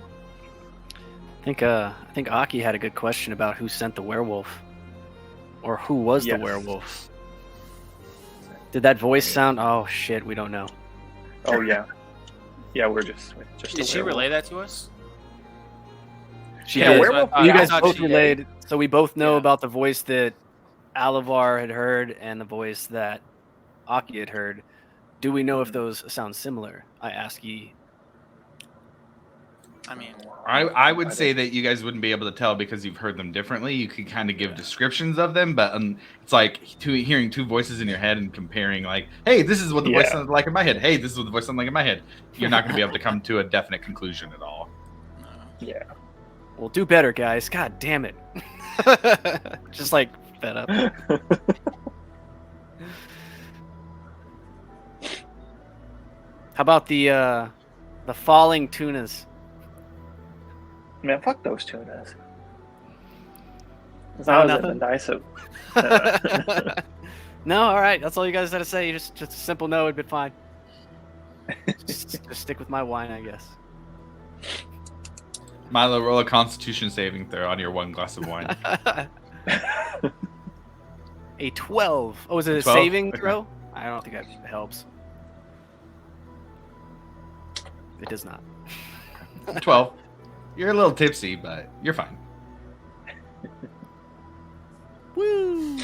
B: I think Aki had a good question about who sent the werewolf, or who was
H: Yes.
B: the werewolf. Did that voice sound? Oh shit, we don't know.
H: Oh yeah, yeah. We're just.
E: Did she relay that to us?
B: She
H: Yeah,
B: did.
H: werewolf
E: I
B: You
H: guy.
B: guys
E: thought
B: both
E: she-
B: relayed, so we both know
E: Yeah.
B: about the voice that Alavar had heard and the voice that Aki had heard. Do we know if those sound similar? I ask ye.
E: I mean,
A: I would say that you guys wouldn't be able to tell because you've heard them differently. You could kind of give descriptions of them, but it's like hearing two voices in your head and comparing, like, hey, this is what the voice
H: Yeah.
A: sounded like in my head. Hey, this is what the voice sounded like in my head. You're not going to be able to come to a definite conclusion at all.
H: Yeah.
B: Well, do better, guys. God damn it. Just like fed up. How about the falling tunas?
H: Man, fuck those tunas. As
B: Oh,
H: long as
B: nothing?
H: they're nice of.
B: No, all right. That's all you guys had to say. Just a simple no would be fine. just stick with my wine, I guess.
A: Milo, roll a Constitution saving throw on your one glass of wine.
B: A 12. Oh, is it a
A: 12?
B: saving
A: Okay.
B: throw? I don't think that helps. It does not.
A: 12. You're a little tipsy, but you're fine.
B: Woo!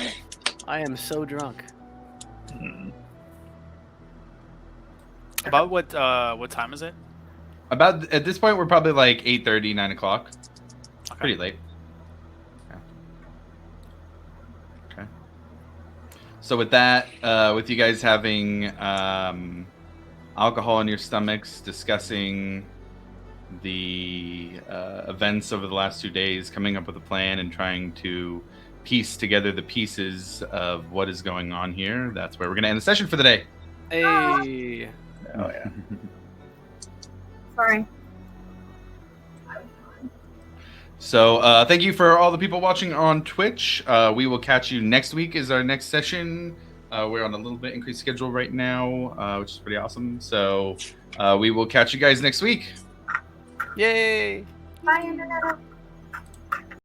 B: I am so drunk.
H: Hmm.
E: about what time is it?
A: About at this point, we're probably like 8:30, 9 o'clock.
E: Okay.
A: Pretty late. Yeah. Okay. So with that, with you guys having alcohol in your stomachs, discussing the events over the last 2 days, coming up with a plan and trying to piece together the pieces of what is going on here, that's where we're going to end the session for the day.
B: Hey.
H: Oh yeah.
C: Sorry.
A: So thank you for all the people watching on Twitch. We will catch you next week is our next session. We're on a little bit increased schedule right now, which is pretty awesome. So we will catch you guys next week.
B: Yay.
C: Bye, Internet.